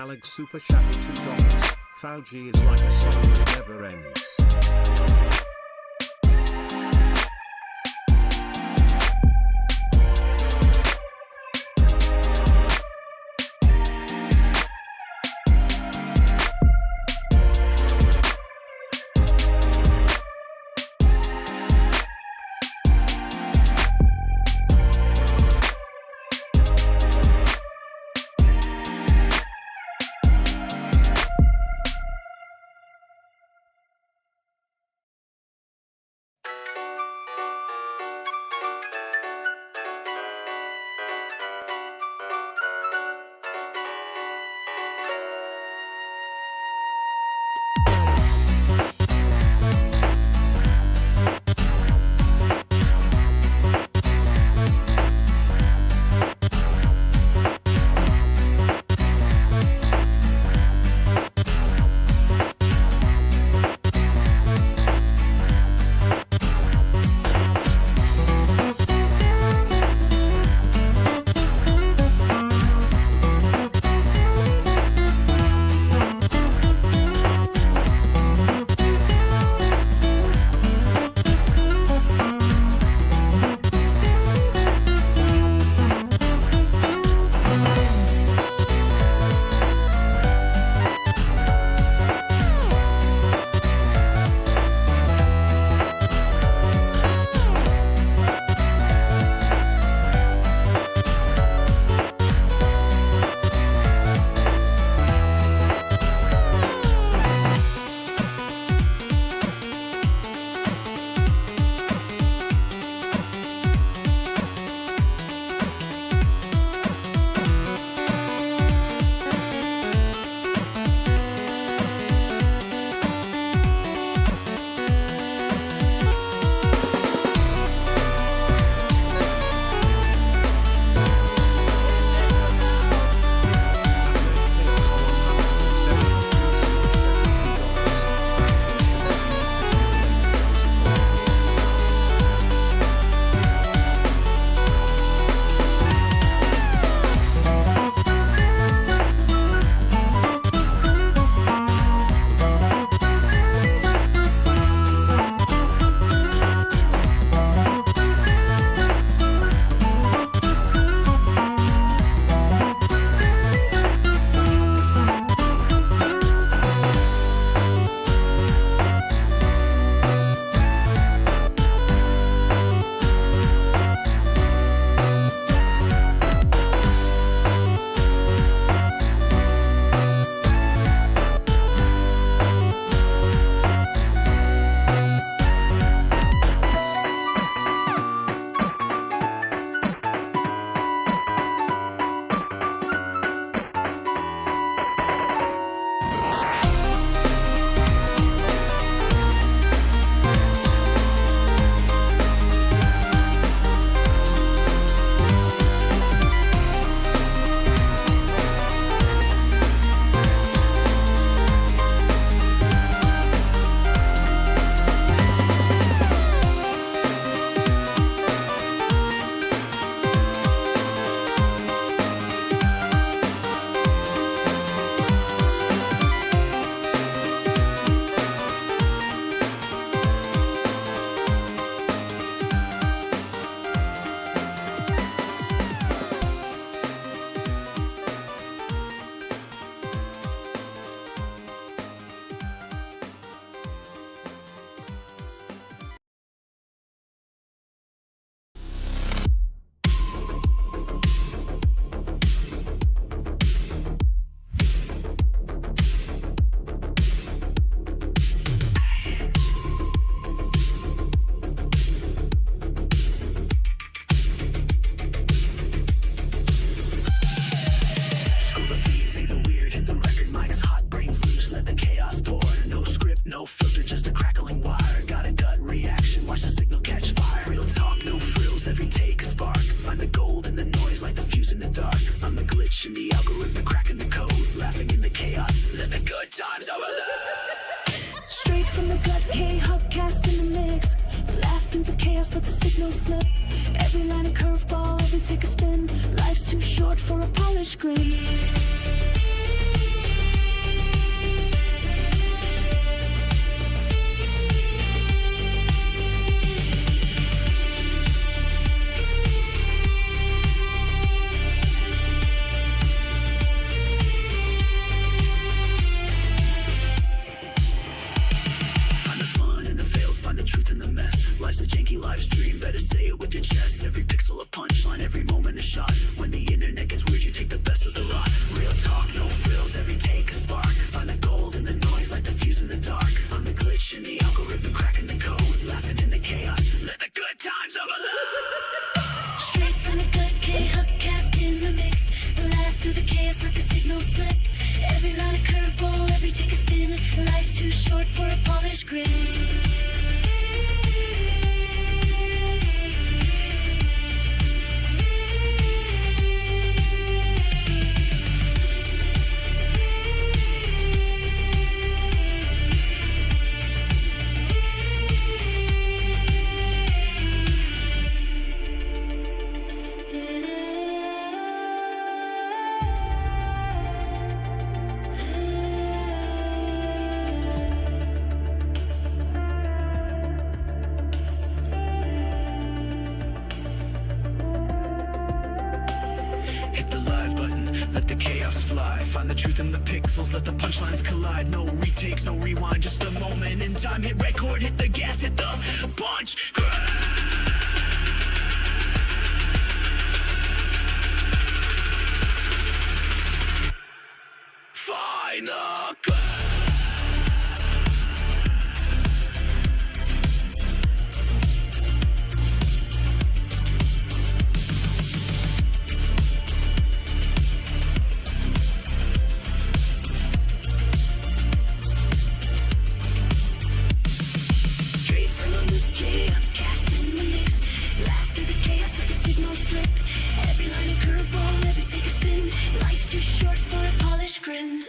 Alex Super Chat $2. Fauji is like a song that never ends. take a spin. Life's too short for a polished grin. it with your chest. Every pixel a punchline, every moment a shot. When the internet gets weird, you take the best of the lot. Real talk, no frills, every take a spark. Find the gold in the noise, like the fuse in the dark. I'm the glitch in the algorithm, cracking the code. Laughing in the chaos, let the good times overload. Straight from the gut, Khuck cast in the mix. Laugh through the chaos, let the signal slip. Every line a curveball, every take a spin. Life's too short for a polished grin. Hit the live button, let the chaos fly. Find the truth in the pixels, let the punchlines collide. No retakes, no rewind, just a moment in time. Hit record, hit the gas, hit the punch. Find the cut. Straight from the chaos, cast in the mix. Laugh through the chaos, let the signal slip. Every line a curveball, every take a spin. Life's too short for a polished grin.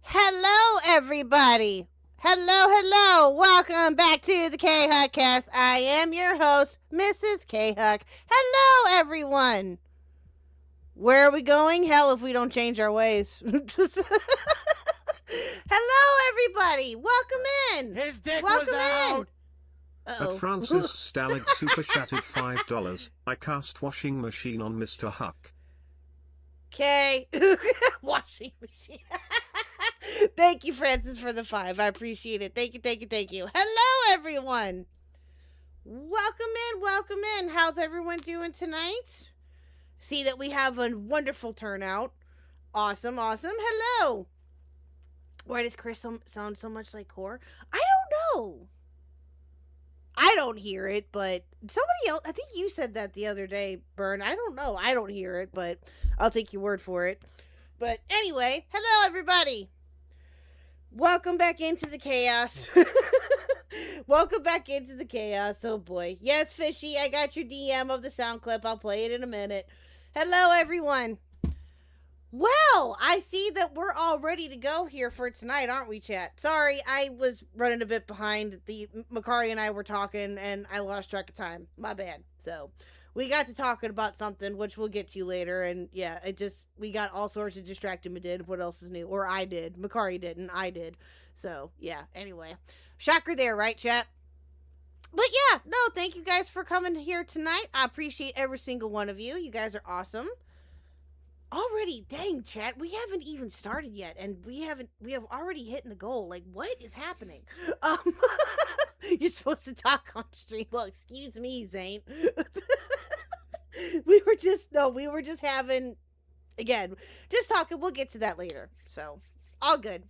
Hello, everybody. Hello. Welcome back to the Khuckcast. I am your host, Mrs. Khuck. Hello, everyone. Where are we going? Hell, if we don't change our ways. Hello, everybody. Welcome in. His dick Welcome was out. Uh-oh. At Francis Stalag super chatted $5. I cast washing machine on Mr. Huck. Okay. Washing machine. Thank you, Francis, for the 5. I appreciate it. Thank you. Hello, everyone. Welcome in. How's everyone doing tonight? See that we have a wonderful turnout. Awesome. Hello. Why does Chris sound so much like Core? I don't know. I don't hear it, but somebody else, I think you said that the other day, Bern. I don't know. I don't hear it, but I'll take your word for it. But anyway, hello, everybody. Welcome back into the chaos. Welcome back into the chaos. Oh, boy. Yes, Fishy, I got your DM of the sound clip. I'll play it in a minute. Hello, everyone. Well, I see that we're all ready to go here for tonight, aren't we, chat? Sorry, I was running a bit behind. Makari and I were talking, and I lost track of time. My bad. So, we got to talking about something, which we'll get to later, and yeah, we got all sorts of distracted. We did. What else is new? Or I did. Makari didn't. I did. So, yeah, anyway. Shocker there, right, chat? But yeah, no, thank you guys for coming here tonight. I appreciate every single one of you. You guys are awesome. Already, dang, chat, we haven't even started yet, and we have already hit the goal. Like, what is happening? You're supposed to talk on stream. Well, excuse me, Zane. we were just having, again, just talking. We'll get to that later. So, all good.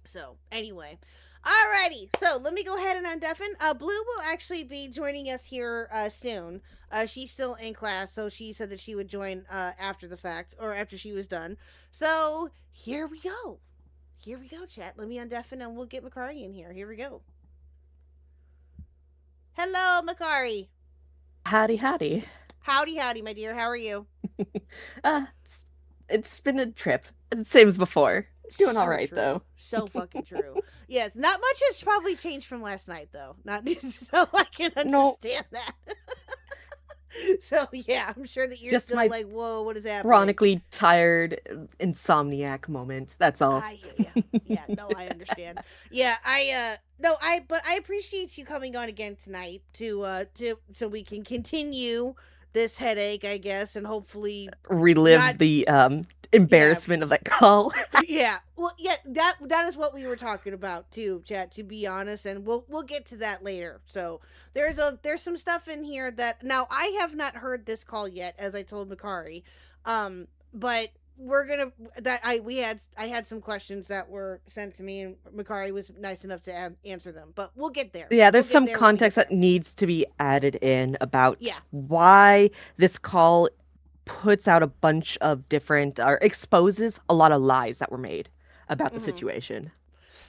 So, anyway. Alrighty, so let me go ahead and undeafen. Blue will actually be joining us here soon. She's still in class, so she said that she would join after the fact, or after she was done. So, here we go. Chat. Let me undeafen and we'll get Makari in here. Here we go. Hello, Makari. Howdy. Howdy, my dear. How are you? It's been a trip. Same as before. Doing So all right, true. though. So fucking true. Yes, not much has probably changed from last night, though. Not so I can understand that. So yeah, I'm sure that you're Just still my like, whoa, what is happening? Chronically tired, insomniac moment. That's all. I hear ya. Yeah, no, I understand. Yeah, but I appreciate you coming on again tonight to so we can continue this headache, I guess, and hopefully Relive not. the embarrassment of that call. Yeah, well, yeah, that is what we were talking about too, chat. To be honest, and we'll get to that later. So there's some stuff in here that now I have not heard this call yet, as I told Makari, but we're gonna I had some questions that were sent to me, and Makari was nice enough to answer them. But we'll get there. Yeah, there's We'll get some there when we context get that needs to be added in about Yeah. why this call puts out a bunch of different, or exposes a lot of lies that were made about the Mhm. situation.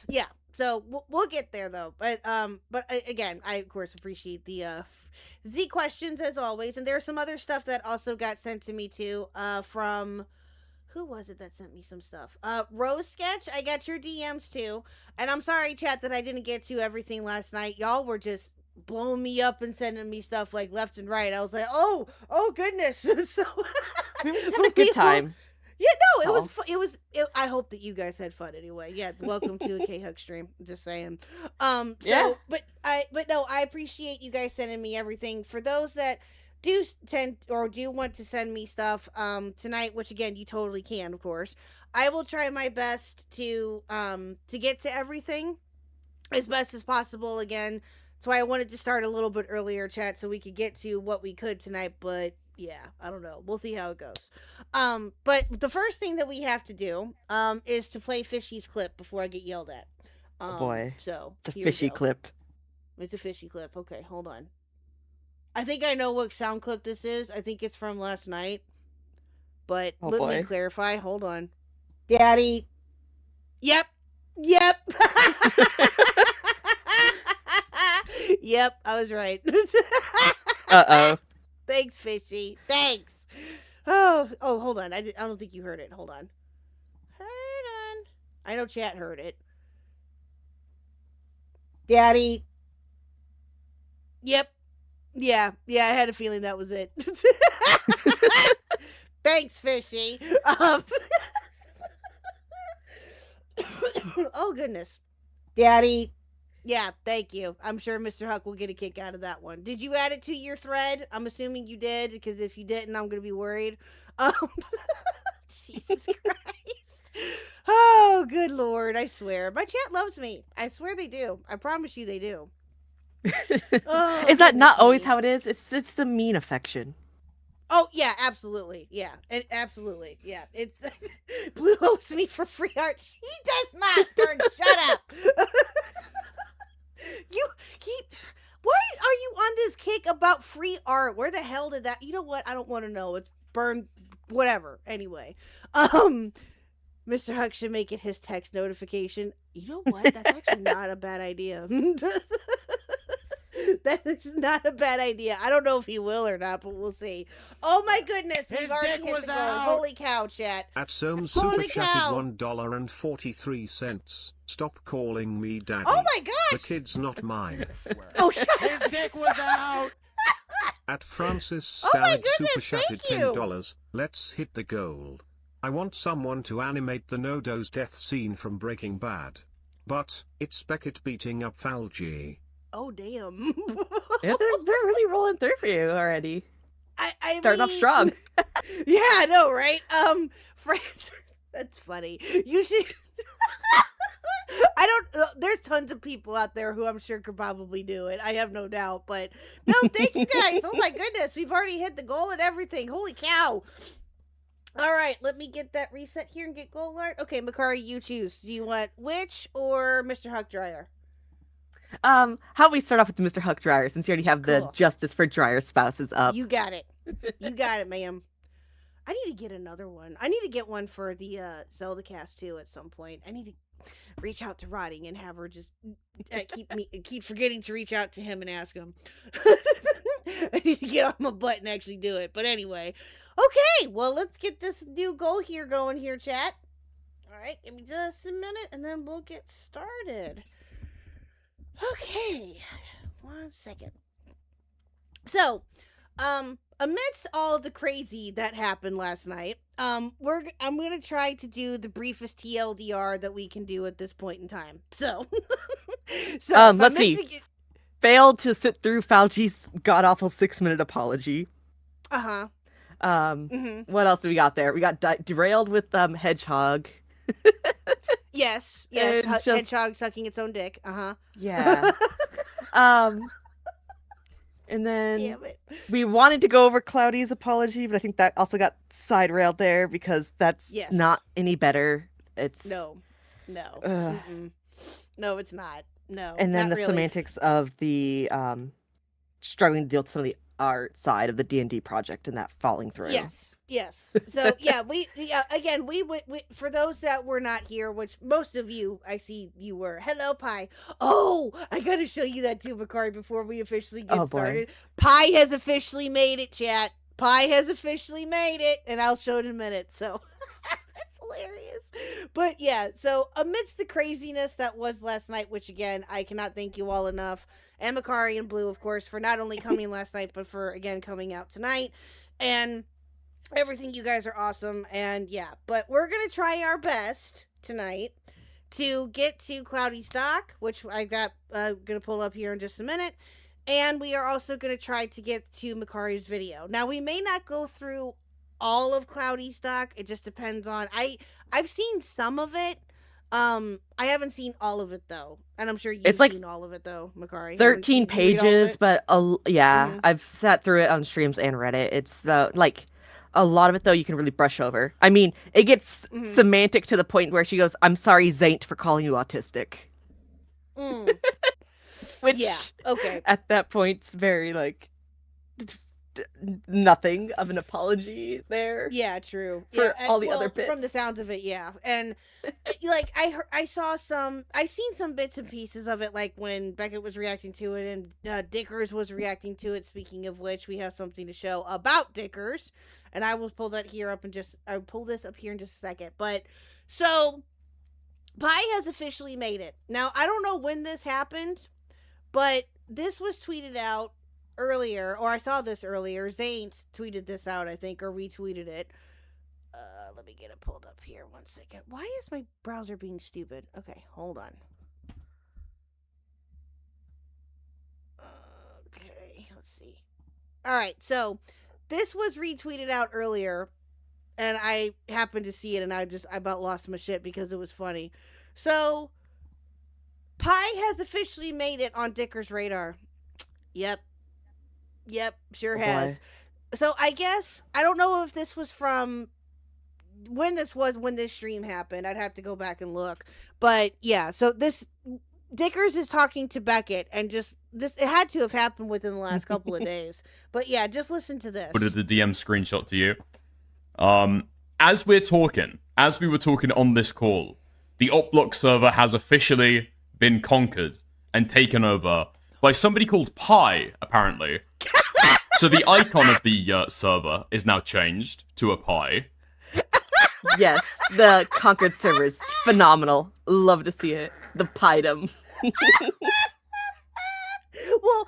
Yeah, so we'll get there though. But again, I of course appreciate the Z questions as always, and there's some other stuff that also got sent to me too. From who was it that sent me some stuff? Rose Sketch. I got your DMs too, and I'm sorry, chat, that I didn't get to everything last night. Y'all were just blowing me up and sending me stuff like left and right. I was like, oh goodness. So We were just having a good time. Yeah, no, it That's was fun. It was. I hope that you guys had fun anyway. Yeah, welcome to a Khuck stream. Just saying. So, Yeah. but no, I appreciate you guys sending me everything. For those that do want to send me stuff tonight, which again you totally can, of course. I will try my best to get to everything as best as possible. Again, that's why I wanted to start a little bit earlier, chat, so we could get to what we could tonight. But yeah, I don't know. We'll see how it goes. But the first thing that we have to do is to play Fishy's clip before I get yelled at. Oh boy. So It's a here we fishy go. clip. It's a fishy clip. Okay, hold on. I think I know what sound clip this is. I think it's from last night. But Oh, let me boy. clarify. Hold on. Daddy. Yep. Yep, I was right. Uh-oh. Thanks, Fishy. Thanks. Oh, hold on. I don't think you heard it. Hold on. I know chat heard it. Daddy. Yep. Yeah, I had a feeling that was it. Thanks, Fishy. Oh, goodness. Daddy. Yeah, thank you. I'm sure Mr. Khuck will get a kick out of that one. Did you add it to your thread? I'm assuming you did, because if you didn't, I'm going to be worried. Jesus Christ. Oh, good Lord. I swear. My chat loves me. I swear they do. I promise you they do. Oh, Is that not goodness always me. how it is? It's the mean affection. Oh, yeah, absolutely. Yeah, absolutely. Yeah, it's Blue hopes me for free art. He does not, Burn. Shut up. Why are you on this kick about free art? Where the hell did that? You know what? I don't want to know. It's Burn, whatever. Anyway, Mr. Khuck should make it his text notification. You know what? That's actually not a bad idea. That is not a bad idea. I don't know if he will or not, but we'll see. Oh my goodness, we've already hit the goal. Holy cow, chat. At Soam Holy super cow. chatted $1.43. Stop calling me daddy. Oh my The gosh. kid's not mine. Oh, shut His up. dick was out. At Francis Oh my Stalag super goodness, chatted thank you. $10. Let's hit the gold. I want someone to animate the Nodo's death scene from Breaking Bad. But it's Beckett beating up Falgi. Oh, damn. Yeah, they're really rolling through for you already. I Starting off mean- strong. Yeah, I know, right? Francis, that's funny. You should. I don't. There's tons of people out there who I'm sure could probably do it. I have no doubt. But no, thank you guys. Oh my goodness, we've already hit the goal and everything. Holy cow! All right, let me get that reset here and get goal art. Okay, Makari, you choose. Do you want Witch or Mr. Khuck Dryer? How about we start off with the Mr. Khuck Dryer, since you already have Cool. the Justice for Dryer spouses up. You got it. You got it, ma'am. I need to get another one. I need to get one for the Zeldacast too at some point. I need to reach out to Rotting and have her just keep forgetting to reach out to him and ask him. I need to get on my butt and actually do it. But anyway, okay. Well, let's get this new goal here going here, chat. All right, give me just a minute, and then we'll get started. Okay, 1 second. So, amidst all the crazy that happened last night, I'm gonna try to do the briefest TLDR that we can do at this point in time. So, if I'm let's see. missing it- Failed to sit through Fauci's god-awful 6-minute apology. Uh-huh. What else do we got there? We got derailed with Hedgehog. Yes. And just- Hedgehog sucking its own dick. Uh-huh. Yeah. And then Damn it. we wanted to go over Cloudy's apology, but I think that also got side railed there because that's Yes. not any better. It's No. Ugh. Mm-mm. No, it's not. No. And then not the really. semantics of the struggling to deal with some of the art side of the D&D project and that falling through. Yes. So yeah, again, we for those that were not here, which most of you, I see you were. Hello, Pi. Oh, I gotta show you that too, Bakari, before we officially get started. Pi has officially made it, chat. Pi has officially made it, and I'll show it in a minute. So that's hilarious. But yeah, so amidst the craziness that was last night, which again, I cannot thank you all enough, and Makari and Blue, of course, for not only coming last night, but for again coming out tonight. And everything, you guys are awesome. And yeah, but we're gonna try our best tonight to get to Cloudy Stock, which I got gonna pull up here in just a minute. And we are also gonna try to get to Makari's video. Now we may not go through all of Cloudy Stock. It just depends on I've seen some of it. I haven't seen all of it though, and I'm sure you've like seen all of it though, Makari. 13 Did you read all of pages, it? but yeah, Mhm. I've sat through it on streams and read it. It's like a lot of it though you can really brush over. I mean, it gets Mhm. semantic to the point where she goes, "I'm sorry, Zaint, for calling you autistic," Mm. which Yeah. Okay. at that point it's very like nothing of an apology there. Yeah, true. For yeah, all the other from the bits. sounds of it, yeah. And like I seen some bits and pieces of it, like when Beckett was reacting to it and Dickers was reacting to it. Speaking of which, we have something to show about Dickers, and I will pull that here up I'll pull this up here in just a second. But so Pi has officially made it. Now I don't know when this happened, but this was tweeted out earlier, or I saw this earlier. Zaint tweeted this out, I think, or retweeted it. Let me get it pulled up here. 1 second. Why is my browser being stupid? Okay, hold on. Okay, let's see. All right, so this was retweeted out earlier, and I happened to see it, and I about lost my shit because it was funny. So Pi has officially made it on Dicker's radar. Yep, sure has. So I guess I don't know if this was from when this stream happened. I'd have to go back and look. But yeah, so this Dickers is talking to Beckett, and just this, it had to have happened within the last couple of days. But yeah, just listen to this. Put the DM screenshot to you. As we were talking on this call, the Opblock server has officially been conquered and taken over by somebody called Pi, apparently. So the icon of the server is now changed to a pie. Yes, the conquered server is phenomenal. Love to see it. The piedom. Well,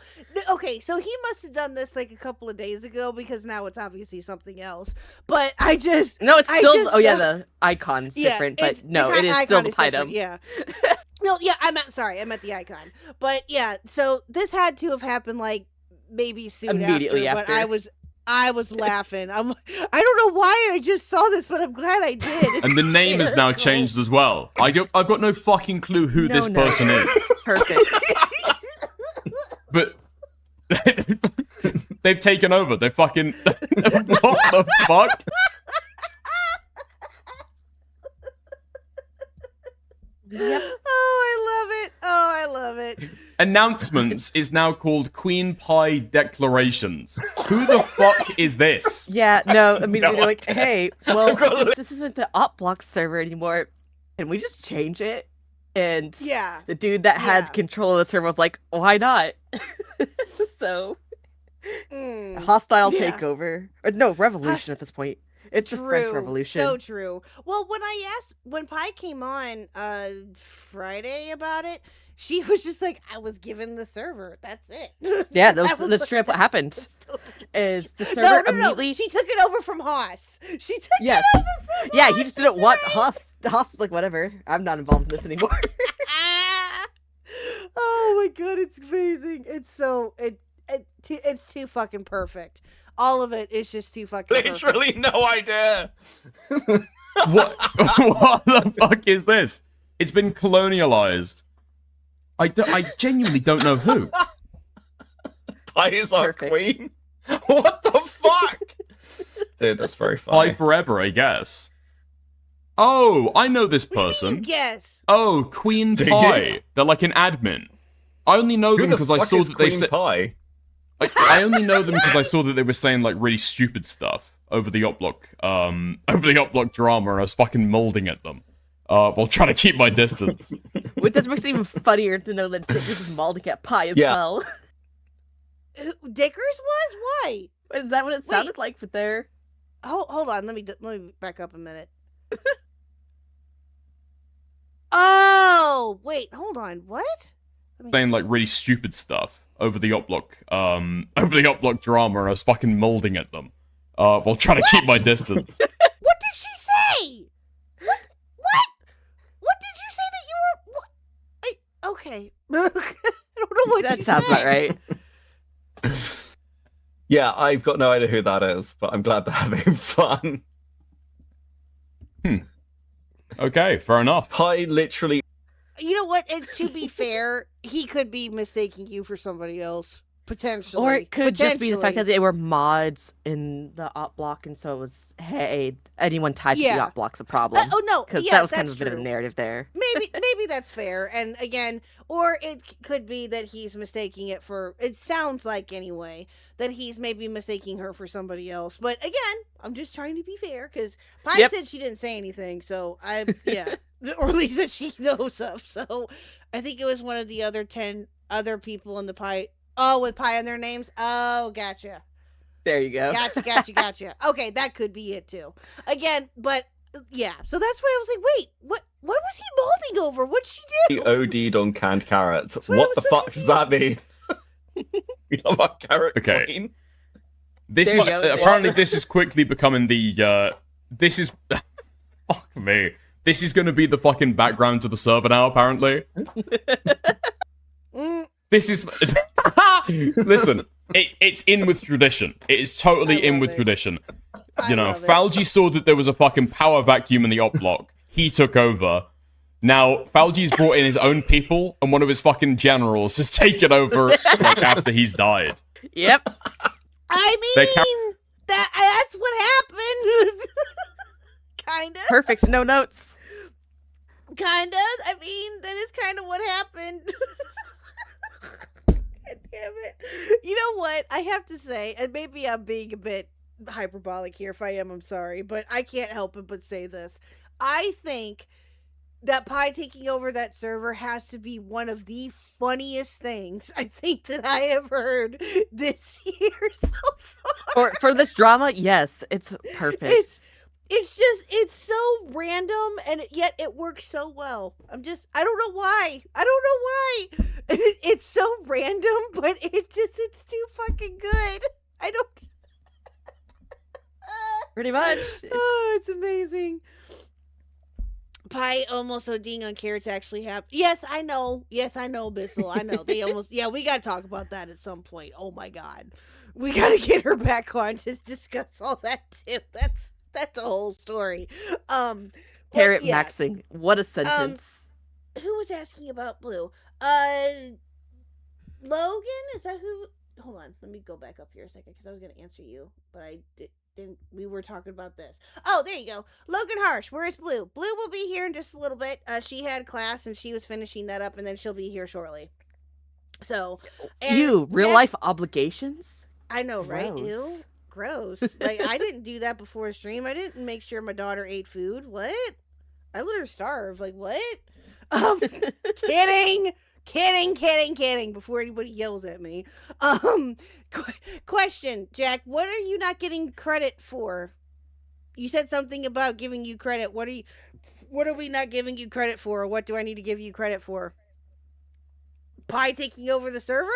okay, so he must have done this like a couple of days ago, because now it's obviously something else. But I just No, it's I still. just Oh yeah, know- the icon's different, it's- but no, the it is icon still the different, piedom. Yeah. No, yeah, I meant the icon. But yeah, so this had to have happened like maybe soon Immediately after. But after. I was laughing. I don't know why I just saw this, but I'm glad I did. And the name is now changed as well. I've got no fucking clue who this No. person is. Perfect. But they've taken over. They fucking... what the fuck? Yep. Oh, I love it. Announcements is now called Queen Pie Declarations. Who the fuck is this? Yeah, no, immediately No they're like, idea. hey, well, since this isn't the Opblock server anymore, can we just change it? And Yeah. the dude that had Yeah. control of the server was like, why not? So, Mm. hostile Yeah. takeover. Or, no, revolution at this point. It's the French Revolution. So true. Well, when Pi came on Friday about it, she was just like, I was given the server. That's it. Yeah, That was that's straight up what happened. that's totally- Is the server No. immediately... She took it over from Haas. She took Yes. it over from Yeah, Haas. he just didn't That's want right. Haas. Haas was like, whatever, I'm not involved in this anymore. Ah! Oh my god, it's amazing. It's so it's too fucking perfect. All of it is just too fucking perfect. Literally no idea. What? What the fuck is this? It's been colonialized. I genuinely don't know who. Pie is our Perfect. queen. What the fuck? Dude, that's very funny. Pie forever, I guess. Oh, I know this What do you mean person. you guess? Oh, Queen Do Pie. you? They're like an admin. I only know Who them the because I fuck saw is that they Queen said. Pie? I only know them because I saw that they were saying like really stupid stuff over the Oplock, drama, and I was fucking molding at them, while trying to keep my distance. Which this makes it even funnier to know that Dickers is mauled at Pie as Yeah. well. Dickers was? Why? Is that what it sounded like with their? Hold on. Let me back up a minute. Oh, wait. Hold on. What? Saying like really stupid stuff over the Oplock, drama, and I was fucking molding at them, while trying to keep my distance. What did she say? What did you say that you were? What? Okay. I don't know what That you sounds said. about right. Yeah, I've got no idea who that is, but I'm glad they're having fun. Okay, fair enough. Pie literally. You know what? And to be fair, he could be mistaking you for somebody else. Potentially. Or it could just be the fact that Potentially. they were mods in the op block, and so it was, hey, anyone tied to the Yeah. op block's a problem. Oh no! Because Yeah, that was kind that's of a bit of a true. narrative there. Maybe that's fair. And again, or it could be that he's mistaking it for. It sounds like anyway that he's maybe mistaking her for somebody else. But again, I'm just trying to be fair because Pie Yep. said she didn't say anything, so or at least that she knows of. So I think it was one of the other 10 other people in the Pie. Oh, with Pie in their names. Oh, gotcha. There you go. Gotcha. Okay, that could be it too. Again, but yeah. So that's why I was like, wait, what was he molding over? What'd she do? He OD'd on canned carrots. why I What was the so fuck does that mean? We love our carrot Okay. queen. This There is you go. apparently this is quickly becoming the this is fuck me. This is going to be the fucking background to the server now. Apparently, Mm, this is listen. It's in with tradition. It is totally I in love with it. tradition. I You know, love it. Falgi saw that there was a fucking power vacuum in the op block. He took over. Now, Falgi's brought in his own people, and one of his fucking generals has taken over like after he's died. Yep. I They mean, that's what happened. Kinda. Perfect. No notes. Kinda. I mean, that is kind of what happened. God damn it. You know what? I have to say, and maybe I'm being a bit hyperbolic here. If I am, I'm sorry. But I can't help it but say this. I think that Pie taking over that server has to be one of the funniest things I think that I have heard this year so far. For this drama, yes, it's perfect. It's so random and yet it works so well. I don't know why. It's so random, but it's too fucking good. I don't. Pretty much. Oh, it's amazing. Pie almost ODing on carrots actually happened. Yes, I know, Bissell. I know. They almost. Yeah, we gotta talk about that at some point. Oh my god, we gotta get her back on to discuss all that too. That's a whole story. But Carrot yeah. maxing. What a sentence. Who was asking about Blue? Logan? Is that who? Hold on. Let me go back up here a second because I was going to answer you, but I didn't. We were talking about this. Oh, there you go. Logan Harsh. Where is Blue? Blue will be here in just a little bit. She had class and she was finishing that up, and then she'll be here shortly. So, and You, real Jack- life obligations? I know, right? Gross. Ew. Gross. Like, I didn't do that before a stream. I didn't make sure my daughter ate food. What? I let her starve. Like, what? Kidding. Before anybody yells at me. Question, Jack. What are you not getting credit for? You said something about giving you credit. What are we not giving you credit for? Or what do I need to give you credit for? Pie taking over the server?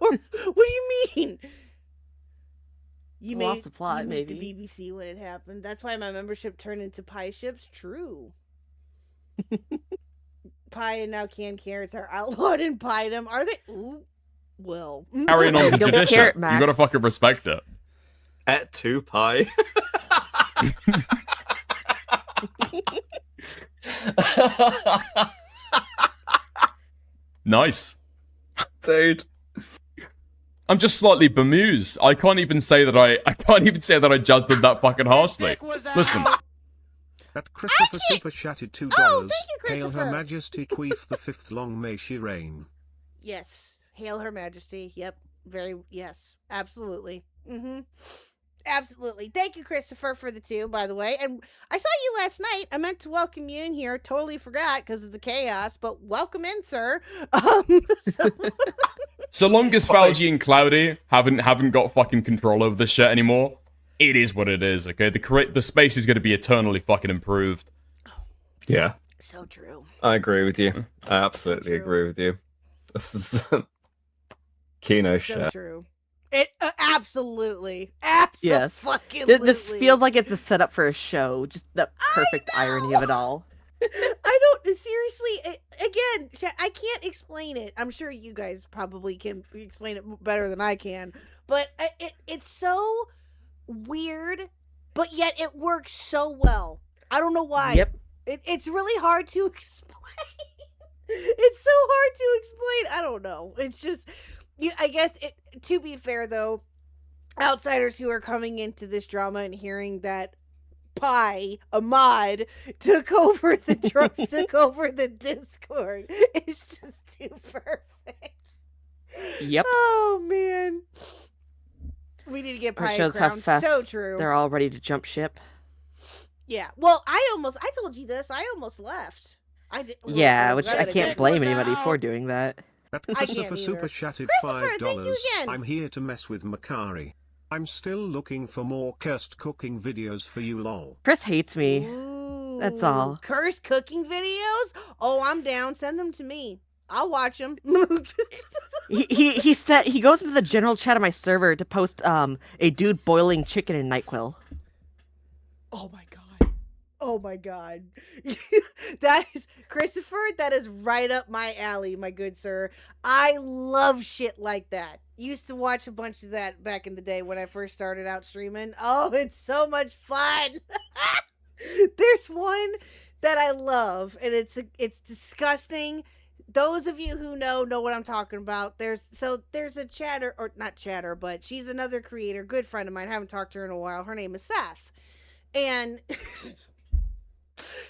Or what do you mean? You Lost the plot, you made maybe. the BBC when it happened. That's why my membership turned into Pie Ships. True. Pie and now canned carrots are outlawed in Piedom. Are they? Ooh. Well, Carrying on the Don't tradition. care, You gotta Max. fucking respect it. At 2 pi. Nice. Dude. I'm just slightly bemused. I can't even say that I judged them that fucking harshly. Listen, That Christopher super chatted $2. Oh, thank you, Hail Her Christopher. Majesty Queef the Fifth, long may she reign. Yes. Hail Her Majesty. Yep. Yes. Absolutely. Absolutely. Thank you, Christopher, for the 2, by the way. And I saw you last night. I meant to welcome you in here. Totally forgot because of the chaos, but welcome in, sir. So- so long as Falgi and Cloudy haven't got fucking control over this shit anymore, it is what it is, okay? The space is going to be eternally fucking improved. Yeah, so true. I agree with you. I absolutely True. agree with you. This is Kino So shit. true. It absolutely. Yes. Fucking This feels like it's a setup for a show. Just the perfect irony of it all. I don't seriously. Again, I can't explain it. I'm sure you guys probably can explain it better than I can. But it's so weird, but yet it works so well. I don't know why. Yep. It's really hard to explain. It's so hard to explain. I don't know. It's just, I guess. To be fair, though, outsiders who are coming into this drama and hearing that Ahmad took over the Discord. It's just too perfect. Yep. Oh man, we need to get It Pi shows how crowned. fast So true. they're all ready to jump ship. Yeah. Well, I told you this. I almost left. I did. Yeah, well, which that I was can't it. blame Was anybody out. for doing that. That I can't Christopher super either. chatted Christopher, thank you $5. again. I'm here to mess with Makari. I'm still looking for more cursed cooking videos for you lol. Chris hates me. That's all. Ooh, Curse cooking videos? Oh, I'm down. Send them to me. I'll watch them. He said he goes into the general chat of my server to post a dude boiling chicken in NyQuil. Oh my god. Oh my god. That is Christopher, that is right up my alley, my good sir. I love shit like that. Used to watch a bunch of that back in the day when I first started out streaming. Oh, it's so much fun. There's one that I love, and it's disgusting. Those of you who know what I'm talking about. There's a chatter, or not chatter, but she's another creator, good friend of mine. I haven't talked to her in a while. Her name is Seth. And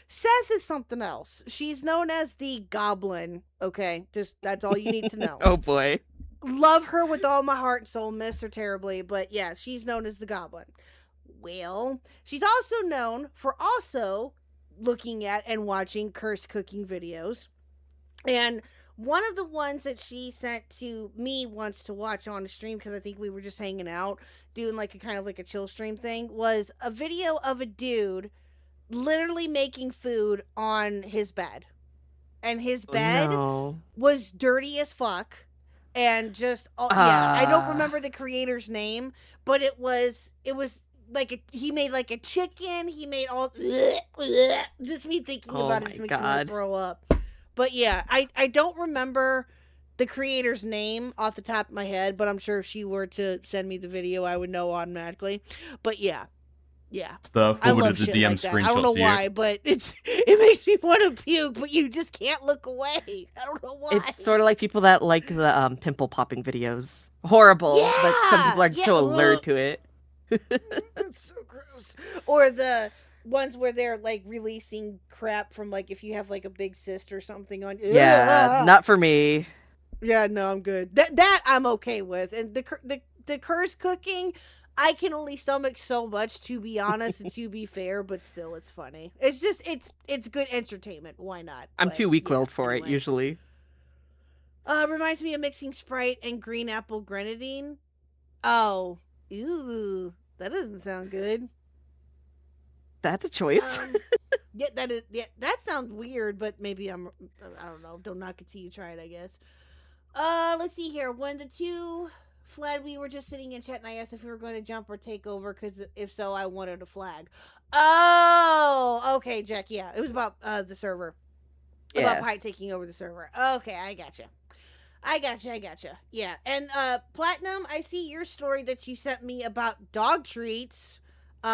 Seth is something else. She's known as the Goblin. Okay, just that's all you need to know. Oh boy. Love her with all my heart and soul. Miss her terribly, but yeah, she's known as the Goblin. Well, she's also known for also looking at and watching cursed cooking videos. And one of the ones that she sent to me once to watch on a stream, because I think we were just hanging out, doing like a kind of like a chill stream thing, was a video of a dude literally making food on his bed. And his bed No. was dirty as fuck. And just, yeah, I don't remember the creator's name, but it was like he made like a chicken. He made all, just me thinking Oh about it my just makes me want God. to throw up. But yeah, I don't remember the creator's name off the top of my head, but I'm sure if she were to send me the video, I would know automatically. But yeah. The I forwarded love the shit DM like that. screenshot I don't know to you. why, but it makes me want to puke, but you just can't look away. I don't know why. It's sort of like people that like the pimple popping videos. Horrible, but some people are just so alert to it. It's so gross. Or the ones where they're like releasing crap from like if you have like a big cyst or something on. Yeah, Ugh. not for me. Yeah, no, I'm good. That I'm okay with. And the curse cooking, I can only stomach so much, to be honest and to be fair, but still, it's funny. It's just it's good entertainment. Why not? I'm But, too weak-willed yeah, for it anyway. usually. Reminds me of mixing Sprite and green apple grenadine. Oh, ew, that doesn't sound good. That's a choice. Yeah, that sounds weird, but maybe I don't know. Don't knock it till you try it, I guess. Let's see here. When the two fled, we were just sitting in chat, and I asked if we were going to jump or take over, because if so, I wanted a flag. Oh, okay, Jack. Yeah, it was about the server. Yeah. About Pi taking over the server. Okay, I gotcha. I gotcha. Yeah. And Platinum, I see your story that you sent me about dog treats. He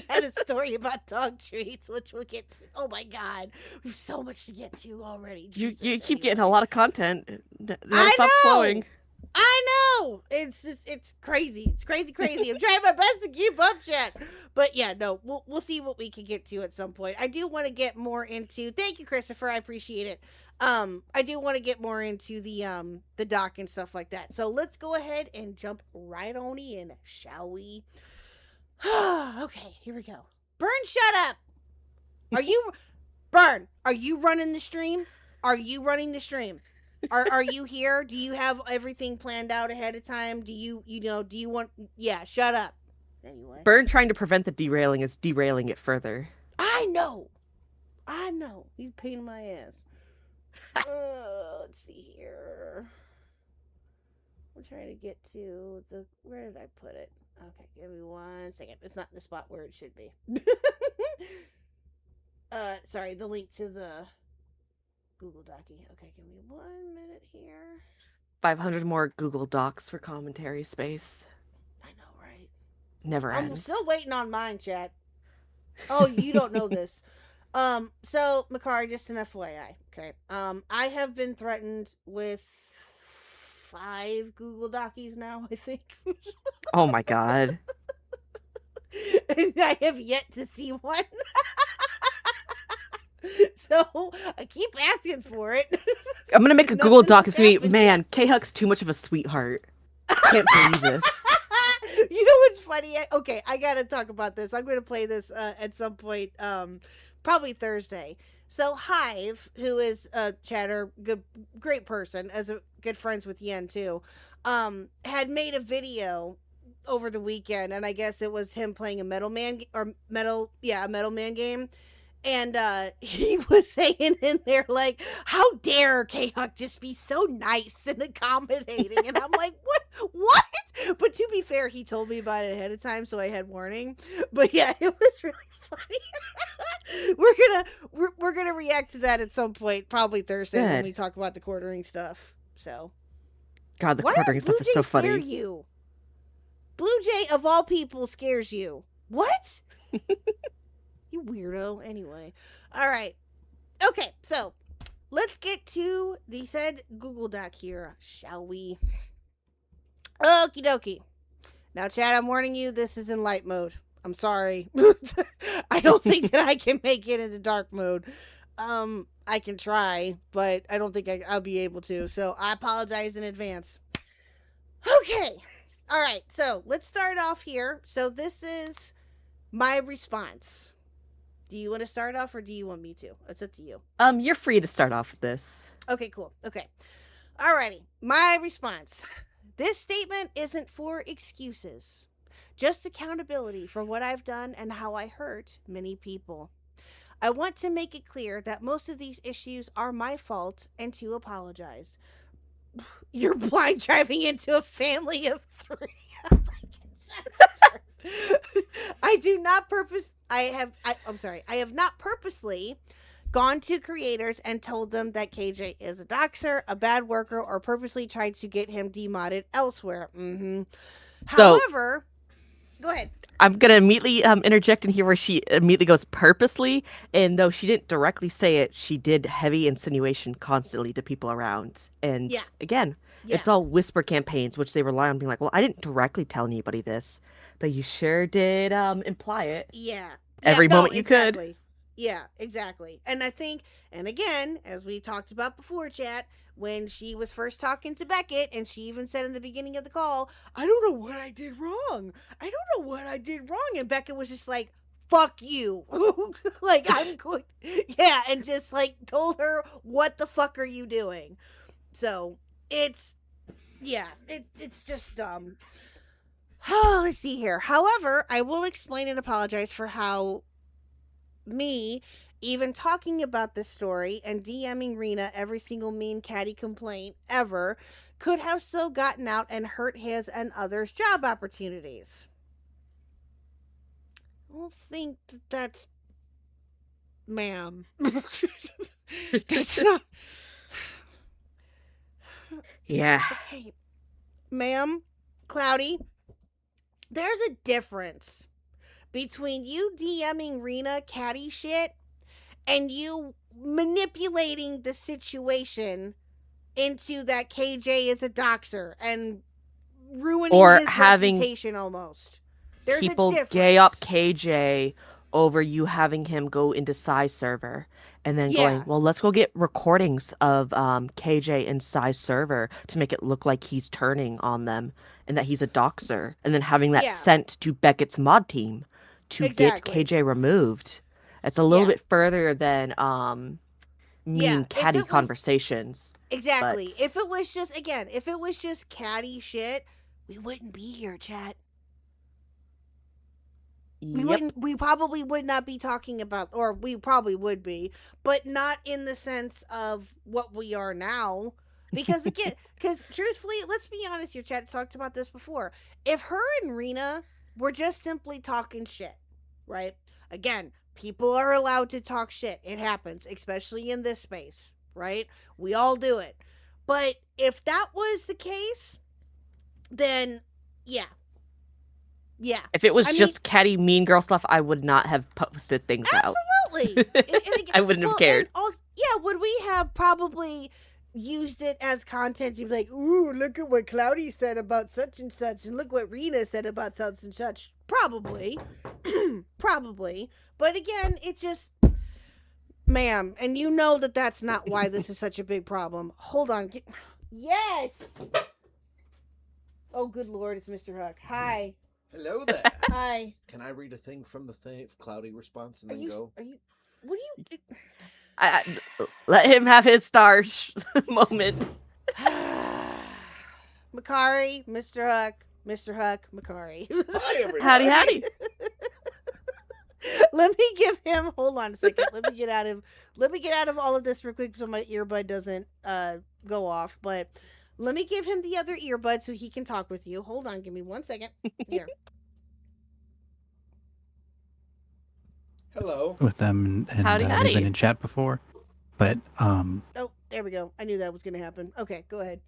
had a story about dog treats, which we'll get to. Oh my god. We have so much to get to already. You Jesus, keep getting a anyway. lot of content. Never I stop know! flowing. I know. It's just it's crazy. It's crazy. I'm trying my best to keep up, chat. But yeah, no, we'll see what we can get to at some point. I do want to get more into. Thank you, Christopher. I appreciate it. I do want to get more into the doc and stuff like that. So let's go ahead and jump right on in, shall we? Okay, here we go. Burn, shut up. Are you Burn? Are you running the stream? Are you running the stream? Are you here? Do you have everything planned out ahead of time? Do you want... Yeah, shut up. Anyway. Burn trying to prevent the derailing is derailing it further. I know. He's a pain in my ass. Let's see here. I'm trying to get to the... Where did I put it? Okay, give me 1 second. It's not in the spot where it should be. Sorry, the link to the... Google Docky. Okay, give me 1 minute here. 500 more Google Docs for commentary space. I know, right? Never I'm ends. still waiting on mine, chat. Oh, you don't know this. So, Makari, just an FYI, okay? I have been threatened with 5 Google Dockies now, I think. Oh my god. And I have yet to see one. So I keep asking for it. I'm gonna make a Google Doc and Nothing's say, happened man, Khuck's too much of a sweetheart. Can't believe this. You know what's funny? Okay, I gotta talk about this. I'm gonna play this at some point, probably Thursday. So Hive, who is a chatter, great person, as a good friends with Yen too, had made a video over the weekend, and I guess it was him playing a Metal Man game. And he was saying in there, like, how dare Khuck just be so nice and accommodating? And I'm like, what? But to be fair, he told me about it ahead of time, so I had warning. But yeah, it was really funny. We're gonna react to that at some point, probably Thursday when we talk about the quartering stuff. So, God, the quartering stuff is so funny. Scare you? Blue Jay of all people scares you. What? You weirdo. Anyway. Alright. Okay, so let's get to the said Google Doc here, shall we? Okie dokie. Now, Chad, I'm warning you, this is in light mode. I'm sorry. I don't think that I can make it into dark mode. I can try, but I don't think I'll be able to. So I apologize in advance. Okay. Alright, so let's start off here. So this is my response. Do you want to start off or do you want me to? It's up to you. You're free to start off with this. Okay, cool. Okay. Alrighty. My response. This statement isn't for excuses. Just accountability for what I've done and how I hurt many people. I want to make it clear that most of these issues are my fault and to apologize. You're blind driving into a family of 3. I have not purposely gone to creators and told them that KJ is a doxer, a bad worker, or purposely tried to get him demodded elsewhere. However, go ahead. I'm going to immediately interject in here where she immediately goes purposely. And though she didn't directly say it, she did heavy insinuation constantly to people around. And again, it's all whisper campaigns, which they rely on being like, well, I didn't directly tell anybody this, but you sure did imply it. Yeah. Every moment you could. Yeah, exactly. And I think, and again, as we talked about before, chat, when she was first talking to Beckett, and she even said in the beginning of the call, I don't know what I did wrong. And Beckett was just like, fuck you. Like, I'm going, yeah, and just like told her, what the fuck are you doing? So, it's just dumb. Oh, let's see here. However, I will explain and apologize for how me even talking about this story and DMing Rena every single mean catty complaint ever could have so gotten out and hurt his and others' job opportunities. I don't think that's... Ma'am. That's not... Yeah. Okay, ma'am, Cloudy, there's a difference between you DMing Rena catty shit and you manipulating the situation into that KJ is a doxer and ruining Or his having reputation almost. There's people a difference. gay up KJ over you having him go into Psy's server and then Yeah. going, well, let's go get recordings of KJ in Psy's server to make it look like he's turning on them and that he's a doxer, and then having that Yeah. sent to Beckett's mod team to Exactly. get KJ removed. It's a little Yeah. bit further than mean if catty it was- conversations. Exactly. But- If it was just catty shit, we wouldn't be here, chat. We probably would not be talking about, or we probably would be, but not in the sense of what we are now. Because again, because truthfully, let's be honest here, chat talked about this before. If her and Rena were just simply talking shit, right? Again, people are allowed to talk shit. It happens, especially in this space, right? We all do it. But if that was the case, then yeah. Yeah. If it was I just catty mean girl stuff, I would not have posted things out. Absolutely. And again, I wouldn't have cared. and also, yeah, would we have probably used it as content to be like, ooh, look at what Cloudy said about such and such, and look what Rena said about such and such? Probably. Probably. But again, it just, ma'am, and you know that that's not why this is such a big problem. Hold on. Yes! Oh, good Lord, it's Mr. Khuck. Hi. Hello there. Hi. Can I read a thing from the Cloudy response and Are then you, go? are you, what are you... I let him have his star moment. Makari, Mr. Khuck, Makari. Hi, everybody. Howdy. Let me give him. Hold on a second. Let me get out of all of this real quick so my earbud doesn't go off. But let me give him the other earbud so he can talk with you. Hold on, give me 1 second. Here. Hello. With them, and Howdy. we've been in chat before. But Oh, there we go. I knew that was gonna happen. Okay, go ahead.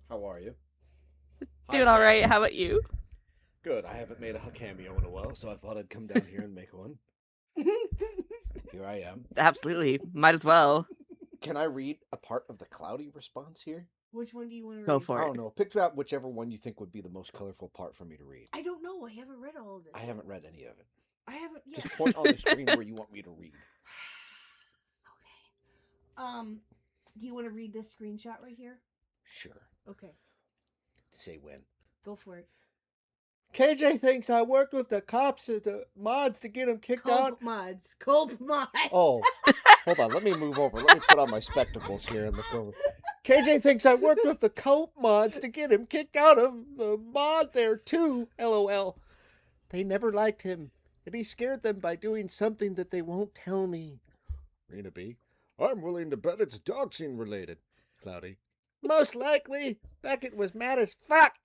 How are you? Doing all right. How about you? Good. I haven't made a cameo in a while, so I thought I'd come down here and make one. Here I am. Absolutely. Might as well. Can I read a part of the Cloudy response here? Which one do you want to read? Go for I it. don't know. Picture out whichever one you think would be the most colorful part for me to read. I don't know. I haven't read all of this. I haven't read any of it. I haven't. Yeah. Just point on the screen where you want me to read. Okay. Do you want to read this screenshot right here? Sure. Okay. Say when. Go for it. KJ thinks I worked with the cops or the mods to get him kicked out. Culp mods. Culp mods. Oh, hold on. Let me move over. Let me put on my spectacles here and look over. KJ thinks I worked with the cope mods to get him kicked out of the mod there too. LOL. They never liked him, and he scared them by doing something that they won't tell me. Rena B. I'm willing to bet it's doxing related. Cloudy. Most likely, Beckett was mad as fuck.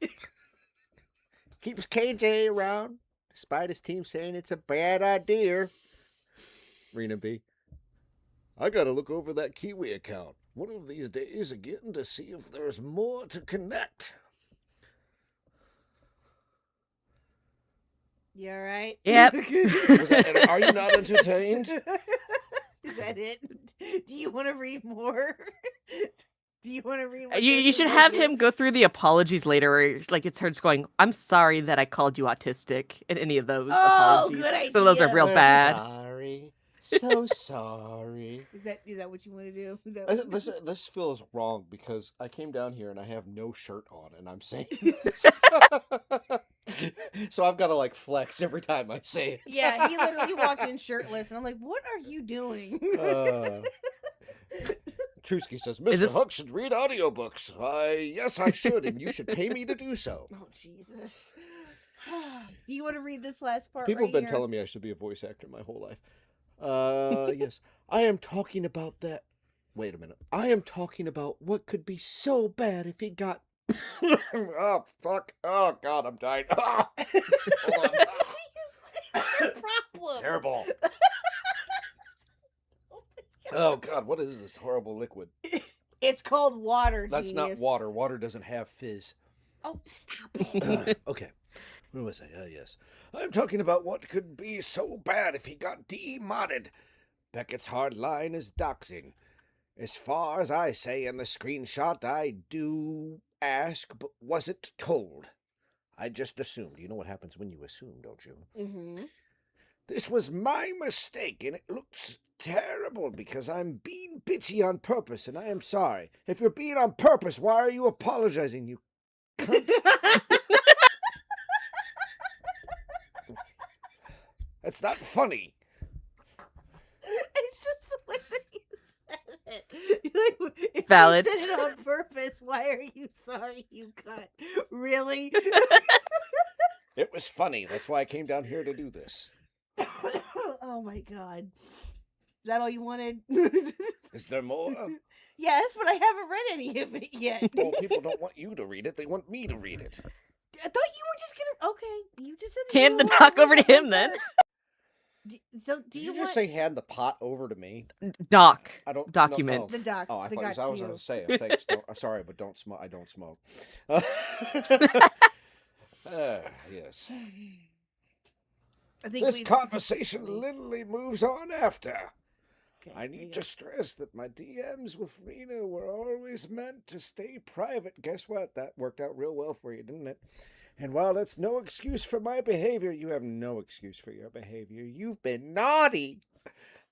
Keeps KJ around, despite his team saying it's a bad idea. Rena B. I gotta look over that Kiwi account one of these days again to see if there's more to connect. You all right? Yep. Are you not entertained? Is that it? Do you want to read more? Do you want to read more? You should have him go through the apologies later, where like it's her just going, "I'm sorry that I called you autistic," in any of those apologies. Good Some of those are idea. real bad. Sorry. So sorry. Is that what you want to do? Is that This feels wrong because I came down here and I have no shirt on and I'm saying so I've got to like flex every time I say it. Yeah, he literally walked in shirtless, and I'm like, "What are you doing?" Trusky says, Is Mr. this- Khuck should read audiobooks. Yes, I should, and you should pay me to do so. Oh Jesus! Do you want to read this last part? People right have been here? telling me I should be a voice actor my whole life. Yes. I am talking about that. Wait a minute. I am talking about what could be so bad if he got. Oh, fuck. Oh, God, I'm dying. Ah! Hold on. What's your problem? Terrible. Oh, God, what is this horrible liquid? It's It's called water, That's not genius. water. Water doesn't have fizz. Oh, stop it. Okay. Where was I? Yes. I'm talking about what could be so bad if he got demodded. Beckett's hard line is doxing. As far as I say in the screenshot, I do ask, but wasn't told. I just assumed. You know what happens when you assume, don't you? Mm-hmm. This was my mistake, and it looks terrible because I'm being bitchy on purpose, and I am sorry. If you're being on purpose, why are you apologizing, you cunt? That's not funny. It's just the way that you said it. Like, if Valid. you did it on purpose, why are you sorry, you cunt? Really? It was funny. That's why I came down here to do this. Oh my god. Is that all you wanted? Is there more? Yes, but I haven't read any of it yet. Well, people don't want you to read it. They want me to read it. I thought you were just gonna. Okay, you just said Hand you the were doc gonna over to read him then. So do Did you you want just say hand the pot over to me? Doc. I don't Documents. No, the docs? oh, I the thought got I was you. going to say thanks. Sorry, but don't smoke. I don't smoke. Yes. I think This we- conversation literally moves on after. Okay, I there you need go. to stress that my DMs with Rena were always meant to stay private. Guess what? That worked out real well for you, didn't it? And while that's no excuse for my behavior, you have no excuse for your behavior. You've been naughty.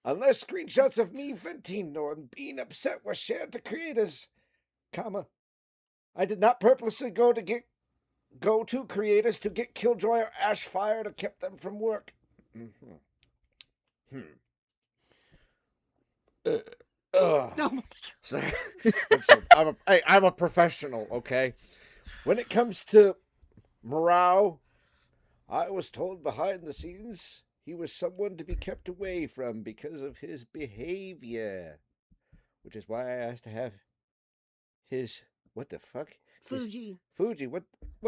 Unless screenshots of me venting or being upset were shared to creators, comma. I did not purposely go to creators to get Killjoy or Ashfire to keep them from work. No. Sorry. I'm a professional, okay? When it comes to morale, I was told behind the scenes he was someone to be kept away from because of his behavior. Which is why I asked to have his... What the fuck? Fuji. Fuji. What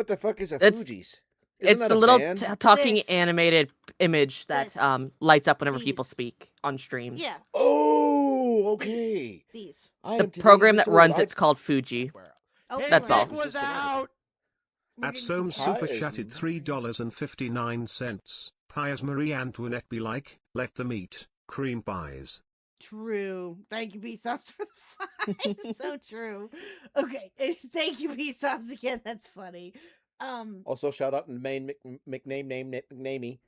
the fuck is a It's- Fuji's? It's that the a little band? talking This. animated image that This. lights up whenever people These. speak on streams. Yeah, Oh, okay. these. I The am today program years that old. runs I- it's called Fuji. Oh, That's all. Dick was out. We're At getting Soam some- super Pie is chatted $3.59. Pies Marie Antoinette be like, let them eat cream pies. True. Thank you, B-Subs, for the 5. So true. Okay. Thank you, B-Subs, again. That's funny. Also, shout out to main McNamey.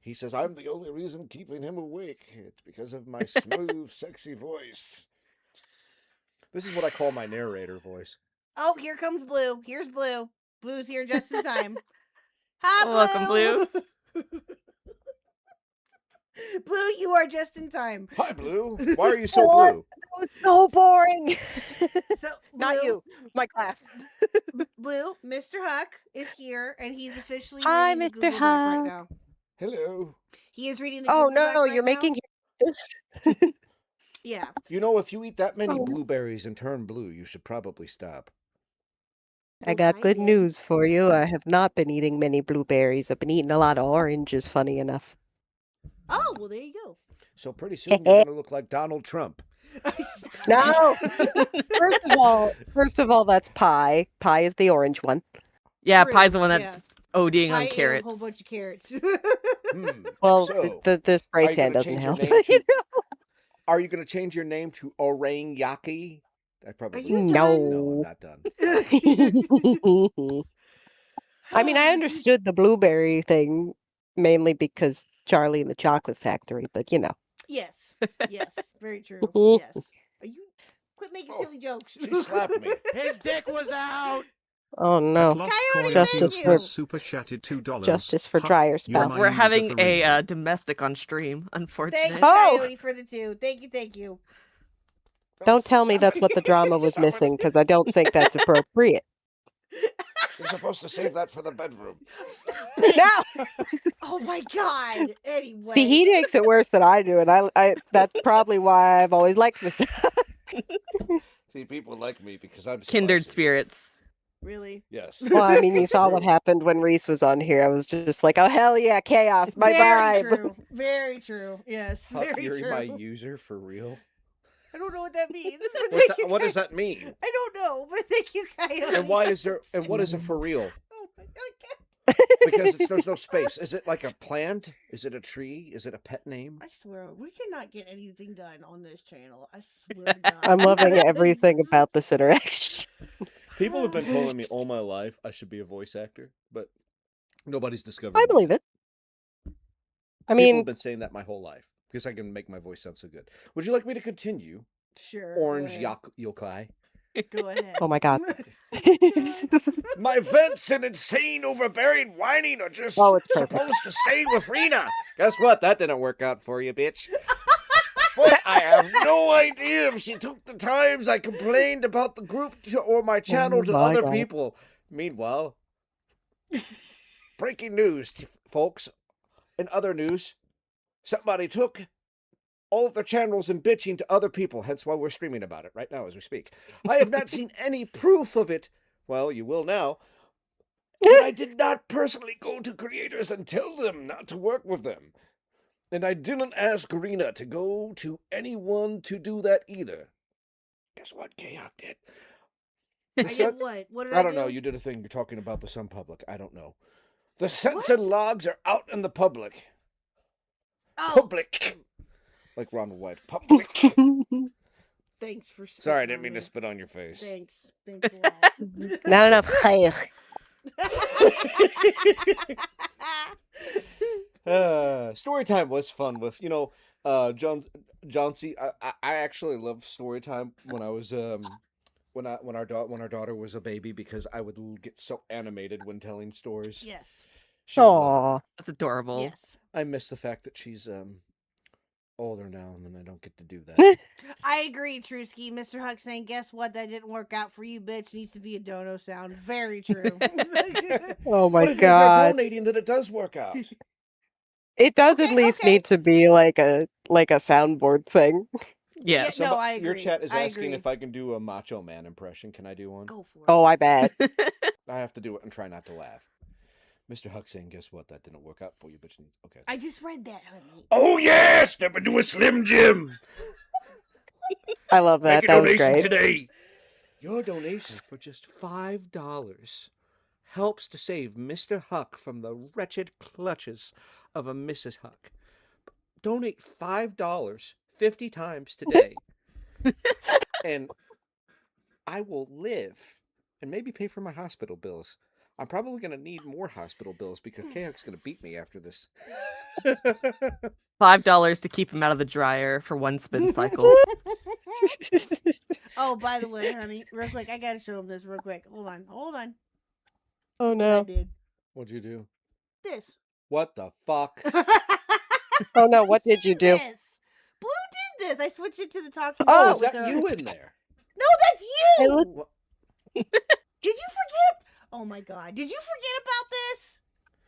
He says, I'm the only reason keeping him awake. It's because of my smooth, sexy voice. This is what I call my narrator voice. Oh, here comes Blue. Here's Blue. Blue's here just in time. Hi, Blue. Welcome, Blue. Blue, you are just in time. Hi, Blue. Why are you so What? blue? That was so boring. So, Not Blue, you, my class. Blue, Mr. Khuck is here, and he's officially Hi, reading the Mr. Google Doc right Khuck. now. Hello. He is reading the Oh Google Doc no, right you're now. making this. Yeah. You know, if you eat that many Oh. blueberries and turn blue, you should probably stop. I got I good did. news for you. I have not been eating many blueberries. I've been eating a lot of oranges, funny enough. Oh, well, there you go. So pretty soon you're going to look like Donald Trump. No. First of all, that's pie. Pie is the orange one. Yeah, True, Pie's the one yeah. that's ODing I on ate a carrots. whole bunch of carrots. Well, So, the spray are you tan gonna doesn't change your help. name to- Are you going to change your name to Orang Yaki? I probably you No, done? I'm not done. I mean, I understood the blueberry thing mainly because Charlie and the Chocolate Factory, but you know. Yes. Yes. Very true. Yes. Are you quit making Oh, silly jokes? She slapped me. His dick was out. Oh no. Lost Coyote, Coin Justice Teams for- has super chatted $2. Justice for Huck, dryer you're spout. my We're user having for real. a domestic on stream, unfortunately. Thank you, Oh. Coyote, for the 2. Thank you. Thank you. Don't tell me that's what the drama was missing, because I don't think that's appropriate. You're supposed to save that for the bedroom. No. Oh my god. Anyway. See, he makes it worse than I do, and I that's probably why I've always liked Mr. See, people like me because I'm Kindred spicy. spirits. Really? Yes. Well, I mean, you It's saw what true. happened when Reese was on here. I was just like, oh hell yeah, chaos, my Very vibe. true. Very true. Yes. Huck, Very you're true. my user for real. I don't know what that means. But What's thank you, what does Coyote. that mean? I don't know, but thank you, Coyote. And why is there? And what is it for real? Oh my God. Because there's no space. Is it like a plant? Is it a tree? Is it a pet name? I swear, we cannot get anything done on this channel. I swear to God. I'm loving everything about this interaction. People have been telling me all my life I should be a voice actor, but nobody's discovered. I believe it. I People mean, have been saying that my whole life because I can make my voice sound so good. Would you like me to continue? Sure. Orange go yokai. Go ahead. oh my god. My vents and insane, overbearing whining are just Oh, it's perfect. supposed to stay with Rena. Guess what? That didn't work out for you, bitch. But I have no idea if she took the times I complained about the group or my channel to my other God. people. Meanwhile, breaking news, folks. In other news, somebody took all of their channels and bitching to other people, hence why we're streaming about it right now as we speak. I have not seen any proof of it. Well, you will now. But I did not personally go to creators and tell them not to work with them. And I didn't ask Rena to go to anyone to do that either. Guess what Khuck did? I The did sen- what? What did I don't do? know. You did a thing. You're talking about the Sun Public. I don't know. The censored logs are out in the public. Oh, Public. Like Ronald White. Public. thanks for. Sorry, I spitting didn't on mean me. to spit on your face. Thanks. Thanks a lot. Not enough. Story time was fun with, John C. I actually loved story time when I was when our daughter was a baby because I would get so animated when telling stories. Yes. She would, Aw. That's adorable. Yes. I miss the fact that she's older now and I don't get to do that. I agree, Truski. Mr. Huck saying, guess what? That didn't work out for you, bitch. Needs to be a dono sound. Very true. Oh my But if they're god. donating, then it does work out. It does at Okay, least okay. need to be like a soundboard thing. Yes. Yeah, no, I Your agree. chat is I asking agree. if I can do a Macho Man impression. Can I do one? Go for it. Oh, I bet. I have to do it and try not to laugh. Mr. Huck saying, guess what? That didn't work out for you, bitch. Okay. I just read that, honey. Oh, yeah! Step into a Slim Jim! I love that. Make a That was donation great. today. Your donation for just $5 helps to save Mr. Huck from the wretched clutches of a Mrs. Huck. Donate $5 50 times today, and I will live and maybe pay for my hospital bills. I'm probably going to need more hospital bills because Khuck's going to beat me after this. $5 to keep him out of the dryer for one spin cycle. Oh, by the way, honey, real quick, I gotta show him this real quick. Hold on. Oh What I no. did What'd you do? this. What the fuck? Oh no, what did you do? This. Blue did this. I switched it to the talking. Oh, dog is with that the- you in there? No, that's you. It looked- What? Did you forget? Oh my god! Did you forget about this?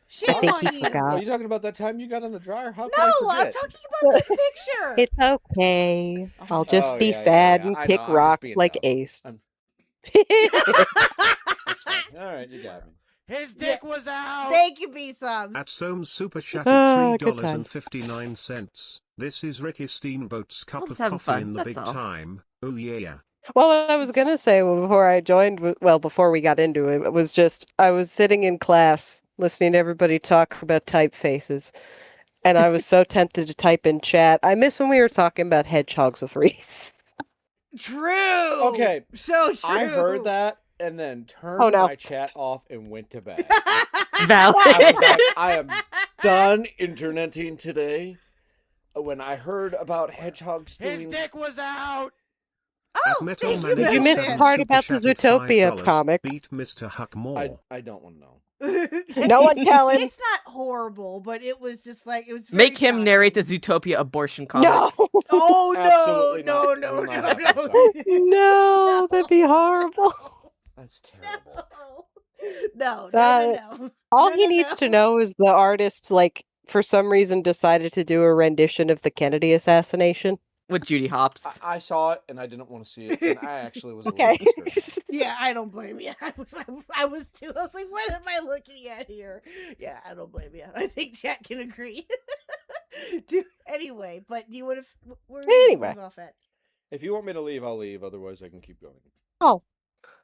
Shame think on he you. forgot. Are you talking about that time you got in the dryer? How No, can I I'm forget? talking about this picture. It's okay. I'll just Oh, be yeah, sad yeah. and I pick know, I'm just rocks being like dumb. Ace. That's fine. All right, you got me. His dick was out. Thank you, B subs. At Soames super chatted Ah, good times. $3.59. This is Ricky Steamboat's cup Just of having coffee fun, in the that's big all. time. Oh yeah. Well, what I was gonna say before I joined, before we got into it, was just I was sitting in class listening to everybody talk about typefaces, and I was so tempted to type in chat. I miss when we were talking about hedgehogs with Reese. True. Okay, So true. I heard that and then turned Oh, no. my chat off and went to bed. Valid. I was like, I am done interneting today. When I heard about hedgehogs His doing... dick was out. At Oh, Metal thank you, Manager Did you miss 7 part super about the chatted Zootopia $5. comic? Beat Mr. Huck more. I don't want to know. No one telling. It's not horrible, but it was just like it was. Very Make him narrate the shocking. Zootopia abortion comic. No, Oh Absolutely no! not. No! Will No! not No! happen, No! sorry. no, that'd be horrible. That's terrible. No! All he needs to know is the artist, like, for some reason decided to do a rendition of the Kennedy assassination. With Judy Hopps. I saw it and I didn't want to see it, and I actually was a Okay. little disturbed. Yeah, I don't blame you. I was too. I was like, what am I looking at here? Yeah, I don't blame you. I think Jack can agree. Anyway, but you would have. Anyway. Off at? If you want me to leave, I'll leave. Otherwise, I can keep going. Oh.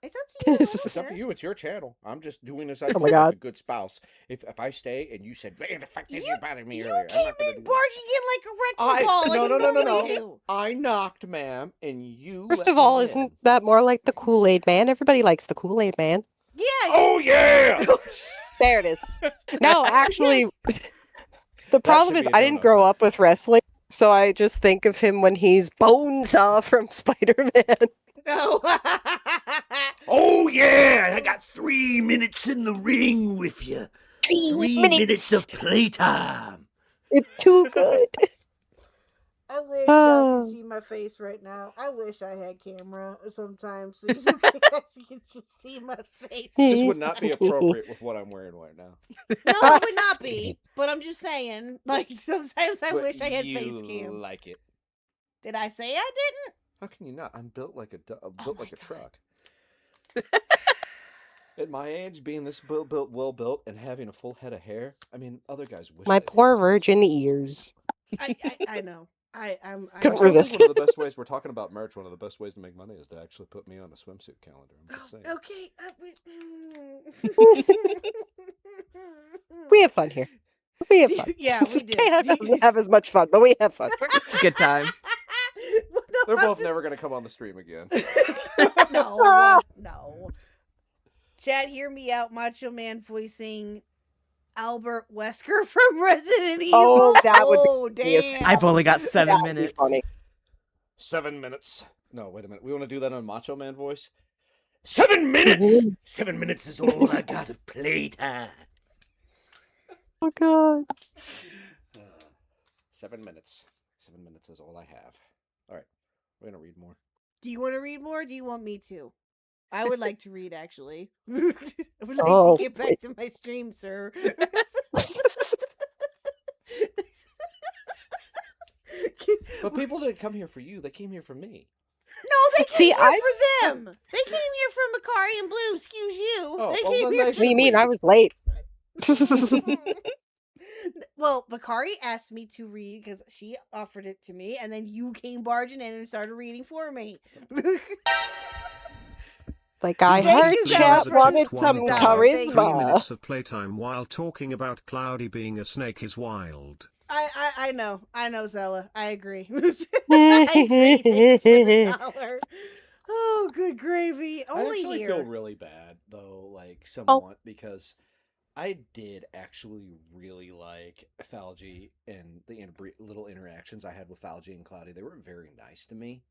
It's up to you. It's up to you. It's your channel. I'm just doing this. I Oh told my you like God. a good spouse. If I stay and you said, "Where the fuck did you You- bother me You earlier?" I'm came not gonna in do that. barging in like a wrecking ball. Like No, you no, no, no, normally no. do. I knocked, ma'am, and you. First let of all, me isn't in. that more like the Kool-Aid Man? Everybody likes the Kool-Aid Man. Yeah. Oh yeah. There it is. No, actually, the problem should is be a I didn't no-no grow sign. up with wrestling, so I just think of him when he's Bonesaw from Spider-Man. No. Oh yeah, I got 3 minutes in the ring with you. 3 minutes of playtime. It's too good. I wish y'all Oh. could see my face right now. I wish I had camera sometimes so you guys can just see my face. This would not be appropriate with what I'm wearing right now. No, it would not be. But I'm just saying, like sometimes I But wish I had you face cam. like it. Did I say I didn't? How can you not? I'm built like a Oh built like a truck. At my age, being this well built, and having a full head of hair, I mean, other guys wish. My they did poor this. virgin ears. I know. I'm Couldn't I resist. think one of the best ways we're talking about merch. One of the best ways to make money is to actually put me on the swimsuit calendar. I'm just saying. Okay. We have fun here. We have fun. Yeah, we do. Kayla doesn't have as much fun, but we have fun. Good time. They're both never going to come on the stream again. No. Chad, hear me out. Macho Man voicing Albert Wesker from Resident Evil. Oh, that would be Oh, genius. damn. I've only got 7 That would be minutes. funny. 7 minutes. No, wait a minute. We want to do that on Macho Man voice. 7 minutes. 7 minutes is all I got of playtime. Oh god. 7 minutes. 7 minutes is all I have. All right, we're gonna read more. Do you want to read more? Or do you want me to? I would like to read, actually. I would like Oh, to get back to my stream, sir. But people didn't come here for you. They came here for me. No, they came See, here I- for them. They came here for Makari and Blue. Excuse you. Oh, They well, came then here they What do you should mean? read. I was late. Well, Makari asked me to read because she offered it to me, and then you came barging in and started reading for me. Like I Thank heard you, Chad Zella, wanted for some $20. Thank you. 3 charisma. minutes of playtime while talking about Cloudy being a snake is wild. I know, Zella. I agree. I agree. Thank you for the $1. Oh, good gravy. I Only actually here. feel really bad though, like somewhat, because I did actually really like Falgi and the little interactions I had with Falgi and Cloudy. They were very nice to me,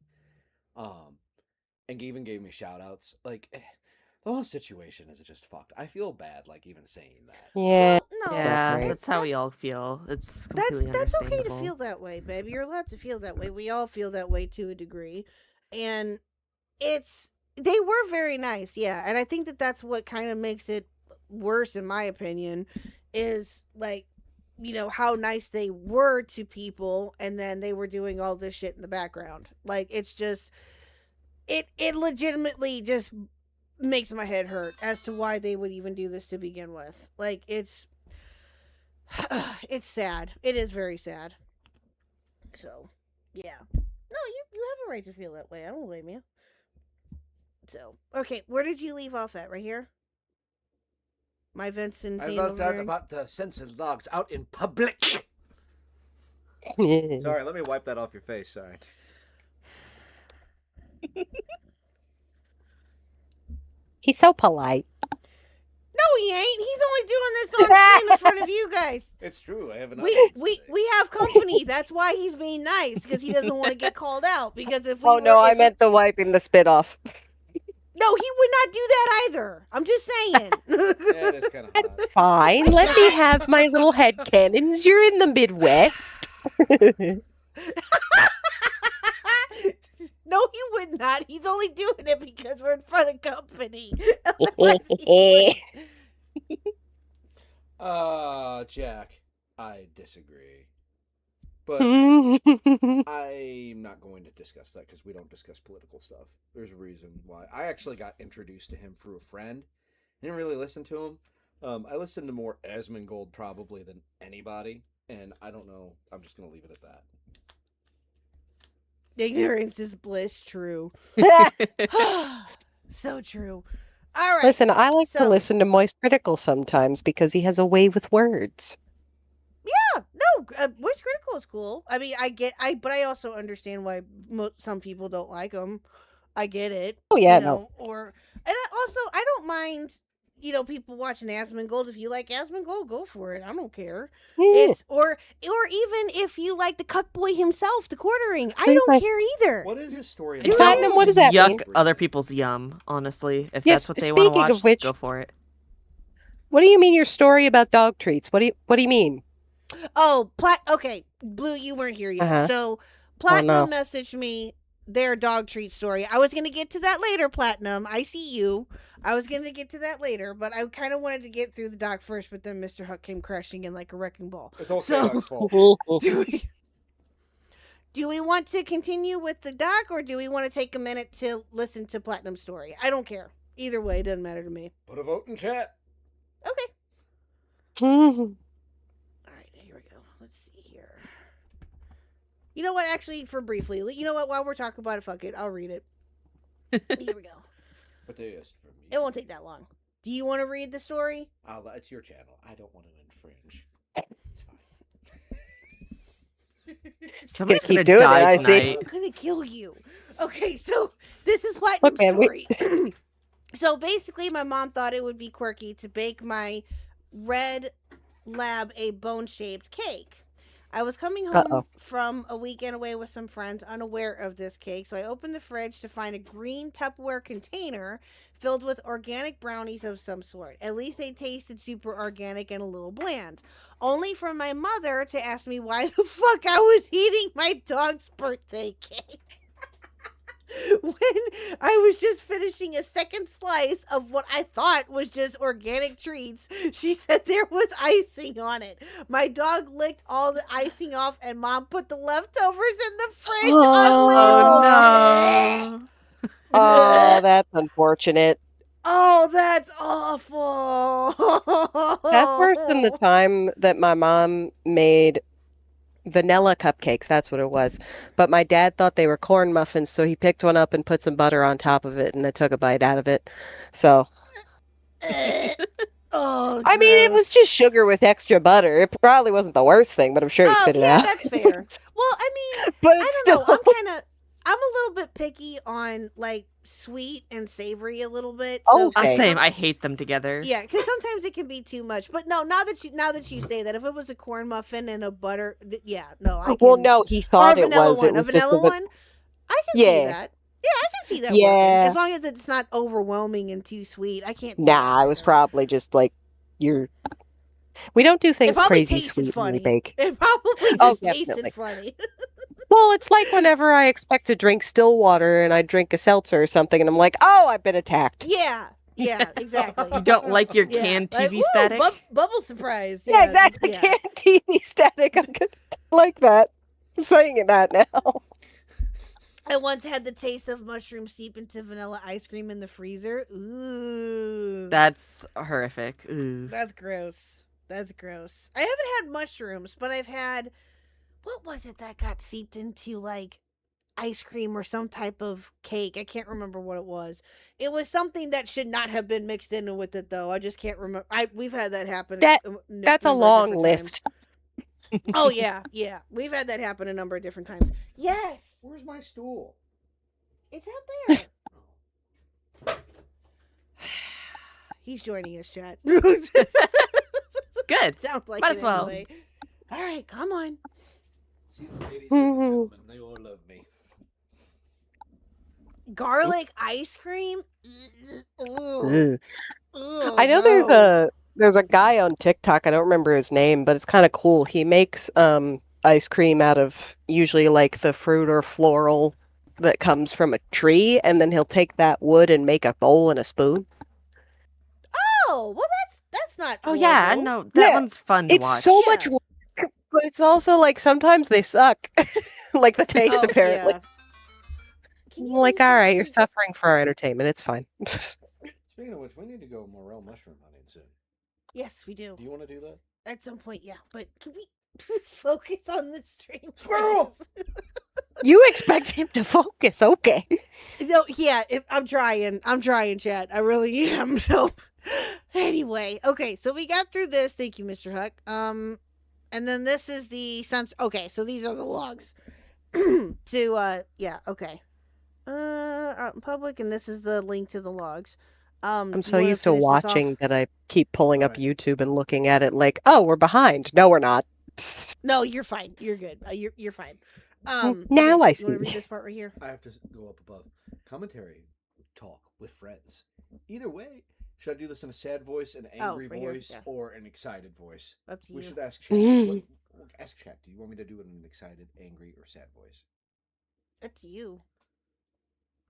and even gave me shout outs. Like the whole situation is just fucked. I feel bad, like even saying that. Yeah. No, Yeah, great. that's how we all feel. It's completely that's okay to understandable. feel that way, baby. You're allowed to feel that way. We all feel that way to a degree, and they were very nice, yeah. And I think that that's what kind of makes it worse, in my opinion, is like, you know, how nice they were to people, and then they were doing all this shit in the background. Like, it's just it legitimately just makes my head hurt as to why they would even do this to begin with. Like, it's sad. It is very sad. So, yeah. No, you have a right to feel that way. I don't blame you. So, okay, where did you leave off at? Right here? My Vincent I scene left over out here? about the censored logs out in public. Sorry, let me wipe that off your face. Sorry. He's so polite. No, he ain't. He's only doing this on screen in front of you guys. It's true. I have an. We have company. That's why he's being nice, because he doesn't want to get called out. Because if we Oh no, were, I if meant the wiping the spit off. no, he would not do that either. I'm just saying. Yeah, it is kind of hot. Fine, let me have my little head cannons. You're in the Midwest. No, he would not. He's only doing it because we're in front of company. Unless he would. Jack, I disagree. But I'm not going to discuss that because we don't discuss political stuff. There's a reason why. I actually got introduced to him through a friend. I didn't really listen to him. I listened to more Asmongold probably than anybody, and I don't know. I'm just going to leave it at that. Ignorance is bliss. True. So true. All right. Listen, I like to so- listen to Moist Critical sometimes because he has a way with words. Yeah, no, Voice Critical is cool. I mean, but I also understand why some people don't like him. I get it. Oh, yeah, you know, I don't mind, people watching Asmongold. If you like Asmongold, go for it. I don't care. Yeah. Or even if you like the Khuck boy himself, the quartering, I Pretty don't much. care either. What is the story? It's Platinum, what does that yuck mean? other people's yum, honestly. If Yes, that's what they want to speaking watch, of which- go for it. What do you mean your story about dog treats? What do you mean? Oh, okay, Blue, you weren't here yet. Uh-huh. So Platinum no. messaged me their dog treat story. I was gonna get to that later, Platinum. I see you. I was gonna get to that later, but I kind of wanted to get through the doc first. But then Mr. Khuck came crashing in like a wrecking ball. It's all So- K-Dog's fault. Do we want to continue with the doc, or do we want to take a minute to listen to Platinum's story? I don't care. Either way, it doesn't matter to me. Put a vote in chat. Okay. All right, here we go. Let's see here. You know what? Actually, for briefly, you know what? While we're talking about it, fuck it. I'll read it. Here we go. But they asked for me. It won't take that long. Do you want to read the story? It's your channel. I don't want to infringe. It's fine. Somebody's keep gonna doing it, die I see. tonight. I'm gonna kill you. Okay, so this is Platinum's man, story. So basically, my mom thought it would be quirky to bake my red lab a bone-shaped cake. I was coming home Uh-oh. from a weekend away with some friends, unaware of this cake, so I opened the fridge to find a green Tupperware container filled with organic brownies of some sort. At least they tasted super organic and a little bland. Only for my mother to ask me why the fuck I was eating my dog's birthday cake. When I was just finishing a second slice of what I thought was just organic treats, she said there was icing on it. My dog licked all the icing off, and Mom put the leftovers in the fridge unlabeled. no. Oh, that's unfortunate. Oh, that's awful. That's worse than the time that my mom made vanilla cupcakes. That's what it was. But my dad thought they were corn muffins, so he picked one up and put some butter on top of it, and I took a bite out of it. So, Oh, I mean, it gross. was just sugar with extra butter. It probably wasn't the worst thing, but I'm sure he Oh, spit it yeah, out. that's fair. Well, I mean, But I it's don't know. still... I'm a little bit picky on like sweet and savory a little bit. Oh, so same. Same. I hate them together. yeah, because sometimes it can be too much. But no, now that you say that, if it was a corn muffin and a butter, yeah, no, I can. Well, no, he or thought a it vanilla was. one, It was a just vanilla a bit... one. I can see Yeah. that. Yeah, I can see that Yeah. working. As long as it's not overwhelming and too sweet. I can't. do Nah, that. it was probably just like your... We don't do It things probably crazy tasted sweet when funny. we bake. It probably Oh, just tasted definitely. funny. Well, it's like whenever I expect to drink still water and I drink a seltzer or something, and I'm like, oh, I've been attacked. Yeah, exactly. You don't like your Yeah, canned like, TV "Ooh, static? bubble surprise. Yeah, exactly. yeah. Can't TV static. I'm good. Like that. I'm saying that now. I once had the taste of mushroom seep into vanilla ice cream in the freezer. Ooh. That's horrific. Ooh. That's gross. That's gross. I haven't had mushrooms, but I've had, what was it that got seeped into like ice cream or some type of cake? I can't remember what it was. It was something that should not have been mixed in with it though. I just can't remember. We've had that happen. That's a long list. Oh yeah. We've had that happen a number of different times. Yes. Where's my stool? It's out there. He's joining us, chat. Good. Sounds like Might it as well. anyway. All right, come on. See, ladies and gentlemen, they all love me. Garlic ice cream. Ugh. Ugh, I know there's a guy on TikTok. I don't remember his name, but it's kind of cool. He makes ice cream out of usually like the fruit or floral that comes from a tree, and then he'll take that wood and make a bowl and a spoon. Oh, well, that's not. Oh yeah, horrible. no, that Yeah, one's fun to It's watch. so Yeah. much work, but it's also like sometimes they suck. Like the taste, Oh, apparently. yeah. Can I'm you like, leave all me right, you're alone? suffering for our entertainment. It's fine. Speaking of which, we need to go morel mushroom hunting soon. Yes, we do. Do you want to do that? At some point, yeah. But can we focus on the stream? Squirrel! please? You expect him to focus, okay? No, yeah, I'm trying, chat. I really am. So, anyway, okay, so we got through this. Thank you, Mr. Khuck. And then this is the sense. Okay, so these are the logs. Okay. Out in public, and this is the link to the logs. I'm so used to watching that I keep pulling up YouTube and looking at it like, oh, we're behind. No, we're not. No, you're fine. You're good. You're fine. Now okay, I You see. want to read this part right here? I have to go up above. Commentary talk with friends. Either way, should I do this in a sad voice, an angry right here, voice, yeah. or an excited voice? Up to We you. should ask chat. Ask chat. Do you want me to do it in an excited, angry, or sad voice? Up to you.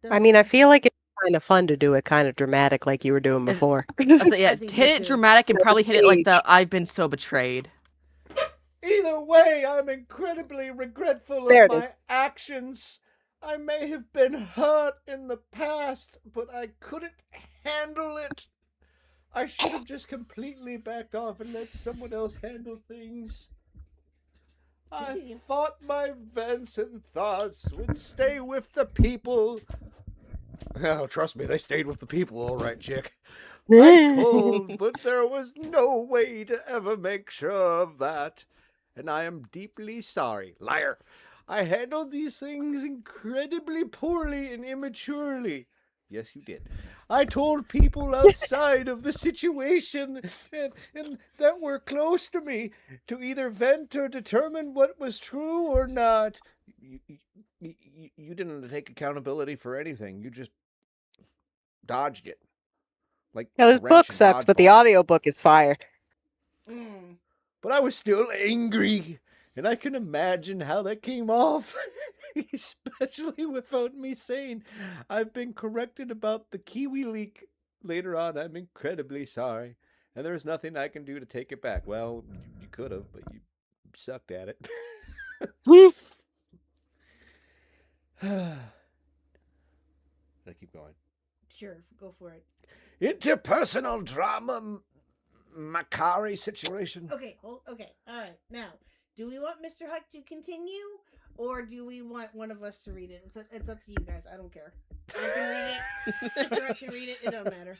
I mean, I feel like it's kind of fun to do it kind of dramatic like you were doing before. So, yeah, I think hit so it too. dramatic and probably hit it like the Stage. I've been so betrayed. Either way, I'm incredibly regretful There of it my is. actions. I may have been hurt in the past, but I couldn't handle it. I should have just completely backed off and let someone else handle things. I thought my events and thoughts would stay with the people. Oh, trust me, they stayed with the people, all right, chick. I told, but there was no way to ever make sure of that. And I am deeply sorry. Liar. I handled these things incredibly poorly and immaturely. Yes, you did. I told people outside of the situation and that were close to me to either vent or determine what was true or not. You didn't take accountability for anything. You just dodged it. Like Now, this a wrench book in sucks, but the dodgeball. audiobook is fire. But I was still angry, and I can imagine how that came off, especially without me saying I've been corrected about the kiwi leak. Later on, I'm incredibly sorry, and there's nothing I can do to take it back. Well, you could have, but you sucked at it. I keep going. Sure, go for it. Interpersonal drama, Macari situation. Okay, okay, all right. Now, do we want Mr. Khuck to continue, or do we want one of us to read it? It's up to you guys. I don't care. I can read it. Mr. Khuck can read it. It don't matter.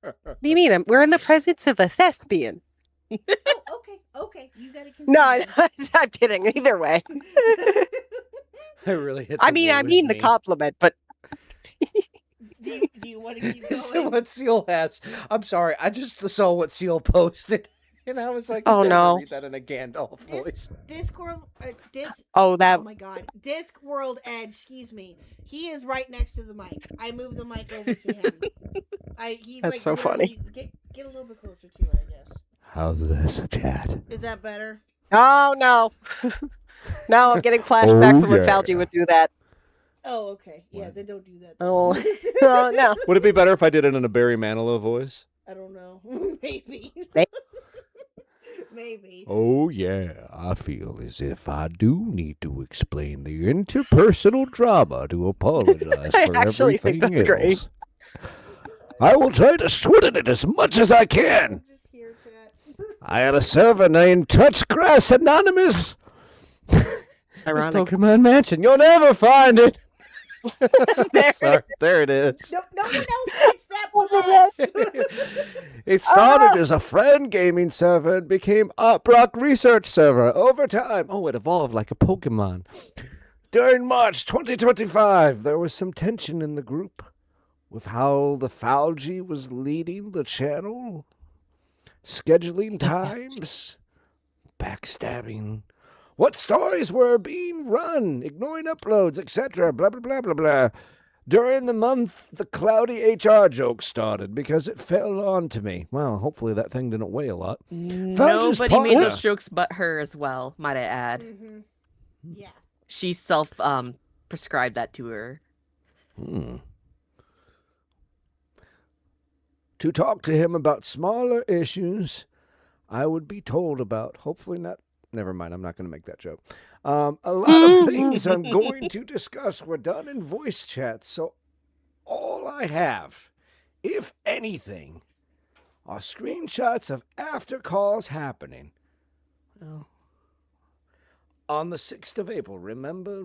What do you mean? We're in the presence of a thespian. Oh, okay. You gotta continue. No, I'm kidding. Either way. I really hit. I mean the compliment, but Do you want to keep So going? what Seal has? I'm sorry, I just saw what Seal posted, and I was like, Oh, "Never no. read that in a Gandalf voice." Discord. oh, that Oh my God, Discworld Edge. Excuse me. He is right next to the mic. I moved the mic over to him. He's That's like so funny. literally- Get a little bit closer to it, I guess. How's this, chat? Is that better? Oh no. No, I'm getting flashbacks of when Falgi would do that. Oh, okay. Yeah, they don't do that. Oh, oh no. Would it be better if I did it in a Barry Manilow voice? I don't know. Maybe. Maybe. Oh yeah, I feel as if I do need to explain the interpersonal drama to apologize I for actually everything think that's great. else. I will try to sweeten it as much as I can. Just here, chat. I had a server named Touchgrass Anonymous. Ironic. Pokemon Mansion. You'll never find it. Sorry, there it is. No one else gets that but us. It started as a friend gaming server and became a Brock research server over time. Oh, it evolved like a Pokemon. During March 2025, there was some tension in the group with how the Falgi was leading the channel, scheduling times, backstabbing, what stories were being run, ignoring uploads, etc., blah, blah, blah, blah, blah. During the month, the cloudy HR joke started because it fell onto me. Well, hopefully that thing didn't weigh a lot. Falgi's Nobody made partner- those jokes but her as well, might I add. Mm-hmm. Yeah. She prescribed that to her. To talk to him about smaller issues I would be told about. Hopefully not. Never mind, I'm not going to make that joke. A lot of things I'm going to discuss were done in voice chat, so all I have, if anything, are screenshots of after calls happening. Well, On the 6th of April, remember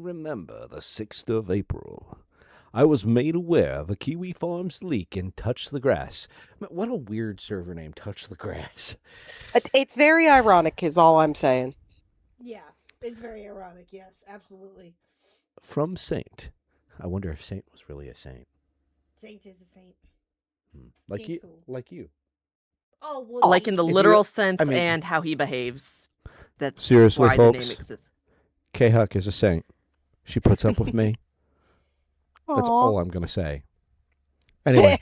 the 6th of April, I was made aware of a Kiwi Farms leak in Touch the Grass. What a weird server name, Touch the Grass. It's very ironic, is all I'm saying. Yeah, it's very ironic. Yes, absolutely. From Saint. I wonder if Saint was really a saint. Saint is a saint. Like Saint's you. cool. Like you. Oh, well, Like in the If you- literal sense I mean- and how he behaves. That's Seriously, why the folks. name exists. Khuck is a saint. She puts up with me. That's Aw. all I'm going to say. Anyway.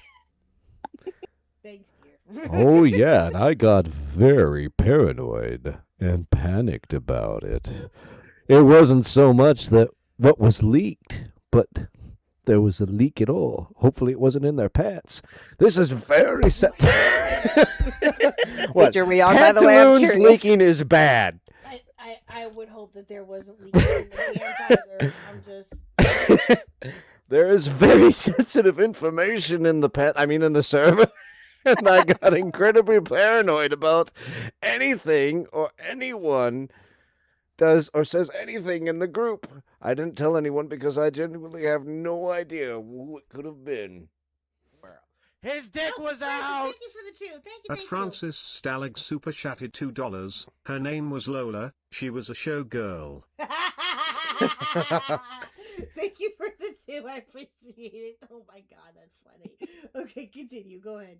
Thanks, dear. Oh, yeah, and I got very paranoid and panicked about it. It wasn't so much that what was leaked, but there was a leak at all. Hopefully it wasn't in their pants. This is very set. What? Major Rion, by the way, I'm Pantaloons curious. leaking is bad. I would hope that there wasn't leaking in the pants either. I'm just... There is very sensitive information in the server. And I got incredibly paranoid about anything or anyone does or says anything in the group. I didn't tell anyone because I genuinely have no idea who it could have been. His dick was Francis, out! Thank you for the 2. Thank you, At thank Francis Stalag super chatted $2. Her name was Lola. She was a showgirl. you. Thank you for the 2. I appreciate it. Oh my god, that's funny. Okay, continue. Go ahead.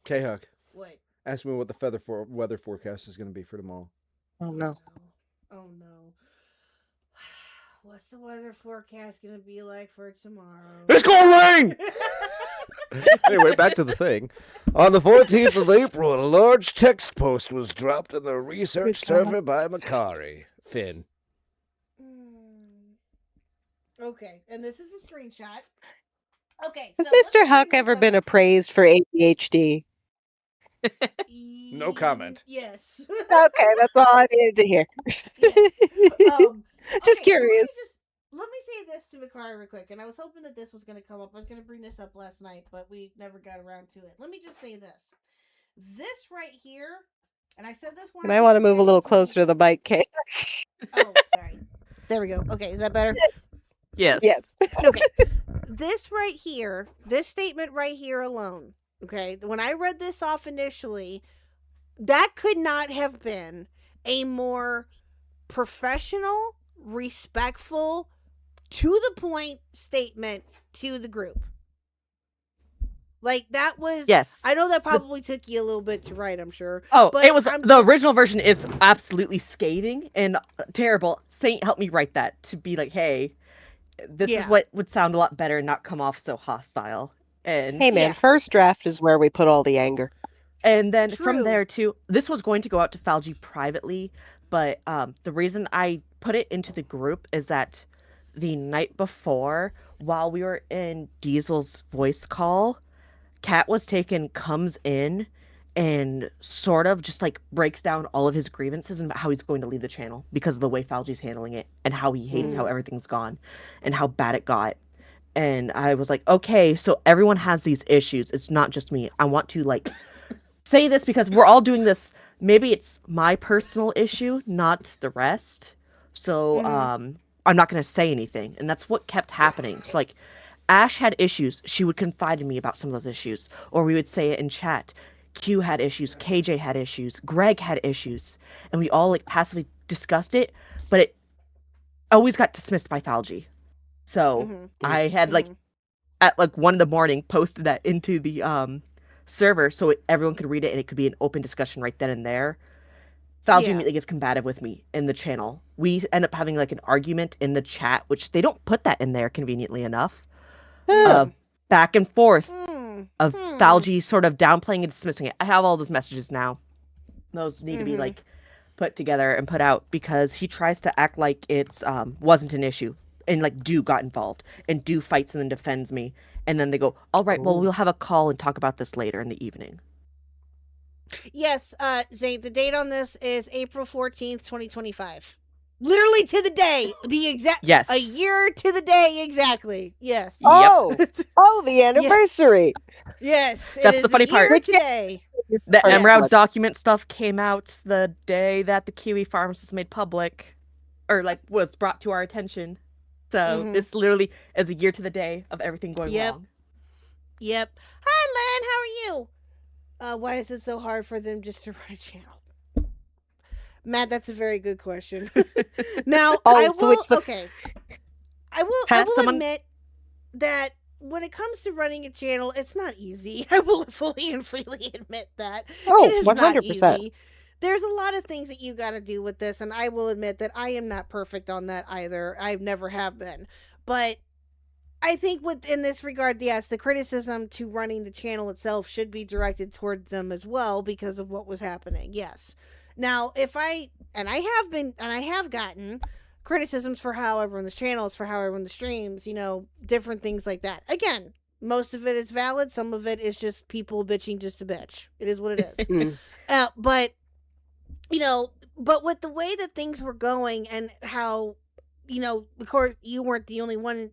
Khuck, What? ask me what the weather forecast is going to be for tomorrow. Oh, no. Oh no. What's the weather forecast gonna be like for tomorrow? It's going to rain! Anyway, back to the thing. On the 14th of April, a large text post was dropped in the research server by Makari. Finn. Okay, and this is the screenshot. Okay, Has so let's Mr. bring Huck this ever up. been appraised for ADHD? No comment. Yes. Okay, that's all I needed to hear. Just Okay, curious. So let me say this to McCarry real quick, and I was hoping that this was going to come up. I was going to bring this up last night, but we never got around to it. Let me just say this. This right here, and I said this one. You might want to move a little closer to the mic, Kate. Oh, sorry. There we go. Okay, is that better? Yes. Yes. Okay. This right here, this statement right here alone, okay, when I read this off initially, that could not have been a more professional, respectful, to the point statement to the group. Like, that was... Yes. I know that probably took you a little bit to write, I'm sure. Oh, but it was I'm the just- original version is absolutely scathing and terrible. Saint helped me write that to be like, hey, this is what would sound a lot better and not come off so hostile. And Hey, man, first draft is where we put all the anger. And then True. from there too, this was going to go out to Falgi privately, but the reason I put it into the group is that the night before, while we were in Diesel's voice call, Kat comes in and sort of just like breaks down all of his grievances and how he's going to leave the channel because of the way Falgi's handling it and how he hates how everything's gone and how bad it got. And I was like, okay, so everyone has these issues. It's not just me. I want to like say this because we're all doing this. Maybe it's my personal issue, not the rest. So I'm not going to say anything. And that's what kept happening. So like Ash had issues. She would confide in me about some of those issues, or we would say it in chat. Q had issues. KJ had issues. Greg had issues. And we all like passively discussed it, but it always got dismissed by Falgi. So I had like at like 1 a.m. posted that into the server so everyone could read it and it could be an open discussion right then and there. Falgi immediately gets combative with me in the channel. We end up having like an argument in the chat, which they don't put that in there conveniently enough. Back and forth of Falgi sort of downplaying and dismissing it. I have all those messages now. Those need to be like put together and put out because he tries to act like it's wasn't an issue. And like Do got involved and Do fights and then defends me. And then they go, all right, well, we'll have a call and talk about this later in the evening. Yes, Zane, the date on this is April 14th, 2025. Literally to the day. The exact Yes. A year to the day exactly. Yes. Oh, oh, the anniversary. Yes. it That's is the funny a part. year today. The Oh, yeah. Emerald document stuff came out the day that the Kiwi Farms was made public, or like was brought to our attention. So this literally is a year to the day of everything going wrong. Yep. Hi, Len. How are you? Why is it so hard for them just to run a channel? Matt, that's a very good question. Now, I will. Okay. I will admit that when it comes to running a channel, it's not easy. I will fully and freely admit that. Oh, it is 100%. not easy. There's a lot of things that you got to do with this, and I will admit that I am not perfect on that either. I never have been. But I think in this regard, yes, the criticism to running the channel itself should be directed towards them as well because of what was happening. Yes. Now, I have gotten criticisms for how I run the channels, for how I run the streams, different things like that. Again, most of it is valid. Some of it is just people bitching just to bitch. It is what it is. But with the way that things were going and how, Macari, you weren't the only one.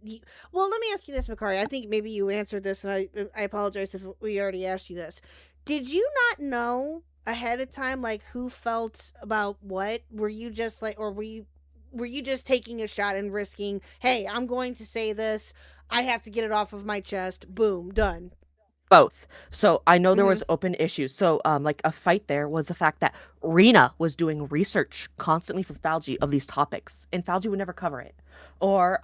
Well, let me ask you this, Macari. I think maybe you answered this, and I apologize if we already asked you this. Did you not know ahead of time, like, who felt about what? Were you just like, or were you just taking a shot and risking, hey, I'm going to say this, I have to get it off of my chest, boom, done? Both. So I know there was open issues. So like a fight there was the fact that Rena was doing research constantly for Falgi of these topics, and Falgi would never cover it. Or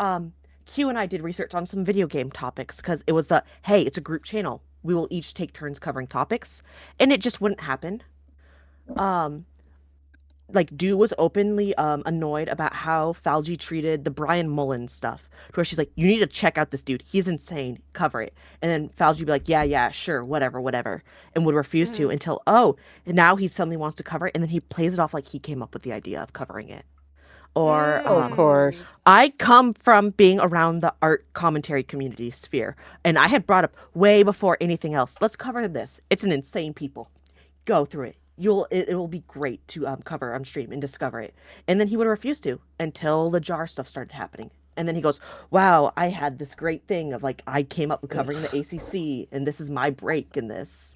Q and I did research on some video game topics because it was hey, it's a group channel. We will each take turns covering topics, and it just wouldn't happen. Like Dew was openly annoyed about how Falgi treated the Brian Mullen stuff, where she's like, you need to check out this dude, he's insane, cover it. And then Falgi would be like, yeah, sure, whatever, and would refuse to until and now he suddenly wants to cover it, and then he plays it off like he came up with the idea of covering it. Or of course, I come from being around the art commentary community sphere, and I had brought up way before anything else, let's cover this, it's an insane people, go through it. It will be great to cover on stream and discover it. And then he would refuse to until the jar stuff started happening. And then he goes, wow, I had this great thing of like, I came up with covering the ACC and this is my break in this.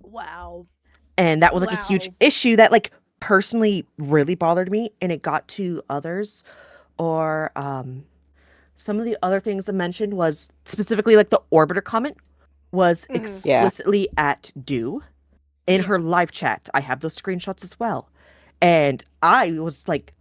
Wow. And that was like a huge issue that like personally really bothered me, and it got to others. Or some of the other things I mentioned was specifically like the Orbiter comment was explicitly at Dew. In her live chat, I have those screenshots as well. And I was like,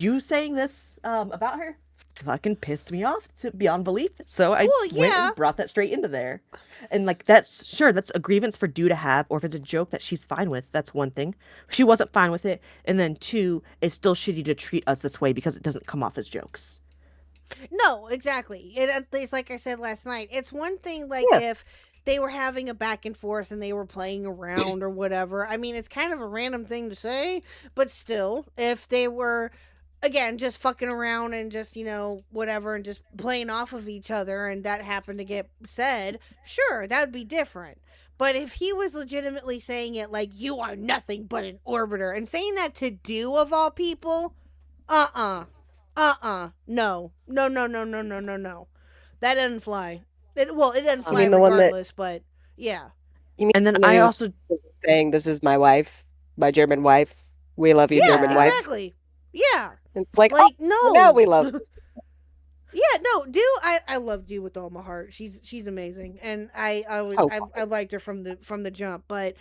you saying this about her fucking pissed me off to beyond belief. So I went and brought that straight into there. And like, that's a grievance for Dew to have, or if it's a joke that she's fine with, that's one thing. She wasn't fine with it. And then two, it's still shitty to treat us this way because it doesn't come off as jokes. No, exactly. It's like I said last night. It's one thing like if they were having a back and forth and they were playing around or whatever. I mean, it's kind of a random thing to say, but still, if they were, again, just fucking around and just, whatever, and just playing off of each other, and that happened to get said, sure, that would be different. But if he was legitimately saying it like, you are nothing but an orbiter, and saying that to Dew of all people, no. That doesn't fly. It doesn't fly regardless, but yeah. And then I also saying, this is my wife, my German wife. We love you, German wife. Exactly. Yeah. It's like no. Now we love. Yeah, no, Dew. I love Dew with all my heart. She's amazing, and I liked her from the jump. But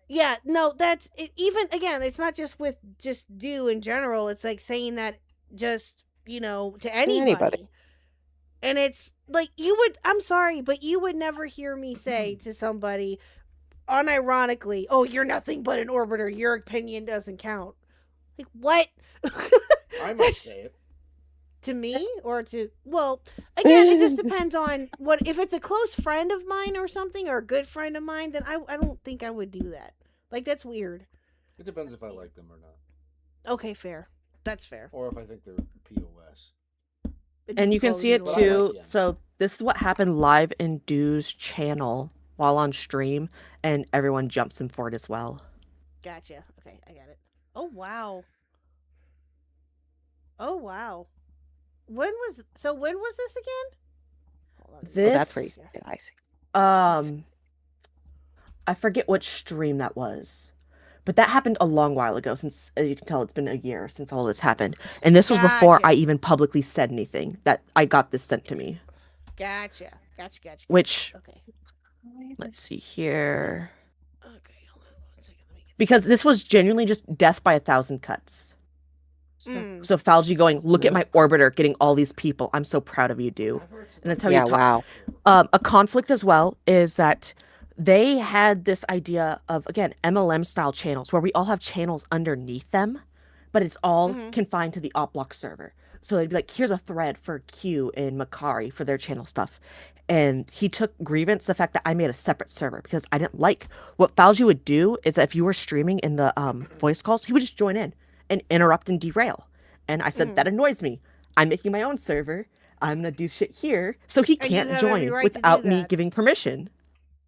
yeah, no, that's it, even again. It's not just with just Dew in general. It's like saying that just to anybody. And it's like I'm sorry, but you would never hear me say to somebody unironically, oh, you're nothing but an orbiter, your opinion doesn't count. Like, what? I might say it. To me? Or to, well, again, it just depends on what, if it's a close friend of mine or something, or a good friend of mine, then I don't think I would do that. Like, that's weird. It depends if I like them or not. Okay, fair. That's fair. Or if I think they're POS. And you can see it too. So this is what happened live in Dew's channel while on stream, and everyone jumps him for it as well. Gotcha. Okay, I got it. Oh wow. Oh wow. When was this again? This that's where I see. I forget which stream that was. But that happened a long while ago, since you can tell it's been a year since all this happened. And this was before I even publicly said anything that I got this sent to me. Gotcha. Which, okay. Let's see here. Okay, hold on 1 second. Let me get Because this was genuinely just death by 1,000 cuts. So Falgi going, look at my orbiter getting all these people. I'm so proud of you, dude. And that's how you talk. Wow. A conflict as well is that they had this idea of, again, MLM style channels where we all have channels underneath them, but it's all confined to the OpBlock server. So they'd be like, here's a thread for Q and Makari for their channel stuff. And he took grievance the fact that I made a separate server because I didn't like what Falgi would do is that if you were streaming in the voice calls, he would just join in and interrupt and derail. And I said, that annoys me. I'm making my own server. I'm going to do shit here. So he can't join without me giving permission.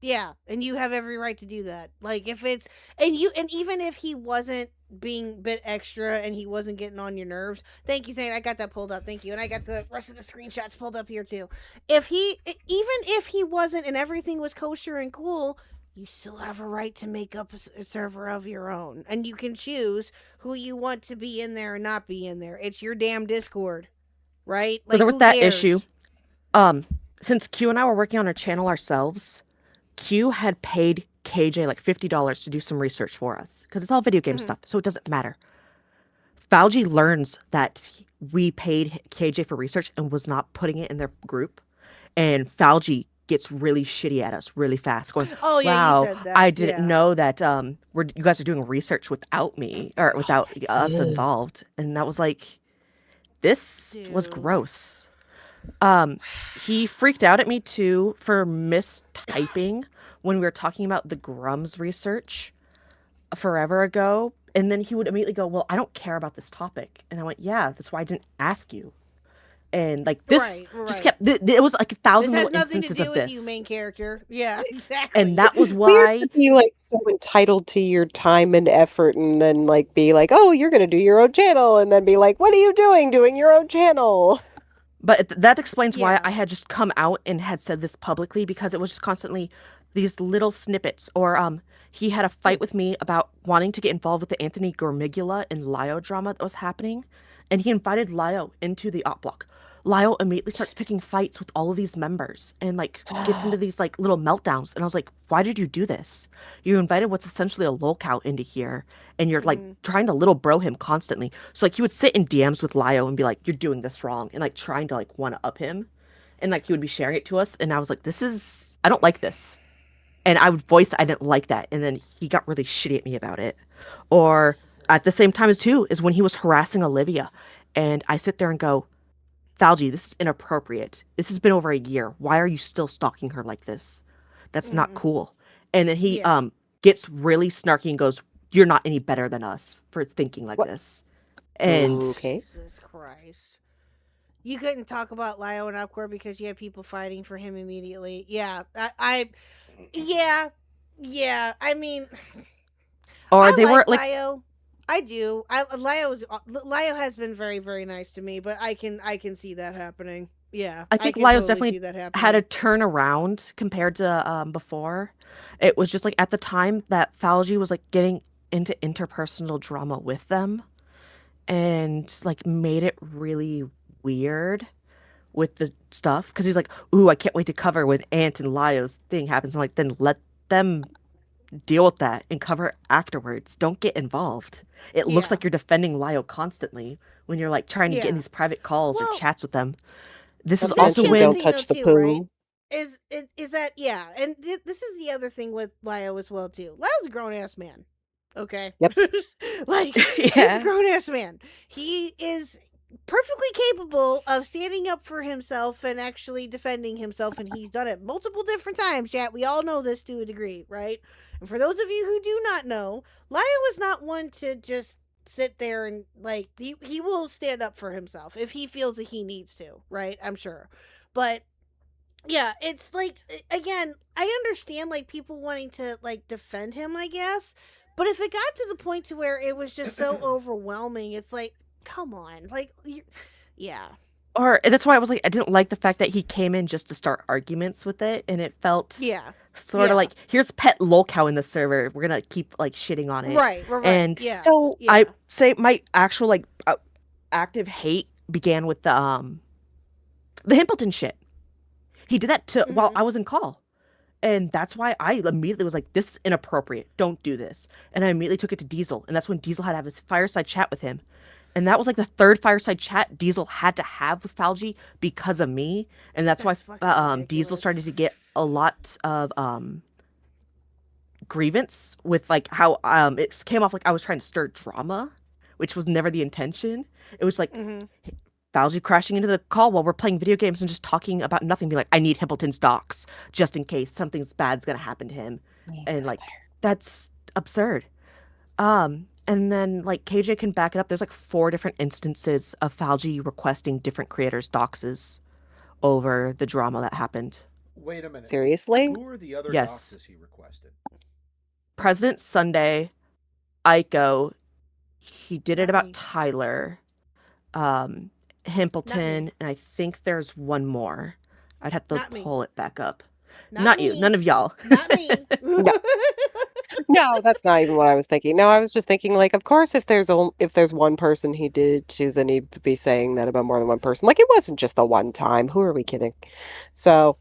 Yeah, and you have every right to do that. Like if it's and even if he wasn't being a bit extra and he wasn't getting on your nerves. Thank you, Zane. I got that pulled up. Thank you. And I got the rest of the screenshots pulled up here too. Even if he wasn't and everything was kosher and cool, you still have a right to make up a server of your own. And you can choose who you want to be in there and not be in there. It's your damn Discord. Right? Like, so there was that issue. Since Q and I were working on our channel ourselves, Q had paid KJ like $50 to do some research for us because it's all video game stuff, so it doesn't matter. Falgi learns that we paid KJ for research and was not putting it in their group, and Falgi gets really shitty at us really fast, going, "Oh yeah, wow, you said that. I didn't know that you guys are doing research without me or without us involved," and that was like, this was gross. He freaked out at me too for mistyping when we were talking about the Grums research forever ago. And then he would immediately go, well, I don't care about this topic. And I went, yeah, that's why I didn't ask you. And like this just kept, it was like 1,000 little instances of this. This has nothing to do with you, main character. Yeah, exactly. And that was why. To be like so entitled to your time and effort and then like be like, oh, you're going to do your own channel. And then be like, what are you doing your own channel? But that explains why I had just come out and had said this publicly, because it was just constantly these little snippets. Or he had a fight with me about wanting to get involved with the Anthony Gormigula and Lio drama that was happening. And he invited Lio into the OpBlock. Lio immediately starts picking fights with all of these members and like gets into these like little meltdowns. And I was like, why did you do this? You invited what's essentially a lolcow into here and you're like trying to little bro him constantly. So like he would sit in DMs with Lio and be like, you're doing this wrong, and like trying to like one up him. And like he would be sharing it to us. And I was like, I don't like this. And I would voice I didn't like that. And then he got really shitty at me about it. Or at the same time as too is when he was harassing Olivia. And I sit there and go, Falgi, this is inappropriate. This has been over a year. Why are you still stalking her like this? That's not cool. And then he gets really snarky and goes, you're not any better than us for thinking like this. And Jesus Christ. You couldn't talk about Lio and Upcore because you had people fighting for him immediately. Yeah. I mean, or I they were like Lio. I do. Lio has been very, very nice to me, but I can see that happening. Yeah, I think Lio's definitely had a turnaround compared to before. It was just like at the time that Falgi was like getting into interpersonal drama with them, and like made it really weird with the stuff because he's like, "Ooh, I can't wait to cover when Ant and Lio's thing happens." I'm like, then let them deal with that and cover afterwards. Don't get involved. It looks like you're defending Lio constantly when you're like trying to get in these private calls or chats with them. This is also when don't touch the poo. Right? Is that and this is the other thing with Lio as well too. Lio's a grown ass man. Okay. Yep. Like he's a grown ass man. He is perfectly capable of standing up for himself and actually defending himself, and he's done it multiple different times, chat. We all know this to a degree, right? And for those of you who do not know, Lio is not one to just sit there and like he will stand up for himself if he feels that he needs to, right? I'm sure. But yeah, it's like, again, I understand like people wanting to like defend him, I guess, but if it got to the point to where it was just so overwhelming, it's like, come on, like, yeah. Or that's why I was like, I didn't like the fact that he came in just to start arguments with it, and it felt sort of like, here's pet lolcow in the server. We're gonna keep like shitting on it, right. And Yeah. so I say my actual like active hate began with the Himpleton shit. He did that while I was in call. And that's why I immediately was like, this is inappropriate. Don't do this. And I immediately took it to Diesel. And that's when Diesel had to have his fireside chat with him. And that was like the third fireside chat Diesel had to have with Falgi because of me. And that's why Diesel started to get a lot of grievance with like how it came off like I was trying to stir drama, which was never the intention. It was like Falgi crashing into the call while we're playing video games and just talking about nothing, being like, I need Himpleton's docs just in case something's bad's gonna happen to him. And like, that's absurd. And then like KJ can back it up. There's like 4 different instances of Falgi requesting different creators' doxes over the drama that happened. Wait a minute. Seriously? Who are the other Yes. doxes he requested? President Sunday, Aiko, he did it about Tyler, Himpleton, and I think there's one more. I'd have to pull it back up. Not you. None of y'all. Not me. No, that's not even what I was thinking. No, I was just thinking, like, of course, if there's one person he did to, then he'd be saying that about more than one person. Like, it wasn't just the one time. Who are we kidding? So,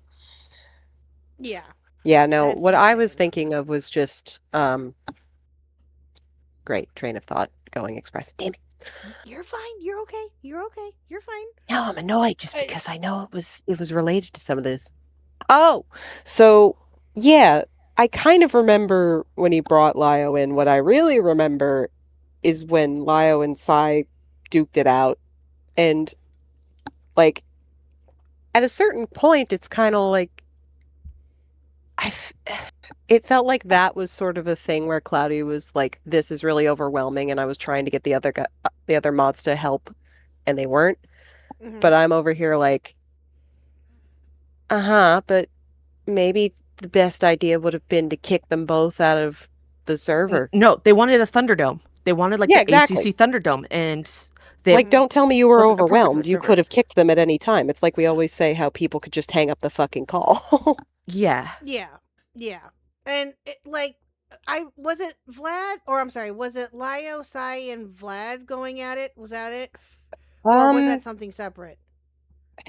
yeah. No. What I was thinking of was just, great train of thought going express. Damn it. You're fine. You're okay. You're okay. You're fine. No, I'm annoyed just because I know it was related to some of this. Oh, so yeah. I kind of remember when he brought Lio in. What I really remember is when Lio and Sai duked it out. And, like, at a certain point, it's kind of like... It felt like that was sort of a thing where Cloudy was like, this is really overwhelming, and I was trying to get the other mods to help, and they weren't. But I'm over here like, but maybe... the best idea would have been to kick them both out of the server. No, they wanted a Thunderdome. They wanted like the ACC Thunderdome, and they don't tell me you were overwhelmed. You could have kicked them at any time. It's like we always say how people could just hang up the fucking call. Yeah. And was it Vlad, or I'm sorry, was it Lio, Sai, and Vlad going at it? Was that it, or was that something separate? I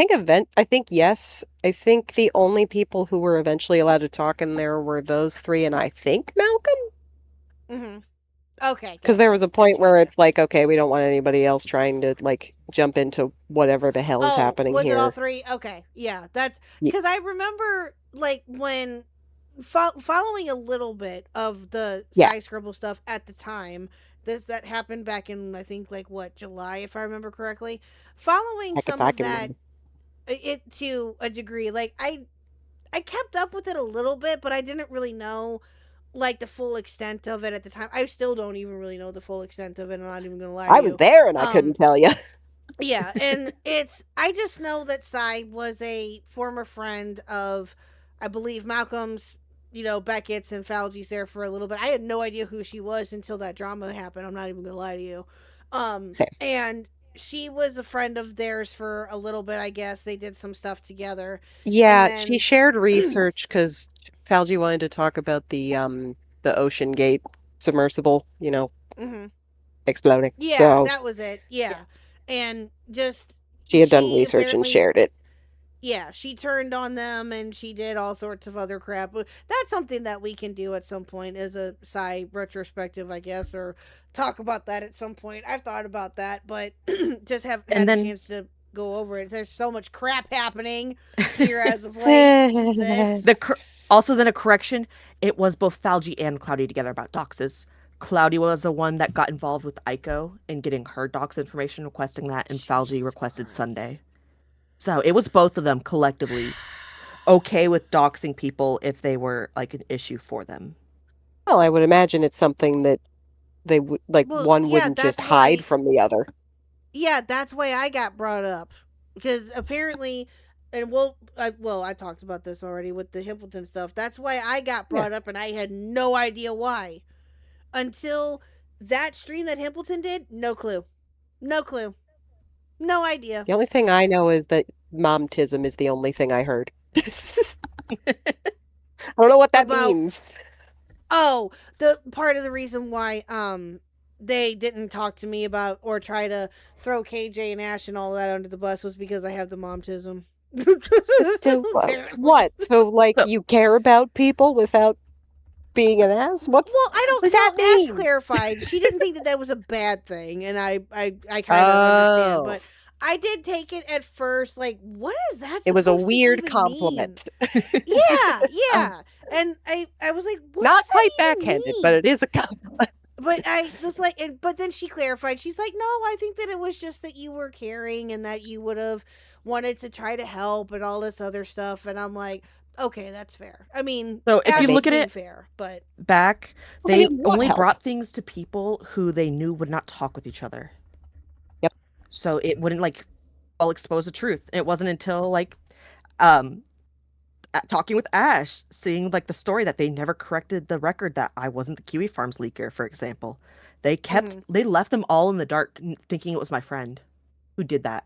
think yes. I think the only people who were eventually allowed to talk in there were those 3, and I think Malcolm. Okay. Because there was a point where it's like, okay, we don't want anybody else trying to like jump into whatever the hell is happening was here. Was it all 3? Okay, yeah, that's because I remember like when following a little bit of the Sai Scribble stuff at the time. That happened back in, I think, like July, if I remember correctly. Following some of that. It to a degree, like I kept up with it a little bit, but I didn't really know like the full extent of it at the time. I still don't even really know the full extent of it. I'm not even gonna lie. I was there and I couldn't tell you. Yeah, and I just know that Sai was a former friend of, I believe, Malcolm's, Beckett's and Falgi's there for a little bit. I had no idea who she was until that drama happened. I'm not even gonna lie to you. Same. And she was a friend of theirs for a little bit, I guess. They did some stuff together. Yeah, then... she shared research because Falgi wanted to talk about the Ocean Gate submersible, exploding. Yeah, so... that was it. Yeah. And just... She had done research and shared it. Yeah, she turned on them and she did all sorts of other crap. That's something that we can do at some point as a Sai retrospective, I guess, or talk about that at some point. I've thought about that, but just haven't had a chance to go over it. There's so much crap happening here as of late. Also, then a correction. It was both Falgi and Cloudy together about doxes. Cloudy was the one that got involved with Aiko in getting her dox information, requesting that, and Falgi requested Sunday. So it was both of them collectively okay with doxing people if they were like an issue for them. Well, I would imagine it's something that they would one wouldn't just hide from the other. Yeah, that's why I got brought up, because apparently, and I talked about this already with the Himpleton stuff. That's why I got brought up, and I had no idea why until that stream that Himpleton did. No clue. No idea. The only thing I know is that momtism is the only thing I heard. I don't know what that means. Oh, the part of the reason why they didn't talk to me about or try to throw KJ and Ash and all that under the bus was because I have the momtism. So, what? So, like, you care about people without being an ass? Well, I don't. What does that Ash mean? clarified. She didn't think that was a bad thing, and I kind of understand. But I did take it at first, like, what is that? It was a supposed to weird even compliment. Yeah. And I was like, what Not does that quite even backhanded, mean? but it is a compliment. But I was like, but then she clarified. She's like, no, I think that it was just that you were caring and that you would have wanted to try to help and all this other stuff. And I'm like, okay, that's fair. I mean, So if you Ash look at being it fair, but back, Well, they they want only help. brought things to people who they knew would not talk with each other. Yep. So it wouldn't like all expose the truth. It wasn't until like talking with Ash, seeing like the story that they never corrected the record that I wasn't the Kiwi Farms leaker, for example. They kept they left them all in the dark thinking it was my friend who did that.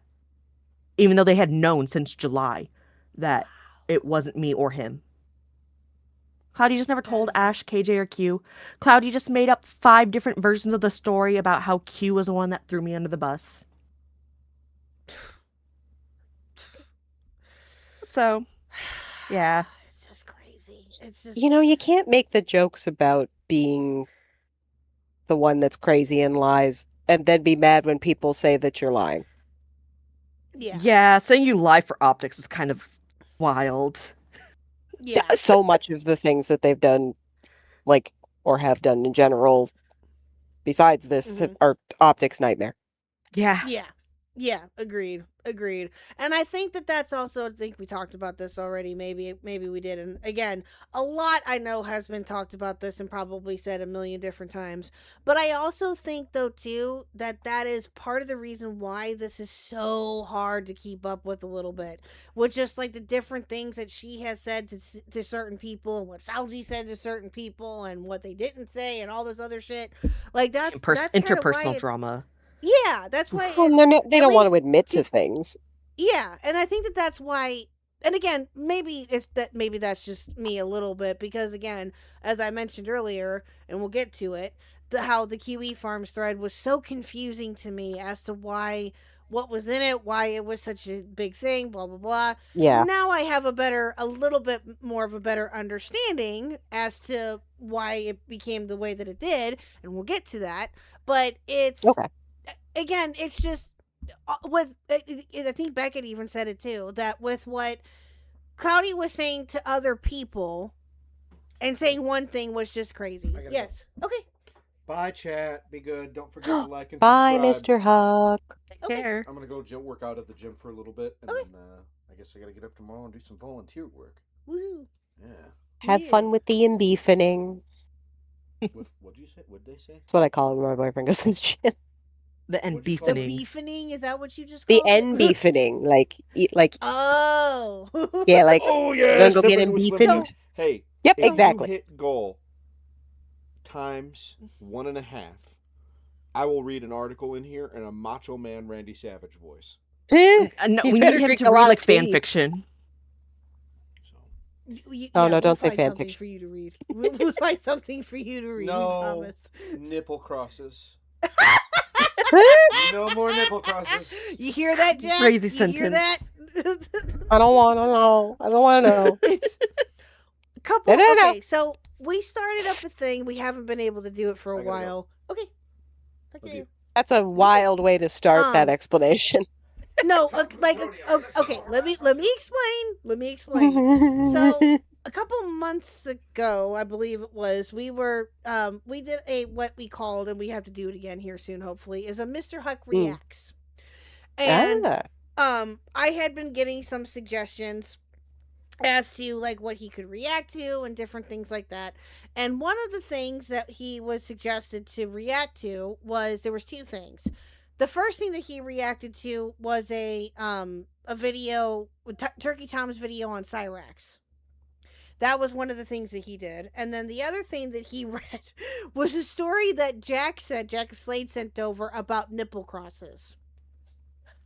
Even though they had known since July that it wasn't me or him. Cloudy just never told Ash, KJ, or Q. Cloudy just made up 5 different versions of the story about how Q was the one that threw me under the bus. So, yeah. it's just crazy. It's just You know, you can't make the jokes about being the one that's crazy and lies and then be mad when people say that you're lying. Yeah, saying you lie for optics is kind of wild. Yeah. So much of the things that they've done, like, or have done in general, besides this, are optics nightmare. Yeah. Yeah, agreed. And I think that that's also, I think we talked about this already, maybe we did. And again, a lot I know has been talked about this and probably said a million different times. But I also think though too that is part of the reason why this is so hard to keep up with a little bit. With just like the different things that she has said to certain people and what Fauci said to certain people and what they didn't say and all this other shit. Like that's interpersonal drama. Yeah, that's why. Well, they don't want to admit to things. Yeah, and I think that that's why. And again, maybe that's just me a little bit because again, as I mentioned earlier, and we'll get to it, how the Kiwi Farms thread was so confusing to me as to what was in it, why it was such a big thing, blah blah blah. Yeah. Now I have a little bit more of a better understanding as to why it became the way that it did, and we'll get to that. But it's okay. Again, it's just with I think Beckett even said it too, that with what Cloudy was saying to other people and saying one thing was just crazy. Yes. Go. Okay. Bye, chat. Be good. Don't forget to like and Bye, subscribe. Mr. Khuck. Take care. I'm gonna go work out at the gym for a little bit, and then I guess I gotta get up tomorrow and do some volunteer work. Woohoo! Yeah. Have fun with the beefening. What'd you say? What'd they say? That's what I call it when my boyfriend goes to the gym. The end The beefening. beefening, is that what you just The called end beefening, like Oh. yeah, like oh yeah. gonna go get him beefened. Hey. Yep, if exactly. You hit goal times 1.5. I will read an article in here in a Macho Man Randy Savage voice. No, You we better need him drink to a read lot like of fan tea. fiction. Oh, no, we'll don't say find fan something fiction. for you to read. We'll find something for you to read. We No promise. nipple crosses. No more nipple crosses. You hear that, Jack? Crazy You hear that? I don't want to know. I don't want to know. It's a couple. No. Okay, so we started up a thing. We haven't been able to do it for a while. Okay. Okay. That's a wild way to start that explanation. No, okay. Let me explain. So a couple months ago, I believe it was, we did what we called, and we have to do it again here soon, hopefully, is a Mr. Khuck Reacts. And I had been getting some suggestions as to like what he could react to and different things like that. And one of the things that he was suggested to react to was, there was 2 things. The first thing that he reacted to was a video, Turkey Tom's video on Cyrax. That was one of the things that he did. And then the other thing that he read was a story that Jack Slade sent over about nipple crosses.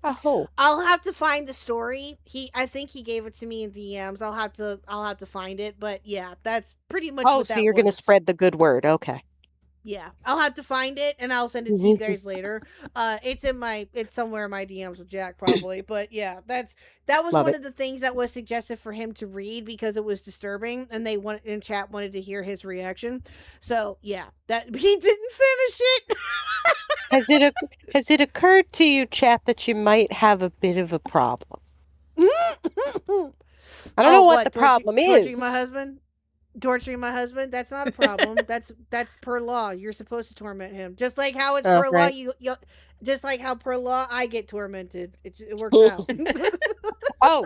Oh. I'll have to find the story. I think he gave it to me in DMs. I'll have to find it. But yeah, that's pretty much. Oh, what so that you're gonna was. spread the good word. Okay. Yeah, I'll have to find it and I'll send it to you guys later. It's somewhere in my DMs with Jack probably. But yeah, that was Love one it. of the things that was suggested for him to read because it was disturbing, and they in chat wanted to hear his reaction. So yeah, that he didn't finish it. Has it occurred to you, chat, that you might have a bit of a problem? I don't know what the problem is. Torturing my husband? Torturing my husband? That's not a problem. that's per law. You're supposed to torment him. Just like how it's per law, you just like how per law I get tormented. It works out. Oh,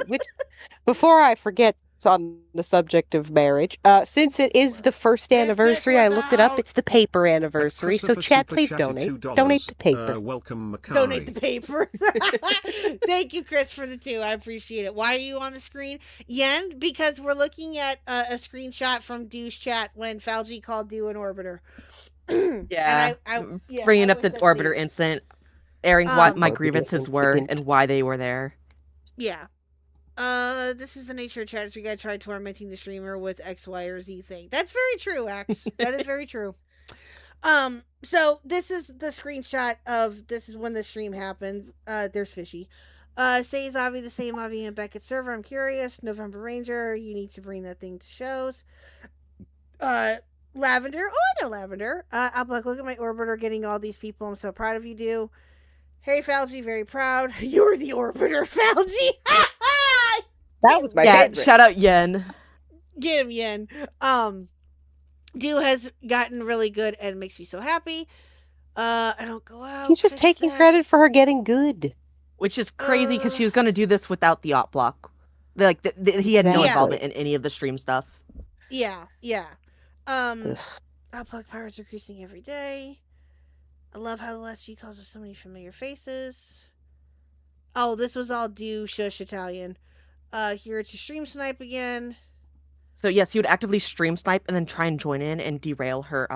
before I forget, on the subject of marriage, since it is the first anniversary, I looked it up. It's the paper anniversary. So, chat, please donate. Donate the paper. Welcome, Makari. Donate the paper. Thank you, Chris, for the 2. I appreciate it. Why are you on the screen, Yen? Because we're looking at a screenshot from Deuce chat when Falgi called Dew an orbiter. Yeah, yeah, bringing I up the was orbiter Deuce. incident, airing what my Orbitor grievances were incident. and why they were there. Yeah. This is the nature of chat. So we gotta try tormenting the streamer with X, Y, or Z thing. That's very true, X. That is very true. So this is the screenshot of this is when the stream happened. There's Fishy. Says Avi the same Avi and Beckett server. I'm curious. November Ranger, you need to bring that thing to shows. Lavender. Oh, I know Lavender. I'm like, look at my orbiter getting all these people. I'm so proud of you, Do. Hey, Falgi, very proud. You're the orbiter, Falgi. That was my favorite. Shout out Yen. Get him, Yen. Do has gotten really good and makes me so happy. I don't go out. He's just taking credit for her getting good. Which is crazy because she was going to do this without the op block. He had no Exactly. involvement in any of the stream stuff. Yeah. Outplug powers are increasing every day. I love how the last few calls have so many familiar faces. Oh, this was all due shush Italian. Here to stream snipe again. So yes, he would actively stream snipe and then try and join in and derail her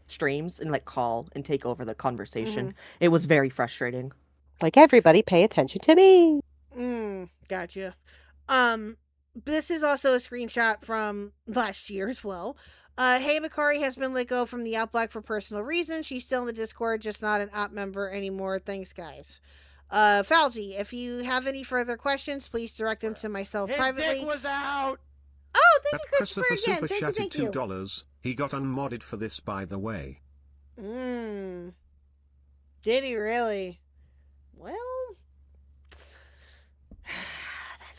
streams and like call and take over the conversation. It was very frustrating. Like, everybody pay attention to me. Gotcha. This is also a screenshot from last year as well. Hey, Makari has been let go from the Outblack for personal reasons. She's still in the Discord, just not an op member anymore. Thanks, guys. Falgi, if you have any further questions, please direct them to myself privately. His dick was out! Oh, thank you, Christopher Christopher, again. super Thank chatted you. $2. He got unmodded for this, by the way. Did he really? Well, that's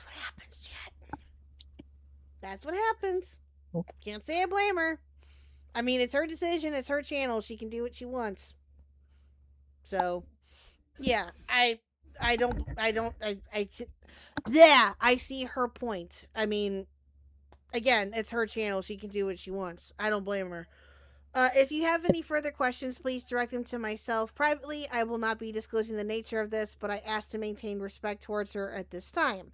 what happens, chat. That's what happens. Can't say I blame her. I mean, it's her decision. It's her channel. She can do what she wants. So, yeah, I see her point. I mean, again, it's her channel. She can do what she wants. I don't blame her. If you have any further questions, please direct them to myself privately. I will not be disclosing the nature of this, but I ask to maintain respect towards her at this time.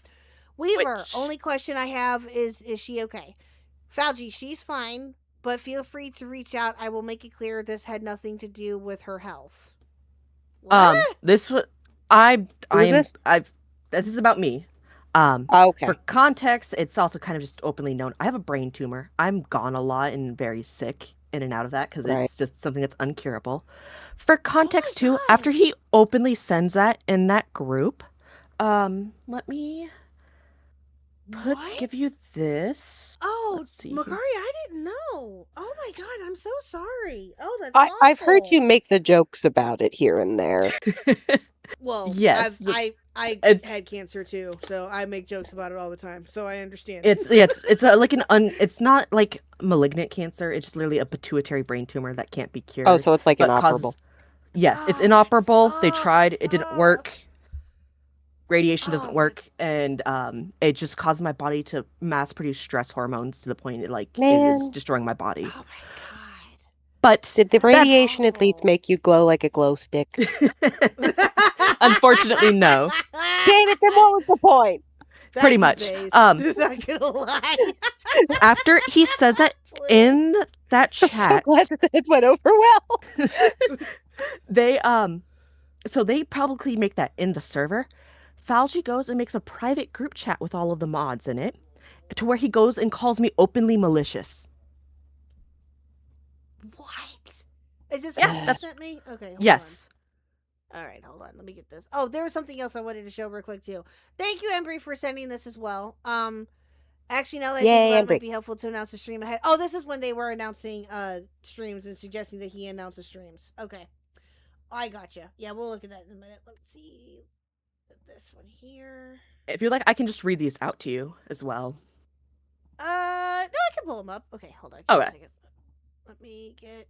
Weaver, only question I have is she okay? Falgi, she's fine, but feel free to reach out. I will make it clear this had nothing to do with her health. What? This was this is about me. Okay. For context, it's also kind of just openly known. I have a brain tumor. I'm gone a lot and very sick in and out of that because it's just something that's uncurable. For context too, after he openly sends that in that group, let me give you this. Oh, Makari, I didn't know. Oh my god, I'm so sorry. Oh, that's I've heard awful. you make the jokes about it here and there. Well, yes, I had cancer too, so I make jokes about it all the time. So I understand. It's not like malignant cancer. It's just literally a pituitary brain tumor that can't be cured. Oh, so it's like inoperable. Yes, it's inoperable. They tried, it didn't work. Radiation doesn't work, and it just caused my body to mass produce stress hormones to the point it is destroying my body. Oh my god! But did the radiation at least make you glow like a glow stick? Unfortunately, no. Damn it! Then what was the point? Pretty much. I'm not gonna lie. After he says that in that chat, I'm so glad that it went over well. they so they publicly make that in the server. Falgi goes and makes a private group chat with all of the mods in it, to where he goes and calls me openly malicious. What? Is this Yeah, what you that's- sent me? Okay. Hold Yes. On. All right, hold on. Let me get this. Oh, there was something else I wanted to show real quick too. Thank you, Embry, for sending this as well. Actually, now that I think about it, it might be helpful to announce the stream ahead. Oh, this is when they were announcing streams and suggesting that he announces streams. Okay. I gotcha. Yeah, we'll look at that in a minute. Let's see. This one here. If you'd like, I can just read these out to you as well. No, I can pull them up. Okay, hold on. Give me a Okay. second. Let me get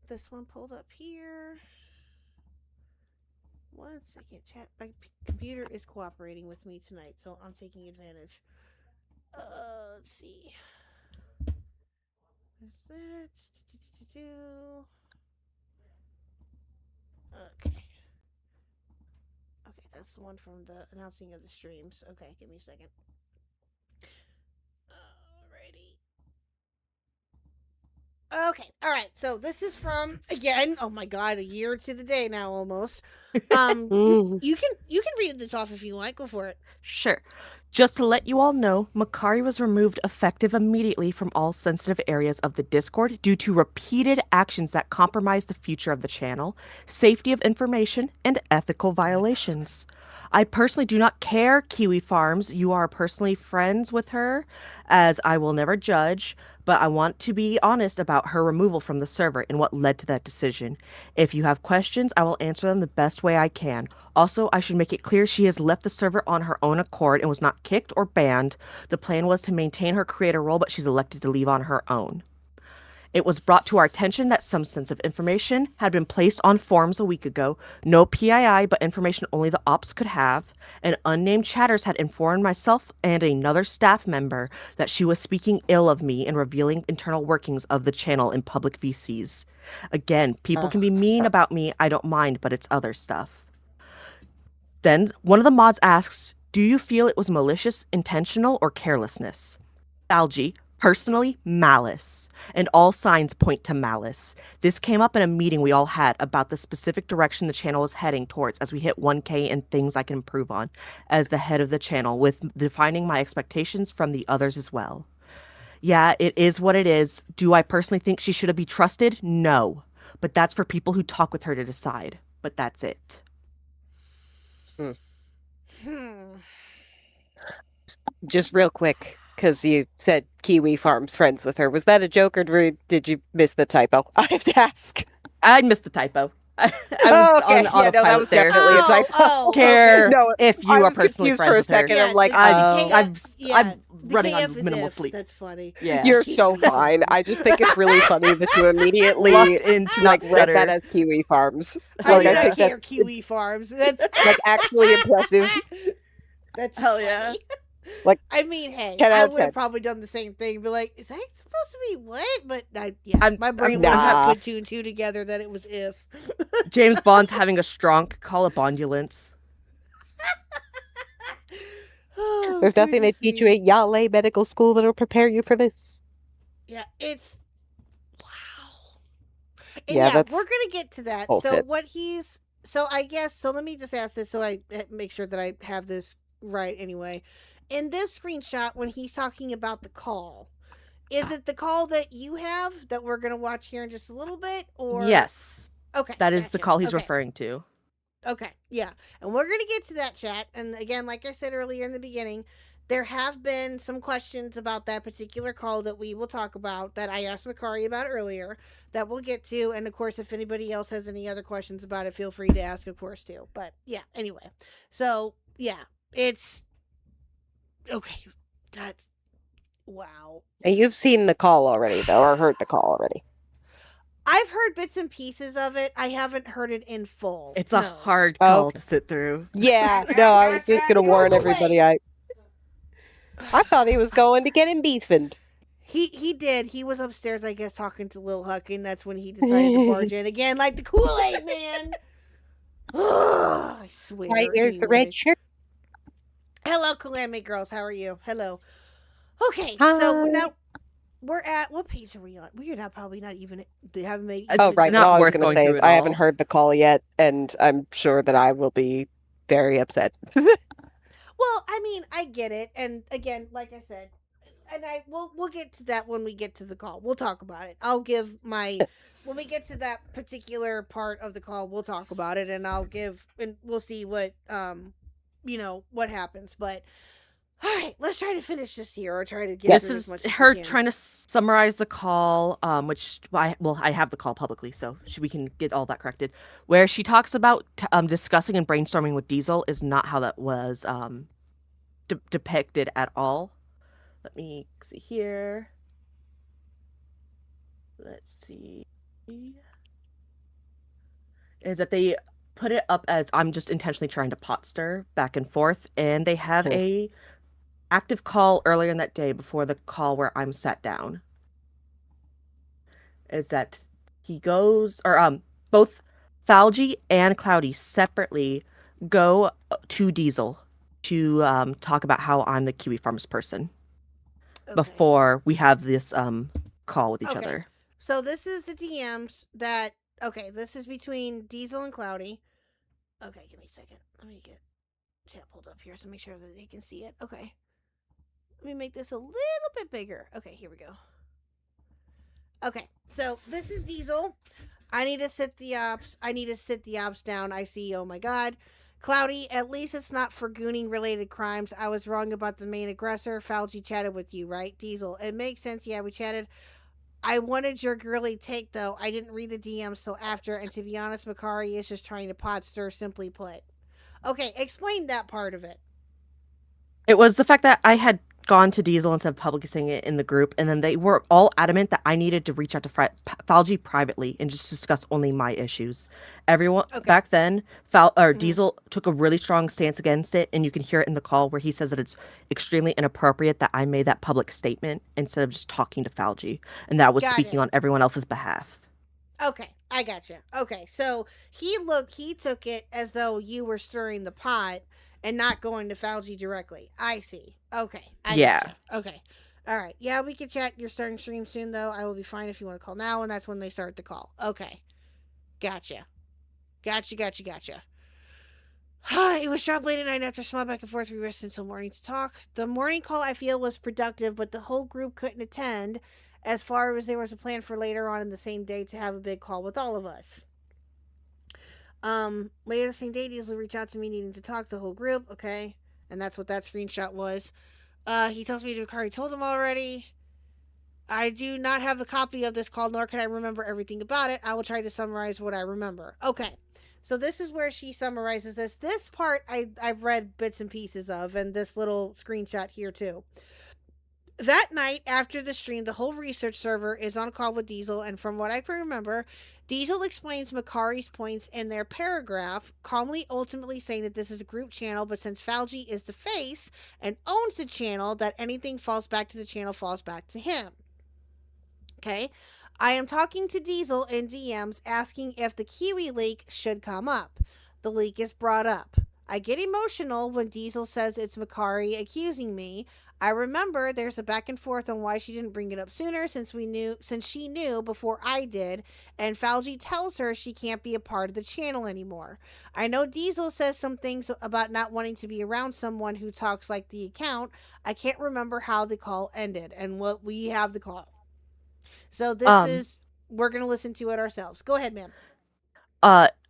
this one pulled up here. 1 second, chat. My computer is cooperating with me tonight, so I'm taking advantage. Let's see. There's that. Okay. Okay, that's the one from the announcing of the streams. Okay, give me a second. Alrighty. Okay, alright, so this is from, again, oh my god, a year to the day now almost. You can read this off if you want, go for it. Sure. Just to let you all know, Makari was removed effective immediately from all sensitive areas of the Discord due to repeated actions that compromise the future of the channel, safety of information, and ethical violations. I personally do not care, Kiwi Farms. You are personally friends with her, as I will never judge, but I want to be honest about her removal from the server and what led to that decision. If you have questions, I will answer them the best way I can. Also, I should make it clear she has left the server on her own accord and was not kicked or banned. The plan was to maintain her creator role, but she's elected to leave on her own. It was brought to our attention that some sensitive information had been placed on forums a week ago. No PII, but information only the ops could have. And unnamed chatters had informed myself and another staff member that she was speaking ill of me and revealing internal workings of the channel in public VCs. Again, people can be mean about me, I don't mind, but it's other stuff. Then one of the mods asks, do you feel it was malicious, intentional, or carelessness? Algie, personally, malice. And all signs point to malice. This came up in a meeting we all had about the specific direction the channel was heading towards as we hit 1K and things I can improve on as the head of the channel, with defining my expectations from the others as well. Yeah, it is what it is. Do I personally think she should be trusted? No. But that's for people who talk with her to decide. But that's it. Just real quick, because you said Kiwi Farms friends with her. Was that a joke, or did you miss the typo? I have to ask. I missed the typo. I was on autopilot that was there. definitely a typo. Care No, if you I are was personally confused friends for a with her. second. I'm like, I'm the running on KF is minimal if. sleep. That's funny. Yeah. You're so fine. I just think it's really funny that you immediately Locked into like not read stutter. that as Kiwi Farms. I Like, do I not think care, that's Kiwi Farms. That's like actually impressive. That's Hell funny. yeah. Like, I mean, hey, 10 out I of would have 10. probably done the same thing. Be like, is that supposed to be what? But my brain would not nah. put two and two together that it was if. James Bond's having a strong call up ambulance. Oh, There's nothing they goodness teach me. you at Yale Medical School that'll prepare you for this. Yeah, it's wow. And Yeah, yeah, that's we're gonna get to that. bullshit. So I guess let me just ask this so I make sure that I have this right anyway. In this screenshot, when he's talking about the call, is it the call that you have that we're gonna watch here in just a little bit, or Yes. Okay, That is the gotcha. call he's Okay. referring to. Okay, yeah. And we're going to get to that, chat. And again, like I said earlier in the beginning, there have been some questions about that particular call that we will talk about that I asked Makari about earlier that we'll get to. And of course, if anybody else has any other questions about it, feel free to ask, of course, too. But yeah, anyway. So yeah, it's okay. That's wow. And you've seen the call already, though, or heard the call already. I've heard bits and pieces of it. I haven't heard it in full. It's a No. hard Oh, call okay. to sit through. Yeah, no, I was just gonna warn everybody. I thought he was going to get him beefed. He did. He was upstairs, I guess, talking to Lil Huck, and that's when he decided to barge in again, like the Kool-Aid man. I swear. Right, here's the Anyway. red shirt. Hello, Calamity Girls. How are you? Hello. Okay, Hi. so now we're at what page are we on? We are not probably not even. They haven't made. It's Oh, right. not No, I was worth going to going say through is it I all. haven't heard the call yet, and I'm sure that I will be very upset. Well, I mean, I get it, and again, like I said, and we'll get to that when we get to the call. We'll talk about it. I'll give my when we get to that particular part of the call, we'll talk about it, and we'll see what what happens. But all right, let's try to finish this here, or try to get This through is as much as her we can. trying to summarize the call, which I have the call publicly, so we can get all that corrected. Where she talks about discussing and brainstorming with Diesel is not how that was depicted at all. Let me see here. Let's see. Is that they put it up as I'm just intentionally trying to pot stir back and forth, and they have a active call earlier in that day before the call where I'm sat down. Is that he goes, or both Falgy and Cloudy separately go to Diesel to talk about how I'm the Kiwi Farms person before we have this call with each other. So this is the DMs that this is between Diesel and Cloudy. Okay, give me a second. Let me get chat pulled up here so make sure that they can see it. Okay. Let me make this a little bit bigger. Okay, here we go. Okay, so this is Diesel. I need to sit the ops down. I see, oh my god. Cloudy, at least it's not for gooning related crimes. I was wrong about the main aggressor. Falgy chatted with you, right? Diesel, it makes sense. Yeah, we chatted. I wanted your girly take, though. I didn't read the DMs till after, and to be honest, Makari is just trying to pot stir, simply put. Okay, explain that part of it. It was the fact that I had gone to Diesel instead of publishing it in the group, and then they were all adamant that I needed to reach out to Falgy privately and just discuss only my issues. Everyone back then, Diesel took a really strong stance against it, and you can hear it in the call where he says that it's extremely inappropriate that I made that public statement instead of just talking to Falgy, and that was speaking on everyone else's behalf. Okay, I gotcha. Okay, so he took it as though you were stirring the pot and not going to Falgy directly. I see. Okay. Gotcha. Okay. All right. Yeah, we can chat. You're starting stream soon, though. I will be fine if you want to call now, and that's when they start the call. Okay. Gotcha. It was dropped late at night after small back and forth. We rested until morning to talk. The morning call, I feel, was productive, but the whole group couldn't attend as far as there was a plan for later on in the same day to have a big call with all of us. Later the same day, Diesel reached out to me needing to talk the whole group. Okay. And that's what that screenshot was. He tells me Makari told him already. I do not have a copy of this call, nor can I remember everything about it. I will try to summarize what I remember. Okay. So this is where she summarizes this. This part I've read bits and pieces of, and this little screenshot here too. That night after the stream, the whole research server is on call with Diesel, and from what I can remember, Diesel explains Makari's points in their paragraph, calmly ultimately saying that this is a group channel, but since Falgy is the face and owns the channel, that anything falls back to the channel falls back to him. Okay? I am talking to Diesel in DMs asking if the Kiwi leak should come up. The leak is brought up. I get emotional when Diesel says it's Makari accusing me. I remember there's a back and forth on why she didn't bring it up sooner since she knew before I did, and Falgy tells her she can't be a part of the channel anymore. I know Diesel says some things about not wanting to be around someone who talks like the account. I can't remember how the call ended, and what we have the call. So this we're going to listen to it ourselves. Go ahead, ma'am.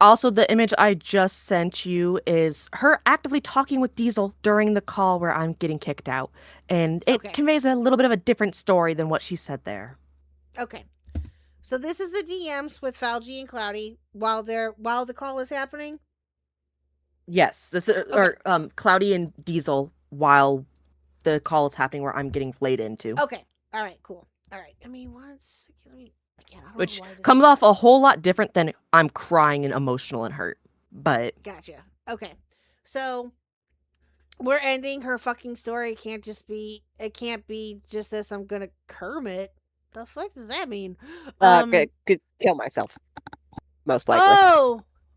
Also, the image I just sent you is her actively talking with Diesel during the call where I'm getting kicked out. And it conveys a little bit of a different story than what she said there. Okay. So this is the DMs with Falgy and Cloudy while the call is happening? Yes. This is, or Cloudy and Diesel while the call is happening where I'm getting played into. Okay. All right, cool. All right. I mean, which comes off a whole lot different than I'm crying and emotional and hurt. But gotcha. Okay. So we're ending her fucking story. It can't be just this. I'm gonna Kermit. The fuck does that mean? Could kill myself. Most likely.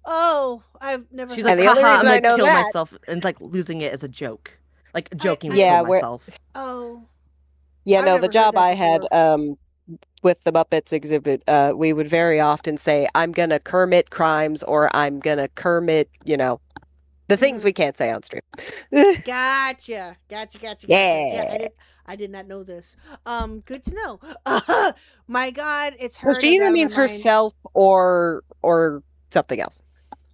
Oh, I've never. She's like, haha, I'm gonna kill myself, and it's like losing it as a joke, like joking. Kill myself. Yeah, no. The job I had with the Muppets exhibit, we would very often say, "I'm gonna Kermit crimes," or "I'm gonna Kermit," The things we can't say on stream. Gotcha. Yeah. Yeah, I did not know this. Good to know. My God, it's her. Well, she no either doubt in means my mind. herself or something else.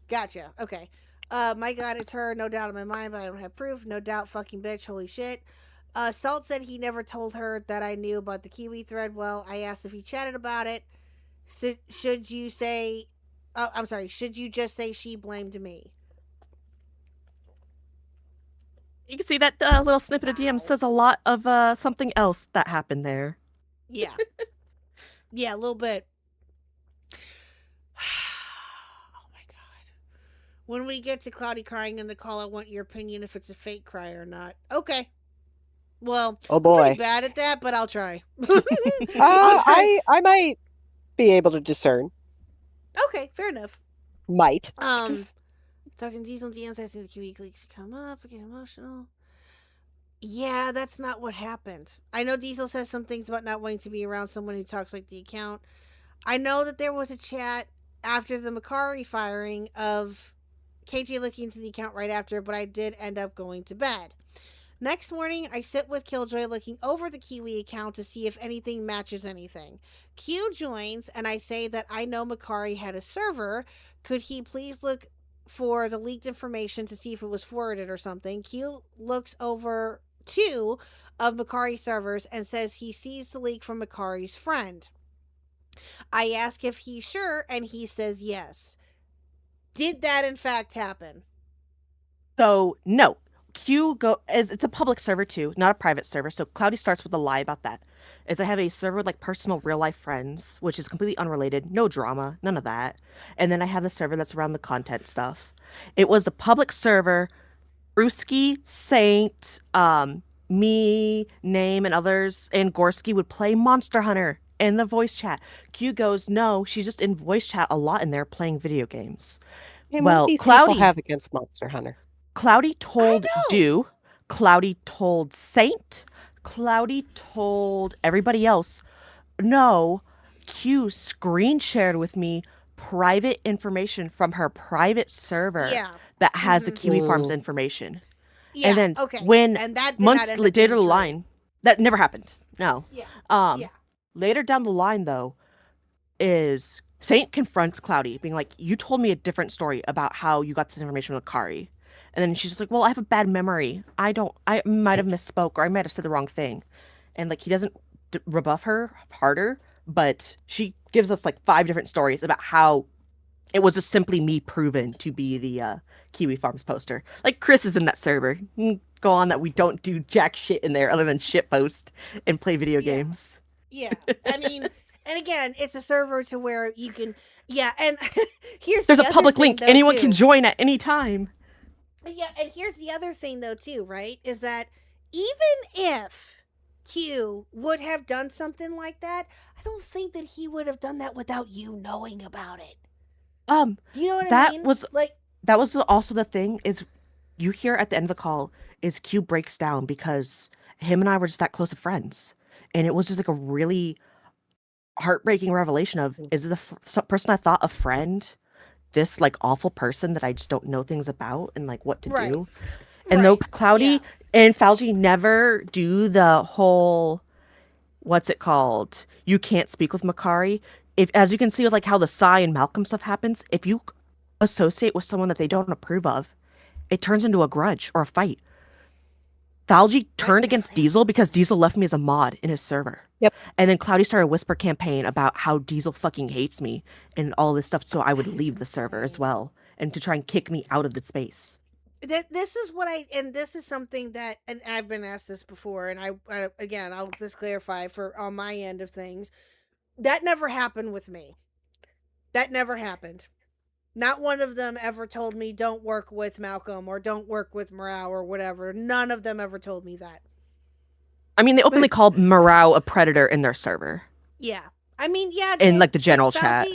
Gotcha. Okay. My God, it's her. No doubt in my mind, but I don't have proof. No doubt, fucking bitch. Holy shit. Salt said he never told her that I knew about the Kiwi thread. Well, I asked if he chatted about it. Should you say? Oh, I'm sorry. Should you just say she blamed me? You can see that little snippet of DM says a lot of something else that happened there. Yeah. Yeah, a little bit. Oh my God. When we get to Cloudy crying in the call, I want your opinion if it's a fake cry or not. Okay. Well, Oh I'm boy. pretty bad at that, but I'll try. I'll try. I might be able to discern. Okay, fair enough. Might. Talking Diesel DMs, I think the QE leaks come up, I get emotional. Yeah, that's not what happened. I know Diesel says some things about not wanting to be around someone who talks like the account. I know that there was a chat after the Makari firing of KJ looking into the account right after, but I did end up going to bed. Next morning, I sit with Killjoy looking over the Kiwi account to see if anything matches anything. Q joins, and I say that I know Makari had a server. Could he please look for the leaked information to see if it was forwarded or something? Q looks over 2 of Makari's servers and says he sees the leak from Makari's friend. I ask if he's sure, and he says yes. Did that in fact happen? So no, it's a public server too, not a private server. So Cloudy starts with a lie about that. Is I have a server with like personal real life friends, which is completely unrelated, no drama, none of that. And then I have the server that's around the content stuff. It was the public server. Brewski, Saint, me, Name, and others, and Gorski would play Monster Hunter in the voice chat. Q goes, no, she's just in voice chat a lot in there playing video games. Hey, Well, what do these Cloudy people have against Monster Hunter? Cloudy told Dew, Cloudy told Saint, Cloudy told everybody else. No, Q screen shared with me private information from her private server that has the Kiwi Farms information. Yeah, and then okay. when And that did months not end up later being the true. line, that never happened. No. Yeah. Later down the line though, is Saint confronts Cloudy, being like, "You told me a different story about how you got this information with Kari." And then she's just like, "Well, I have a bad memory. I might have misspoke or I might have said the wrong thing." And like he doesn't rebuff her harder, but she gives us like 5 different stories about how it was just simply me proven to be the Kiwi Farms poster. Like Chris is in that server. Go on that we don't do jack shit in there other than shit post and play video games. Yeah. I mean, and again, it's a server to where you can, and here's There's the a other public thing, link. though, Anyone too. can join at any time. Yeah, and here's the other thing though too, right? Is that even if Q would have done something like that, I don't think that he would have done that without you knowing about it. Do you know what I mean? That was also the thing is you hear at the end of the call is Q breaks down because him and I were just that close of friends. And it was just like a really heartbreaking revelation of, is the person I thought a friend, this like awful person that I just don't know things about and like what to do. And though Cloudy and Falgi never do the whole, what's it called? You can't speak with Makari. If, as you can see with like how the Sai and Malcolm stuff happens, if you associate with someone that they don't approve of, it turns into a grudge or a fight. Falgi turned against Diesel because Diesel left me as a mod in his server. Yep. And then Cloudy started a whisper campaign about how Diesel fucking hates me and all this stuff, so I would leave the server as well and to try and kick me out of the space. This is what this is something that, and I've been asked this before, and I again, I'll just clarify for on my end of things, that never happened with me. That never happened. Not one of them ever told me don't work with Malcolm or don't work with Morale or whatever. None of them ever told me that. I mean, they openly called Morale a predator in their server. Yeah. I mean, yeah. In like the general chat.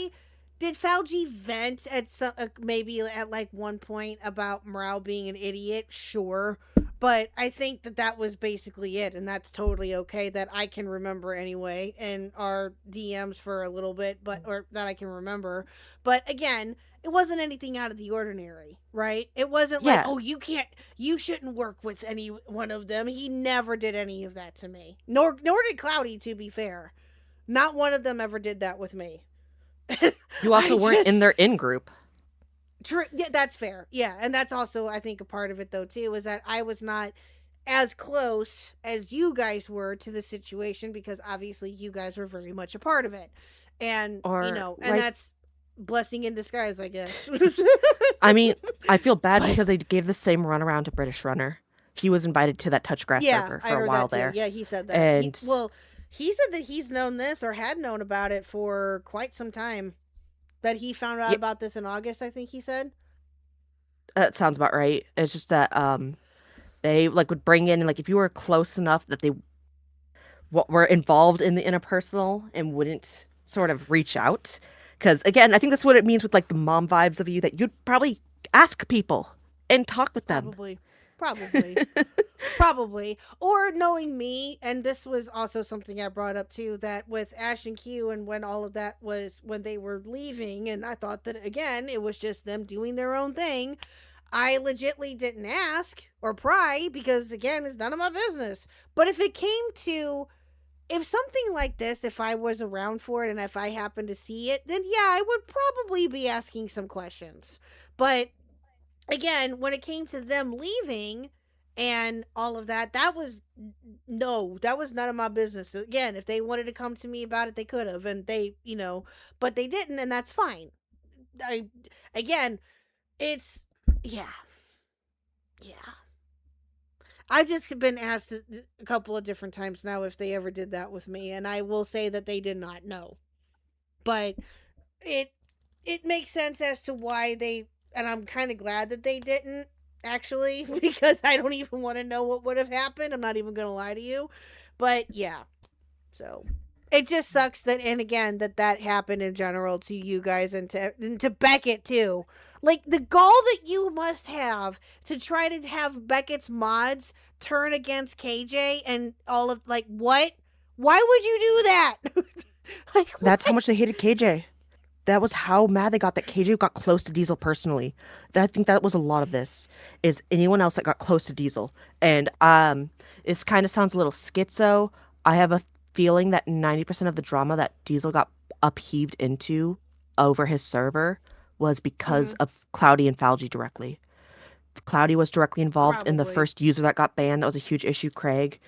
Did Falgi vent at some maybe at like one point about Morale being an idiot? Sure. But I think that was basically it, and that's totally okay that I can remember anyway in our DMs for a little bit, or that I can remember. But again, it wasn't anything out of the ordinary, right? It wasn't like, Yeah. oh, you shouldn't work with any one of them. He never did any of that to me. Nor did Cloudy, to be fair. Not one of them ever did that with me. You also weren't in their in-group. True. Yeah, that's fair. Yeah, and that's also, I think, a part of it, though, too, is that I was not as close as you guys were to the situation because, obviously, you guys were very much a part of it. And, and that's blessing in disguise, I guess. I mean, I feel bad because they gave the same runaround to British Runner. He was invited to that Touchgrass server for a while there. Yeah, he said that. And he said that he's known this or had known about it for quite some time. That he found out about this in August, I think he said. That sounds about right. It's just that they would bring in, if you were close enough that they were involved in the interpersonal and wouldn't sort of reach out. Because, again, I think that's what it means with, the mom vibes of you, that you'd probably ask people and talk with them. Probably. Or knowing me, and this was also something I brought up, too, that with Ash and Q and when all of that was, when they were leaving, and I thought that, again, it was just them doing their own thing, I legitly didn't ask or pry because, again, it's none of my business. But if it came to... If something like this, if I was around for it and if I happened to see it, then yeah, I would probably be asking some questions. But again, when it came to them leaving and all of that, that was none of my business. So again, if they wanted to come to me about it, they could have, and they, but they didn't, and that's fine. Yeah. I've just been asked a couple of different times now if they ever did that with me, and I will say that they did not know. But it makes sense as to why they, and I'm kind of glad that they didn't, actually, because I don't even want to know what would have happened. I'm not even going to lie to you. But yeah, so it just sucks that, and again, that happened in general to you guys and to Beckett too. The gall that you must have to try to have Beckett's mods turn against KJ and all of, what? Why would you do that? That's how much they hated KJ. That was how mad they got that KJ got close to Diesel personally. I think that was a lot of this, is anyone else that got close to Diesel. And it kind of sounds a little schizo. I have a feeling that 90% of the drama that Diesel got upheaved into over his server was because of Cloudy and Falgi directly. Cloudy was directly involved in the first user that got banned. That was a huge issue, Craig.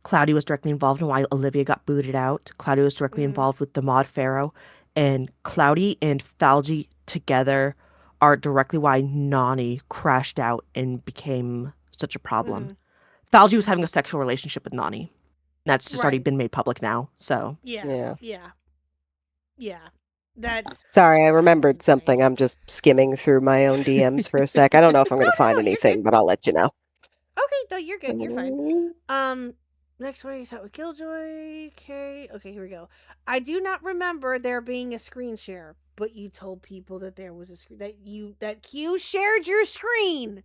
Cloudy was directly involved in why Olivia got booted out. Cloudy was directly involved with the mod Pharaoh. And Cloudy and Falgi together are directly why Nani crashed out and became such a problem. Falgi was having a sexual relationship with Nani. That's just already been made public now, so. Yeah. That's... Sorry, I remembered something. I'm just skimming through my own DMs for a sec. I don't know if I'm going to find anything, but I'll let you know. Okay, no, you're good. You're fine. Next one you start with Killjoy. Okay, here we go. I do not remember there being a screen share, but you told people that there was a screen that Q shared your screen.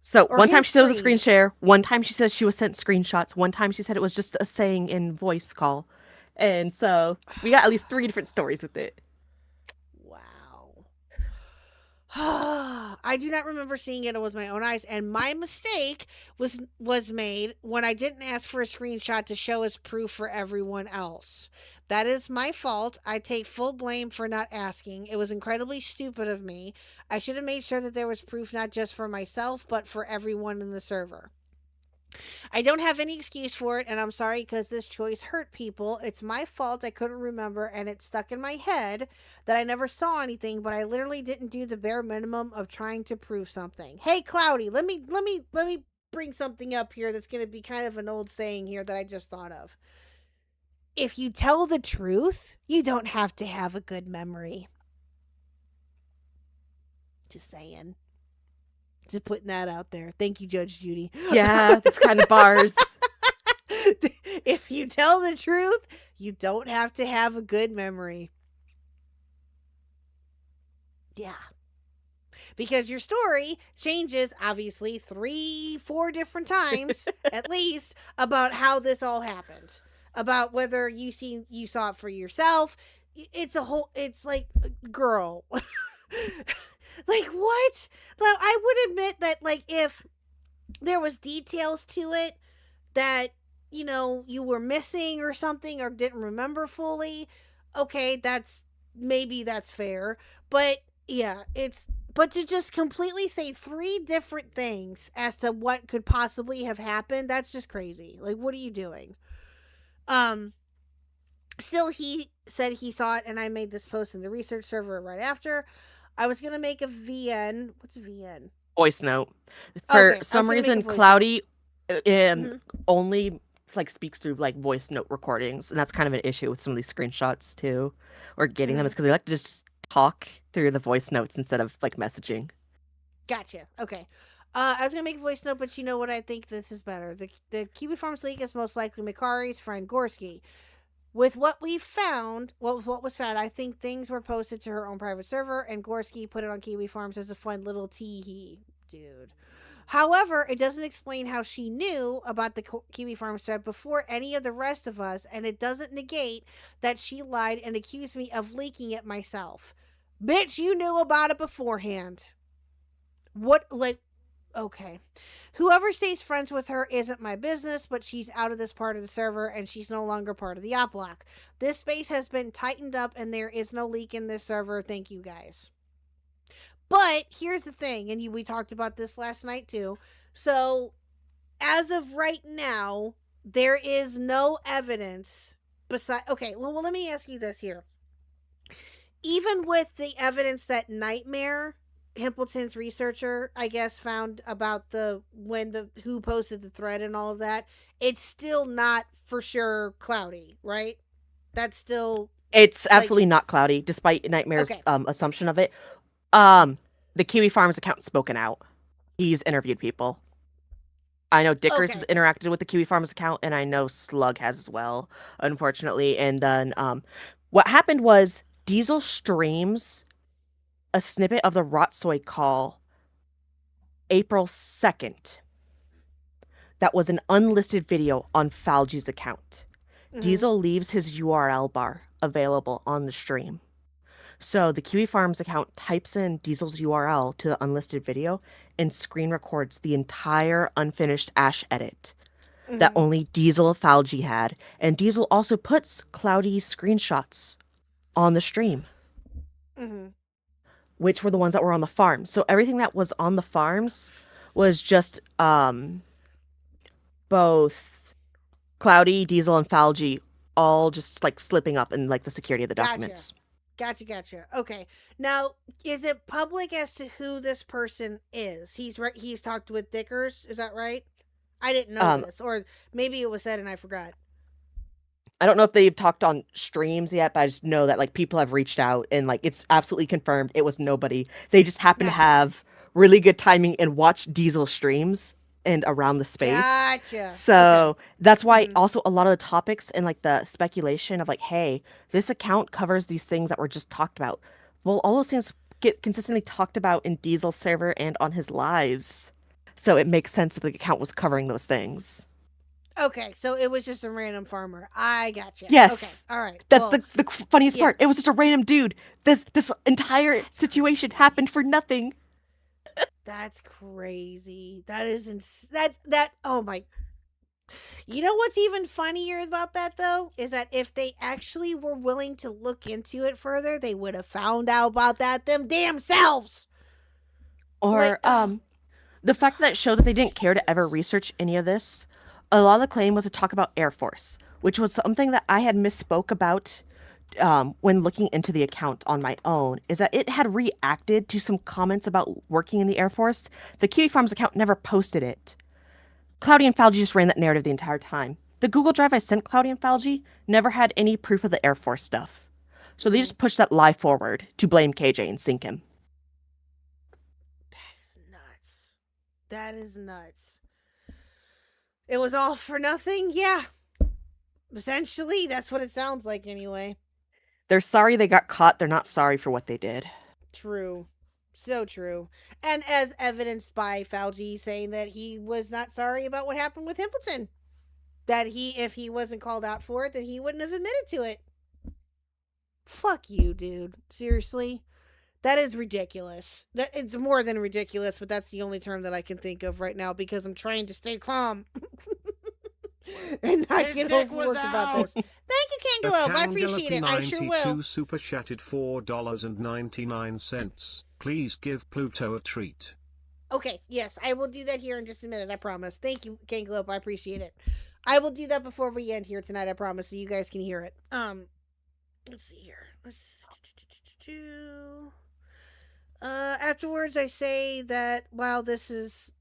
So one time she said it was a screen share. One time she said she was sent screenshots. One time she said it was just a saying in voice call. And so we got at least 3 different stories with it. I do not remember seeing it with my own eyes, and my mistake was made when I didn't ask for a screenshot to show as proof for everyone else. That is my fault. I take full blame for not asking. It was incredibly stupid of me. I should have made sure that there was proof not just for myself, but for everyone in the server. I don't have any excuse for it, and I'm sorry because this choice hurt people. It's my fault. I couldn't remember, and it stuck in my head that I never saw anything, but I literally didn't do the bare minimum of trying to prove something. Hey, Cloudy, let me bring something up here that's going to be kind of an old saying here that I just thought of. If you tell the truth, you don't have to have a good memory. Just saying. Just putting that out there. Thank you, Judge Judy. Yeah, that's kind of bars. If you tell the truth, you don't have to have a good memory. Yeah. Because your story changes, obviously, 3-4 different times, at least, about how this all happened. About whether you saw it for yourself. It's like, girl... Like, what? Like, I would admit that, like, if there was details to it that, you were missing or something or didn't remember fully, okay, that's fair. But, yeah, but to just completely say 3 different things as to what could possibly have happened, that's just crazy. Like, what are you doing? Still, he said he saw it, and I made this post in the research server right after. I was going to make a VN. What's a VN? Voice note. For some reason, Cloudy Mm-hmm. only like speaks through like voice note recordings, and that's kind of an issue with some of these screenshots too, or getting them, is because they like to just talk through the voice notes instead of like messaging. Gotcha. Okay. I was gonna make a voice note, but you know what? I think this is better. The Kiwi Farms leak is most likely Mikari's friend Gorski. With what we found, what was found, I think things were posted to her own private server, and Gorski put it on Kiwi Farms as a fun little tee-hee, dude. However, it doesn't explain how she knew about the Kiwi Farms thread before any of the rest of us, and it doesn't negate that she lied and accused me of leaking it myself. Bitch, you knew about it beforehand. What, like, okay. Whoever stays friends with her isn't my business, but she's out of this part of the server, and she's no longer part of the op block. This space has been tightened up, and there is no leak in this server. Thank you, guys. But here's the thing, and we talked about this last night too. So, as of right now, there is no evidence besides... Okay, well, let me ask you this here. Even with the evidence that Nightmare, Himpleton's researcher, I guess, found about who posted the thread and all of that, it's still not for sure Cloudy, right? That's still... It's absolutely not Cloudy, despite Nightmare's assumption of it. The Kiwi Farms account spoken out. He's interviewed people. I know Dickers has interacted with the Kiwi Farms account, and I know Slug has as well, unfortunately. And then what happened was Diesel streams a snippet of the Rotsoy call April 2nd. That was an unlisted video on Falgi's account. Mm-hmm. Diesel leaves his URL bar available on the stream. So the Kiwi Farms account types in Diesel's URL to the unlisted video and screen records the entire unfinished Ash edit that only Diesel Falgi had. And Diesel also puts Cloudy's screenshots on the stream, which were the ones that were on the farm. So everything that was on the farms was just both Cloudy, Diesel, and Falgi all just like slipping up in like the security of the documents. Gotcha. Okay. Now, is it public as to who this person is? He's talked with Dickers, is that right? I didn't know this, or maybe it was said and I forgot. I don't know if they've talked on streams yet, but I just know that like people have reached out and like it's absolutely confirmed it was nobody. They just happen to have really good timing and watch Diesel streams and around the space. Gotcha. So that's why also a lot of the topics and like the speculation of like, hey, this account covers these things that were just talked about. Well, all those things get consistently talked about in Diesel's server and on his lives. So it makes sense that the account was covering those things. Okay, so it was just a random farmer. I gotcha. Yes. Okay, all right. That's the funniest part. It was just a random dude. This entire situation happened for nothing. That's crazy. That is oh my. You know what's even funnier about that though is that if they actually were willing to look into it further, they would have found out about that them damn selves. Or the fact that it shows that they didn't care to ever research any of this. A lot of the claim was to talk about Air Force, which was something that I had misspoke about when looking into the account on my own, is that it had reacted to some comments about working in the Air Force. The Kiwi Farms account never posted it. Cloudy and Falgi just ran that narrative the entire time. The Google Drive I sent Cloudy and Falgi never had any proof of the Air Force stuff. So they just pushed that lie forward to blame KJ and sink him. That is nuts. That is nuts. It was all for nothing? Yeah. Essentially, that's what it sounds like anyway. They're sorry they got caught. They're not sorry for what they did. True. So true. And as evidenced by Falgi saying that he was not sorry about what happened with Himpleton. That if he wasn't called out for it, then he wouldn't have admitted to it. Fuck you, dude. Seriously. That is ridiculous. That it's more than ridiculous, but that's the only term that I can think of right now because I'm trying to stay calm and not His get dick was overworked about out. this. Thank you, Kangaloo. I appreciate it. I sure will. P92 super chatted $4.99. Please give Pluto a treat. Okay, yes, I will do that here in just a minute. I promise. Thank you, Kangaloo. I appreciate it. I will do that before we end here tonight. I promise, so you guys can hear it. Let's see here. Afterwards, I say that while this is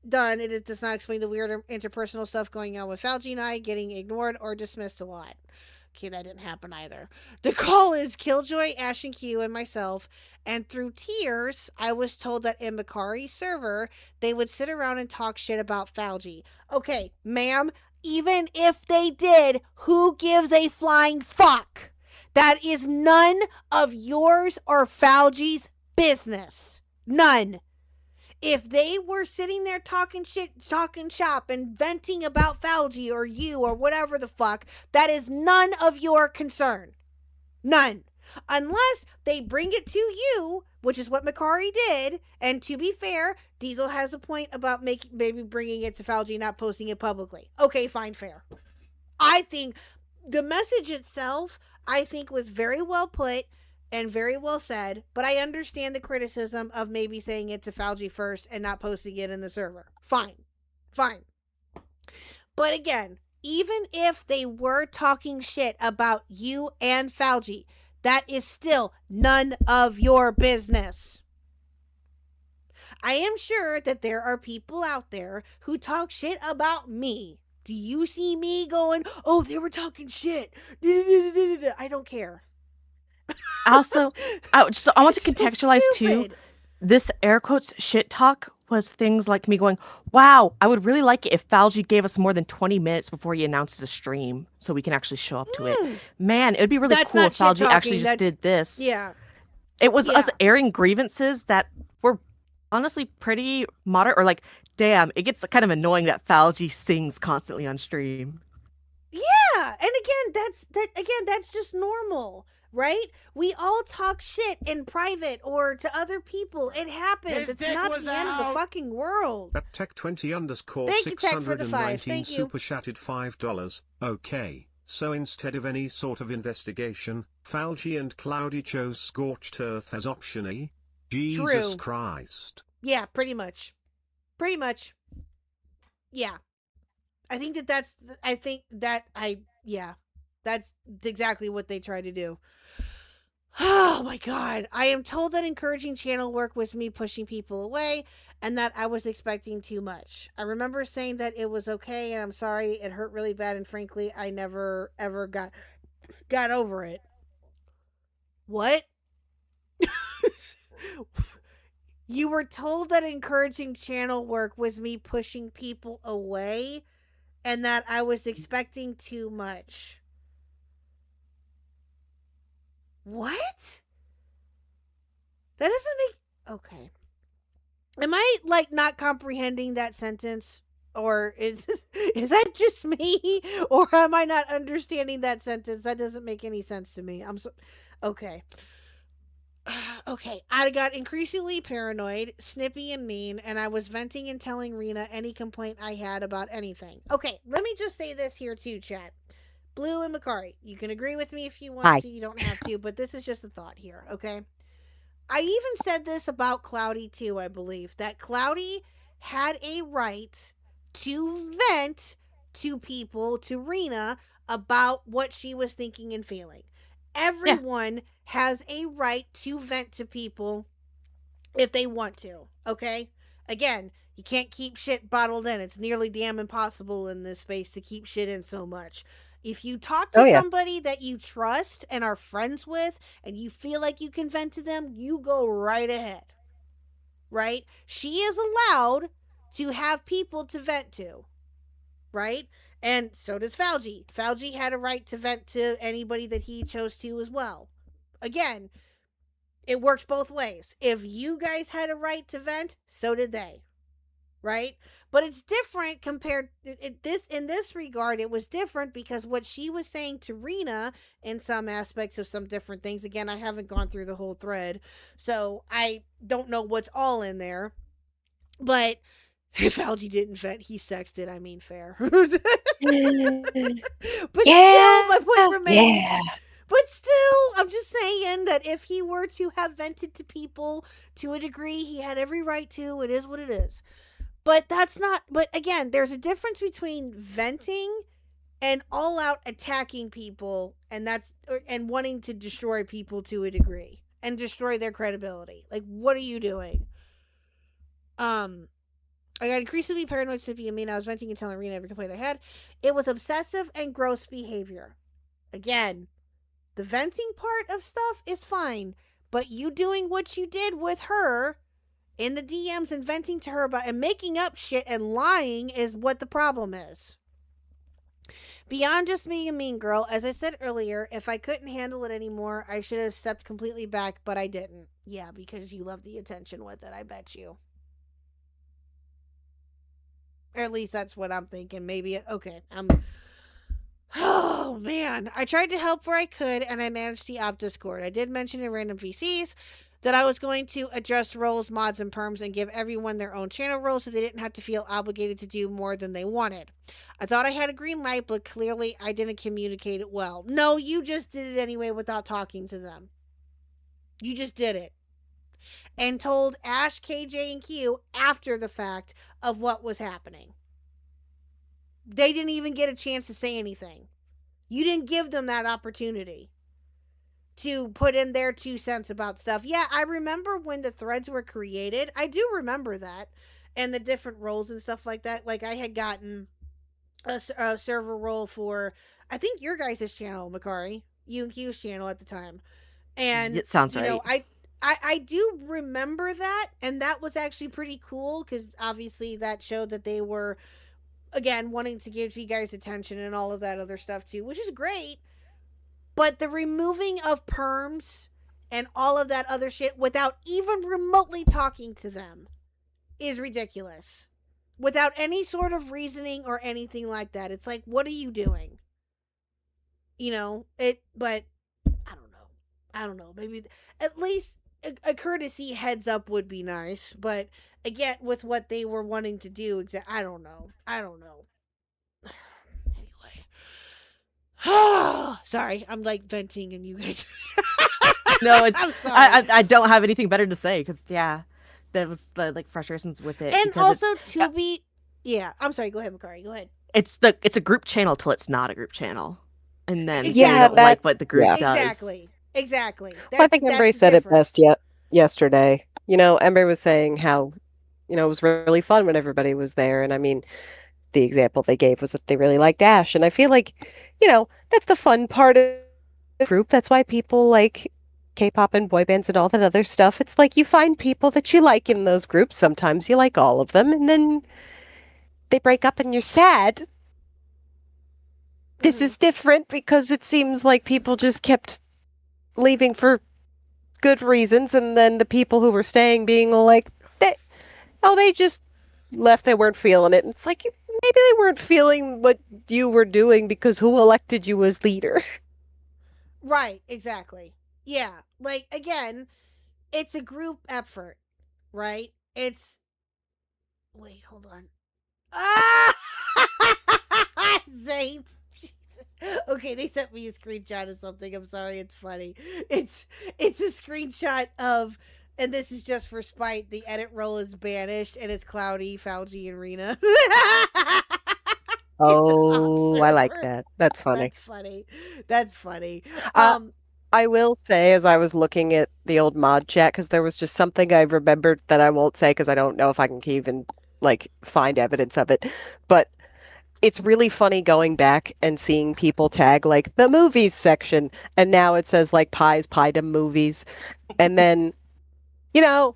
done, it does not explain the weird interpersonal stuff going on with Fauci and I getting ignored or dismissed a lot. Okay, that didn't happen either. The call is Killjoy, Ash and Q, and myself, and through tears, I was told that in Makari's server, they would sit around and talk shit about Fauci. Okay, ma'am, even if they did, who gives a flying fuck? That is none of yours or Fauci's business. None. If they were sitting there talking shit, talking shop, and venting about Fauci or you or whatever the fuck, that is none of your concern. None. Unless they bring it to you, which is what Makari did. And to be fair, Diesel has a point about maybe bringing it to Fauci, not posting it publicly. Okay, fine, fair. I think the message itself, I think, was very well put and very well said, but I understand the criticism of maybe saying it to Fauci first and not posting it in the server. Fine. But again, even if they were talking shit about you and Fauci, that is still none of your business. I am sure that there are people out there who talk shit about me. Do you see me going, oh, they were talking shit? I don't care. Also, I want to It's so contextualize too. stupid. This air quotes shit talk was things like me going, wow, I would really like it if Fauci gave us more than 20 minutes before he announced the stream so we can actually show up to it. Man, it would be really That's cool not if Fauci shit actually talking, just did this. Yeah. It was us Yeah. airing grievances that were honestly pretty moderate, or like, damn, it gets kind of annoying that Fauci sings constantly on stream. Yeah, and that's just normal, right? We all talk shit in private or to other people. It happens. His It's dick not was the end of the out. fucking world. At Tech20_619 Thank you, Tech, for the $5. Thank you. super chatted $5. Okay, so instead of any sort of investigation, Fauci and Cloudy chose scorched earth as option A? Jesus True. Christ. Yeah, pretty much. Yeah. That's exactly what they try to do. Oh my God. I am told that encouraging channel work was me pushing people away and that I was expecting too much. I remember saying that it was okay and I'm sorry it hurt really bad and frankly I never ever got over it. What? You were told that encouraging channel work was me pushing people away and that I was expecting too much. What? That doesn't make... Okay. Am I, like, not comprehending that sentence? Or is that just me? Or am I not understanding that sentence? That doesn't make any sense to me. Okay. Okay, I got increasingly paranoid, snippy, and mean, and I was venting and telling Rena any complaint I had about anything. Okay, let me just say this here too, chat. Blue and Makari, you can agree with me if you want to, you don't have to, but this is just a thought here, okay? I even said this about Cloudy too, I believe, that Cloudy had a right to vent to people, to Rena, about what she was thinking and feeling. Everyone has a right to vent to people if they want to, okay? Again, you can't keep shit bottled in. It's nearly damn impossible in this space to keep shit in so much. If you talk to somebody that you trust and are friends with and you feel like you can vent to them, you go right ahead, right? She is allowed to have people to vent to, right? And so does Fauci. Fauci had a right to vent to anybody that he chose to as well. Again, it works both ways. If you guys had a right to vent, so did they. right? But it's different compared in this regard. It was different because what she was saying to Rena in some aspects of some different things. Again, I haven't gone through the whole thread, so I don't know what's all in there. But if Algie didn't vet, he sexted. I mean, fair. But still, my point remains. Yeah. But still, I'm just saying that if he were to have vented to people to a degree, he had every right to. It is what it is. But that's not. But again, there's a difference between venting and all out attacking people, and wanting to destroy people to a degree and destroy their credibility. Like, what are you doing? I got increasingly paranoid, Snippy and me, and I was venting and telling Rena every complaint I had. It was obsessive and gross behavior. Again, the venting part of stuff is fine, but you doing what you did with her in the DMs and venting to her about and making up shit and lying is what the problem is. Beyond just being a mean girl, as I said earlier, if I couldn't handle it anymore, I should have stepped completely back, but I didn't. Yeah, because you love the attention with it, I bet you. Or at least that's what I'm thinking. Maybe, okay, oh, man. I tried to help where I could, and I managed the op Discord. I did mention in random VCs that I was going to adjust roles, mods, and perms and give everyone their own channel roles so they didn't have to feel obligated to do more than they wanted. I thought I had a green light, but clearly I didn't communicate it well. No, you just did it anyway without talking to them. You just did it. And told Ash, KJ, and Q after the fact of what was happening. They didn't even get a chance to say anything. You didn't give them that opportunity to put in their 2 cents about stuff. Yeah, I remember when the threads were created. I do remember that. And the different roles and stuff like that. Like, I had gotten a server role for, I think, your guys' channel, Makari. You and Q's channel at the time. And, it sounds you right. know, I do remember that. And that was actually pretty cool. Because, obviously, that showed that they were, again, wanting to give you guys attention and all of that other stuff, too. Which is great. But the removing of perms and all of that other shit without even remotely talking to them is ridiculous. Without any sort of reasoning or anything like that. It's like, what are you doing? You know, but I don't know. Maybe at least a courtesy heads up would be nice. But again, with what they were wanting to do, I don't know. Sorry, I'm like venting and you guys. No, it's I'm sorry. I don't have anything better to say because that was the like frustrations with it. And also I'm sorry. Go ahead, Makari. Go ahead. It's a group channel till it's not a group channel, and then Exactly. you don't like what the group does. Exactly. Well, I think Embry said it best yesterday. You know, Embry was saying how, you know, it was really fun when everybody was there, and I mean, the example they gave was that they really liked Ash, and I feel like, you know, that's the fun part of the group. That's why people like K-pop and boy bands and all that other stuff. It's like you find people that you like in those groups. Sometimes you like all of them, and then they break up and you're sad. This is different because it seems like people just kept leaving for good reasons, and then the people who were staying being like, they just left, they weren't feeling it. And it's like, maybe they weren't feeling what you were doing because who elected you as leader? Right, exactly. Yeah, like, again, it's a group effort, right? Wait, hold on. Saint. Jesus. Okay, they sent me a screenshot of something. I'm sorry, it's funny. It's a screenshot of, and this is just for spite, the edit roll is banished, and it's Cloudy, Fauci, and Rena. Oh, I like that. That's funny. That's funny. I will say, as I was looking at the old mod chat, because there was just something I remembered that I won't say because I don't know if I can even like find evidence of it, but it's really funny going back and seeing people tag like the movies section, and now it says like Piedom movies, and then, you know,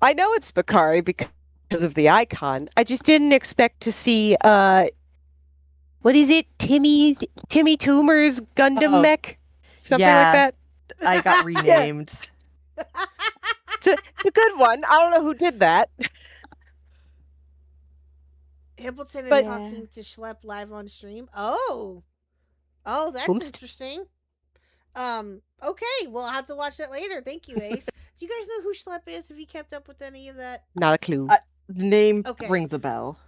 I know it's Bakari because of the icon. I just didn't expect to see what is it, Timmy Toomer's Gundam mech, something like that. I got renamed. It's a good one. I don't know who did that. Hippleton is But- talking to Schlepp live on stream. Oh, that's Oops. interesting. Okay, well, I'll have to watch that later. Thank you, Ace. Do you guys know who Schlepp is? Have you kept up with any of that? Not a clue. The name Okay. rings a bell.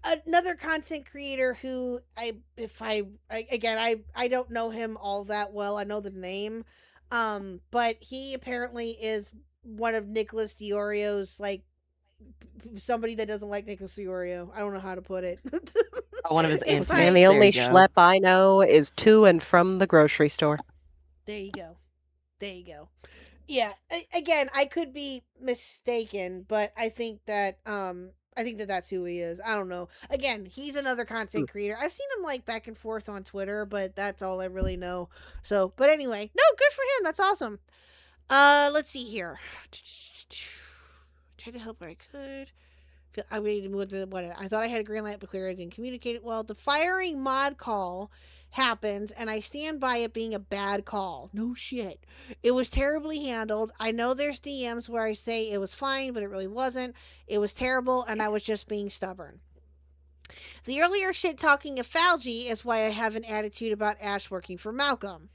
Another content creator who I don't know him all that well. I know the name, but he apparently is one of Nicholas Diorio's, like, somebody that doesn't like Nicholas Diorio. I don't know how to put it. One of his If antics. I- And the There only you go. schlep I know is to and from the grocery store. There you go. Yeah. Again, I could be mistaken, but I think that that's who he is. I don't know. Again, he's another content creator. I've seen him, like, back and forth on Twitter, but that's all I really know. So, but anyway, no, good for him. That's awesome. Let's see here. Tried to help where I could. I waited more than what I thought I had a green light, but clearly I didn't communicate it well. The firing mod call happens, and I stand by it being a bad call. No shit. It was terribly handled. I know there's DMs where I say it was fine, but it really wasn't. It was terrible, and I was just being stubborn. The earlier shit talking of Falgi is why I have an attitude about Ash working for Malcolm.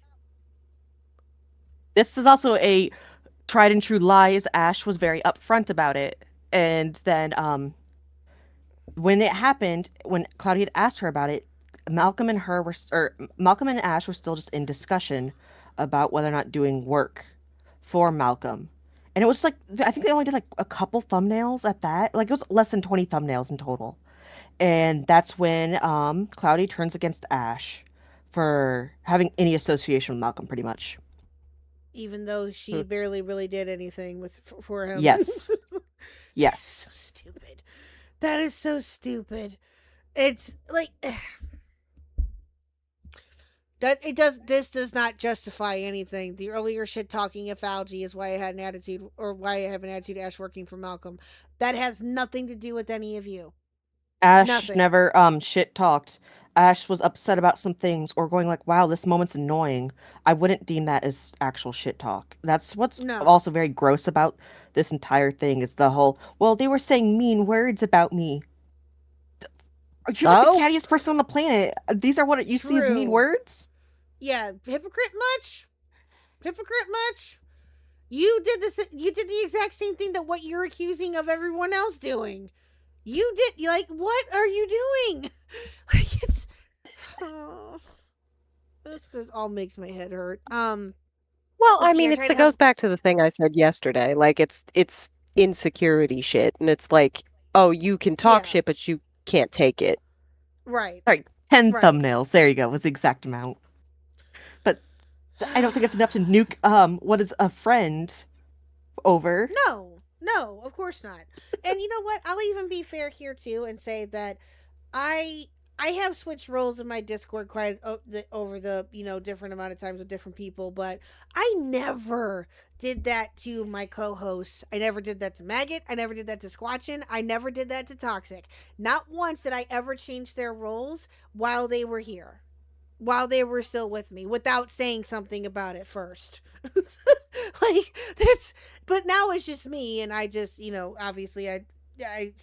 This is also a tried and true lie, as Ash was very upfront about it. And then when it happened, when Cloudy had asked her about it, Malcolm and Ash were still just in discussion about whether or not doing work for Malcolm. And it was like, I think they only did like a couple thumbnails at that. Like, it was less than 20 thumbnails in total. And that's when Cloudy turns against Ash for having any association with Malcolm, pretty much. Even though she barely really did anything for him. Yes. Yes. So stupid. That is so stupid. It's like this does not justify anything. The earlier shit talking of Falgi is why I had an attitude, or why I have an attitude Ash working for Malcolm. That has nothing to do with any of you. Ash Nothing. never shit talked. Ash was upset about some things or going like, wow, this moment's annoying. I wouldn't deem that as actual shit talk. That's what's No. also very gross about this entire thing, is the whole, well, they were saying mean words about me. You're like the Oh. cattiest person on the planet. These are what you see as mean True. words? Yeah, hypocrite much? Hypocrite much? You did the exact same thing that what you're accusing of everyone else doing. You did, like, what are you doing? Like, it's, this just all makes my head hurt. Well, Let's I see, mean, I it tried to goes back to the thing I said yesterday. Like, it's insecurity shit, and it's like, oh, you can talk Yeah. shit, but you can't take it. Right. Sorry, 10 Right. thumbnails. There you go, was the exact amount. But I don't think it's enough to nuke what is a friend over. No, of course not. And you know what? I'll even be fair here too and say that I have switched roles in my Discord quite over the different amount of times with different people, but I never did that to my co-hosts. I never did that to Maggot. I never did that to Squatchin. I never did that to Toxic. Not once did I ever change their roles while they were here, while they were still with me, without saying something about it first. Like, that's, but now it's just me, and I just, obviously I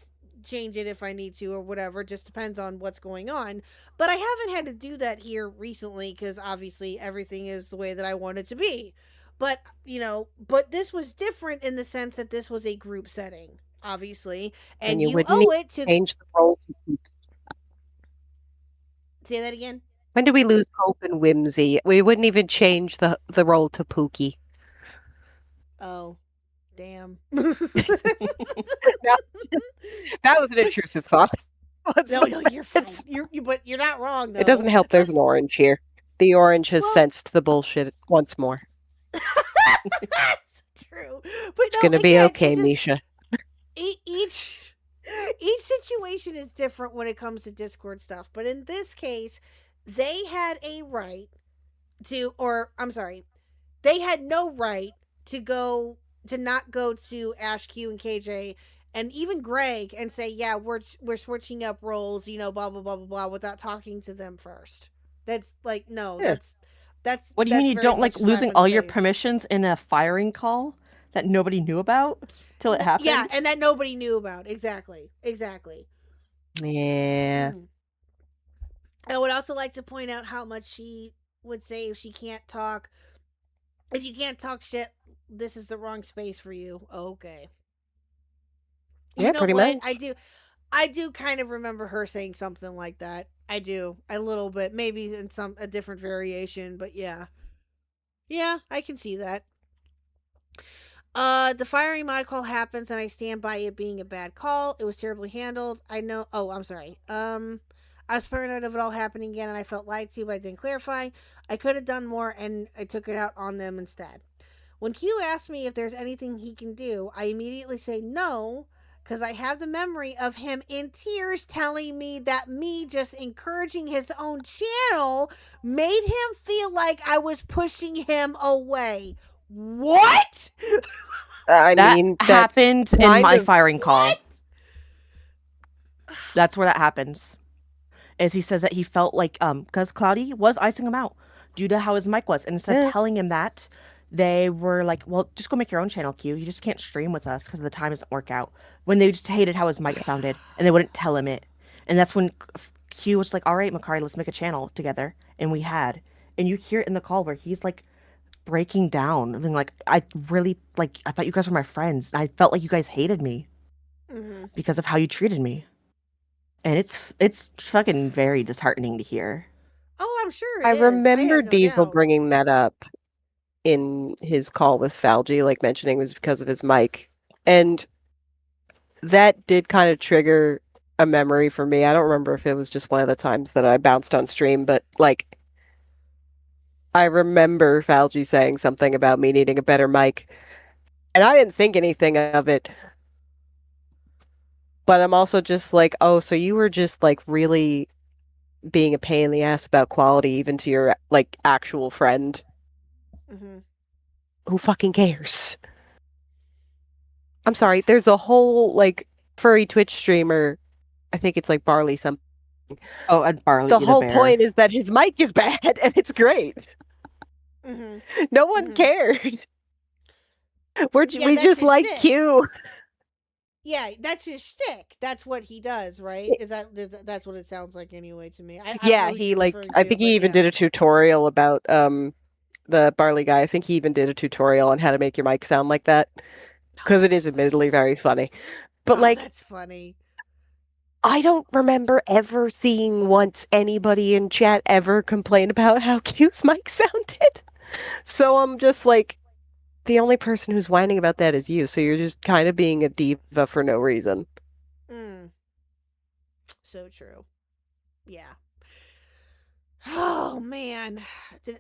change it if I need to or whatever. It just depends on what's going on. But I haven't had to do that here recently because obviously everything is the way that I want it to be. But, but this was different in the sense that this was a group setting, obviously. And you you wouldn't owe it to... Change the role to Pookie. Say that again? When do we lose hope and whimsy? We wouldn't even change the role to Pookie. Oh, damn. That was an intrusive thought. No, you're fine. But you're not wrong, though. It doesn't help there's an orange here. The orange has sensed the bullshit once more. That's true. But It's gonna be okay, Misha. Each situation is different when it comes to Discord stuff. But in this case, they had a right to, or I'm sorry, they had no right to not go to Ash, Q, and KJ, and even Greg, and say, yeah, we're switching up roles, blah blah blah blah blah, without talking to them first. That's like, no, Yeah. that's. What do you mean you very don't much like a slap losing in the all your face. permissions in a firing call that nobody knew about till it happened? Yeah, and that nobody knew about. Exactly. Yeah. I would also like to point out how much she would say if she can't talk. If you can't talk shit, this is the wrong space for you. Okay. Yeah, You know pretty what? much. I do kind of remember her saying something like that. I do. A little bit. Maybe in a different variation, but yeah. Yeah, I can see that. The firing mod call happens and I stand by it being a bad call. It was terribly handled. I know. Oh, I'm sorry. I was paranoid of it all happening again and I felt lied to, but I didn't clarify. I could have done more and I took it out on them instead. When Q asks me if there's anything he can do, I immediately say no, because I have the memory of him in tears telling me that me just encouraging his own channel made him feel like I was pushing him away. What? I That mean, that's happened in kind my of- firing call. What? That's where that happens. Is he says that he felt like because Cloudy was icing him out due to how his mic was, and instead of telling him that, they were like, "Well, just go make your own channel, Q. You just can't stream with us because the time doesn't work out." When they just hated how his mic sounded, and they wouldn't tell him it, and that's when Q was like, "All right, Makari, let's make a channel together," and we had, and you hear it in the call where he's like breaking down, and like, I really like, I thought you guys were my friends, and I felt like you guys hated me because of how you treated me. And it's fucking very disheartening to hear. Oh, I'm sure I it is. remember have no Diesel doubt. bringing that up in his call with Falgi, like mentioning it was because of his mic. And that did kind of trigger a memory for me. I don't remember if it was just one of the times that I bounced on stream, but like I remember Falgi saying something about me needing a better mic. And I didn't think anything of it. But I'm also just like, oh, so you were just like really being a pain in the ass about quality even to your like actual friend. Who fucking cares? I'm sorry, there's a whole like furry Twitch streamer, I think it's like Barley something. Oh, and Barley The the whole bear. point is that his mic is bad and it's great. No one cared. We that's just his like shtick. Q. Yeah, that's his shtick. That's what he does, right? That's what it sounds like anyway to me. I don't know Yeah, who he you're like referring I to, think but he even yeah. did a tutorial about the Barley guy. I think he even did a tutorial on how to make your mic sound like that. Because it is admittedly very funny. But like that's funny. I don't remember ever seeing once anybody in chat ever complain about how Q's mic sounded. So I'm just like, the only person who's whining about that is you. So you're just kind of being a diva for no reason. So true. Yeah. Oh man,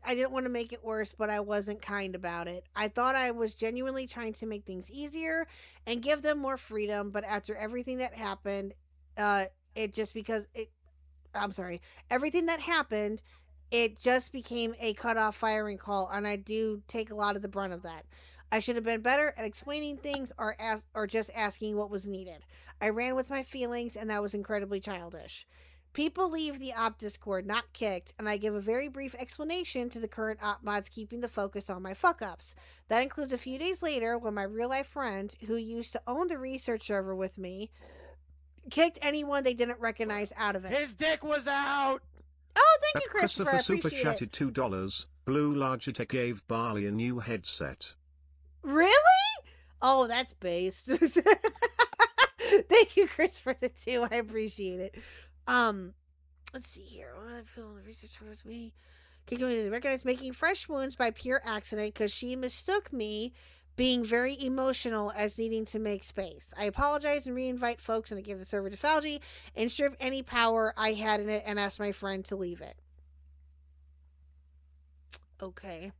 I didn't want to make it worse, but I wasn't kind about it. I thought I was genuinely trying to make things easier and give them more freedom, but after everything that happened, everything that happened, it just became a cutoff firing call, and I do take a lot of the brunt of that. I should have been better at explaining things or just asking what was needed. I ran with my feelings, and that was incredibly childish. People leave the op Discord not kicked, and I give a very brief explanation to the current op mods keeping the focus on my fuck-ups. That includes a few days later when my real-life friend, who used to own the research server with me, kicked anyone they didn't recognize out of it. His dick was out! Oh, thank you, Christopher. I Super appreciate chatted it. $2. Blue Logitech gave Barley a new headset. Really? Oh, that's based. Thank you, Chris, for the 2. I appreciate it. Let's see here. What I feel the research with me. Can recognize making fresh wounds by pure accident because she mistook me being very emotional as needing to make space. I apologize and re-invite folks and I give the server to Falgi and strip any power I had in it and ask my friend to leave it. Okay.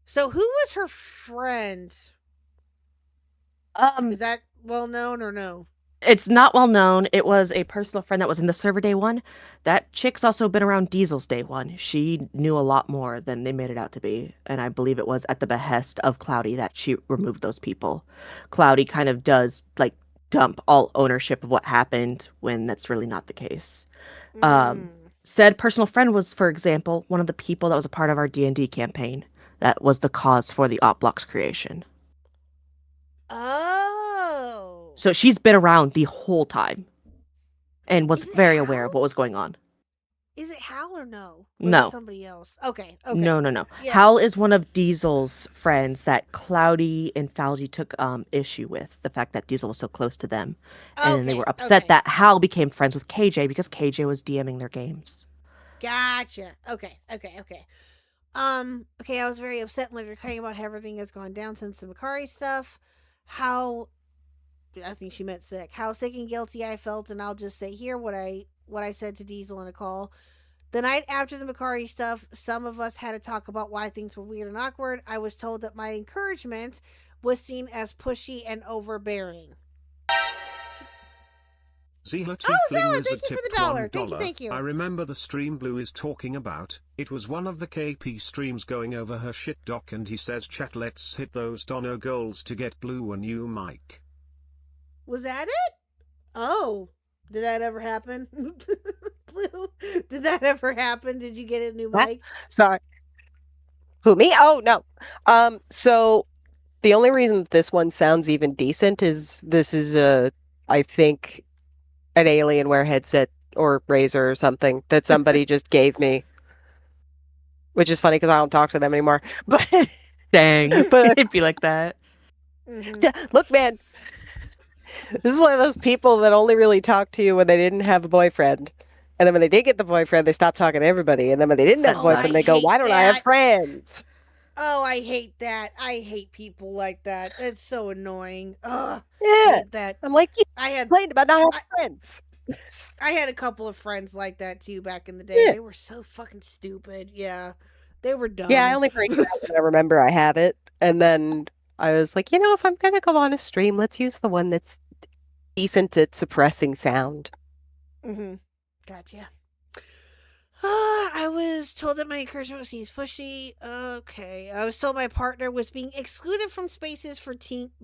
So who was her friend? Is that well known or no? It's not well known. It was a personal friend that was in the server day one. That chick's also been around Diesel's day one. She knew a lot more than they made it out to be. And I believe it was at the behest of Cloudy that she removed those people. Cloudy kind of does like dump all ownership of what happened when that's really not the case. Said personal friend was, for example, one of the people that was a part of our D&D campaign. That was the cause for the OpBlock's creation. Oh. So she's been around the whole time. and was Is it very aware Hal? of what was going on. Is it Hal or no? Or is No. it somebody else? Okay. No. Yeah. Hal is one of Diesel's friends that Cloudy and Falgi took issue with, the fact that Diesel was so close to them. And then they were upset that Hal became friends with KJ because KJ was DMing their games. Gotcha. Okay. Okay, I was very upset when they were talking about how everything has gone down since the Makari stuff. How, I think she meant sick. How sick and guilty I felt, and I'll just say here what I said to Diesel in a call. The night after the Makari stuff, some of us had to talk about why things were weird and awkward. I was told that my encouragement was seen as pushy and overbearing. Zila Oh, Tiefling Zella, Wizard thank you for tipped the dollar. $1. Thank you. I remember the stream Blue is talking about. It was one of the KP streams going over her shit doc, and he says, chat, let's hit those dono goals to get Blue a new mic. Was that it? Oh, did that ever happen? Blue, did that ever happen? Did you get a new mic? Sorry. Who, me? Oh, no. So the only reason that this one sounds even decent is this is I think an Alienware headset or Razer or something that somebody just gave me, which is funny because I don't talk to them anymore. But Dang, But- it'd be like that. look, man, this is one of those people that only really talk to you when they didn't have a boyfriend. And then when they did get the boyfriend, they stopped talking to everybody. And then when they didn't have a Oh, I boyfriend, they go, hate why don't I have that. friends? Oh, I hate that. I hate people like that. It's so annoying. Ugh. I Yeah. hate that. I'm like, you I had complained about not having friends. I had a couple of friends like that too back in the day. Yeah. They were so fucking stupid. Yeah. They were dumb. Yeah, I only freak out when I remember I have it. And then I was like, if I'm going to go on a stream, let's use the one that's decent at suppressing sound. Mm-hmm. Gotcha. I was told that my encouragement was seen as pushy. Okay. I was told my partner was being excluded from spaces for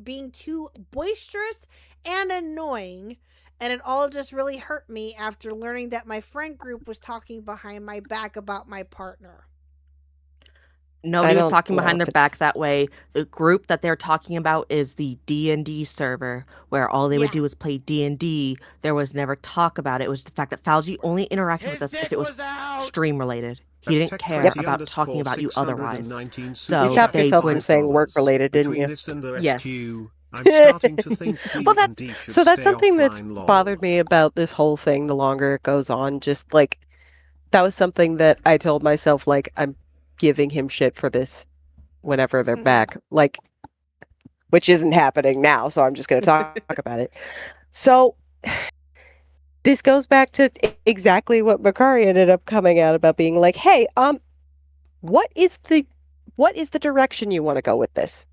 being too boisterous and annoying. And it all just really hurt me after learning that my friend group was talking behind my back about my partner. Nobody was don't talking know behind if their back it's- that way. The group that they're talking about is the D&D server, where all they would Yeah. do was play D&D. There was never talk about it. It was the fact that Falgi only interacted with us if it was stream related. He didn't care about talking about you otherwise. So You stopped they yourself from wouldn't- saying work related, didn't you? This and the Yes. SQ, I'm starting to think Well, D&D should So that's stay something that's offline, lol. bothered me about this whole thing the longer it goes on. Just like, that was something that I told myself, like, I'm giving him shit for this whenever they're Mhm. back. Like, which isn't happening now, so I'm just going to talk about it. So, this goes back to exactly what Makari ended up coming out about, being like, hey, what is the direction you want to go with this?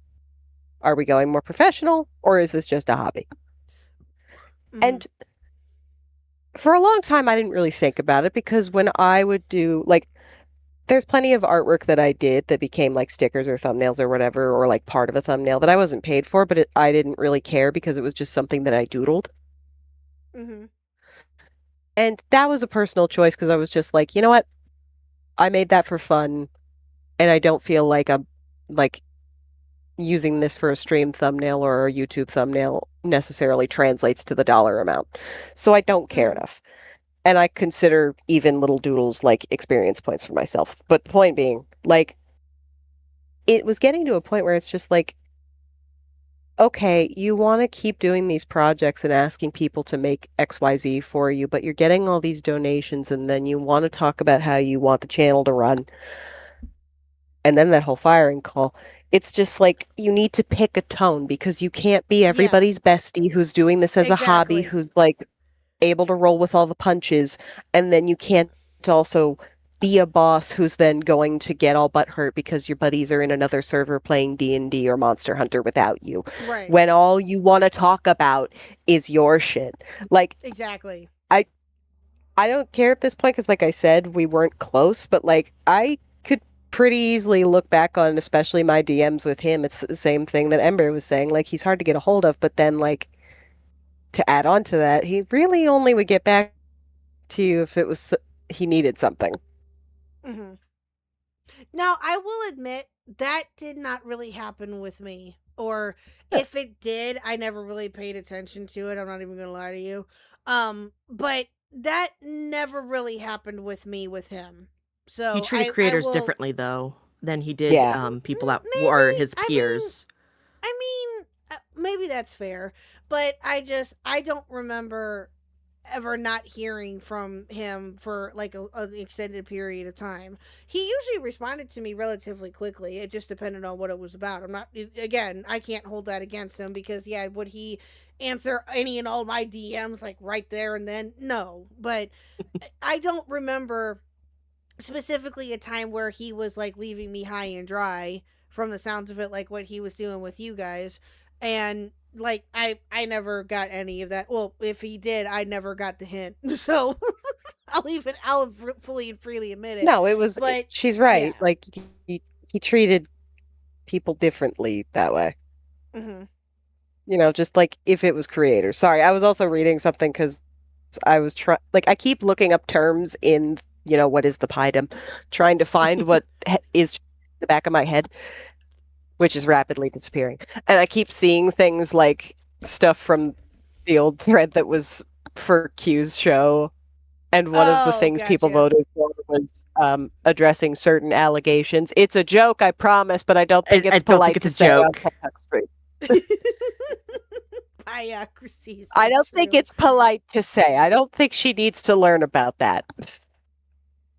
Are we going more professional, or is this just a hobby? And for a long time, I didn't really think about it, because when I would do, like, there's plenty of artwork that I did that became like stickers or thumbnails or whatever, or like part of a thumbnail that I wasn't paid for, but I didn't really care because it was just something that I doodled. Mm-hmm. And that was a personal choice, because I was just like, you know what? I made that for fun, and I don't feel like I'm like using this for a stream thumbnail or a YouTube thumbnail necessarily translates to the dollar amount. So I don't care enough. And I consider even little doodles like experience points for myself. But the point being, like, it was getting to a point where it's just like, okay, you want to keep doing these projects and asking people to make XYZ for you, but you're getting all these donations, and then you want to talk about how you want the channel to run. And then that whole firing call. It's just like, you need to pick a tone, because you can't be everybody's bestie who's doing this as a hobby, Exactly. who's like able to roll with all the punches, and then you can't also be a boss who's then going to get all butthurt because your buddies are in another server playing D&D or Monster Hunter without you, Right. when all you want to talk about is your shit. Like, Exactly. I don't care at this point, because like I said, we weren't close, but like, I could pretty easily look back on, especially my DMs with him, it's the same thing that Ember was saying, like, he's hard to get a hold of, but then, like, to add on to that, he really only would get back to you if it was he needed something. Mm-hmm. Now, I will admit that did not really happen with me or if it did, I never really paid attention to it. I'm not even gonna lie to you. But that never really happened with me with him. So He treated I creators will, differently though than he did Yeah. people that were maybe. his I mean, peers. maybe that's fair, but I don't remember ever not hearing from him for like an extended period of time. He usually responded to me relatively quickly. It just depended on what it was about. I'm not, again, I can't hold that against him because yeah, would he answer any and all my DMs like right there and then? No, but I don't remember specifically a time where he was like leaving me high and dry from the sounds of it, like what he was doing with you guys. And like I never got any of that. Well, if he did, I never got the hint. So I'll fully and freely admit it. No, it was. But She's right. yeah. Like he treated people differently that way. Mhm. You know, just like if it was creators. Sorry, I was also reading something because I was trying. Like I keep looking up terms in what is the PIDEM, trying to find what is the back of my head, which is rapidly disappearing. And I keep seeing things like stuff from the old thread that was for Q's show. And one of the things people voted for was addressing certain allegations. It's a joke, I promise, but I don't think it's polite to say on Khuck Street. Biocracy. I don't think it's polite to say. I don't think she needs to learn about that.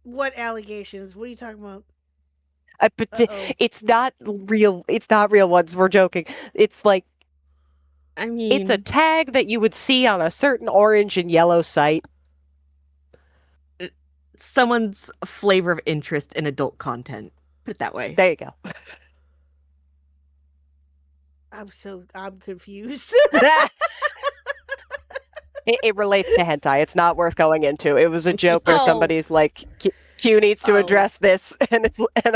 What allegations? What are you talking about? But it's not real. It's not real ones. We're joking. It's like, I mean, it's a tag that you would see on a certain orange and yellow site. Someone's flavor of interest in adult content. Put it that way. There you go. I'm confused. It relates to hentai. It's not worth going into. It was a joke where somebody's like, Q needs to address this, and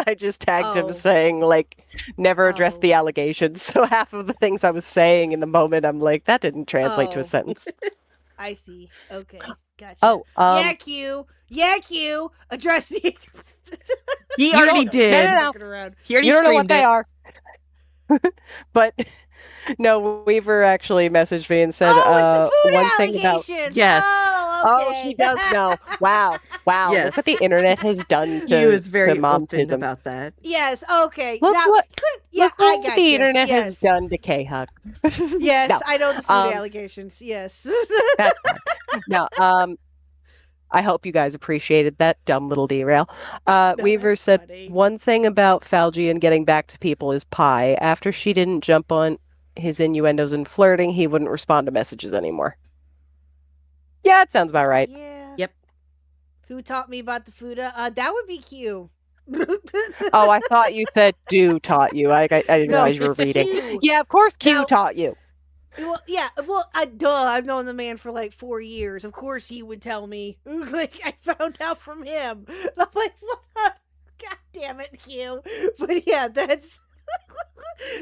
I just tagged him saying like, never address the allegations. So half of the things I was saying in the moment, I'm like, that didn't translate to a sentence. I see. Okay, gotcha. Oh, yeah, Q. Address the. He already did. No. He already you don't know what streamed they it. are. But no, Weaver actually messaged me and said it's the food one thing about allegations. Yes. Oh, okay. she does know. Wow. Yes. Look what the internet has done to He was very to open Momtism. about that. Yes. Okay. Look now, what I got the you. internet Yes. has done to Khuck. Yes, No. I know the food allegations. Yes. That's fine. No, I hope you guys appreciated that dumb little derail. Weaver that's said funny. one thing about Falgi and getting back to people is pie. After she didn't jump on his innuendos and flirting, he wouldn't respond to messages anymore. Yeah, that sounds about right. Yeah. Yep. Who taught me about the food? That would be Q. Oh, I thought you said "do" taught you. I didn't realize you were reading. Q. Yeah, of course Q Now- taught you. Well, yeah. Well, duh. I've known the man for like 4 years. Of course, he would tell me. Like I found out from him. I'm like, what? God damn it, Q. But yeah, that's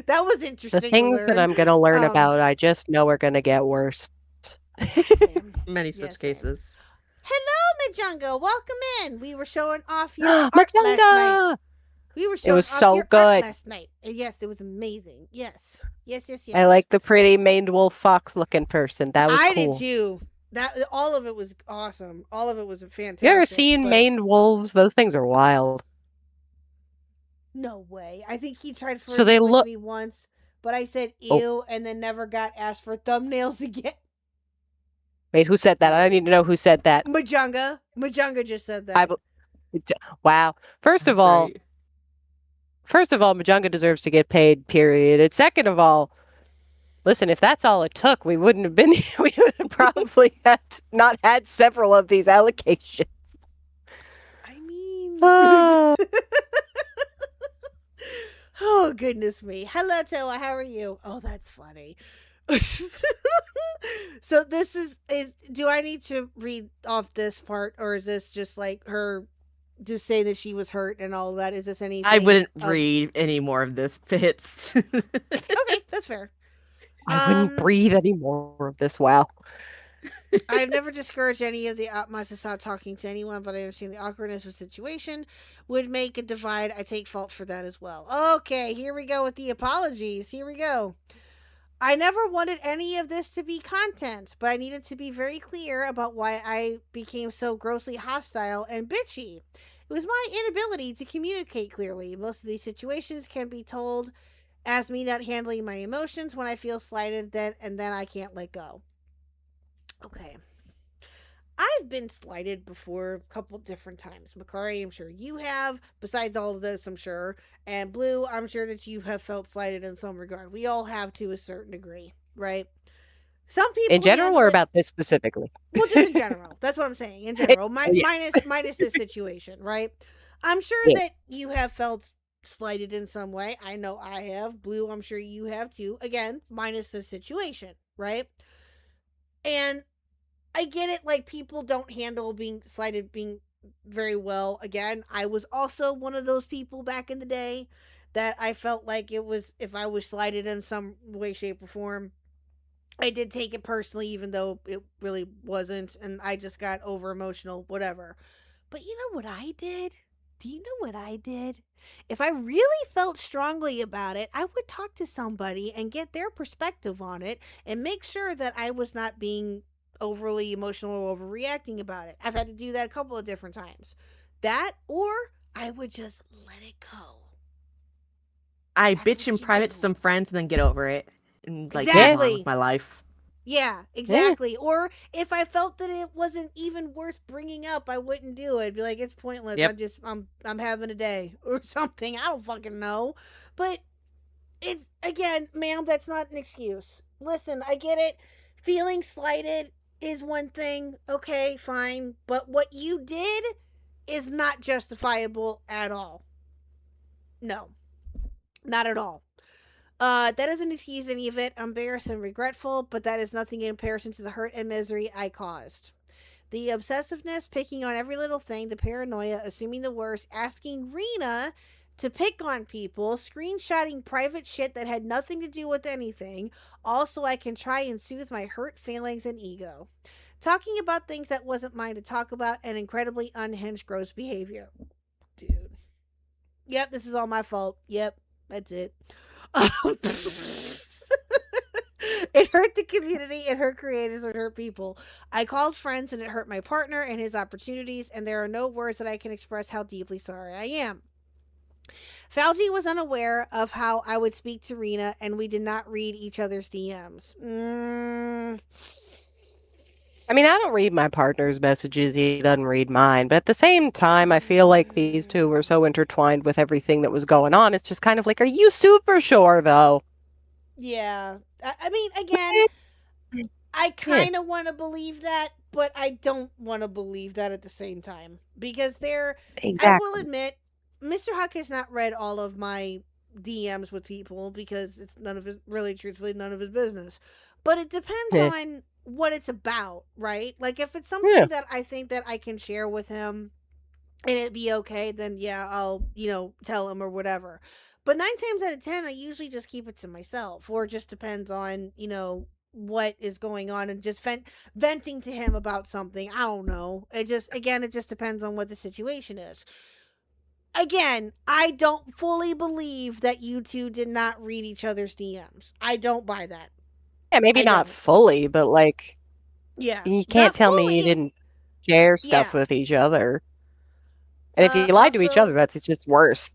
that was interesting. The things that I'm going to learn about, I just know are going to get worse. Many such Yes, cases. Hello, Majunga. Welcome in. We were showing off your art last night. Majunga! We were showing was off so your art good. last night. Yes, it was amazing. Yes. I like the pretty maned wolf fox looking person. That was I cool. did too. That all of it was awesome. All of it was fantastic. You ever seen but- maned wolves? Those things are wild. No way. I think he tried So they flirting with look- me once, but I said Oh. ew and then never got asked for thumbnails again. Wait, who said that? I need to know who said that. Majunga just said that. Wow. First of all, Right. Majunga deserves to get paid, period. And second of all, listen, if that's all it took, we wouldn't have been we would have probably not had several of these allegations. I mean Ah. Oh goodness me. Hello Toa, how are you? Oh, that's funny. So this is do I need to read off this part, or is this just like her just say that she was hurt and all of that? Is this anything? I wouldn't of- read any more of this fits. Okay, that's fair. I wouldn't breathe any more of this. Wow. I've never discouraged any of the Atmas to stop talking to anyone, but I understand the awkwardness of the situation would make a divide. I take fault for that as well. Okay, here we go with the apologies. Here we go. I never wanted any of this to be content, but I needed to be very clear about why I became so grossly hostile and bitchy. It was my inability to communicate clearly. Most of these situations can be told as me not handling my emotions when I feel slighted, and then I can't let go. Okay. I've been slighted before a couple different times. Makari, I'm sure you have. Besides all of this, I'm sure. And Blue, I'm sure that you have felt slighted in some regard. We all have to a certain degree, right? Some people In general, handle or it- about this specifically? Well, just in general. That's what I'm saying. In general, Yes. minus this situation, right? I'm sure Yeah. that you have felt slighted in some way. I know I have. Blue, I'm sure you have too. Again, minus the situation, right? And I get it, like, people don't handle being slighted very well. Again, I was also one of those people back in the day that I felt like it was, if I was slighted in some way, shape, or form, I did take it personally, even though it really wasn't, and I just got over emotional, whatever. But you know what I did? Do you know what I did? If I really felt strongly about it, I would talk to somebody and get their perspective on it and make sure that I was not being overly emotional or overreacting about it. I've had to do that a couple of different times. That, or I would just let it go. I That's bitch what in you private do. to some friends and then get over it and like move Exactly. on with my life. Yeah, exactly. Or if I felt that it wasn't even worth bringing up, I wouldn't do it. I'd be like, it's pointless. Yep. I'm having a day or something. I don't fucking know. But it's, again, ma'am, that's not an excuse. Listen, I get it. Feeling slighted is one thing. Okay, fine. But what you did is not justifiable at all. No, not at all. That doesn't excuse any of it. I'm embarrassed and regretful, but that is nothing in comparison to the hurt and misery I caused. The obsessiveness, picking on every little thing, the paranoia, assuming the worst, asking Rena to pick on people, screenshotting private shit that had nothing to do with anything, all so I can try and soothe my hurt feelings and ego. Talking about things that wasn't mine to talk about, and incredibly unhinged gross behavior. Dude. Yep, this is all my fault. Yep, that's it. It hurt the community, it hurt creators, it hurt people. I called friends and it hurt my partner and his opportunities, and there are no words that I can express how deeply sorry I am. Fauci was unaware of how I would speak to Rena, and we did not read each other's DMs. I mean, I don't read my partner's messages. He doesn't read mine. But at the same time, I feel like these two were so intertwined with everything that was going on. It's just kind of like, are you super sure, though? Yeah. I mean, again, I kind of want to believe that, but I don't want to believe that at the same time. Because Exactly. I will admit, Mr. Khuck has not read all of my DMs with people because it's none of his, really, truthfully, none of his business. But it depends on what it's about, right? Like, if it's something that I think that I can share with him and it'd be okay, then yeah, I'll, tell him or whatever. But 9 times out of 10, I usually just keep it to myself, or it just depends on, what is going on, and just venting to him about something. I don't know. It just depends on what the situation is. Again, I don't fully believe that you two did not read each other's DMs. I don't buy that. Yeah, maybe I not don't. fully, but like, Yeah. you can't tell me you didn't share stuff Yeah. with each other. And if you lied to each other, that's just worse.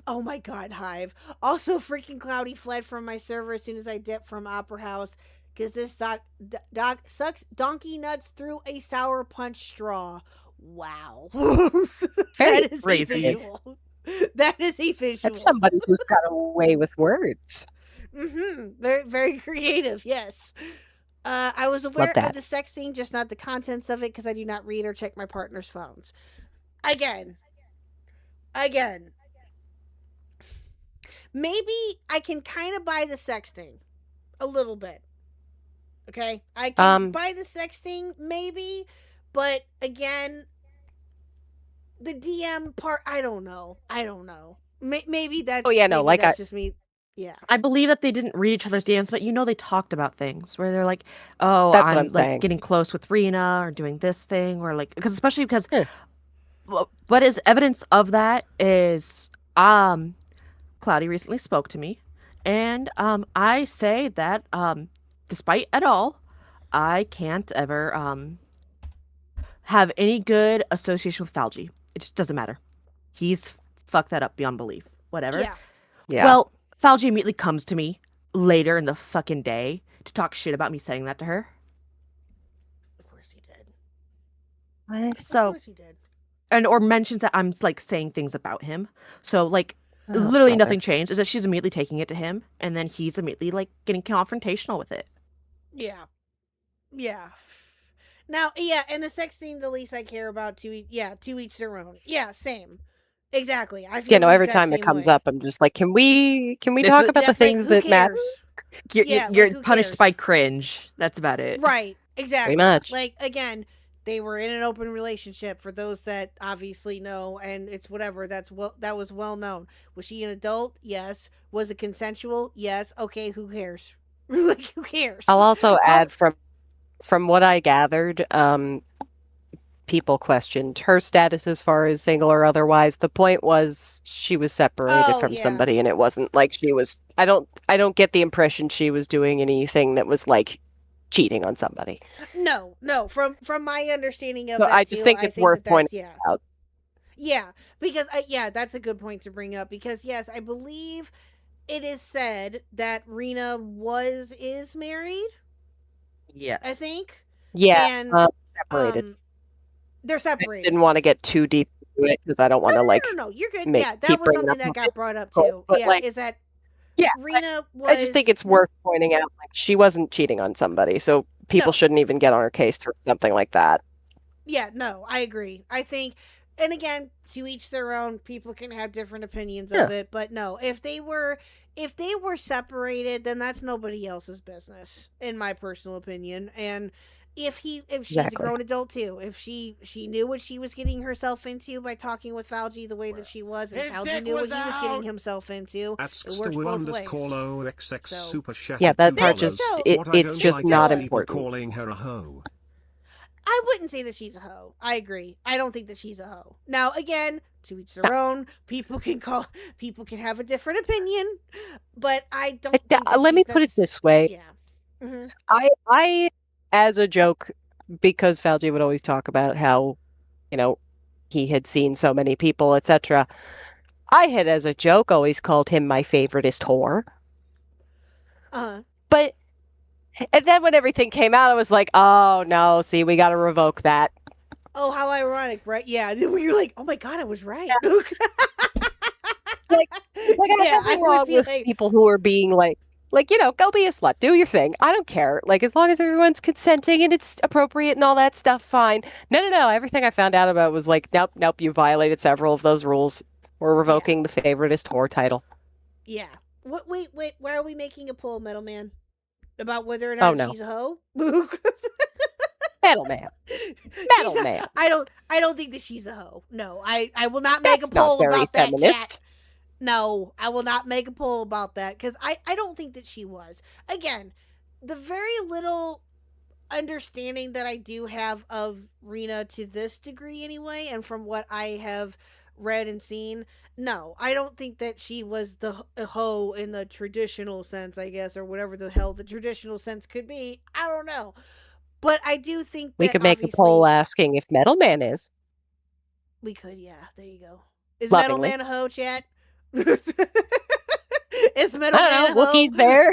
Oh my god, Hive. Also, freaking Cloudy fled from my server as soon as I dipped from Opera House because this doc sucks donkey nuts through a sour punch straw. Wow. That is crazy. a visual. That is a visual. That's somebody who's got a way with words. Very, very creative, yes. I was aware of the sex scene, just not the contents of it, because I do not read or check my partner's phones. Again. Maybe I can kind of buy the sexting a little bit. Okay? I can buy the sexting, maybe, but again, the DM part, I don't know. Maybe that's, that's just me. Yeah. I believe that they didn't read each other's DMs, but they talked about things where they're like, "Oh, That's what I'm I'm like saying. getting close with Rena or doing this thing," or like especially because Yeah. what is evidence of that is Cloudy recently spoke to me, and I say that despite it all, I can't ever have any good association with Falgi. It just doesn't matter. He's fucked that up beyond belief. Whatever. Yeah. Yeah. Well, Falgi immediately comes to me later in the fucking day to talk shit about me saying that to her. Of course he did. What? Of So, course he did. or mentions that I'm like saying things about him. So like Oh, literally brother. nothing changed. Is that she's immediately taking it to him, and then he's immediately like getting confrontational with it. Yeah. Yeah. Now, yeah, and the sex scene, the least I care about, to each their own. Yeah, same. Exactly. I feel You know, the every exact time it same comes way. up, I'm just like, can we This talk is- about the Like, things who that matter? You're, Yeah, you're like, who punished cares? by cringe. That's about it. Right. Exactly. much. Like, again, they were in an open relationship, for those that obviously know, and it's whatever. That was well known. Was she an adult? Yes. Was it consensual? Yes. Okay, who cares? Like, who cares? I'll also add from what I gathered, people questioned her status as far as single or otherwise. The point was she was separated Oh, from yeah. somebody, and it wasn't like she was. I don't get the impression she was doing anything that was like cheating on somebody. No. From my understanding of So that, I just too, think it's worth that's, pointing yeah. out. Yeah, because that's a good point to bring up, because yes, I believe it is said that Rena is married, Yes. I think. Yeah, And separated. they're I just separated. didn't want to get too deep into it because I don't want to like. No, you're good. make- Yeah, that keep was bringing something up that got brought up cool, too. but, Yeah, like, is that Yeah, Rena was. I just think it's worth pointing out. Like, she wasn't cheating on somebody, so people No. shouldn't even get on her case for something like that. Yeah, no, I agree. I think, and again, to each their own. People can have different opinions of it, but no, if they were separated, then that's nobody else's business, in my personal opinion. And if she's a Exactly. grown adult too, if she knew what she was getting herself into by talking with Falgi the way that she was, and His Falgi dick knew what was he was getting out. himself into, Asks it works both ways. _OXX So- super chat. Yeah, that part $2. just So- it, What I it's don't just like not is people important. calling her a hoe. I wouldn't say that she's a hoe. I agree. I don't think that she's a hoe. Now, again, to each their own. People can have a different opinion, but I don't. Think that Let me she's put it this way. Yeah. Mm-hmm. I as a joke, because Falgi would always talk about how, he had seen so many people, etc. I had, as a joke, always called him my favoriteest whore. But and then when everything came out, I was like, oh no, see, we got to revoke that. Oh, how ironic, right? Yeah. You're like, oh my god, I was right. Like I have nothing wrong with people who are being like, go be a slut, do your thing. I don't care. Like, as long as everyone's consenting and it's appropriate and all that stuff, fine. No. Everything I found out about was like, nope, you violated several of those rules. We're revoking the favoriteest whore title. Yeah. What? Wait. Why are we making a poll, Metal Man, about whether or not she's a hoe? Metal Man. I don't think that she's a hoe. No, I will not make That's a poll not very about that, feminist. chat. No, I will not make a poll about that, because I don't think that she was. Again, the very little understanding that I do have of Rena to this degree anyway, and from what I have read and seen, no, I don't think that she was a hoe in the traditional sense, I guess, or whatever the hell the traditional sense could be. I don't know. But I do think We that could make a poll asking if Metal Man is. We could, yeah. There you go. Is Metal Lovingly. Man a hoe, chat? Is Metal I Man don't know, a hoe? Wookiee's there.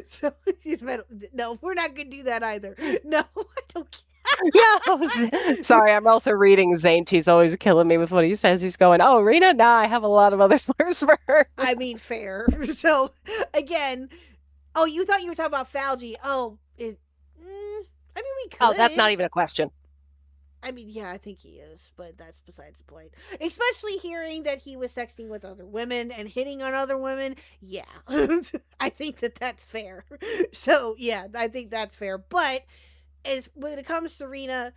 So he's metal. No, we're not gonna do that either. No, I don't care. Yeah. Sorry, I'm also reading Zane. He's always killing me with what he says. He's going, oh, Rena? Nah, I have a lot of other slurs for her. I mean, fair. So, again, oh, you thought you were talking about Falgi. Oh, I mean, we could. Oh, that's not even a question. I mean, yeah, I think he is, but that's besides the point. Especially hearing that he was sexting with other women and hitting on other women. Yeah, I think that that's fair. So, yeah, I think that's fair. But when it comes to Rena,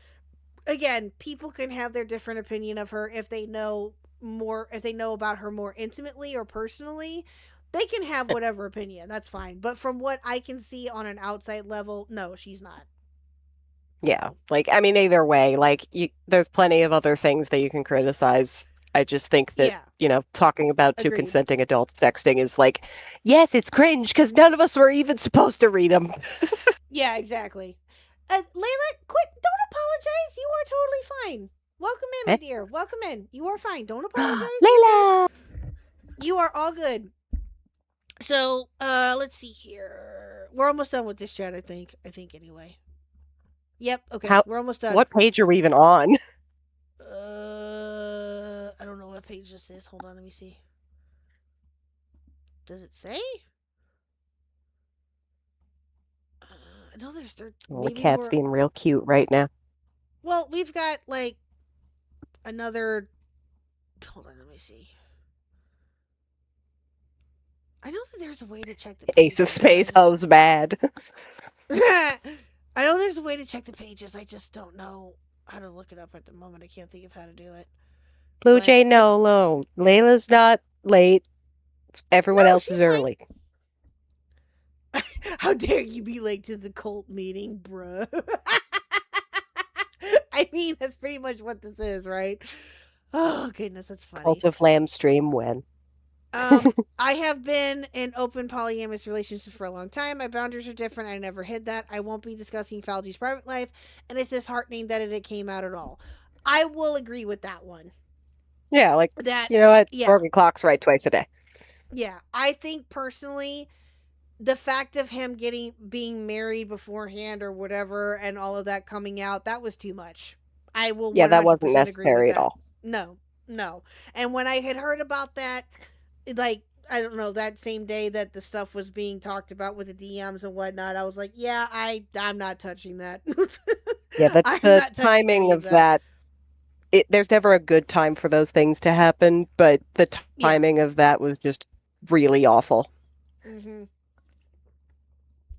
again, people can have their different opinion of her if they know know about her more intimately or personally, they can have whatever opinion. That's fine. But from what I can see on an outside level, no, she's not. Yeah, like, I mean, either way, like, there's plenty of other things that you can criticize. I just think that, talking about two Agreed. consenting adults texting is like, yes, it's cringe because none of us were even supposed to read them. Yeah, exactly. Layla, quit. Don't apologize. You are totally fine. Welcome in, my dear. Welcome in. You are fine. Don't apologize. Layla! You are all good. So, let's see here. We're almost done with this chat, I think. Anyway. Yep, okay. We're almost done. What page are we even on? I don't know what page this is. Hold on, let me see. Does it say? I know there's Well, the cat's being real cute right now. Well, we've got like another. Hold on, let me see. I know that there's a way to check the Ace of Spades, hoes bad. I know there's a way to check the pages. I just don't know how to look it up at the moment. I can't think of how to do it. Blue Jay, no. Layla's not late. Everyone else is early. How dare you be late to the cult meeting, bruh? I mean, that's pretty much what this is, right? Oh, goodness, that's funny. Cult of Lamb stream when? I have been in open polyamorous relationships for a long time. My boundaries are different. I never hid that. I won't be discussing Falji's private life, and it's disheartening that it came out at all. I will agree with that one. Yeah, like, that. You know what? Yeah. Morgan clocks right twice a day. Yeah, I think personally, the fact of him being married beforehand or whatever, and all of that coming out, that was too much. I will. Yeah, that wasn't agree necessary with at all. No. And when I had heard about that, like, I don't know, that same day that the stuff was being talked about with the DMs and whatnot, I was like, yeah, I'm not touching that. Yeah, the timing of that. There's never a good time for those things to happen, but the timing of that was just really awful. Mm-hmm.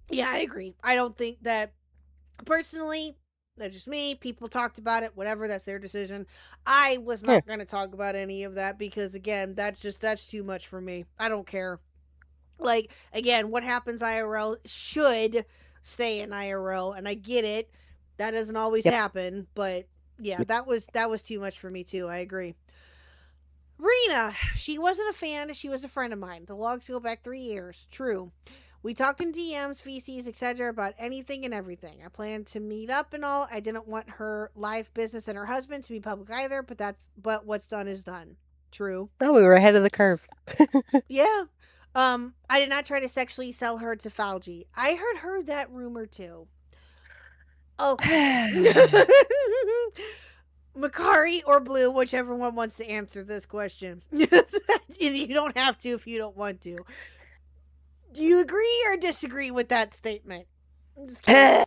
Yeah, I agree. I don't think that, personally, that's just me. People talked about it, whatever, that's their decision. I was not going to talk about any of that because, again, that's too much for me. I don't care. Like, again, what happens IRL should stay in IRL, and I get it. That doesn't always happen, but yeah, that was too much for me too. I agree. Rena, she wasn't a fan. She was a friend of mine. The logs go back 3 years. True. We talked in DMs, VCs, etc. about anything and everything. I planned to meet up and all. I didn't want her life business and her husband to be public either, but what's done is done. True. Oh, we were ahead of the curve. Yeah. I did not try to sexually sell her to Falji. I heard that rumor too. Okay. Makari or Blue, whichever one wants to answer this question. You don't have to if you don't want to. Do you agree or disagree with that statement? I'm just curious.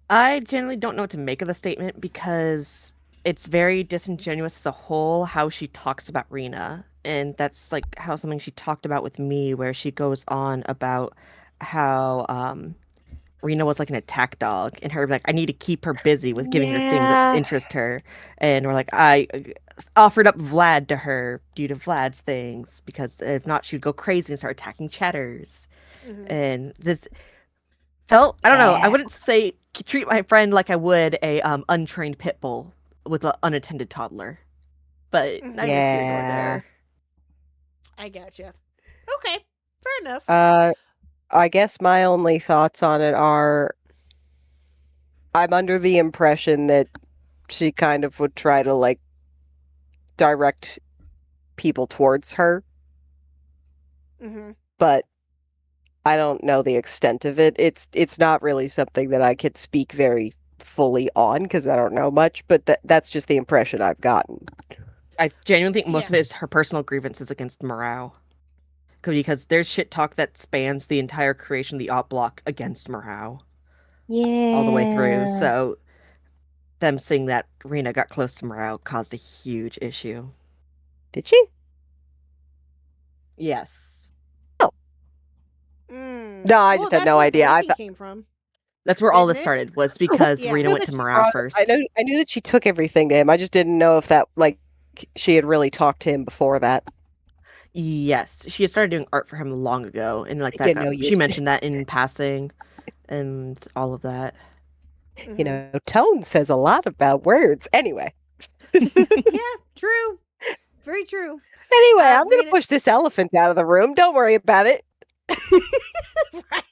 I generally don't know what to make of the statement because it's very disingenuous as a whole how she talks about Rena. And that's like how something she talked about with me, where she goes on about how Rena was like an attack dog, and her like, I need to keep her busy with giving her things that interest her. And we're like, I offered up Vlad to her due to Vlad's things, because if not, she'd go crazy and start attacking chatters. And just felt, I don't know, I wouldn't say treat my friend like I would a untrained pit bull with an unattended toddler. But neither here nor there. I gotcha. Okay, fair enough. I guess my only thoughts on it are, I'm under the impression that she kind of would try to like direct people towards her. But I don't know the extent of it. It's not really something that I could speak very fully on because I don't know much, but that's just the impression I've gotten. I genuinely think most of it is her personal grievances against Morale. Because there's shit talk that spans the entire creation of the op block against Morale. Yeah. All the way through. So them saying that Rena got close to Morale caused a huge issue. Did she? Yes. Oh. No, I just had no idea. I thought came from. That's where all this started, was because Rena went to Morale first. I knew that she took everything to him. I just didn't know if that, like, she had really talked to him before that. Yes, she had started doing art for him long ago, and like I that didn't know got, you she did. mentioned that in passing, and all of that. You know, tone says a lot about words. Anyway. Yeah, true. Very true. Anyway, I'm going to Rena- push this elephant out of the room. Don't worry about it. Right.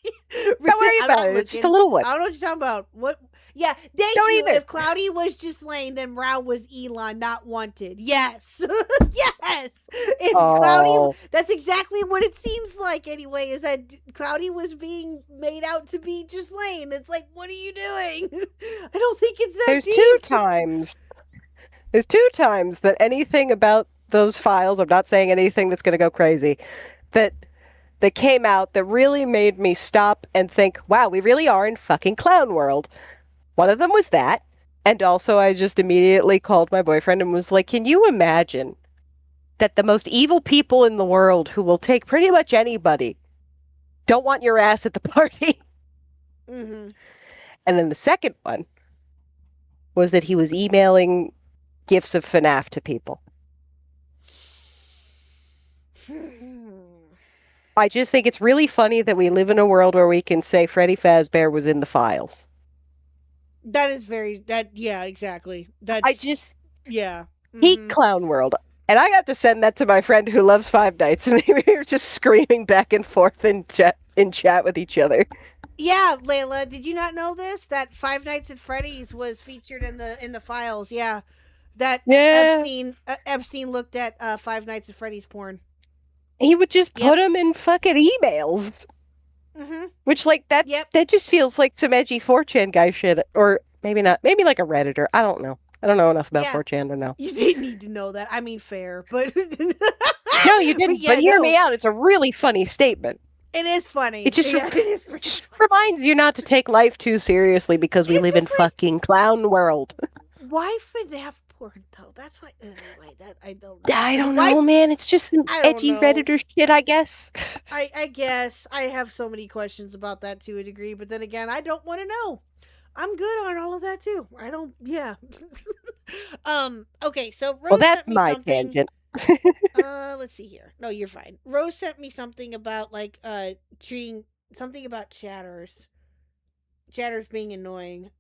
Don't worry I'm about not it. It's just looking. a little one. I don't know what you're talking about. What? Yeah, thank Don't you. either. If Cloudy was Ghislaine, then Rao was Elon, not wanted. Yes. Yes. If Cloudy, that's exactly what it seems like anyway, is that Cloudy was being made out to be Ghislaine. It's like, what are you doing? I don't think it's that There's deep. two times that anything about those files, I'm not saying anything that's going to go crazy, that came out that really made me stop and think, wow, we really are in fucking clown world. One of them was that. And also I just immediately called my boyfriend and was like, can you imagine that the most evil people in the world who will take pretty much anybody don't want your ass at the party? Mm-hmm. And then the second one was that he was emailing gifts of FNAF to people. I just think it's really funny that we live in a world where we can say Freddy Fazbear was in the files. That is yeah, exactly. Yeah. Heat clown world. And I got to send that to my friend who loves Five Nights, and we were just screaming back and forth in chat with each other. Yeah, Layla, did you not know this? That Five Nights at Freddy's was featured in the files. Yeah, that Epstein looked at Five Nights at Freddy's porn. He would just put them in fucking emails. Mm-hmm. Which, like, that just feels like some edgy 4chan guy shit. Or maybe not. Maybe like a Redditor. I don't know. I don't know enough about 4chan to know. You didn't need to know that. I mean, fair, but... No, you didn't. But hear me out. It's a really funny statement. It is funny. It just, reminds you not to take life too seriously because we live in fucking clown world. Why FNAF porn, though? That's why... Anyway, I don't know. I don't know, man. It's just some edgy Redditor shit, I guess. I guess. I have so many questions about that to a degree, but then again, I don't want to know. I'm good on all of that, too. I don't... Yeah. Okay, so Rose that's my tangent. Let's see here. No, you're fine. Rose sent me something about, like, treating... Something about chatters. Chatters being annoying.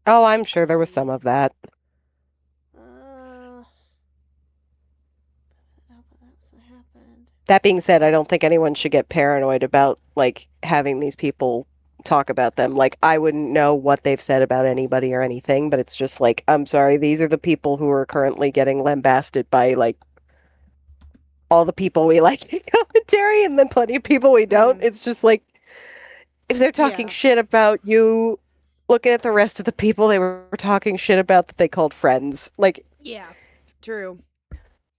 Oh, I'm sure there was some of that. That being said, I don't think anyone should get paranoid about, like, having these people talk about them. Like, I wouldn't know what they've said about anybody or anything, but it's just like, I'm sorry, these are the people who are currently getting lambasted by, like, all the people we like in commentary and then plenty of people we don't. It's just like, if they're talking shit about you, look at the rest of the people they were talking shit about that they called friends. Like, yeah, true.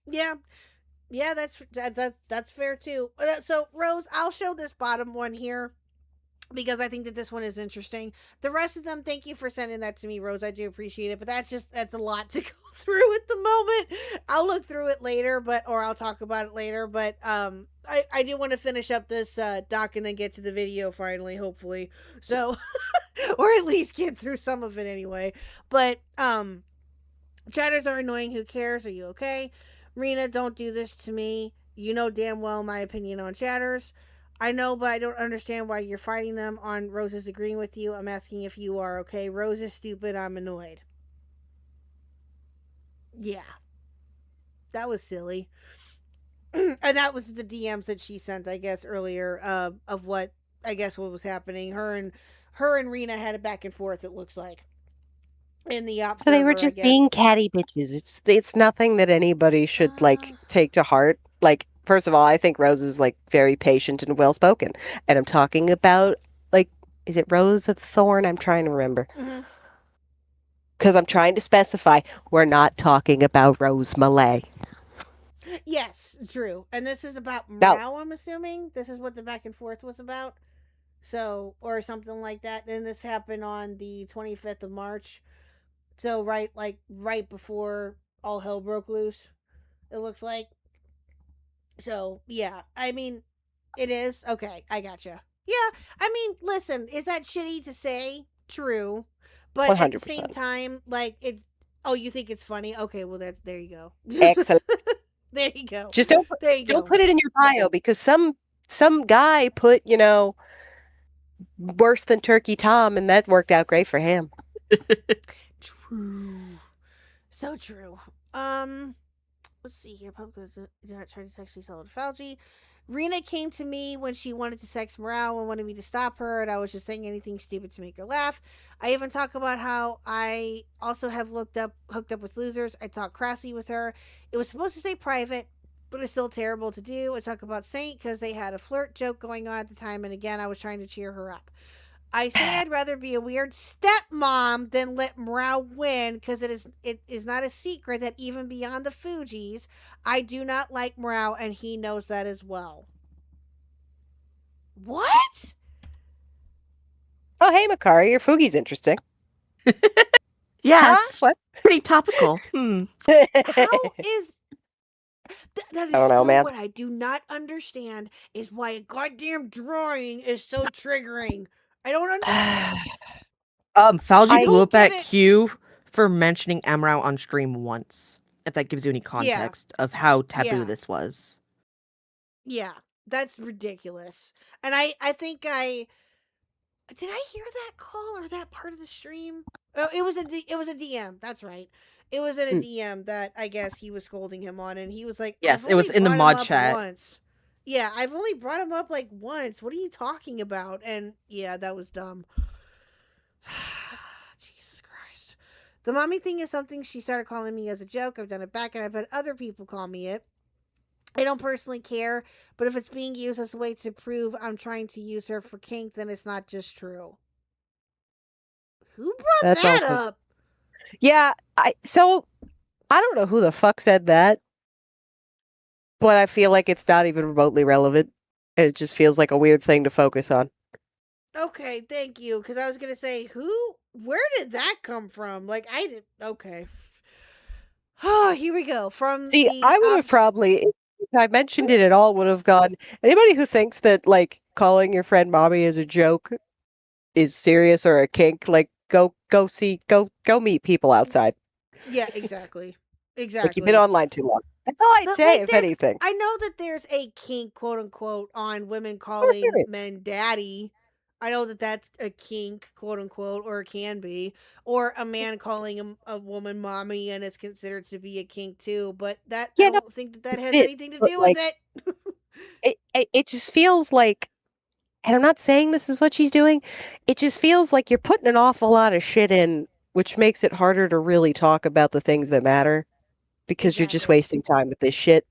Yeah. Yeah, that's fair too. So, Rose, I'll show this bottom one here because I think that this one is interesting. The rest of them, thank you for sending that to me, Rose. I do appreciate it, but that's a lot to go through at the moment. I'll look through it later, or I'll talk about it later. But I do want to finish up this doc and then get to the video finally, hopefully. So, or at least get through some of it anyway. But chatters are annoying. Who cares? Are you okay? Rena, don't do this to me. You know damn well my opinion on chatters. I know, but I don't understand why you're fighting them on Rose is agreeing with you. I'm asking if you are okay. Rose is stupid. I'm annoyed. Yeah. That was silly. And that was the DMs that she sent, I guess, earlier of what was happening. Her and Rena had a back and forth, it looks like. In the opposite. So they were just being catty bitches. It's nothing that anybody should like take to heart. Like, first of all, I think Rose is like very patient and well spoken. And I'm talking about, like, is it Rose of Thorn? I'm trying to remember. Because I'm trying to specify we're not talking about Rose Malay. Yes, true. And this is about Mao, I'm assuming. This is what the back and forth was about. So, or something like that. Then this happened on the 25th of March. So right before all hell broke loose, it looks like. So yeah, I mean, it is okay. I gotcha. Yeah, I mean, listen, is that shitty to say? True, but 100%. At the same time, like Oh, you think it's funny? Okay, well there you go. Excellent. There you go. Just don't There you don't go. put it in your bio because some guy put, worse than Turkey Tom, and that worked out great for him. True. So true. Let's see here. Public do not try to sexually assault Fauci. Rena came to me when she wanted to sex Morale and wanted me to stop her, and I was just saying anything stupid to make her laugh. I even talk about how I also have hooked up with losers. I talk crassly with her. It was supposed to say private, but it's still terrible to do. I talk about Saint because they had a flirt joke going on at the time, and again, I was trying to cheer her up. I say I'd rather be a weird stepmom than let Morale win because it is not a secret that even beyond the Fugees, I do not like Morale, and he knows that as well. What? Oh, hey, Makari, your Fugi's interesting. Yeah, Huh? it's What? pretty topical. How is that is I don't know, still man. what I do not understand is why a goddamn drawing is so triggering. I don't understand. Falgi I blew don't up get at it. Q for mentioning Amrau on stream once. If that gives you any context of how taboo Yeah. this was. Yeah, that's ridiculous. And I think did I hear that call or that part of the stream? Oh, it was a DM. That's right. It was in a DM that I guess he was scolding him on, and he was like, Yes, "I've it was only in the brought him mod up chat. once." Yeah, I've only brought him up like once. What are you talking about? And yeah, that was dumb. Jesus Christ. The mommy thing is something she started calling me as a joke. I've done it back, and I've had other people call me it. I don't personally care, but if it's being used as a way to prove I'm trying to use her for kink, then it's not just true. Who brought That's that also- up? Yeah, I don't know who the fuck said that, but I feel like it's not even remotely relevant. It just feels like a weird thing to focus on. Okay, thank you. Because I was gonna say, where did that come from? Like, I did. Okay. Oh, here we go. From See, the I would have probably, if I mentioned it at all, would have gone. Anybody who thinks that like calling your friend mommy is a joke is serious or a kink, like go meet people outside. Yeah, exactly. Exactly. Like you've been online too long. That's all I'd But, say, like, if there's- anything. I know that there's a kink, quote unquote, on women What calling is serious? men daddy. I know that that's a kink, quote unquote, or it can be, or a man calling a woman mommy, and it's considered to be a kink too. But that Yeah, I no, don't think that has it- anything to but, do like, with it. It just feels like, and I'm not saying this is what she's doing. It just feels like you're putting an awful lot of shit in, which makes it harder to really talk about the things that matter because you're just Exactly. wasting time with this shit.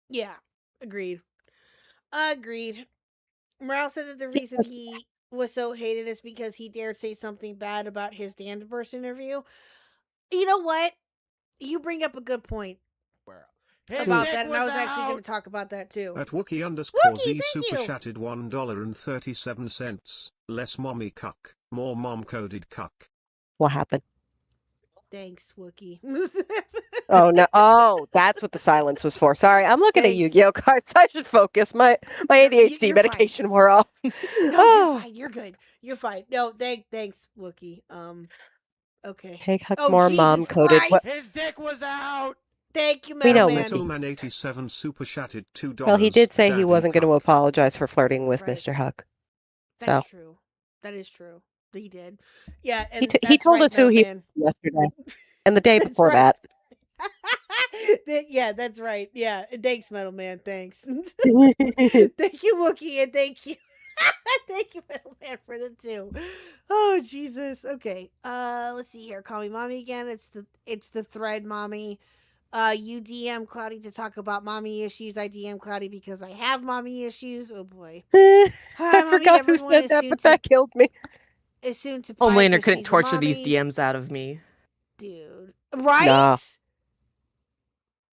Yeah, agreed. Agreed. Morale said that the reason he was so hated is because he dared say something bad about his Danverse interview. You know what? You bring up a good point about that, and I was actually going to talk about that too. At Wookie _Z thank super you. chatted $1.37. Less mommy cuck, more mom coded cuck. What happened? Thanks, Wookie. Oh no! Oh, that's what the silence was for. Sorry, I'm looking at Thanks. Yu-Gi-Oh cards. I should focus. My ADHD you're medication wore off. No, Oh. you're fine. You're good. You're fine. No, thanks, Wookie. Okay. Hey, Khuck, Oh, more Jesus mom coded. Christ. His dick was out. Thank you, We know, Metal Mandy. Man. Metalman87 super chatted $2. Well, he did say he Daddy wasn't going to cuck. apologize for flirting with That's Mr. Huck. That's So true. That is true. He did. Yeah, and he that's told right, us who he Metal was yesterday and the day That's before right. that. Yeah, that's right. Yeah, thanks, Metal Man. Thanks. Thank Thank you, Wookie, and thank you. Thank you, Metal Man, for the 2. Oh, Jesus. Okay. Let's see here. Call me mommy again. It's the thread, mommy. You DM Cloudy to talk about mommy issues. I DM Cloudy because I have mommy issues. Oh boy. I Mommy, forgot who everyone said is that, soon but to- that killed me. Is soon to Homelander 'cause couldn't she's a torture these mommy. DMs out of me. Dude. Right? Nah.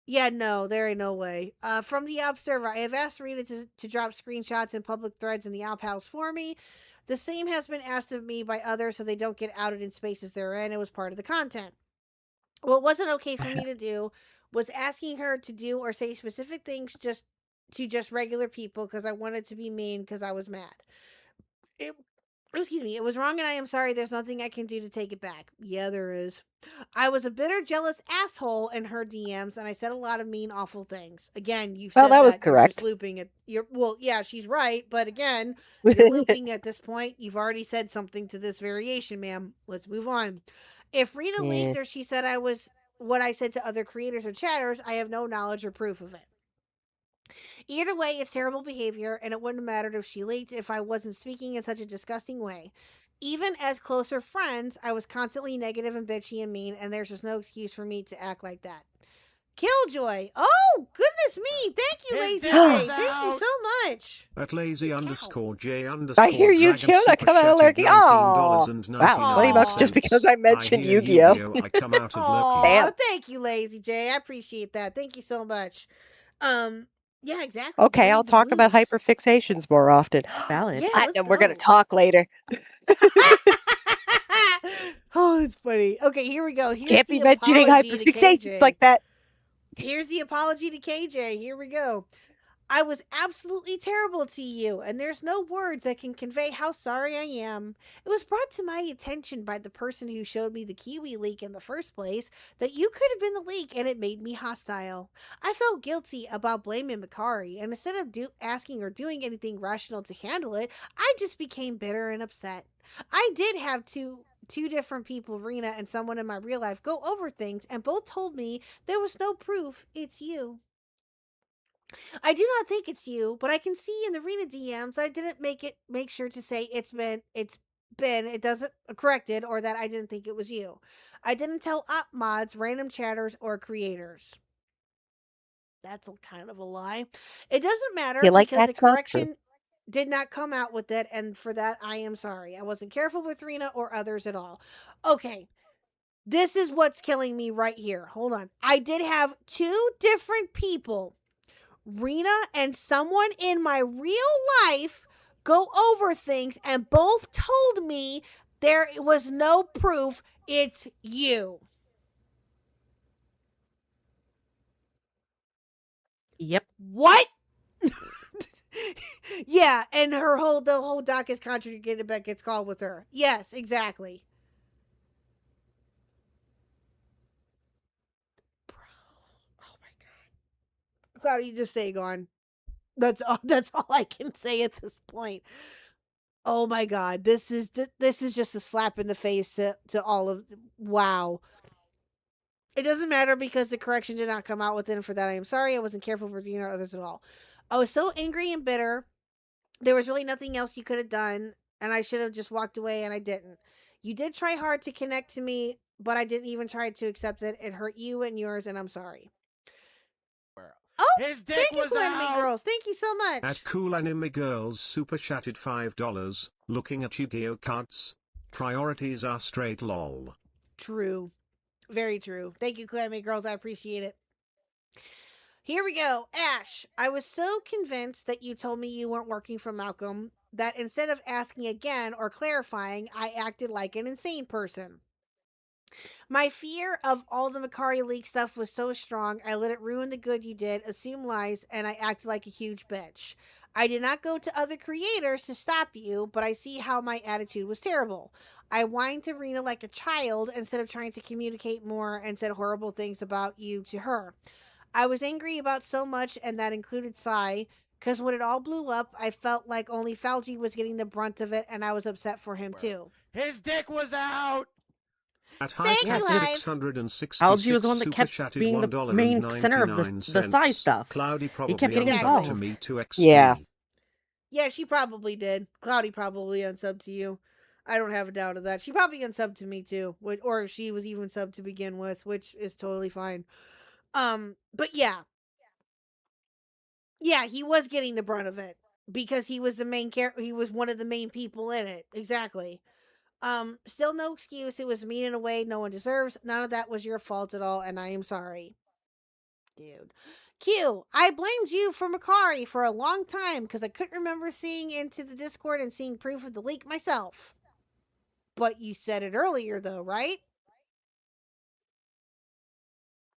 Yeah, no, there ain't no way. From the Observer, I have asked Rita to drop screenshots and public threads in the Alp House for me. The same has been asked of me by others so they don't get outed in spaces they're in. It was part of the content. What wasn't okay for me to do was asking her to do or say specific things just regular people because I wanted to be mean because I was mad. excuse me, it was wrong and I am sorry. There's nothing I can do to take it back. Yeah, there is. I was a bitter, jealous asshole in her DMs, and I said a lot of mean, awful things. Again, you Well, said that was You're just correct. looping it. Well, yeah, she's right, but again, you're looping at this point. You've already said something to this variation, ma'am. Let's move on. If Rita Yeah. leaked or she said I was what I said to other creators or chatters, I have no knowledge or proof of it. Either way, it's terrible behavior, and it wouldn't have mattered if she leaked if I wasn't speaking in such a disgusting way. Even as closer friends, I was constantly negative and bitchy and mean, and there's just no excuse for me to act like that. Killjoy! Oh, goodness me! Thank you, His Lazy dick J! was Thank you out. so much! At lazy underscore J I underscore hear you, dragon June. I super come out of chatted lurking. Oh, $19.99. wow, 20 bucks just because I mentioned hear Yu-Gi-Oh. I come out of Aw, lurking. Damn. thank you, Lazy J. I appreciate that. Thank you so much. Yeah, exactly. Okay, I'll Avoid the talk about blues. hyperfixations more often. Valid. Yeah, let's Platinum, we're gonna go. talk later. Oh, it's funny. Okay, here we go. Here's Can't the be mentioning apology to hyperfixations KJ. like that. Here's the apology to KJ. Here we go. I was absolutely terrible to you, and there's no words that can convey how sorry I am. It was brought to my attention by the person who showed me the Kiwi leak in the first place that you could have been the leak, and it made me hostile. I felt guilty about blaming Makari, and instead of asking or doing anything rational to handle it, I just became bitter and upset. I did have two different people, Rena and someone in my real life, go over things, and both told me there was no proof it's you. I do not think it's you, but I can see in the Rena DMs I didn't make sure to say it doesn't corrected or that I didn't think it was you. I didn't tell op mods, random chatters, or creators. That's kind of a lie. It doesn't matter Like because the that's not true. correction did not come out with it, and for that I am sorry. I wasn't careful with Rena or others at all. Okay. This is what's killing me right here. Hold on. I did have two different people, Rena and someone in my real life, go over things, and both told me there was no proof it's you. Yep. What? Yeah, and the whole doc is contradicted but gets called with her. Yes, exactly. Bro. Oh my god. Cloudy, just stay gone. That's all I can say at this point. Oh my god, this is just a slap in the face to all of. Wow. It doesn't matter because the correction did not come out within. For that I am sorry. I wasn't careful with you or others at all. I was so angry and bitter. There was really nothing else you could have done, and I should have just walked away, and I didn't. You did try hard to connect to me, but I didn't even try to accept it. It hurt you and yours, and I'm sorry. Oh, His dick thank you, was Anime out. Girls. Thank you so much. At Cool Anime Girls super chatted $5. Looking at Yu-Gi-Oh cards. Priorities are straight lol. True. Very true. Thank you, Anime Girls. I appreciate it. Here we go. Ash, I was so convinced that you told me you weren't working for Malcolm that instead of asking again or clarifying, I acted like an insane person. My fear of all the Makari leak stuff was so strong, I let it ruin the good you did, assume lies, and I acted like a huge bitch. I did not go to other creators to stop you, but I see how my attitude was terrible. I whined to Rena like a child instead of trying to communicate more and said horrible things about you to her. I was angry about so much, and that included Sai, because when it all blew up, I felt like only Falgi was getting the brunt of it, and I was upset for him too. His dick was out. At Thank you, Hive. 666 Algae was the one that super kept chatted being the main center of the Psy stuff. Cloudy probably kept getting unsubbed to involved. me to XD. Yeah. Yeah, she probably did. Cloudy probably unsubbed to you. I don't have a doubt of that. She probably unsubbed to me too, or she was even subbed to begin with, which is totally fine. But yeah. Yeah, he was getting the brunt of it because he was the main character. He was one of the main people in it. Exactly. Still no excuse. It was mean in a way no one deserves. None of that was your fault at all, and I am sorry. Dude. Q, I blamed you for Makari for a long time because I couldn't remember seeing into the Discord and seeing proof of the leak myself. But you said it earlier though, right?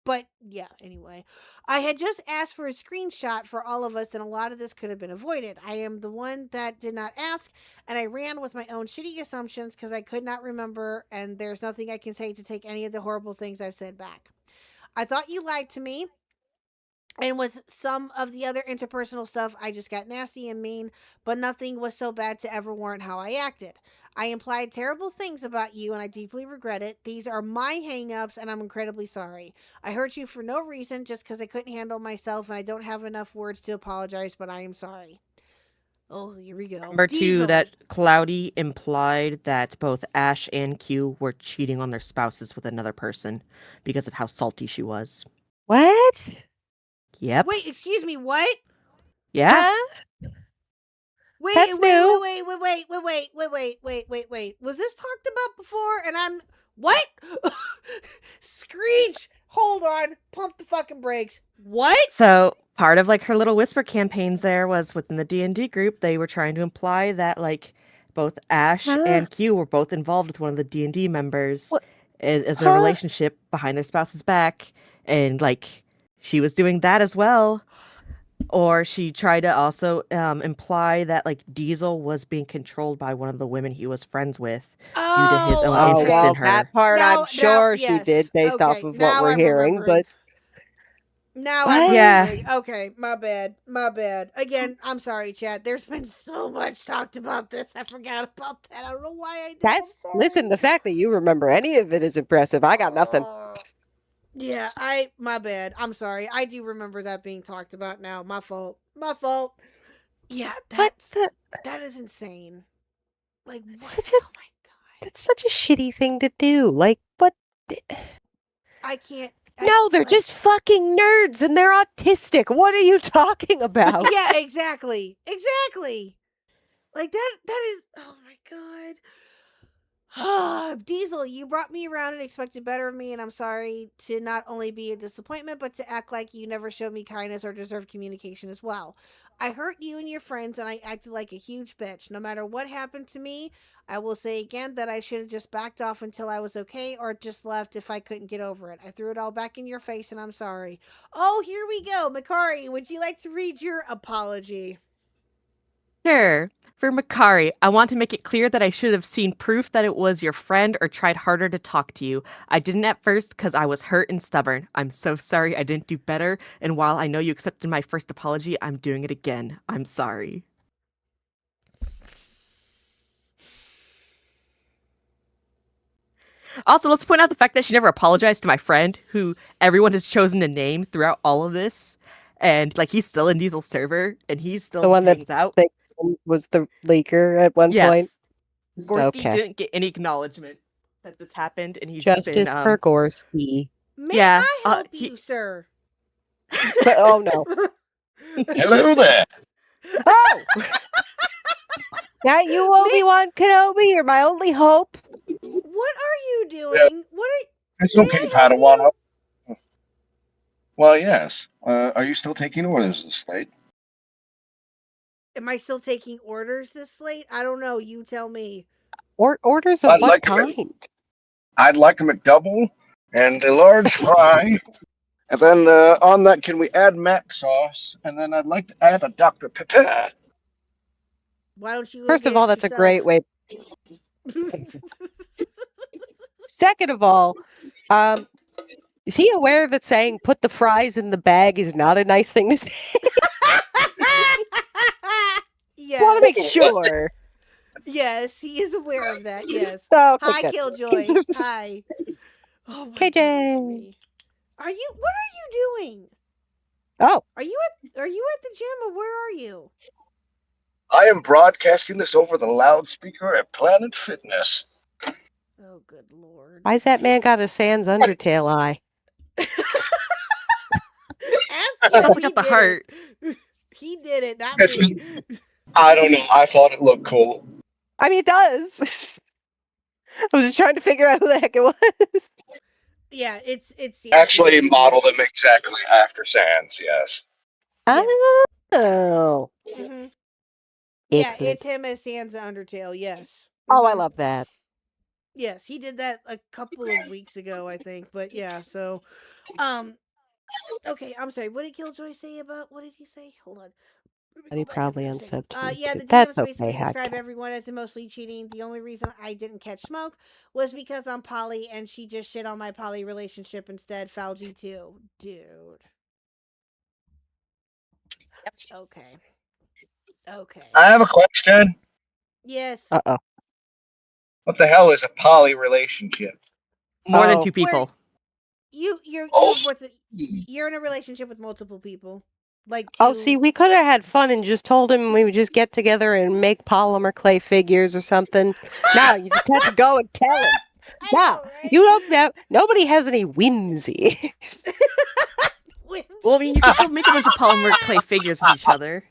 But yeah, anyway, I had just asked for a screenshot for all of us, and a lot of this could have been avoided. I am the one that did not ask, and I ran with my own shitty assumptions because I could not remember, and there's nothing I can say to take any of the horrible things I've said back. I thought you lied to me. And with some of the other interpersonal stuff, I just got nasty and mean, but nothing was so bad to ever warrant how I acted. I implied terrible things about you, and I deeply regret it. These are my hang-ups, and I'm incredibly sorry. I hurt you for no reason, just because I couldn't handle myself, and I don't have enough words to apologize, but I am sorry. Oh, here we go. Number two, Diesel. that Cloudy implied that both Ash and Q were cheating on their spouses with another person because of how salty she was. What? Yep. Wait, excuse me, what? Yeah. Huh? Wait, That's wait, new. wait. Was this talked about before? And I'm what? Screech! Hold on, pump the fucking brakes. What? So part of like her little whisper campaigns there was within the D&D group, they were trying to imply that like both Ash and Q were both involved with one of the D&D members as a relationship behind their spouse's back, and like she was doing that as well. Or she tried to also imply that like Diesel was being controlled by one of the women he was friends with due to his own interest in her. That part I'm sure she did based off of what we're hearing, but now What? I'm Yeah. remembering. Okay, my bad. Again, I'm sorry, chat. There's been so much talked about this. I forgot about that. I don't know why I did. listen, the fact that you remember any of it is impressive. I got nothing. Yeah, my bad. I'm sorry. I do remember that being talked about now. My fault. Yeah, that is insane. Like, what? Such a- Oh my god. It's such a shitty thing to do. Like, what? I can't. No, they're just fucking nerds and they're autistic. What are you talking about? Yeah, exactly. Like that is, oh my god. Diesel, you brought me around and expected better of me, and I'm sorry to not only be a disappointment, but to act like you never showed me kindness or deserved communication as well. I hurt you and your friends, and I acted like a huge bitch. No matter what happened to me, I will say again that I should have just backed off until I was okay, or just left if I couldn't get over it. I threw it all back in your face, and I'm sorry. Oh, here we go. Makari, would you like to read your apology? Sure. For Makari, I want to make it clear that I should have seen proof that it was your friend or tried harder to talk to you. I didn't at first because I was hurt and stubborn. I'm so sorry I didn't do better, and while I know you accepted my first apology, I'm doing it again. I'm sorry. Also, let's point out the fact that she never apologized to my friend, who everyone has chosen to name throughout all of this. And like he's still in Diesel's server, and he's still The one that hangs out. was the leaker at one point. Gorski Okay. didn't get any acknowledgement that this happened, and he's Justice just been for Gorski. May Yeah, I help you, sir? Oh no. Hello there. Oh! That you, Obi-Wan Kenobi? You're my only hope. What are you doing? What are It's May I okay, help Padawan. Well, yes. Are you still taking orders this late? Am I still taking orders this late? I don't know. You tell me. Orders of I'd what like a kind? I'd like a McDouble and a large fry. And then on that, can we add mac sauce? And then I'd like to add a Dr. Pepper. Why don't you? Go First get of all, it that's a yourself? great way. Second of all, is he aware that saying put the fries in the bag is not a nice thing to say? Yeah. Want to make sure. Yes, he is aware of that. Yes. Oh, okay, Hi, good. Killjoy. Hi. Oh, my KJ. goodness me. What are you doing? Oh, Are you at the gym, or where are you? I am broadcasting this over the loudspeaker at Planet Fitness. Oh, good lord. why's that man got a Sans Undertale eye? Ask He him. also He got the did heart. it. He did it, not It's me. I don't know. I thought it looked cool. I mean, it does. I was just trying to figure out who the heck it was. Yeah, it's Actually, yes. modeled him exactly after Sans. Yes. Yes. Oh. Mhm. Yeah, Excellent. it's him as Sans Undertale. Yes. Oh, I Mhm. love that. Yes, he did that a couple of weeks ago, I think. But yeah, so okay, I'm sorry. What did Killjoy say about what did he say? Hold on. Let me And go he back up probably there a second. unsubbed me. Yeah, the That's DMs okay, basically Hack. describe everyone as mostly cheating. The only reason I didn't catch Smoke was because I'm poly and she just shit on my poly relationship instead. Foul G2. Dude. Okay. Okay. I have a question. Yes. Uh-oh. What the hell is a poly relationship? More than Oh. two people. You're in a relationship with multiple people. Like Oh, two. see, we could have had fun and just told him we would just get together and make polymer clay figures or something. No, you just have to go and tell him. I No, know, right? you don't have. Nobody has any whimsy. Well, I mean, you can still make a bunch of polymer clay figures with each other.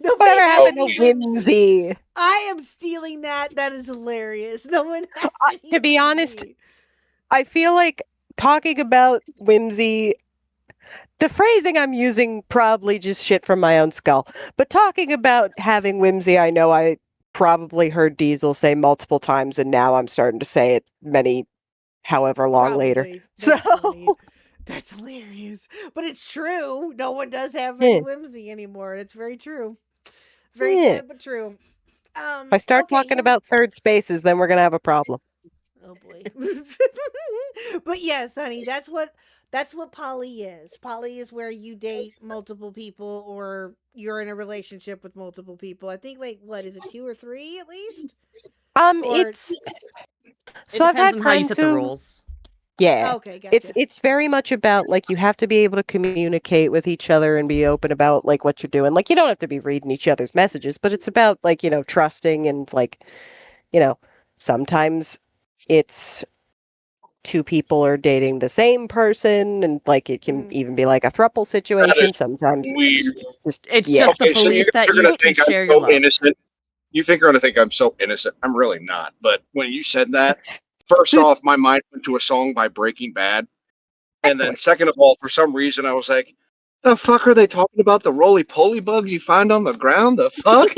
Nobody Whatever has happened to any whimsy? I am stealing that. That is hilarious. No one has any To be honest, whimsy. I feel like talking about whimsy. The phrasing I'm using probably just shit from my own skull. But talking about having whimsy, I know I probably heard Diesel say multiple times, and now I'm starting to say it however long later. Probably. So That's funny. That's hilarious. But it's true. No one does have any Yeah. whimsy anymore. It's very true. Very Yeah. sad but true. if I start okay, talking here- about third spaces, then we're gonna have a problem. Oh boy. But yes, honey, that's what poly is. Poly is where you date multiple people or you're in a relationship with multiple people. I think like what is it, 2 or 3 at least? Or- It's It so I've depends had on how you friends set the who, roles. yeah, Okay, gotcha. it's very much about like you have to be able to communicate with each other and be open about like what you're doing. Like you don't have to be reading each other's messages, but it's about like trusting and like sometimes it's two people are dating the same person and like it can Mhm. even be like a throuple situation. is Sometimes weird. It's Yeah. just the Okay, so belief that you're you gonna can think I'm share your so love. innocent. You think you're gonna think I'm so innocent. I'm really not. But when you said that, first off, my mind went to a song by Breaking Bad. And then Excellent. second of all, for some reason I was like, the fuck are they talking about? The roly poly bugs you find on the ground? The fuck?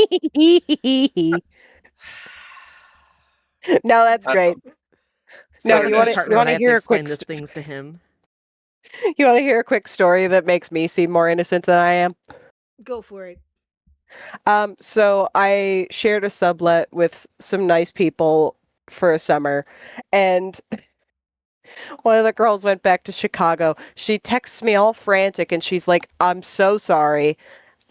No, that's I great. So No, as you a want partner, to I have to hear a explain quick these things to him. you want to hear a quick story that makes me seem more innocent than I am? Go for it. So I shared a sublet with some nice people for a summer, and one of the girls went back to Chicago. She texts me all frantic, and she's like, "I'm so sorry.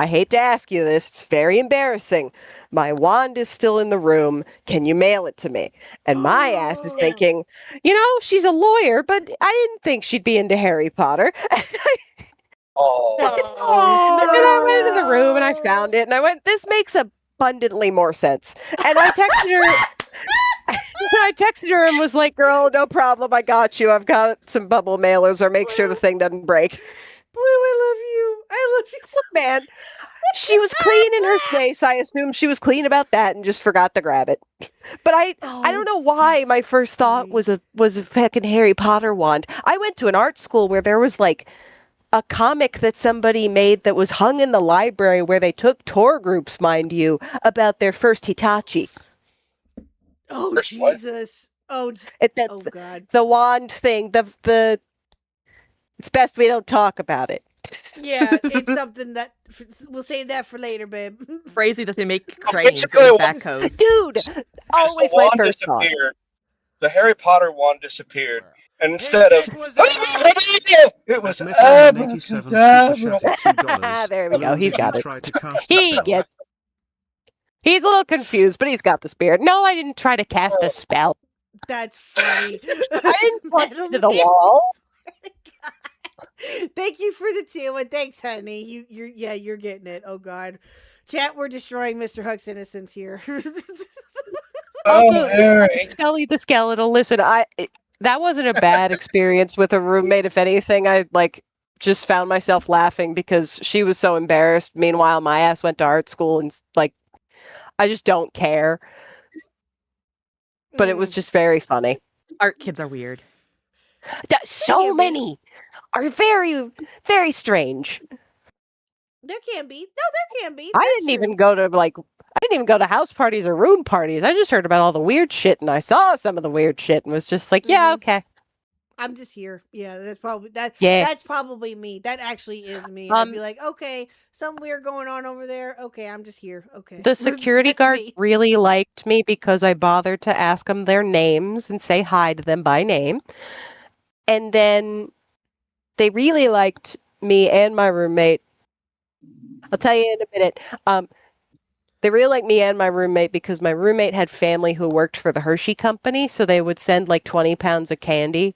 I hate to ask you this. It's very embarrassing. My wand is still in the room. Can you mail it to me?" And my ass is thinking, she's a lawyer, but I didn't think she'd be into Harry Potter. Oh, And I went into the room and I found it and I went, this makes abundantly more sense. And I texted her and was like, girl, no problem. I got you. I've got some bubble mailers or make sure the thing doesn't break. Blue, I love you. I love you so Man, she was clean in her space. I assumed she was clean about that and just forgot to grab it. But I don't know why my first thought was a fucking Harry Potter wand. I went to an art school where there was like a comic that somebody made that was hung in the library where they took tour groups, mind you, about their first Hitachi. Oh First what? Jesus. Oh God. The wand thing, the it's best we don't talk about it. Yeah, it's something that we'll save that for later, babe. Crazy that they make cranes basically, and backhoes. Dude, always the my wand first thought. disappeared. The Harry Potter wand disappeared. And instead of it was At Metal 87 super chat at $2. There we go. Blue, He's did got you it. try to cast a He spell? gets. He's a little confused, but he's got the spirit. No, I didn't try to cast a spell. That's funny. I didn't point Metal to the Man, wall. swear to God. Thank you for the 2 and thanks, honey. You're getting it. Oh God, chat, we're destroying Mr. Huck's innocence here. Also, Scully the Skeletal. Listen, that wasn't a bad experience with a roommate. If anything, I just found myself laughing because she was so embarrassed. Meanwhile, my ass went to art school and I just don't care. But it was just very funny. Art kids are weird. So many are very, very strange. There can be. No, there can be. I didn't even go to didn't even go to house parties or room parties. I just heard about all the weird shit, and I saw some of the weird shit, and was just like, yeah, okay. I'm just here. Yeah, that's probably Yeah. That's probably me. That actually is me. I'd be like, okay, something weird going on over there. Okay, I'm just here. Okay. The security That's guards me. really liked me because I bothered to ask them their names and say hi to them by name. And then they really liked me and my roommate. I'll tell you in a minute. They really liked me and my roommate because my roommate had family who worked for the Hershey company, so they would send like 20 pounds of candy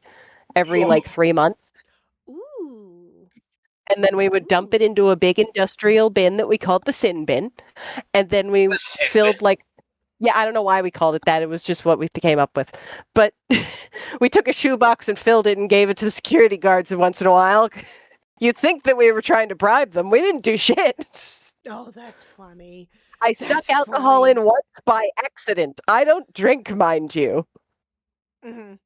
every like 3 months. Ooh. And then we would dump it into a big industrial bin that we called the sin bin. And then we filled like, yeah, I don't know why we called it that. It was just what we came up with. But we took a shoebox and filled it and gave it to the security guards once in a while. You'd think that we were trying to bribe them. We didn't do shit. Oh, that's funny. I stuck That's alcohol funny. in once by accident. I don't drink, mind you. Mhm.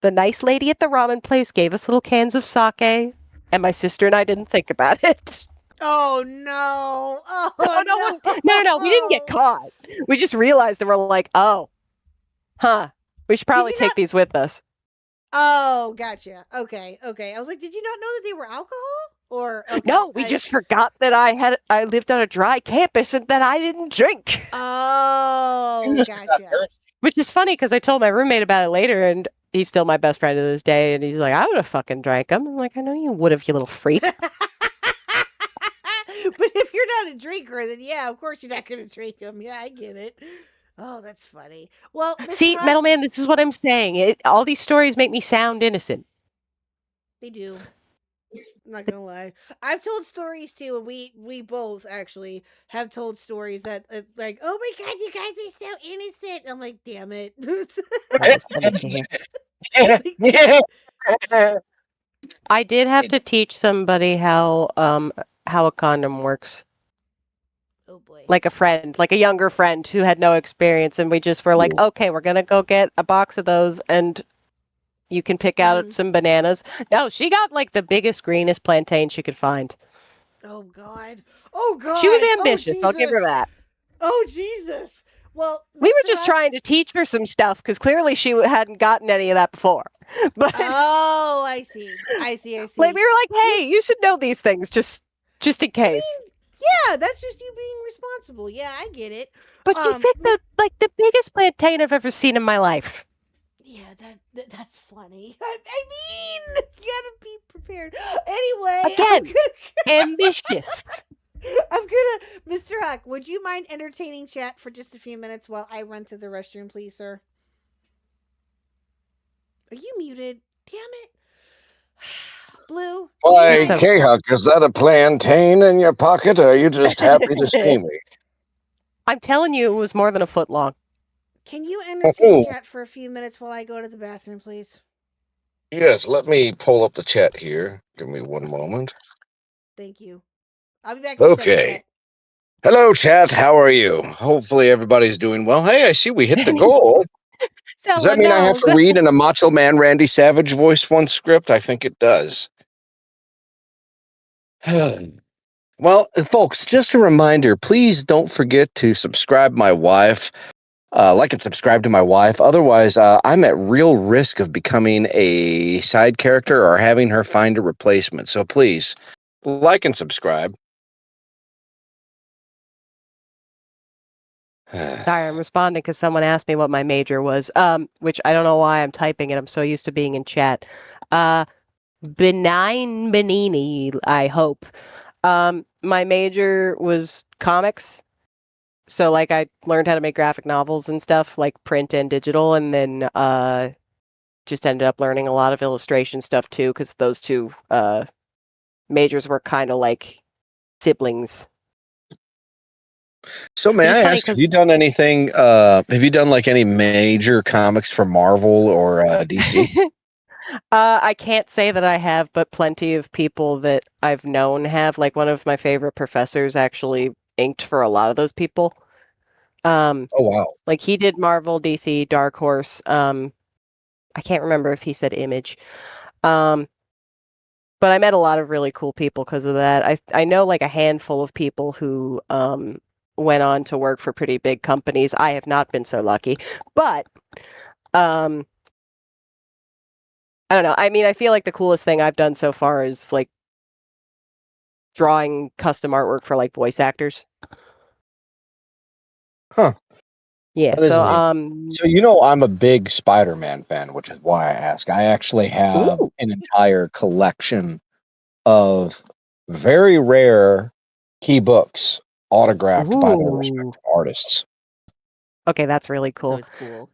The nice lady at the ramen place gave us little cans of sake, and my sister and I didn't think about it. Oh no! Oh No, we didn't get caught. We just realized and we're like, oh, we should probably you take not- these with us. Oh, gotcha. Okay. I was like, did you not know that they were alcohol? Or okay, No, we just forgot that I lived on a dry campus and that I didn't drink. Oh, gotcha. Which is funny because I told my roommate about it later, and he's still my best friend to this day. And he's like, I would have fucking drank them. I'm like, I know you would have, you little freak. But if you're not a drinker, then yeah, of course you're not going to drink them. Yeah, I get it. Oh, that's funny. Well, Mr. See, Huck, Metal Man, this is what I'm saying. All these stories make me sound innocent. they do. I'm not gonna lie. I've told stories too, and we both actually have told stories that like, oh my god, you guys are so innocent. I'm like, damn it. I did have to teach somebody how a condom works. Oh boy. Like a friend, like a younger friend who had no experience, and we just were like, okay, we're gonna go get a box of those, and you can pick out some bananas. No, she got like the biggest, greenest plantain she could find. Oh god. Oh god. She was ambitious. I'll give her Jesus. that. Oh Jesus. Well, We were Mr. just Huck- trying to teach her some stuff because clearly she hadn't gotten any of that before. But Oh, I see. like we were like, hey, you should know these things just in case. Yeah, that's just you being responsible. Yeah, I get it. But she picked the biggest plantain I've ever seen in my life. Yeah, that's funny. I mean, you gotta be prepared. Anyway, Again, ambitious. I'm gonna, Mr. Huck, would you mind entertaining chat for just a few minutes while I run to the restroom, please, sir? Are you muted? Damn it. Blue. Why, K-Huck, is that a plantain in your pocket, or are you just happy to see me? I'm telling you, it was more than a foot long. Can you entertain chat for a few minutes while I go to the bathroom, please? Yes, let me pull up the chat here. Give me one moment. Thank you. I'll be back in a second, Okay. chat. Hello, chat. How are you? Hopefully everybody's doing well. Hey, I see we hit the goal. Does that mean I have to read in a Macho Man Randy Savage voice one script? I think it does. Well, folks, just a reminder, please don't forget to subscribe my wife. Like and subscribe to my wife. Otherwise, I'm at real risk of becoming a side character or having her find a replacement. So please, like and subscribe. Sorry, I'm responding because someone asked me what my major was, which I don't know why I'm typing it. I'm so used to being in chat. Benign Benini, I hope. My major was comics. So, like, I learned how to make graphic novels and stuff, like print and digital, and then just ended up learning a lot of illustration stuff, too, because those two majors were kind of like siblings. So may I ask, have you done anything, have you done, like, any major comics for Marvel or DC? I can't say that I have, but plenty of people that I've known have. Like, one of my favorite professors actually inked for a lot of those people. Oh wow! Like he did Marvel, DC, Dark Horse. I can't remember if he said Image. But I met a lot of really cool people because of that. I know like a handful of people who went on to work for pretty big companies. I have not been so lucky, but I don't know. I mean, I feel like the coolest thing I've done so far is like drawing custom artwork for like voice actors. Huh. Yeah. That is So neat. So I'm a big Spider-Man fan, which is why I ask. I actually have Ooh. an entire collection of very rare key books autographed by their Ooh. respective artists. Okay, that's really It's cool. always cool.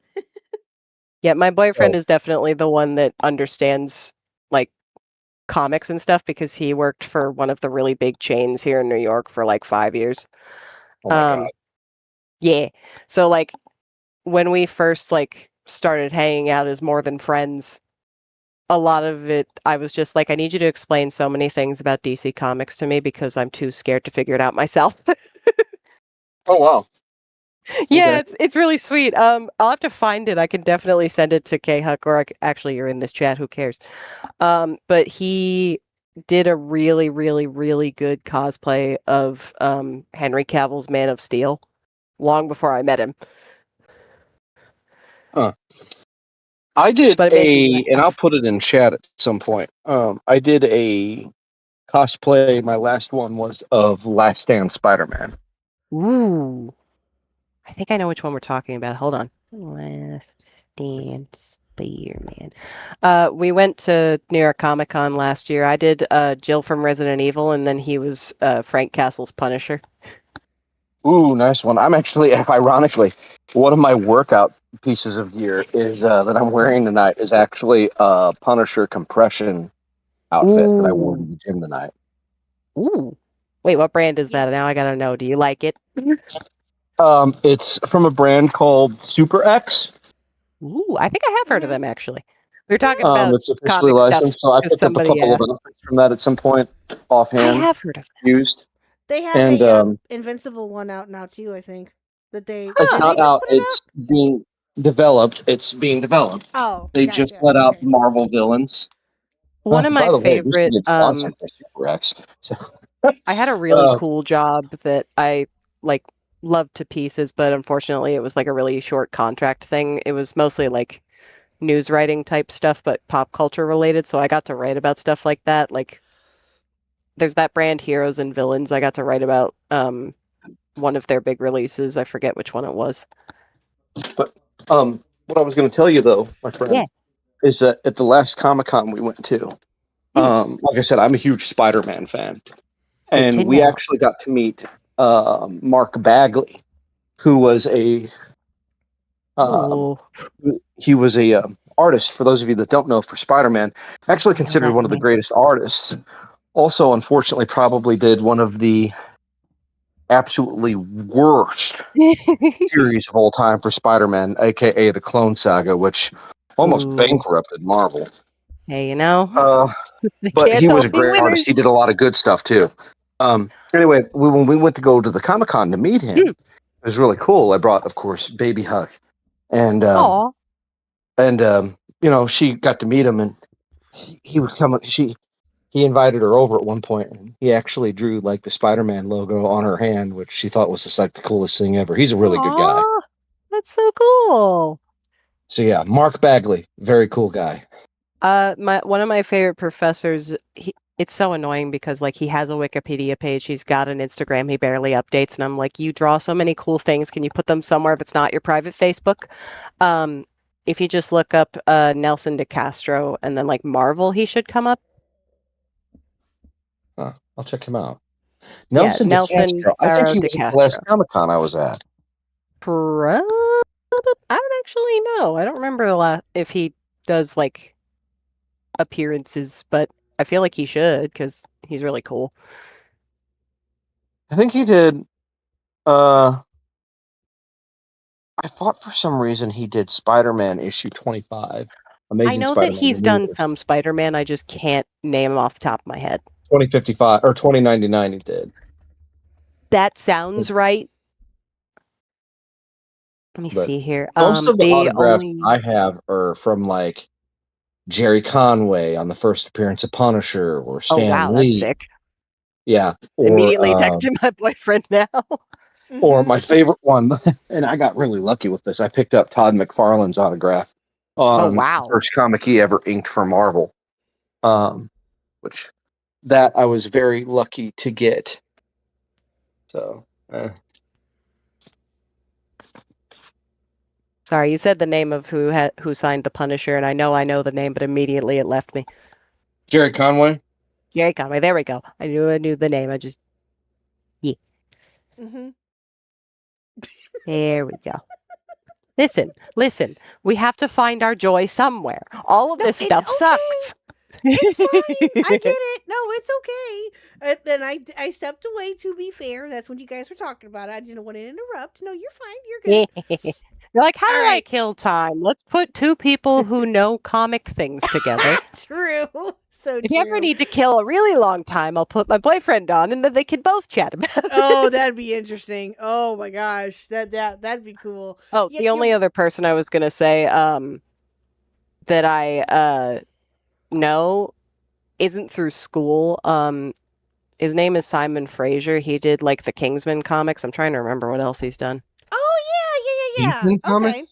Yeah, my boyfriend So- is definitely the one that understands like comics and stuff because he worked for one of the really big chains here in New York for like 5 years. Oh my God. Yeah. So like when we first like started hanging out as more than friends, a lot of it I was just like, I need you to explain so many things about DC Comics to me because I'm too scared to figure it out myself. Oh wow. Yeah, Okay. it's really sweet. I'll have to find it. I can definitely send it to Khuck, or actually, you're in this chat. Who cares? But he did a really, really, really good cosplay of Henry Cavill's Man of Steel long before I met him. I did But it made me and I'll laugh. put it in chat at some point. I did a cosplay. My last one was of Last Stand Spider-Man. Ooh, I think I know which one we're talking about. Hold on. Last Stand Spider-Man. We went to New York Comic Con last year. I did Jill from Resident Evil, and then he was Frank Castle's Punisher. Ooh, nice one. I'm actually, ironically, one of my workout pieces of gear is that I'm wearing tonight is actually a Punisher compression outfit that I wore to Ooh. the gym tonight. Ooh. Wait, what brand is that? Now I gotta know. Do you like it? It's from a brand called Super X. Ooh, I think I have heard of them actually. We were talking about It's officially comic stuff licensed, so I because picked up a somebody couple of asked. outfits from that at some point I offhand, have heard of them. used. They have And a Invincible one out now too. I think that they it's did not they just out. put it It's being developed. It's being developed. out? Oh, They gotcha. just let out Okay. Marvel villains. One of By my the way, we should favorite get sponsored by Super X. So, I had a really cool job that I like loved to pieces, but unfortunately it was like a really short contract thing. It was mostly like news writing type stuff, but pop culture related. So I got to write about stuff like that. Like there's that brand Heroes and Villains. I got to write about one of their big releases. I forget which one it was. But what I was going to tell you though, my friend, Yeah. is that at the last Comic-Con we went to, like I said, I'm a huge Spider-Man fan, and we actually got to meet Mark Bagley, who was a he was a artist. For those of you that don't know, for Spider-Man, actually considered one of the greatest artists. Also, unfortunately, probably did one of the absolutely worst series of all time for Spider-Man, aka the Clone Saga, which almost bankrupted Marvel. Hey, you know. But he was a great artist. He did a lot of good stuff too. Anyway, when we went to go to the Comic-Con to meet him, it was really cool. I brought, of course, Baby Khuck, and she got to meet him, and he was coming. He invited her over at one point, and he actually drew like the Spider-Man logo on her hand, which she thought was just like the coolest thing ever. He's a really good guy. That's so cool. So yeah, Mark Bagley, very cool guy. One of my favorite professors. It's so annoying because like he has a Wikipedia page, he's got an Instagram he barely updates, and I'm like, you draw so many cool things. Can you put them somewhere that's not your private Facebook? If you just look up Nelson DeCastro and then like Marvel, he should come up. I'll check him out. Nelson DeCastro. I think he was at the last Comic-Con I was at. I don't actually know. I don't remember if he does like appearances, but I feel like he should because he's really cool. I think he did. I thought for some reason he did Spider-Man issue 25. Amazing I know Spider-Man that he's Universe. done some Spider-Man. I just can't name him off the top of my head. 2055 or 2099 he did. That sounds right. Let me see here. Most of the autographs I have are from like Jerry Conway on the first appearance of Punisher or Stan Lee. That's sick. Yeah. Or, Immediately texting my boyfriend now. Or my favorite one, and I got really lucky with this. I picked up Todd McFarlane's autograph on the first comic he ever inked for Marvel, which that I was very lucky to get. So, Sorry, you said the name of who signed the Punisher, and I know the name, but immediately it left me. Jerry Conway. Jerry Conway. There we go. I knew the name. I just There we go. Listen. We have to find our joy somewhere. All of this stuff sucks. It's fine. I get it. No, it's okay. Then I stepped away, to be fair. That's when you guys were talking about it. I didn't want to interrupt. No, you're fine. You're good. You're like, how do I kill time? Let's put two people who know comic things together. True. So if you ever need to kill a really long time, I'll put my boyfriend on, and then they can both chat about it. Oh, that'd be interesting. Oh my gosh, that'd be cool. Oh, the only other person I was gonna say that I know isn't through school. His name is Simon Fraser. He did like the Kingsman comics. I'm trying to remember what else he's done. Oh yeah. Okay.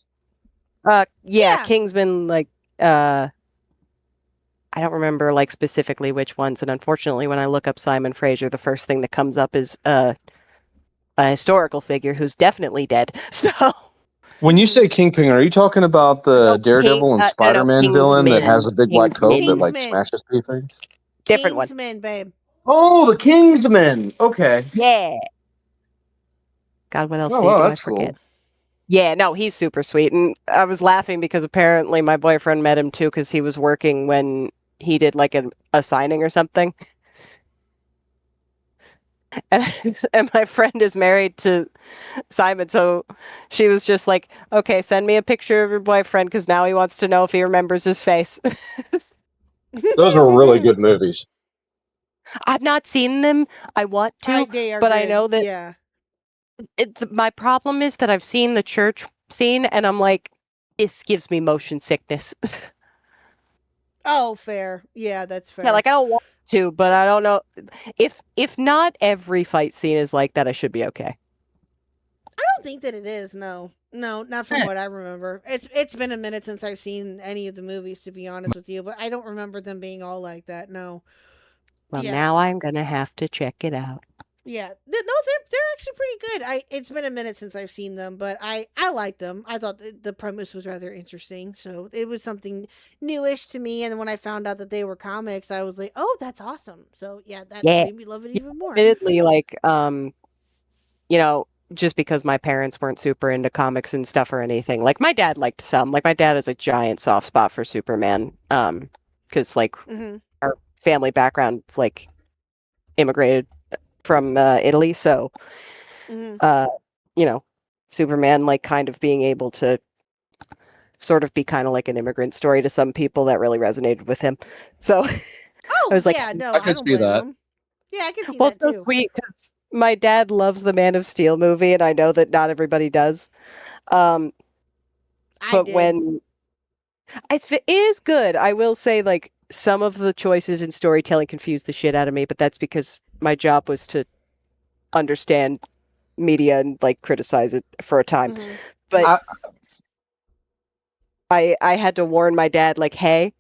Yeah, Kingsman. Like I don't remember like specifically which ones. And unfortunately, when I look up Simon Fraser, the first thing that comes up is a historical figure who's definitely dead. So. When you say Kingpin, are you talking about the Daredevil and Spider-Man villain that has a big white coat that like smashes through things? Different one. Kingsman, babe. Oh, the Kingsman. Okay. Yeah. God, what else do I forget? Cool. Yeah, no, he's super sweet. And I was laughing because apparently my boyfriend met him too because he was working when he did like a signing or something. And my friend is married to Simon, so she was just like, okay, send me a picture of your boyfriend because now he wants to know if he remembers his face. Those are really good movies. I've not seen them. I want to, but I know that. Yeah. My problem is that I've seen the church scene, and I'm like, this gives me motion sickness. Oh, fair. Yeah, that's fair. Yeah, like I don't want to, but I don't know if not every fight scene is like that. I should be okay. I don't think that it is. No, not from what I remember. It's been a minute since I've seen any of the movies, to be honest with you. But I don't remember them being all like that. No. Well, now I'm gonna have to check it out. Yeah, no, they're actually pretty good. It's been a minute since I've seen them, but I like them. I thought the premise was rather interesting, so it was something newish to me. And when I found out that they were comics, I was like, oh, that's awesome. So yeah, that made me love it even more. Admittedly, like just because my parents weren't super into comics and stuff or anything. Like my dad liked some. Like my dad has a giant soft spot for Superman. Because like our family background, like immigrated from Italy, so Superman like kind of being able to sort of be kind of like an immigrant story to some people that really resonated with him. So I was like, I could see that. Yeah, I can see that too. So sweet because my dad loves the Man of Steel movie, and I know that not everybody does. But when it is good, I will say like some of the choices in storytelling confused the shit out of me, but that's because my job was to understand media and like criticize it for a time. But I had to warn my dad, like, hey,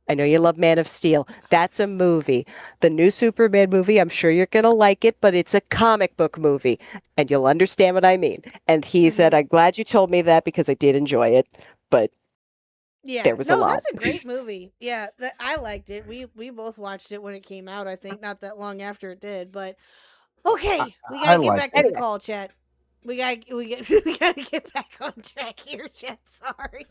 I know you love Man of Steel. That's a movie. The new Superman movie, I'm sure you're going to like it, but it's a comic book movie and you'll understand what I mean. And he said, I'm glad you told me that because I did enjoy it, but there was a lot. That's a great movie. Yeah, I liked it. We both watched it when it came out, I think, not that long after it did, but okay, we got to get back to the call, chat. We got to get back on track here, chat. Sorry.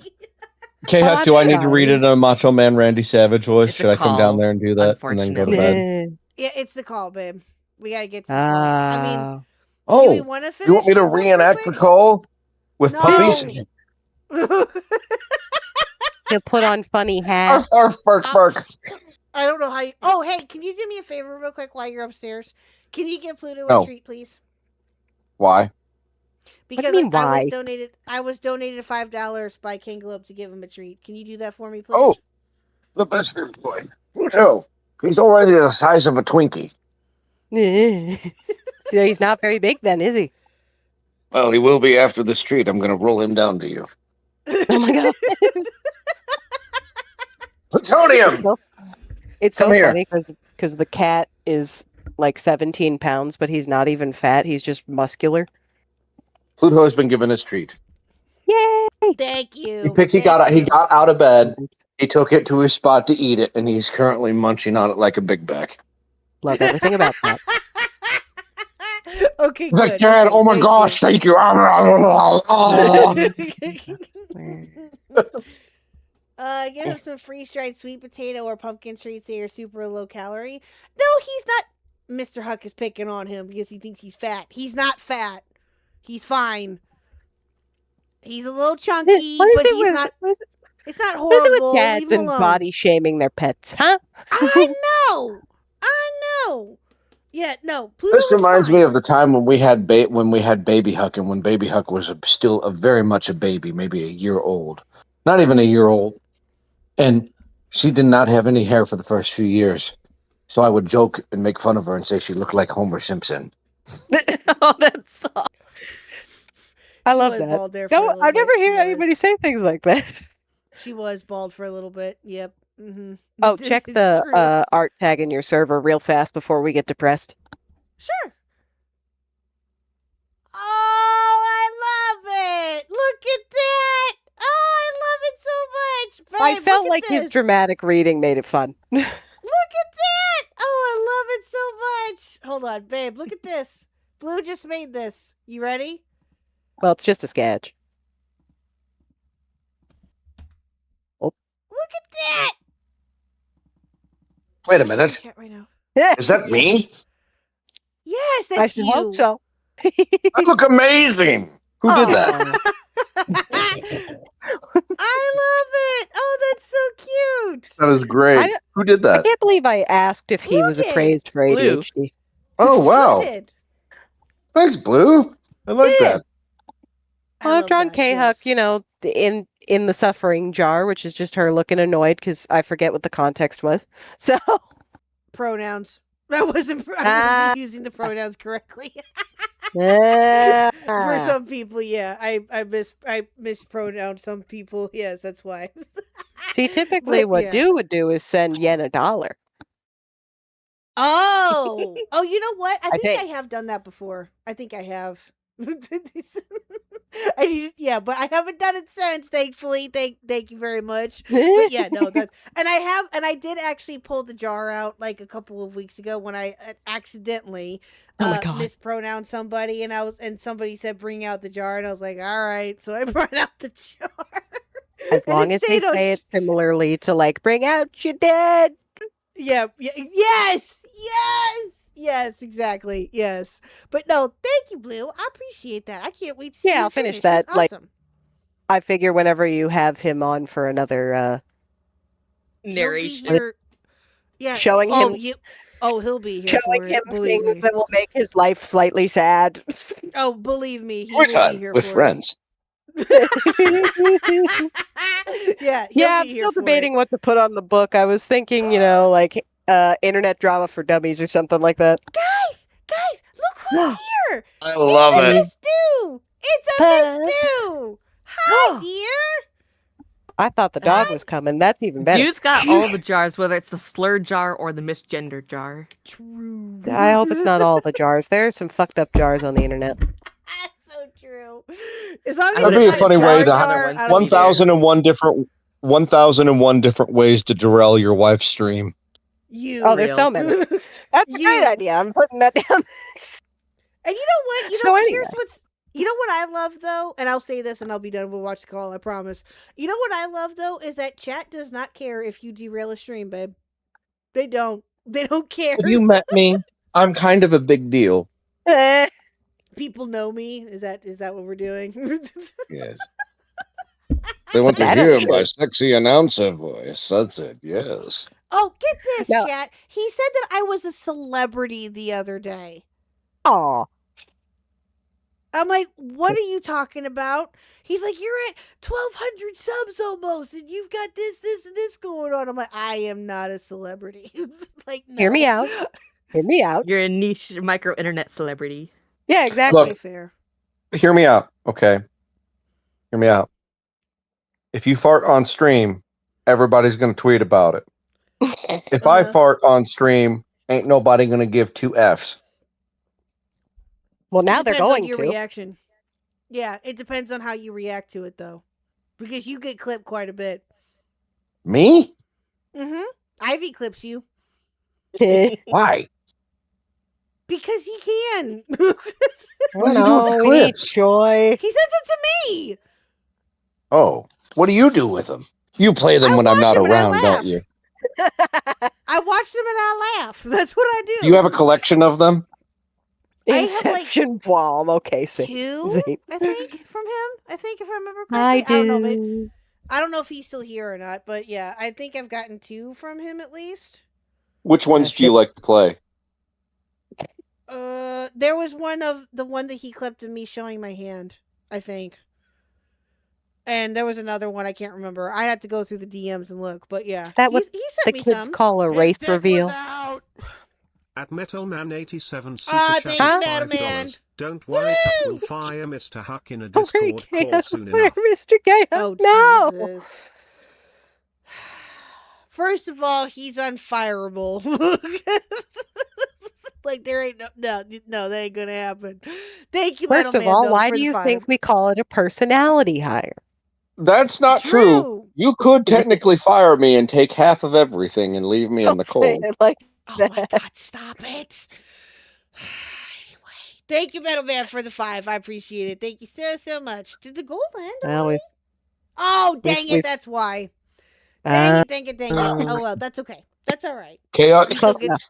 Khuck, do I need to read it in a Macho Man Randy Savage voice? Should I come down there and do that and then go to bed? Yeah, it's the call, babe. We got to get to the call. I mean, do we want to finish? You want me to reenact the call with puppies? He'll put on funny hats. Arf, bark, bark. I don't know how you... Oh, hey, can you do me a favor real quick while you're upstairs? Can you give Pluto a treat, please? Why? Because I was donated $5 by King Globe to give him a treat. Can you do that for me, please? Oh, the best boy. Pluto. He's already the size of a Twinkie. Yeah, he's not very big then, is he? Well, he will be after this treat. I'm going to roll him down to you. Oh my god. Plutonium! It's so Come here. funny because the cat is like 17 pounds, but he's not even fat. He's just muscular. Pluto has been given his treat. Yay! Thank you. He got out of bed. He took it to his spot to eat it, and he's currently munching on it like a big back. Love everything about that. Okay, He's like, good. Dad, Okay, oh my gosh, thank you. Get him some freeze-dried sweet potato or pumpkin treats that are super low calorie. No, he's not. Mr. Khuck is picking on him because he thinks he's fat. He's not fat. He's fine. He's a little chunky, but he's not. It's not horrible. What is it with Leave dads him and alone. body shaming their pets, huh? I know. Yeah, no. Pluto This reminds me of the time when we had Baby Huck, and when Baby Huck was still very much a baby, maybe a year old, not even a year old, and she did not have any hair for the first few years. So I would joke and make fun of her and say she looked like Homer Simpson. Oh, that's I She love was that. bald there for a No, little I never bit. hear She anybody was. say things like that. She was bald for a little bit. Yep. Mm-hmm. Oh, check the art tag in your server real fast before we get depressed. Sure. Oh, I love it! Look at that! Oh, I love it so much. Babe, I felt look like at his this. dramatic reading made it fun. Look at that! Oh, I love it so much. Hold on, babe. Look at this. Blue just made this. You ready? Well, it's just a sketch. Look at that! Wait a minute. Chat right now. Is that me? Yes, that's I should you. hope so. I look amazing. Who did that? I love it. Oh, that's so cute. That is great. Who did I that? can't believe I asked if he was Look it. appraised for Blue. ADHD. Oh, wow. Good. Thanks, Blue. I like Yeah. that. I Well, I've love drawn that, Khuck, yes. you know, in the suffering jar, which is just her looking annoyed because I forget what the context was. So Pronouns. I wasn't using the pronouns correctly. For yeah. some people, yeah. I mispronounced some people. Yes, that's why. See, typically But, what yeah. Do would do is send Yen $1. Oh, you know what? I think I think. have done that before. I think I have. But I haven't done it since. Thankfully, thank you very much. But yeah, no, that's and I did actually pull the jar out like a couple of weeks ago when I accidentally Oh my God. mispronounced somebody, and somebody said bring out the jar, and I was like, all right, so I brought out the jar. As And long as they stayed on say it similarly to like bring out your dad. Yeah, yes, exactly, yes. But no, thank you, Blue. I appreciate that. I can't wait to see Yeah, you I'll finish That's that, like, awesome. I figure whenever you have him on for another He'll be narration. here- Yeah, showing oh, him he'll be here showing for him it. Believe things me. that will make his life slightly sad. Oh, believe me, he Toy will be time here with for friends. it. Yeah, he'll Yeah, I'm be here still for debating it. what to put on the book. I was thinking, like internet drama for dummies or something like that. Guys, look who's here! I love It's a it. Miss Do! It's a Miss Do! Hi, dear! I thought the dog was coming. That's even better. Dude's got all the jars, whether it's the slur jar or the misgender jar. True. I hope it's not all the jars. There are some fucked up jars on the internet. That's so true. As long as That'd it's be a not funny way to jar, I don't 1,001 different ways to derail your wife's stream. You. Oh, there's so Real. many. That's a great You. idea. I'm putting that down. And you know what? So anyway. Here's what's. You know what I love though, and I'll say this and I'll be done. We'll watch the call. I promise. You know what I love though is that chat does not care if you derail a stream, babe. They don't. They don't care. Have you met me? I'm kind of a big deal. People know me. Is that what we're doing? Yes. They want to That hear is my true. sexy announcer voice. That's it. Yes. Oh, get this, No. chat. He said that I was a celebrity the other day. Aw. I'm like, what are you talking about? He's like, you're at 1,200 subs almost, and you've got this, and this going on. I'm like, I am not a celebrity. Like, no. Hear me out. Hear me out. You're a niche micro internet celebrity. Yeah, exactly. Look, Okay, fair. Hear me out, okay? Hear me out. If you fart on stream, everybody's going to tweet about it. If I fart on stream, ain't nobody going to give 2 Fs. Well, now they're Depends on going your to. reaction. Yeah, it depends on how you react to it, though, because you get clipped quite a bit. Me? Mm-hmm. Ivy clips you Why? because he can. What does he do with the clips? Joy. He sends them to me. Oh, what do you do with them? You play them I when I'm watch not them and I around, laugh. don't you? I watch them and I laugh. That's what I do. Do you have a collection of them? I have, like, Inception bomb. Okay, so 2, I think, from him. I think if I remember correctly. I I don't know. do. I don't know if he's still here or not, but yeah, I think I've gotten 2 from him at least. Which ones do you like to play? There was one of the one that he clipped of me showing my hand, I think. And there was another one I can't remember. I had to go through the DMs and look, but yeah. Is that what he sent the me kids some. call a His race dick reveal? was out. At Metalman87 Super Ah, Chat thank of you, $5. Metalman. Don't worry, Khuck will fire Mr. Khuck in a Discord call soon Where, enough. Mr. K? Oh, no. Jesus. First of all, he's unfireable. Like, there ain't no, that ain't gonna happen. Thank you, First of Metalman, all, though, why for do the you 5. think we call it a personality hire? That's not true. You could technically fire me and take half of everything and leave me in the Don't say cold. it like Oh that. my God, stop it. Anyway, thank you, Metalman, for the 5. I appreciate it. Thank you so much. Did the gold land Well, already? Oh, dang it, we've- that's why. Dang it. Oh, well, that's okay. That's all right. Chaos. You still Close get, enough.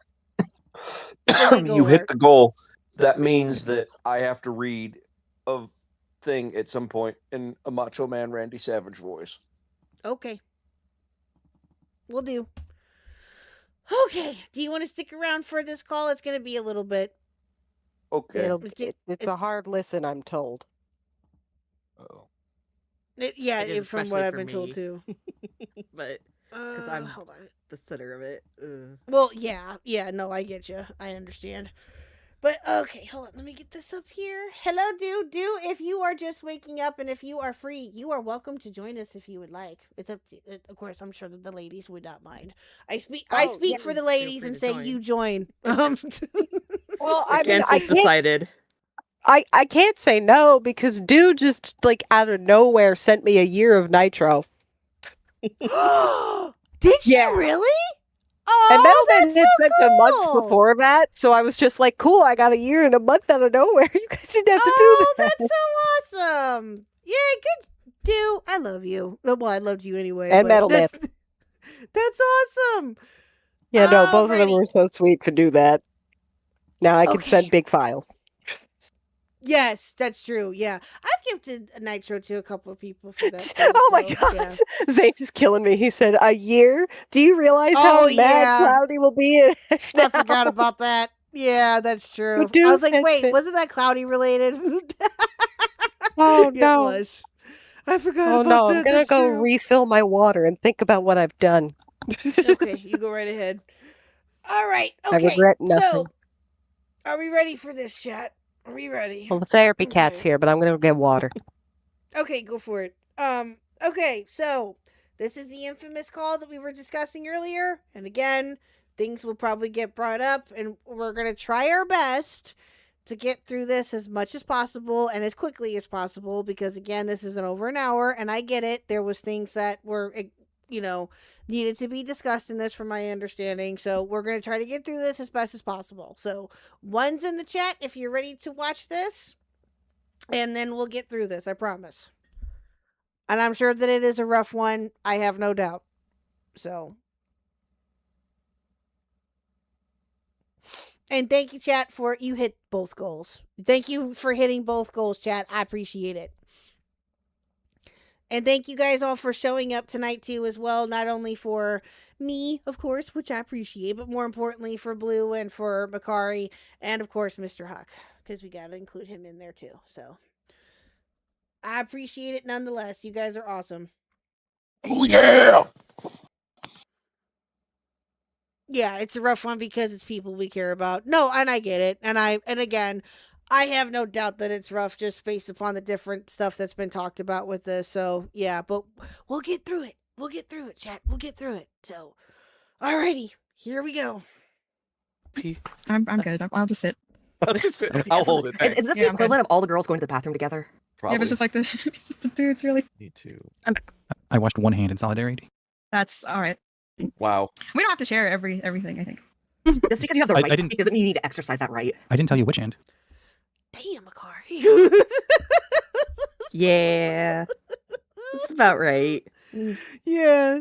you still get gold You hit art. the goal. That means that I have to read a thing at some point in a Macho Man Randy Savage voice. Okay. We'll do. Okay. Do you want to stick around for this call? It's going to be a little bit. Okay. It's a hard listen, I'm told. Oh. Yeah, It is from what especially I've for been told me. too. But because I'm Hold on. the center of it. Well, yeah, no, I get you. I understand. But okay, hold on. Let me get this up here. Hello, dude. If you are just waking up and if you are free, you are welcome to join us if you would like. It's up to, of course, I'm sure that the ladies would not mind. I speak for the ladies and say you join. Well, I mean, Cancels decided. I can't say no because dude just like out of nowhere sent me a year of Nitro. Did she really? And Oh, Metalman that's had so sent a month cool. before that, so I was just like, cool, I got a year and a month out of nowhere. You guys didn't have to do Oh, that. that's so awesome. Yeah, good. Dude, I love you. Well, I loved you anyway. And but Metalman. That's awesome. Yeah, no, both of them Alrighty. were so sweet to do that. Now I can Okay. send big files. Yes, that's true. Yeah, I've gifted a Nitro to a couple of people for that. Oh my so, gosh. yeah. Zane is killing me. He said, a year? Do you realize Oh, how mad yeah. Cloudy will be? I forgot about that. Yeah, that's true. do I was like, send wait, it. wasn't that Cloudy related? Oh, Yeah, no. it was. I forgot Oh, about no. that. I'm going to That's go true. refill my water and think about what I've done. Okay, you go right ahead. All right. I Okay. regret nothing. So, are we ready for this, chat? Are we ready? Well, the therapy cat's Okay. here, but I'm going to go get water. Okay, go for it. Okay, so this is the infamous call that we were discussing earlier. And again, things will probably get brought up, and we're going to try our best to get through this as much as possible and as quickly as possible, because again, this isn't over an hour, and I get it. There was things that were, needed to be discussed in this from my understanding. So we're going to try to get through this as best as possible. So one's in the chat if you're ready to watch this, and then we'll get through this, I promise. And I'm sure that it is a rough one. I have no doubt. So. And thank you, chat, for you hit both goals. Thank you for hitting both goals, chat. I appreciate it. And thank you guys all for showing up tonight, too, as well. Not only for me, of course, which I appreciate, but more importantly for Blue and for Makari and, of course, Mr. Khuck, because we got to include him in there, too. So I appreciate it nonetheless. You guys are awesome. Oh, yeah. Yeah, it's a rough one because it's people we care about. No, and I get it. And again, I have no doubt that it's rough just based upon the different stuff that's been talked about with this. So, yeah, but we'll get through it. We'll get through it, chat. We'll get through it. So, alrighty, here we go. I'm good. I'll just sit. I'll hold it. Is this the equivalent of all the girls going to the bathroom together? Yeah, but it's just like it's just the dudes, really. Me too. I washed one hand in solidarity. That's all right. Wow. We don't have to share everything, I think. Just because you have the I right to didn't- speak doesn't mean you need to exercise that right. I didn't tell you which hand. Damn, Akari. Yeah. That's about right. yeah.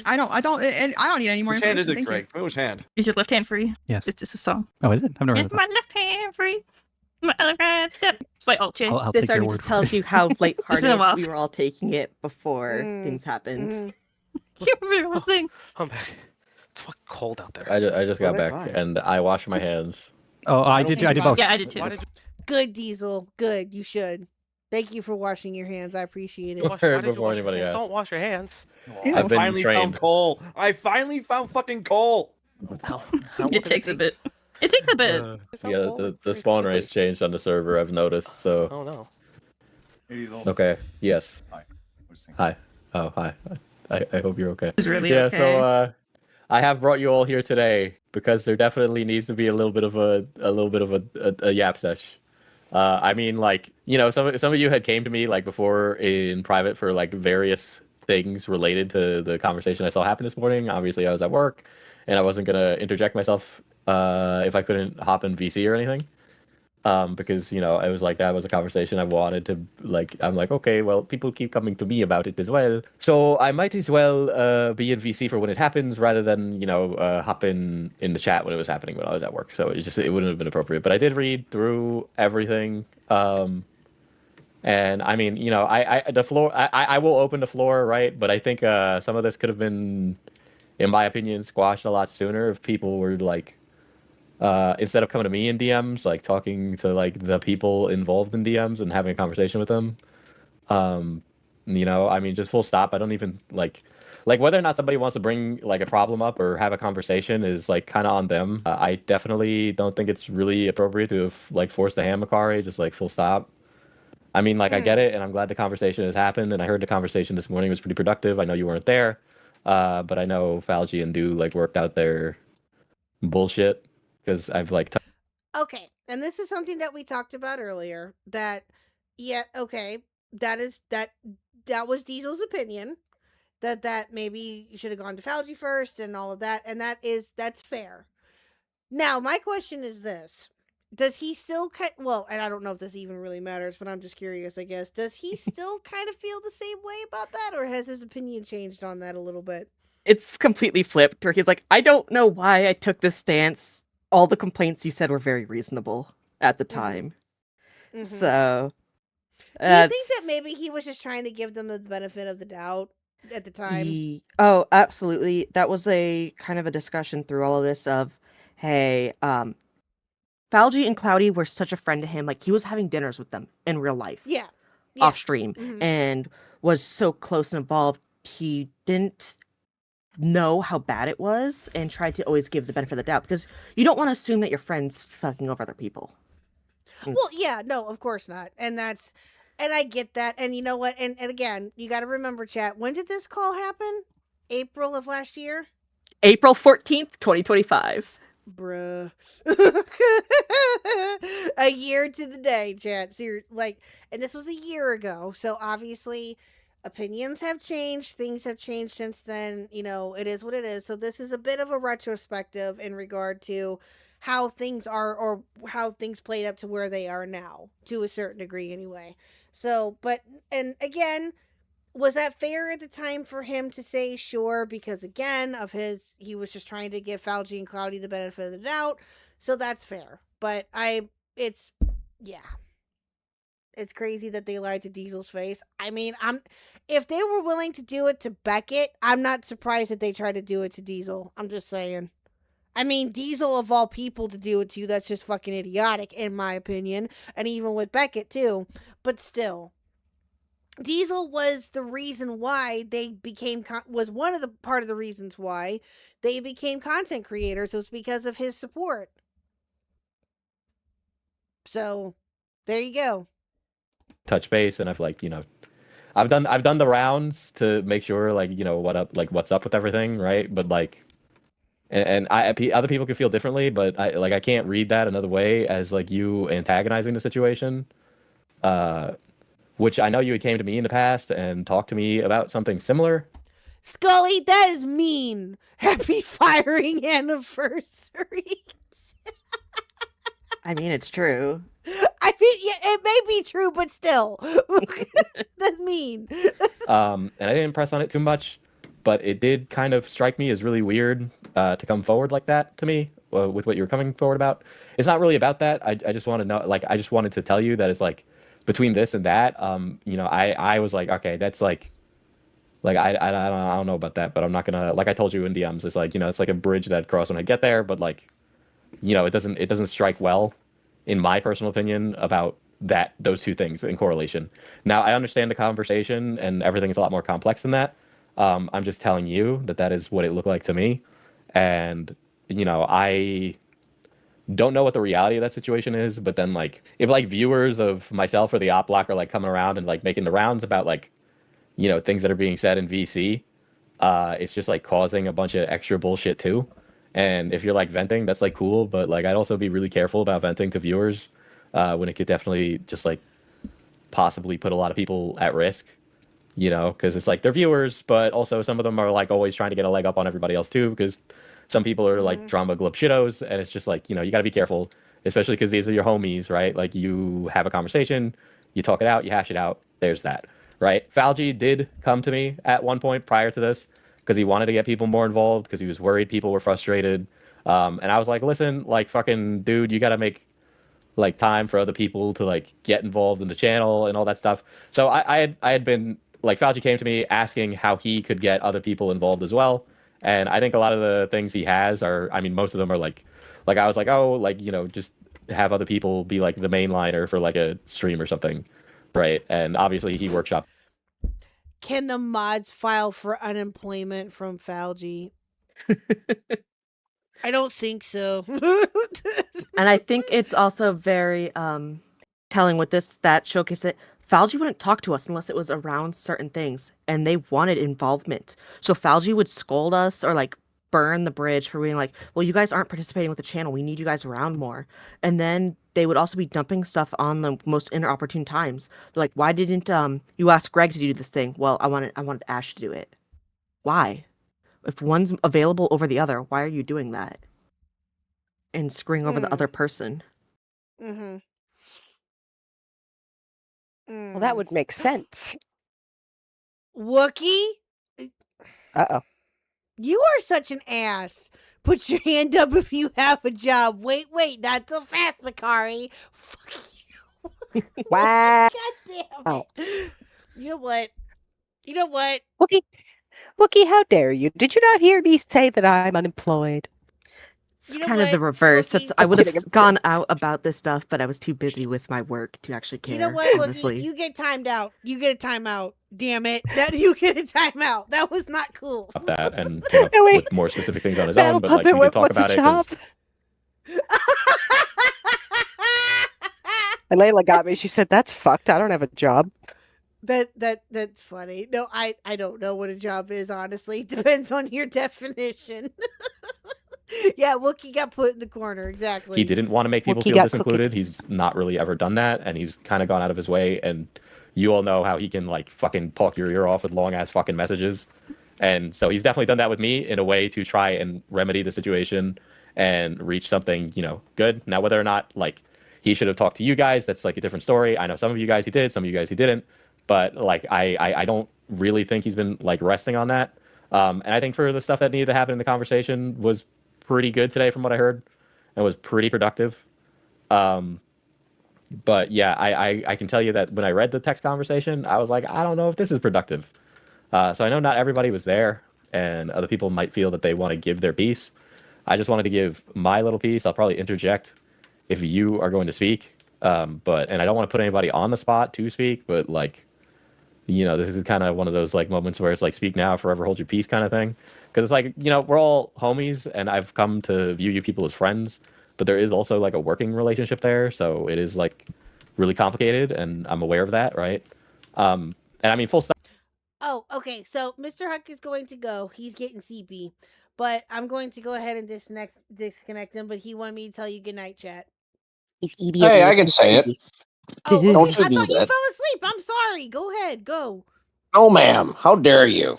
I don't need any more Which hand information. is it, Thank Greg? Which hand? Is your left hand free? Yes. It's a song. Oh, is it? I've never heard Is of my that. left hand free? My other hand step. It's like alt J. I'll This take your already word just for tells it. you how It's been a lighthearted while. we were all taking it before things happened. You remember thing. I'm back. It's fucking cold out there. I just got they're back fine. and I washed my hands. Oh, I did both. Yeah, I did too. Good, Diesel. Good. You should. Thank you for washing your hands. I appreciate it. Why did you Before wash your anybody hands? asked. Don't wash your hands. I've been finally found trained. coal. I finally found fucking coal. It takes a bit. It takes a bit. Yeah, the spawn rates changed on the server. I've noticed. So. Oh no. Okay. Yes. Hi. Oh, hi. I hope you're okay. It's really yeah. okay. So I have brought you all here today because there definitely needs to be a little bit of a yap sesh. I mean, like, you know, some of you had came to me like before in private for like various things related to the conversation I saw happen this morning. Obviously, I was at work, and I wasn't gonna interject myself if I couldn't hop in VC or anything. Because, you know, it was like that was a conversation I wanted to, like, I'm like, okay, well, people keep coming to me about it as well, so I might as well be in VC for when it happens rather than, you know, hop in the chat when it was happening when I was at work. So it wouldn't have been appropriate. But I did read through everything, and I mean, you know, I will open the floor, right? But I think some of this could have been, in my opinion, squashed a lot sooner if people were like, instead of coming to me in DMs, like talking to like the people involved in DMs and having a conversation with them. You know, I mean, just full stop. I don't even like whether or not somebody wants to bring like a problem up or have a conversation is like kind of on them. I definitely don't think it's really appropriate to have like forced the hand, Makari, just like full stop. I mean, like I get it, and I'm glad the conversation has happened, and I heard the conversation this morning was pretty productive. I know you weren't there, but I know Falgi and Do like worked out their bullshit. Because I've like Okay, and this is something that we talked about earlier. That, yeah, okay, that was Diesel's opinion. That maybe you should have gone to Falgi first and all of that, and that's fair. Now, my question is this: does he still and I don't know if this even really matters, but I'm just curious. I guess does he still kind of feel the same way about that, or has his opinion changed on that a little bit? It's completely flipped, where he's like, I don't know why I took this stance. All the complaints you said were very reasonable at the time. Mm-hmm. So, do you think that maybe he was just trying to give them the benefit of the doubt at the time? Oh, absolutely. That was a kind of a discussion through all of this of, hey, Falgi and Cloudy were such a friend to him. Like, he was having dinners with them in real life. Yeah. Off stream. And was so close and involved. He didn't know how bad it was and tried to always give the benefit of the doubt, because you don't want to assume that your friend's fucking over other people. Well, yeah, no, of course not. And I get that. And you know what? And again, you got to remember, chat, when did this call happen? April of last year? April 14th, 2025. Bruh. A year to the day, chat. So you're like, and this was a year ago. So obviously opinions have changed. Things have changed since then. You know, it is what it is. So this is a bit of a retrospective in regard to how things are, or how things played up to where they are now, to a certain degree anyway. So, but, and again, was that fair at the time for him to say sure? Because again, he was just trying to give Falgi and Cloudy the benefit of the doubt. So that's fair. But it's crazy that they lied to Diesel's face. I mean, if they were willing to do it to Beckett, I'm not surprised that they tried to do it to Diesel. I'm just saying. I mean, Diesel of all people to do it to, that's just fucking idiotic, in my opinion. And even with Beckett, too. But still. Diesel was the reason why they became, was one of the part of the reasons why they became content creators. It was because of his support. So there you go. touch base, and I've like, I've done the rounds to make sure like, what's up with everything, right? But like, and other people can feel differently, but I can't read that another way as like you antagonizing the situation. Which I know you had came to me in the past and talked to me about something similar. Scully, that is mean. Happy firing anniversary. I mean, it's true. I mean, yeah, it may be true, but still, that's mean. And I didn't press on it too much, but it did kind of strike me as really weird to come forward like that to me with what you were coming forward about. It's not really about that. I just want to know, like, I just wanted to tell you that it's like between this and that, I was like, okay, that's like I don't know about that, but I'm not gonna, like I told you in DMs, it's like, it's like a bridge that I'd cross when I get there, but like, it doesn't strike well, in my personal opinion, about those two things in correlation. Now I understand the conversation and everything's a lot more complex than that. I'm just telling you that is what it looked like to me, and I don't know what the reality of that situation is, but then like if like viewers of myself or the op block are like coming around and like making the rounds about like things that are being said in VC, it's just like causing a bunch of extra bullshit too. And if you're like venting, that's like cool, but like I'd also be really careful about venting to viewers when it could definitely just like possibly put a lot of people at risk, because it's like they're viewers, but also some of them are like always trying to get a leg up on everybody else too, because some people are like drama glub shittos, and it's just like, you got to be careful, especially because these are your homies, right? Like you have a conversation, you talk it out, you hash it out, there's that. Right? Falgi did come to me at one point prior to this because he wanted to get people more involved because he was worried people were frustrated. And I was like, listen, like fucking dude, you got to make like time for other people to like get involved in the channel and all that stuff. So I had been like, Falgi came to me asking how he could get other people involved as well. And I think a lot of the things he has are, I mean, most of them are like I was like, oh, like, just have other people be like the mainliner for like a stream or something. Right, and obviously he workshopped. Can the mods file for unemployment from Falgi? I don't think so. And I think it's also very telling with that showcase that Falgi wouldn't talk to us unless it was around certain things, and they wanted involvement. So Falgi would scold us or like burn the bridge for being like, well, you guys aren't participating with the channel, we need you guys around more. And then they would also be dumping stuff on the most inopportune times. They're like, why didn't you ask Greg to do this thing? Well, I wanted Ash to do it. Why? If one's available over the other, why are you doing that and screwing over the other person? Well, that would make sense. Wookie? Uh-oh. You are such an ass. Put your hand up if you have a job. Wait, not so fast, Makari. Fuck you. Wow. God damn it. You know what? Wookie, how dare you? Did you not hear me say that I'm unemployed? It's kind of the reverse. I would have gone out about this stuff, but I was too busy with my work to actually care. You know what, honestly. Wookie? You get timed out. You get a timeout. Damn it. You get a timeout. That was not cool. Up that and came up with more specific things on his own, but like we can talk about it. And Layla got me. She said, "That's fucked. I don't have a job." That's funny. No, I don't know what a job is, honestly. Depends on your definition. Yeah, Wookie got put in the corner, exactly. He didn't want to make people feel disincluded. He's not really ever done that, and he's kind of gone out of his way, and you all know how he can like fucking talk your ear off with long ass fucking messages. And so he's definitely done that with me in a way to try and remedy the situation and reach something, good. Now, whether or not like he should have talked to you guys, that's like a different story. I know some of you guys he did, some of you guys he didn't. But like I don't really think he's been like resting on that. And I think for the stuff that needed to happen in the conversation was pretty good today from what I heard, and was pretty productive. But yeah, I can tell you that when I read the text conversation, I was like, I don't know if this is productive. So I know not everybody was there, and other people might feel that they want to give their piece. I just wanted to give my little piece. I'll probably interject if you are going to speak. And I don't want to put anybody on the spot to speak, but like, this is kind of one of those like moments where it's like, speak now, forever hold your peace kind of thing. Because it's like, we're all homies, and I've come to view you people as friends. but there is also like a working relationship there, so it is like really complicated, and I'm aware of that, right? And I mean, full stop. Oh, okay. So Mr. Huck is going to go. He's getting CP, but I'm going to go ahead and disconnect him. But he wanted me to tell you goodnight, chat. He's Hey, I can say it. Oh, okay. Don't you I do thought you that. fell asleep. I'm sorry. Go ahead. Go. No, ma'am. How dare you?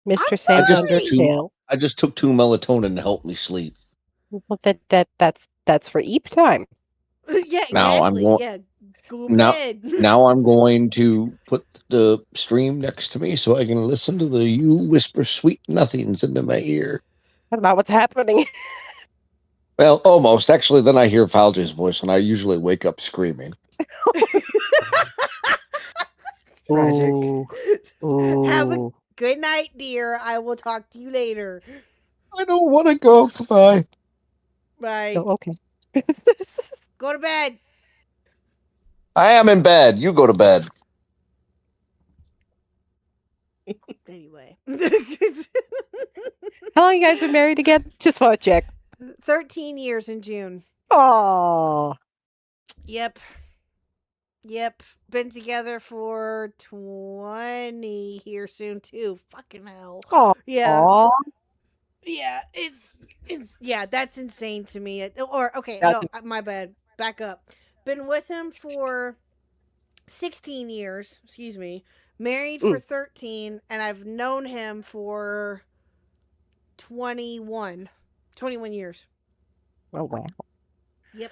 Mr. I'm Sans sorry. I just took 2 melatonin to help me sleep. Well, that's for Eep time. Yeah, Now I'm exactly. going. Yeah. Go Now, bed. now I'm going to put the stream next to me so I can listen to the you whisper sweet nothings into my ear. That's not what's happening. Well, almost. Actually, then I hear Falge's voice, and I usually wake up screaming. Tragic. Have a good night, dear. I will talk to you later. I don't want to go. Goodbye. Bye. Oh, okay. Go to bed. I am in bed. You go to bed. Anyway. How long you guys been married again? Just want to check. 13 years in June. Oh. Yep. Been together for 20 here soon too. Fucking hell. Oh. Yeah. Yeah, it's yeah, that's insane to me. Or okay, no, my bad. Back up. Been with him for 16 years, excuse me. Married for 13, and I've known him for 21 years. Oh wow. Yep.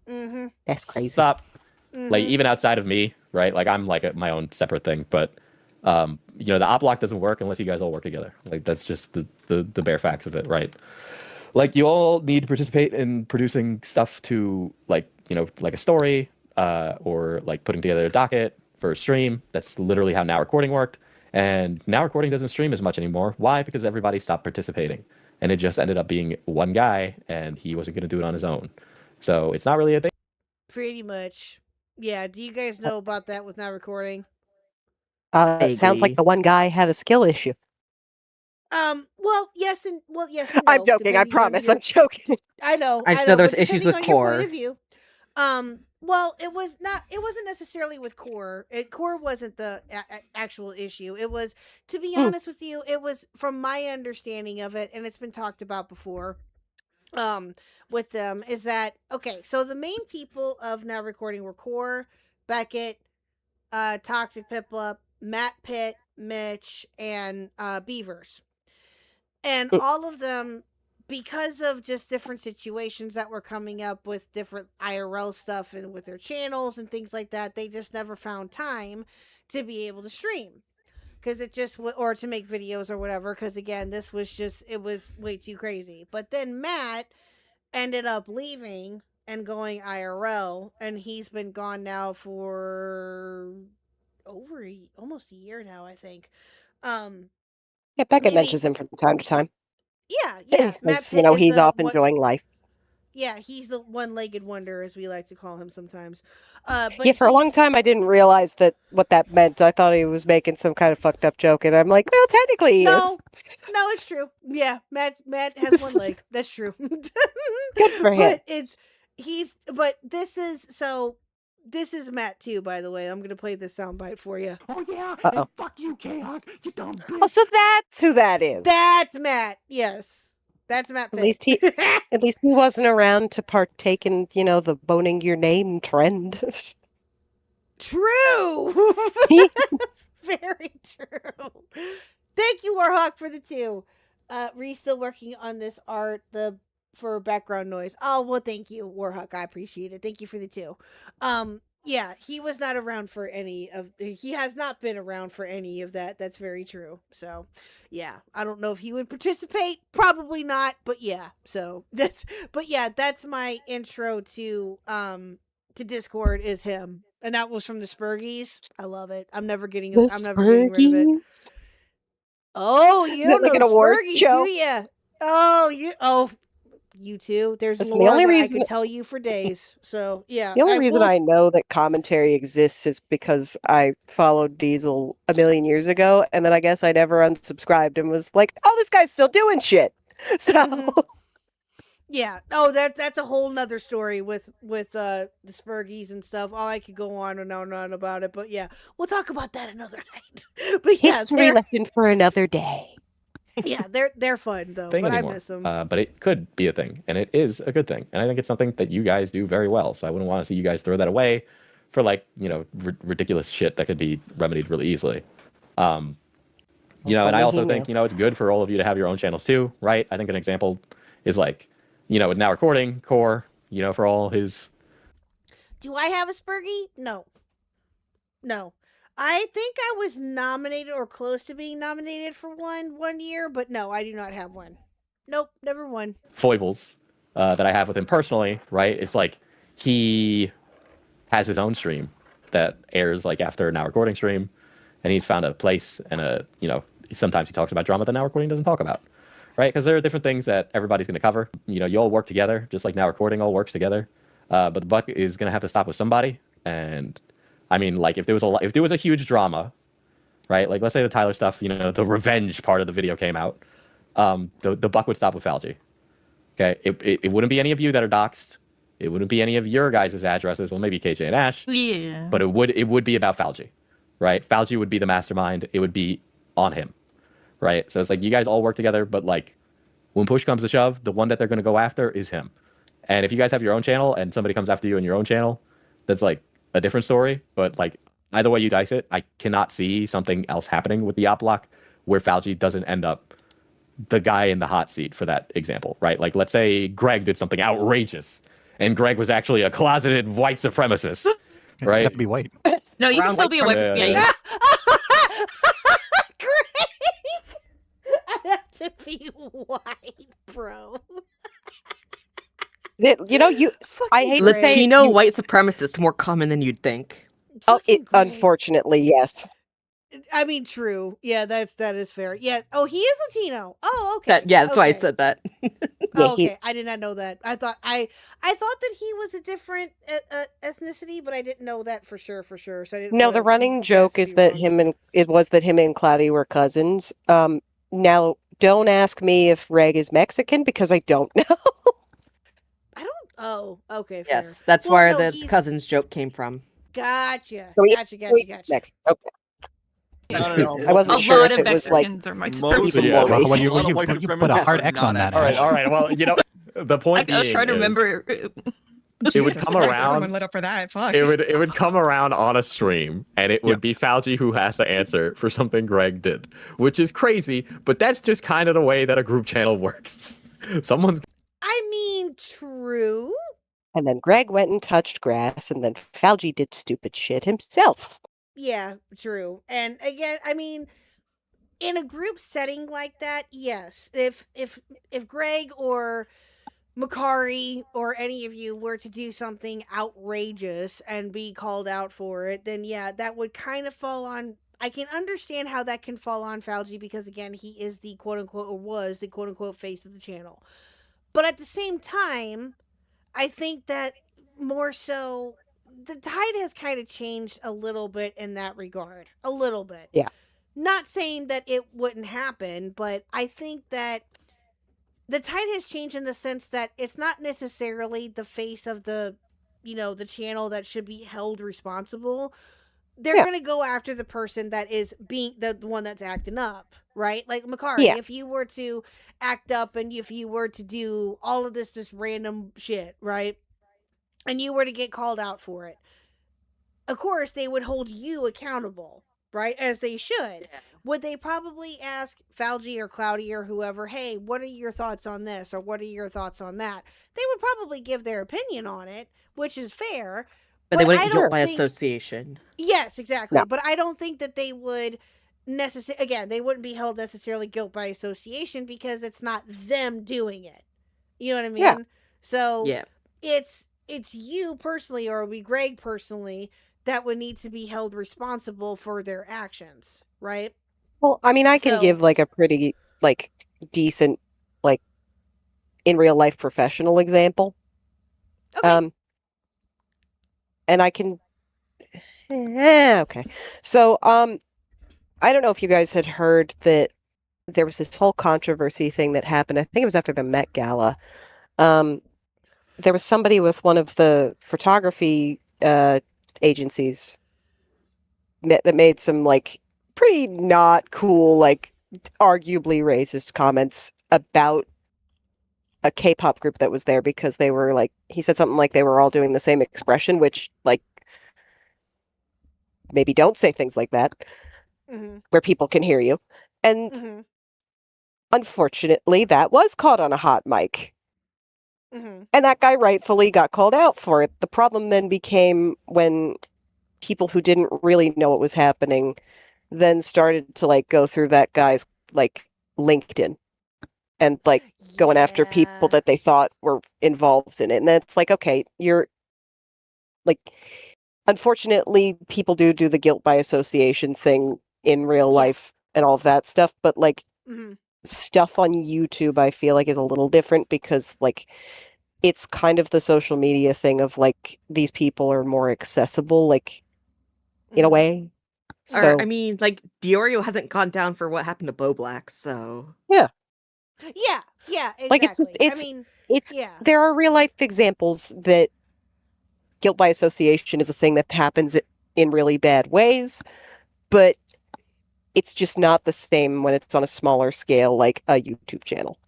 Mm-hmm. That's crazy. Stop. Mm-hmm. Like even outside of me, right? Like I'm like my own separate thing, but you know, the op block doesn't work unless you guys all work together. Like that's just the bare facts of it, right? Like you all need to participate in producing stuff to like, you know, like a story, or like putting together a docket for a stream. That's literally how Now Recording worked. And Now Recording doesn't stream as much anymore. Why? Because everybody stopped participating. And it just ended up being one guy, and he wasn't going to do it on his own. So it's not really a thing. Pretty much. Yeah, do you guys know about that with Now Recording? It sounds like the one guy had a skill issue. Well, yes and no, I'm joking. I promise. I'm joking. I know. I just know there's but issues with depending on your Core. point of view, well, it wasn't necessarily with Core. Core wasn't the actual issue. It was, to be honest with you, it was from my understanding of it, and it's been talked about before. With them is that okay? So the main people of Now Recording were Core, Beckett, Toxic Piplup, Matt Pitt, Mitch, and Beavers. And all of them, because of just different situations that were coming up with different IRL stuff and with their channels and things like that, they just never found time to be able to stream. Because it just, or to make videos or whatever. Because again, this was just, it was way too crazy. But then Matt ended up leaving and going IRL. And he's been gone now for almost a year now, I think. Yeah, Becca mentions him from time to time. Yeah. Says, you know, he's off enjoying life. Yeah, he's the one-legged wonder, as we like to call him sometimes. But yeah, for a long time, I didn't realize what that meant. I thought he was making some kind of fucked up joke, and I'm like, well, technically, he is. No, it's true. Yeah, Matt has one leg. That's true. Good for him. But this is Matt too, by the way. I'm gonna play this soundbite for you. Oh yeah. Uh-oh. Fuck you, Khuck. You dumb bitch. Oh, so that's who that is. That's Matt. Yes, that's Matt. At least he wasn't around to partake in, you know, the boning your name trend. True. Very true. Thank you, Warhawk, for the 2. Ree's still working on this art for background noise. Oh, well, thank you, Warhawk. I appreciate it. Thank you for the 2. Yeah, he was not around for he has not been around for any of that. That's very true. So, yeah, I don't know if he would participate. Probably not, but yeah. So, that's my intro to Discord is him. And that was from the Spurgies. I love it. I'm never getting rid of it. Oh, you don't know the Spurgies, do you? Oh, you too. There's That's lore that I could tell you for days. So yeah. The only reason I know that commentary exists is because I followed Diesel a million years ago, and then I guess I never unsubscribed and was like, "Oh, this guy's still doing shit." So Yeah. Oh, that's a whole nother story with the Spurgies and stuff. Oh, I could go on and on and on about it, but yeah, we'll talk about that another night. But yeah, History lesson for another day. Yeah, they're fun though, thing but anymore. I miss them. But it could be a thing, and it is a good thing. And I think it's something that you guys do very well. So I wouldn't want to see you guys throw that away for like, ridiculous shit that could be remedied really easily. And I also think, it's good for all of you to have your own channels too, right? I think an example is like, with Now Recording, Core, for all his... Do I have a Spurgie? No. I think I was nominated or close to being nominated for one year, but no, I do not have one. Nope, never won. Foibles that I have with him personally, right? It's like he has his own stream that airs like after a Now Recording stream, and he's found a place and sometimes he talks about drama that Now Recording doesn't talk about, right? Because there are different things that everybody's going to cover. You all work together, just like Now Recording all works together. But the buck is going to have to stop with somebody. And I mean, like if there was a huge drama, right? Like let's say the Tyler stuff, the revenge part of the video came out. The buck would stop with Falgi. Okay, it wouldn't be any of you that are doxxed. It wouldn't be any of your guys' addresses. Well, maybe KJ and Ash. Yeah. But it would be about Falgi, right? Falgi would be the mastermind. It would be on him, right? So it's like you guys all work together, but like when push comes to shove, the one that they're going to go after is him. And if you guys have your own channel and somebody comes after you in your own channel, that's like a different story. But like either way you dice it, I cannot see something else happening with the op block where Falgi doesn't end up the guy in the hot seat for that example, right? Like let's say Greg did something outrageous and Greg was actually a closeted white supremacist, right? You have to be white. No, you can still be a white. Yeah. I have to be white, bro. I hate to say Latino white supremacist more common than you'd think. Unfortunately, yes. I mean, true. Yeah, that is fair. Yeah. Oh, he is Latino. Oh, okay. That's why I said that. Oh, okay. I did not know that. I thought that he was a different ethnicity, but I didn't know that for sure. So I didn't. No, the running joke is that him and Cloudy were cousins. Now, don't ask me if Reg is Mexican because I don't know. Oh, okay. Fair. Yes, that's where the cousins joke came from. Gotcha. Next. Okay. No. I wasn't sure if it was like Mexicans are white Most supremacists. When you put a hard X on that. All right. Well, the point I was trying to remember. It would come around. Everyone lit up for that. Fuck. It would come around on a stream, and it would be Falgi who has to answer for something Greg did, which is crazy. But that's just kind of the way that a group channel works. I mean, true. And then Greg went and touched grass, and then Falgi did stupid shit himself. Yeah, true. And again, I mean, in a group setting like that, yes. If Greg or Makari or any of you were to do something outrageous and be called out for it, then yeah, that would kind of fall on. I can understand how that can fall on Falgi because again, he is the quote unquote or was the quote unquote face of the channel. But at the same time, I think that more so the tide has kind of changed a little bit in that regard. A little bit. Yeah. Not saying that it wouldn't happen, but I think that the tide has changed in the sense that it's not necessarily the face of the channel that should be held responsible. They're going to go after the person that is being the one that's acting up, right? Like Makari, if you were to act up and if you were to do all of this random shit, right? And you were to get called out for it. Of course, they would hold you accountable, right? As they should. Yeah. Would they probably ask Falgi or Cloudy or whoever, hey, what are your thoughts on this? Or what are your thoughts on that? They would probably give their opinion on it, which is fair. But they wouldn't guilt by association. Yes, exactly. No. But I don't think that they would they wouldn't be held necessarily guilt by association because it's not them doing it. You know what I mean? Yeah. So it's you personally, or we Greg personally, that would need to be held responsible for their actions, right? Well, I mean, I can give like a pretty decent in real life professional example. Okay. And I can okay. So I don't know if you guys had heard that there was this whole controversy thing that happened. I think it was after the Met Gala There was somebody with one of the photography agencies that made some like pretty not cool, like arguably racist comments about a K-pop group that was there because they were like, he said something like they were all doing the same expression, which like maybe don't say things like that where people can hear you. And unfortunately, that was caught on a hot mic. And that guy rightfully got called out for it. The problem then became when people who didn't really know what was happening then started to like go through that guy's like LinkedIn and like going after people that they thought were involved in it. And that's like, okay, you're like, unfortunately, people do the guilt by association thing in real life and all of that stuff. But like stuff on YouTube, I feel like is a little different because like it's kind of the social media thing of like these people are more accessible, like in a way. Or, I mean, like Diorio hasn't gone down for what happened to Bo Black, so yeah, exactly. Like it's just there are real life examples that guilt by association is a thing that happens in really bad ways, but it's just not the same when it's on a smaller scale, like a YouTube channel.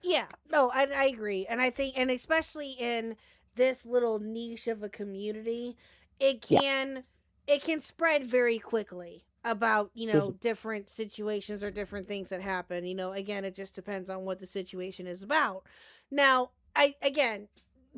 Yeah, no, I agree. And I think, and especially in this little niche of a community, it can spread very quickly about, different situations or different things that happen. Again, it just depends on what the situation is about. Now,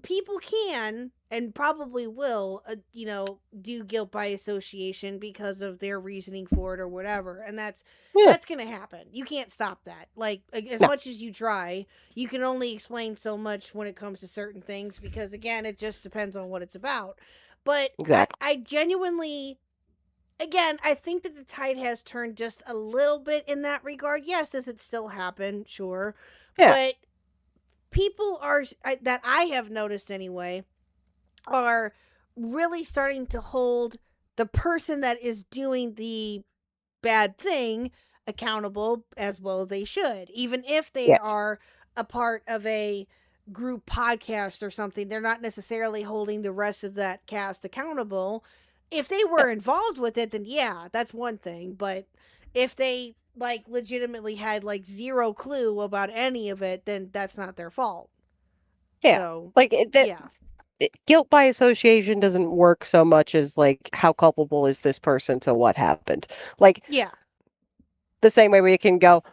people can and probably will, do guilt by association because of their reasoning for it or whatever. And that's going to happen. You can't stop that. Like, as much as you try, you can only explain so much when it comes to certain things because, again, it just depends on what it's about. But I genuinely, again, I think that the tide has turned just a little bit in that regard. Yes, does it still happen? Sure. Yeah. But people that I have noticed anyway, are really starting to hold the person that is doing the bad thing accountable as well as they should. Even if they are a part of a group podcast or something, they're not necessarily holding the rest of that cast accountable. If they were involved with it, then that's one thing. But if they like legitimately had like zero clue about any of it, then that's not their fault. Yeah. So, like guilt by association doesn't work so much as like how culpable is this person to what happened. Like the same way we can go,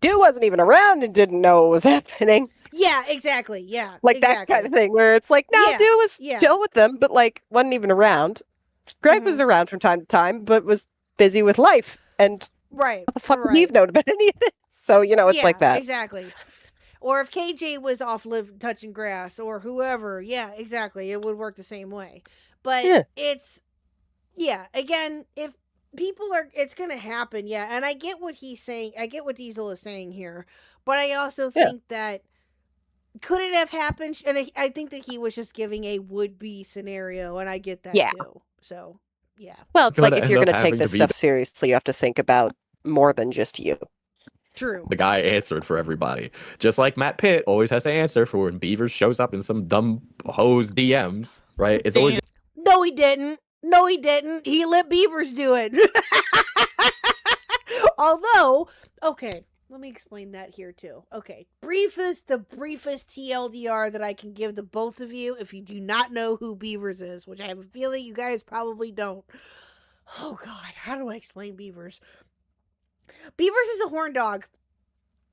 dude wasn't even around and didn't know what was happening. Yeah, exactly. Yeah. Like that kind of thing where it's like, no, dude was chill with them, but like wasn't even around. Greg was around from time to time, but was busy with life. And what the fuck would he have known about any of this? So, it's like that. Exactly. Or if KJ was off touching grass or whoever, exactly. It would work the same way. But it's, again, if people it's going to happen. Yeah. And I get what he's saying. I get what Diesel is saying here. But I also think that could it have happened? And I think that he was just giving a would-be scenario. And I get that too. So, yeah. Well, it's like if you're going to take this stuff seriously, you have to think about more than just you. True. The guy answered for everybody. Just like Matt Pitt always has to answer for when Beavers shows up in some dumb hose DMs, right? It's always... No, he didn't. No, he didn't. He let Beavers do it. Although, okay, let me explain that here too. Okay, the briefest TLDR that I can give to both of you if you do not know who Beavers is, which I have a feeling you guys probably don't. Oh God, how do I explain Beavers? Beavers is a horn dog,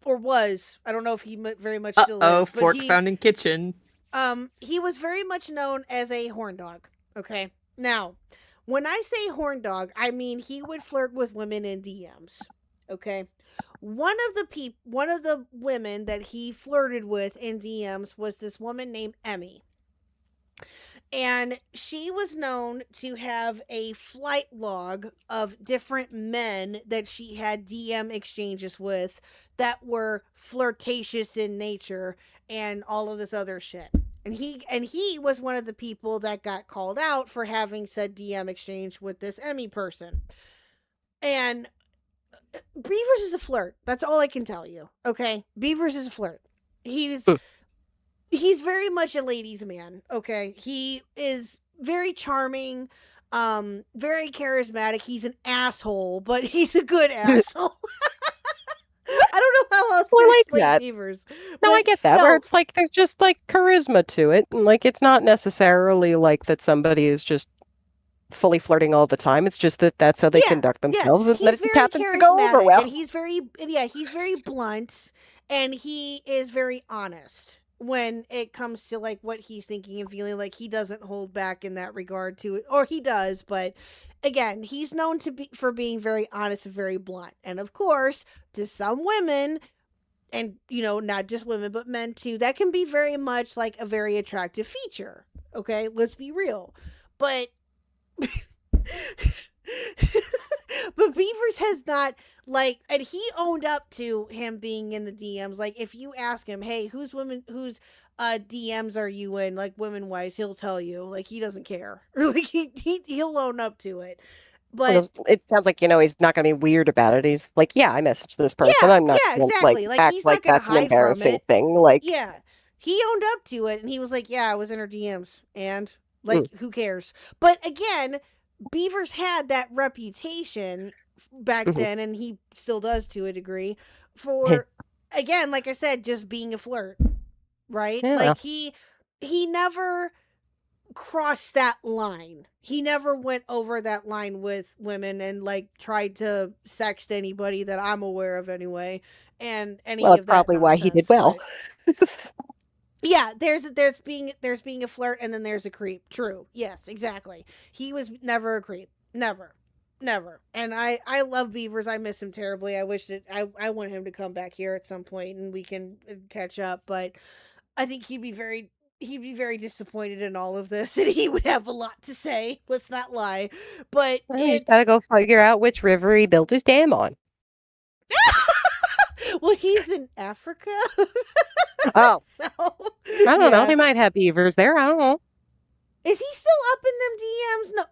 or was. I don't know if he very much still is. Fork found in kitchen. He was very much known as a horn dog. Okay, now when I say horn dog, I mean he would flirt with women in DMs. Okay, one of the women that he flirted with in DMs was this woman named Emmy. And she was known to have a flight log of different men that she had DM exchanges with that were flirtatious in nature and all of this other shit. And he was one of the people that got called out for having said DM exchange with this Emmy person. And Beavers is a flirt. That's all I can tell you. Okay? Beavers is a flirt. He's he's very much a ladies' man. Okay, he is very charming, very charismatic. He's an asshole, but he's a good asshole. I don't know how else Well, to I like explain that. Beavers. No, I but get that. no, Where it's like there's just like charisma to it, and like it's not necessarily like that somebody is just fully flirting all the time. It's just that that's how they conduct themselves, and that he's it very happens to go over charismatic, well. and he's very blunt, and he is very honest when it comes to like what he's thinking and feeling. Like he doesn't hold back in that regard to it, or he does, but again, he's known to be for being very honest and very blunt. And of course, to some women, and not just women but men too, that can be very much like a very attractive feature. Okay, let's be real, but. But Beavers has not, like, and he owned up to him being in the DMs. Like, if you ask him, hey, whose DMs are you in, like, women wise, he'll tell you. Like, he doesn't care. Like, he'll own up to it. But it sounds like he's not going to be weird about it. He's like, yeah, I messaged this person. I'm not going to exactly. like act he's like not gonna that's an hide from embarrassing it. thing. Like, yeah, he owned up to it, and he was like, yeah, I was in her DMs, and like, who cares? But again, Beavers had that reputation back then, and he still does to a degree, for again, like I said, just being a flirt, right? Yeah. Like he never crossed that line. He never went over that line with women and like tried to sext anybody that I'm aware of anyway. And any well, of that's that probably why he did well. yeah, there's being a flirt, and then there's a creep. True. Yes, exactly. He was never a creep. Never. And I love Beavers. I miss him terribly. I wish that I want him to come back here at some point and we can catch up, but I think he'd be very disappointed in all of this, and he would have a lot to say. Let's not lie. But He's got to go figure out which river he built his dam on. well, he's in Africa. Oh, so I don't know. They might have beavers there. I don't know. Is he still up in them DMs? No.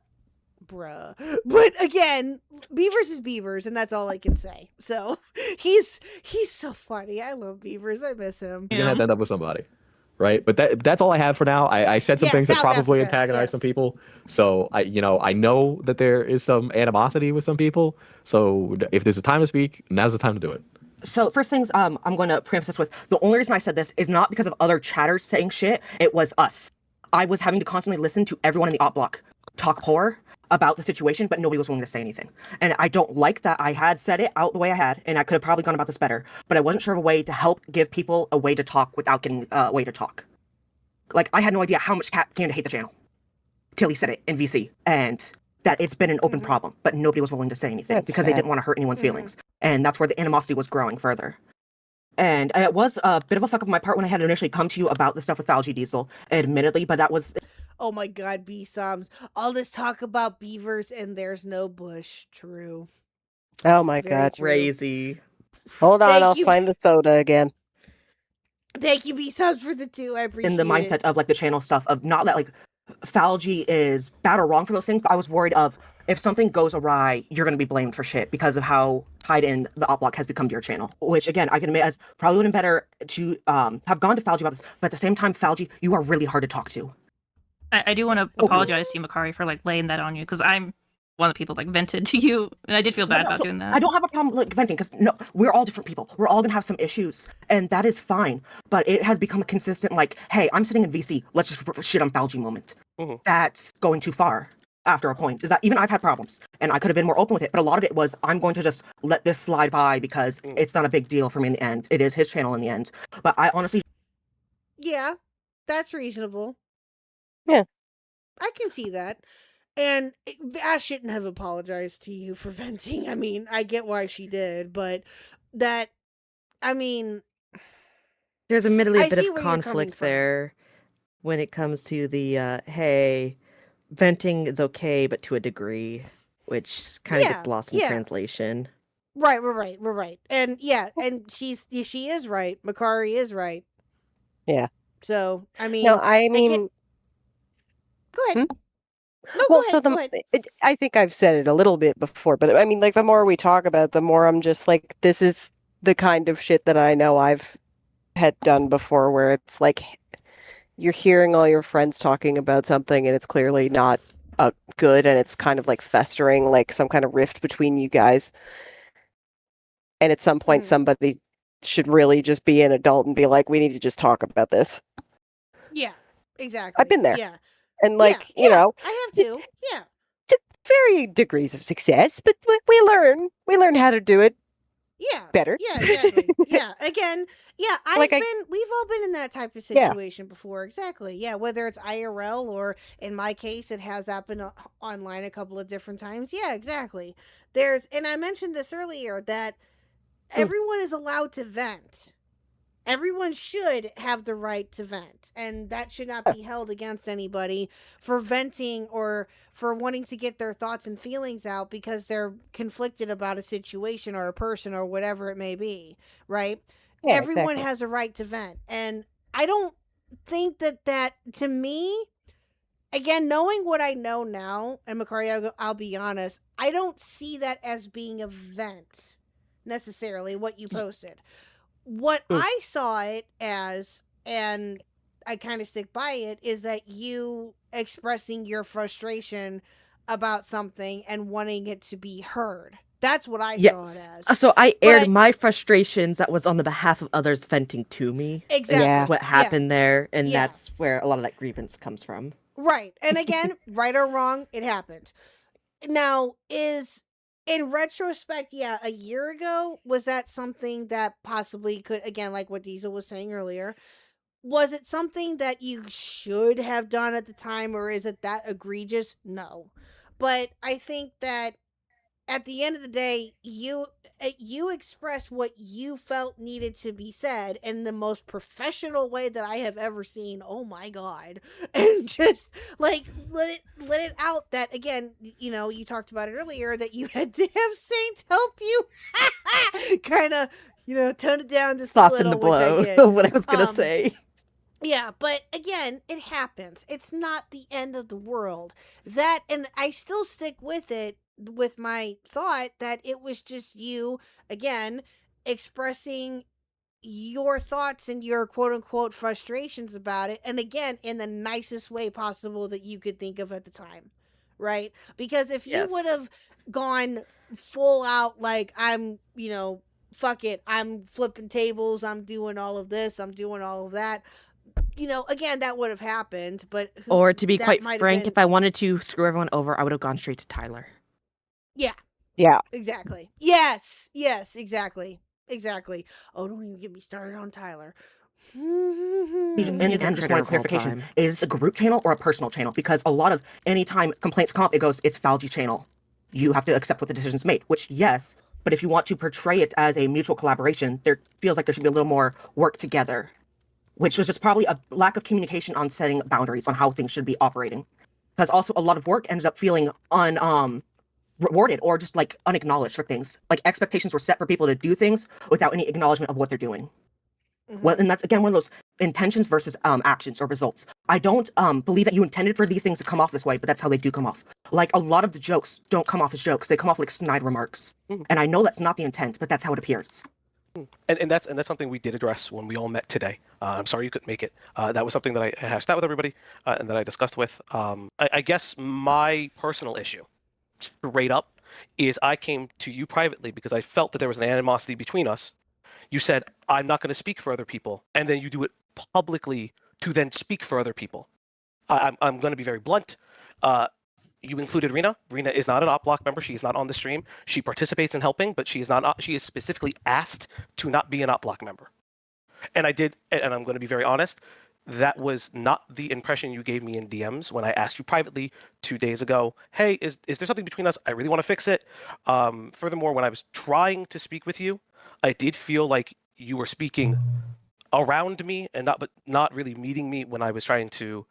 Bruh. But again, Beavers is Beavers, and that's all I can say. So he's so funny. I love Beavers. I miss him. You're gonna have to end up with somebody, right? But that's all I have for now. I said some things that South probably Africa, antagonize some people. So I know that there is some animosity with some people. So if there's a time to speak, now's the time to do it. So first things, I'm going to preface this with, the only reason I said this is not because of other chatters saying shit. It was us. I was having to constantly listen to everyone in the op block talk poor about the situation, but nobody was willing to say anything. And I don't like that I had said it out the way I had, and I could have probably gone about this better, but I wasn't sure of a way to help give people a way to talk without getting a way to talk. Like, I had no idea how much Cat came to hate the channel till he said it in VC, and that it's been an open problem, but nobody was willing to say anything because they didn't want to hurt anyone's feelings. And that's where the animosity was growing further. And it was a bit of a fuck up on my part when I had initially come to you about the stuff with Falgy Diesel, admittedly, but that was... Oh my god, B-Soms. All this talk about beavers and there's no bush. True. Oh my Very god. true. Crazy. Hold on, Thank I'll you. find the soda again. Thank you, B-Subs, for the 2. I appreciate it. In the mindset of like the channel stuff of not that like Falgy is bad or wrong for those things, but I was worried of if something goes awry, you're going to be blamed for shit because of how tied in the op block has become to your channel. Which again, I can admit as probably would have been better to have gone to Falgy about this, but at the same time, Falgy, you are really hard to talk to. I do want to apologize to you, Makari, for like laying that on you because I'm one of the people like vented to you, and I did feel bad about doing that. I don't have a problem like venting because no, we're all different people. We're all gonna have some issues, and that is fine. But it has become a consistent like, hey, I'm sitting in VC. Let's just shit on Falgy moment. That's going too far. After a point, is that even I've had problems, and I could have been more open with it. But a lot of it was I'm going to just let this slide by because it's not a big deal for me in the end. It is his channel in the end. But I honestly, Yeah, that's reasonable. Yeah. I can see that. And I shouldn't have apologized to you for venting. I mean, I get why she did, but that, I mean... there's admittedly I a bit see of where you're coming conflict from. there when it comes to the, hey, venting is okay, but to a degree, which kind of gets lost in translation. Right, we're right. And yeah, and she is right. Makari is right. Yeah. So, I mean... No, I mean... Go ahead. No, well, go ahead. I think I've said it a little bit before, but I mean, like, the more we talk about it, the more I'm just like, this is the kind of shit that I know I've had done before, where it's like, you're hearing all your friends talking about something and it's clearly not good, and it's kind of like festering, like some kind of rift between you guys. And at some point, somebody should really just be an adult and be like, we need to just talk about this. Yeah, exactly. I've been there. Yeah. And like, you know, I have to. Yeah. to varying degrees of success, but we learn how to do it. Yeah. Better. Yeah, exactly. Yeah. Again, yeah, we've all been in that type of situation before. Exactly. Yeah. Whether it's IRL or in my case, it has happened online a couple of different times. Yeah, exactly. And I mentioned this earlier that everyone is allowed to vent. Everyone should have the right to vent, and that should not be held against anybody for venting or for wanting to get their thoughts and feelings out because they're conflicted about a situation or a person or whatever it may be, right? Yeah, Everyone exactly. has a right to vent, and I don't think that to me, again, knowing what I know now, and Makari, I'll be honest, I don't see that as being a vent necessarily, what you posted. What I saw it as, and I kind of stick by it, is that you expressing your frustration about something and wanting it to be heard. That's what I saw it as. So I aired my frustrations that was on the behalf of others venting to me. Exactly. And that's what happened there, and Yeah. that's where a lot of that grievance comes from. Right. And again, right or wrong, it happened. Now, in retrospect, yeah, a year ago, was that something that possibly could, again, like what Diesel was saying earlier, was it something that you should have done at the time, or is it that egregious? No. But I think that at the end of the day, you expressed what you felt needed to be said in the most professional way that I have ever seen. Oh my god. And just like let it out that, again, you know, you talked about it earlier that you had to have Saint help you kind of, you know, tone it down just Soften a little, the blow. which I did. What I was gonna say. Yeah, but again, it happens. It's not the end of the world. That, and I still stick with it, with my thought that it was just you, again, expressing your thoughts and your quote unquote frustrations about it. And again, in the nicest way possible that you could think of at the time. Right? Because if you would have gone full out, like, I'm, you know, fuck it, I'm flipping tables, I'm doing all of this, I'm doing all of that, you know, again, that would have happened. But Or to be quite frank, if I wanted to screw everyone over, I would have gone straight to Tyler. Yeah. Yeah. Exactly. Yes. Yes. Exactly. Exactly. Oh, don't even get me started on Tyler. And again, just one clarification. Is this a group channel or a personal channel? Because a lot of, anytime complaints come up, it goes, it's Falgi channel. You have to accept what the decision's made, which, yes, but if you want to portray it as a mutual collaboration, there feels like there should be a little more work together, which was just probably a lack of communication on setting boundaries on how things should be operating. Because also a lot of work ends up feeling rewarded or just like unacknowledged for things. Like expectations were set for people to do things without any acknowledgement of what they're doing. Well, and that's again one of those intentions versus actions or results. I don't believe that you intended for these things to come off this way, but that's how they do come off. Like a lot of the jokes don't come off as jokes; they come off like snide remarks. And I know that's not the intent, but that's how it appears. And that's something we did address when we all met today. I'm sorry you couldn't make it. That was something that I hashed out with everybody and that I discussed with. I guess my personal issue, straight up, is I came to you privately because I felt that there was an animosity between us. You said, I'm not going to speak for other people. And then you do it publicly to then speak for other people. I'm going to be very blunt. You included Rena. Rena is not an OpBlock member. She is not on the stream. She participates in helping, but she is not. She is specifically asked to not be an OpBlock member. And I did, and I'm going to be very honest, that was not the impression you gave me in DMs when I asked you privately 2 days ago, hey, is there something between us? I really want to fix it. Furthermore, when I was trying to speak with you, I did feel like you were speaking around me and not really meeting me when I was trying to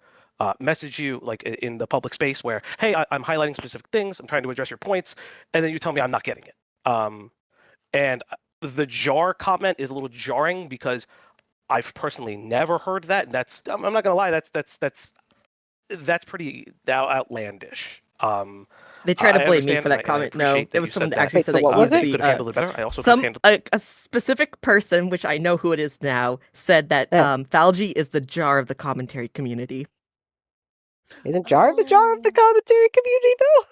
message you, like in the public space where, hey, I'm highlighting specific things, I'm trying to address your points, and then you tell me I'm not getting it. And the jar comment is a little jarring because I've personally never heard that, and I'm not gonna lie, that's pretty outlandish. They try to I blame me understand for and that I comment. No, appreciate that it was you someone said that actually that. said that what he was was it? You could have handled it better. I also could have handled a specific person, which I know who it is now, said that Yeah. Falgi is the jar of the commentary community. Isn't Jar the jar of the commentary community though?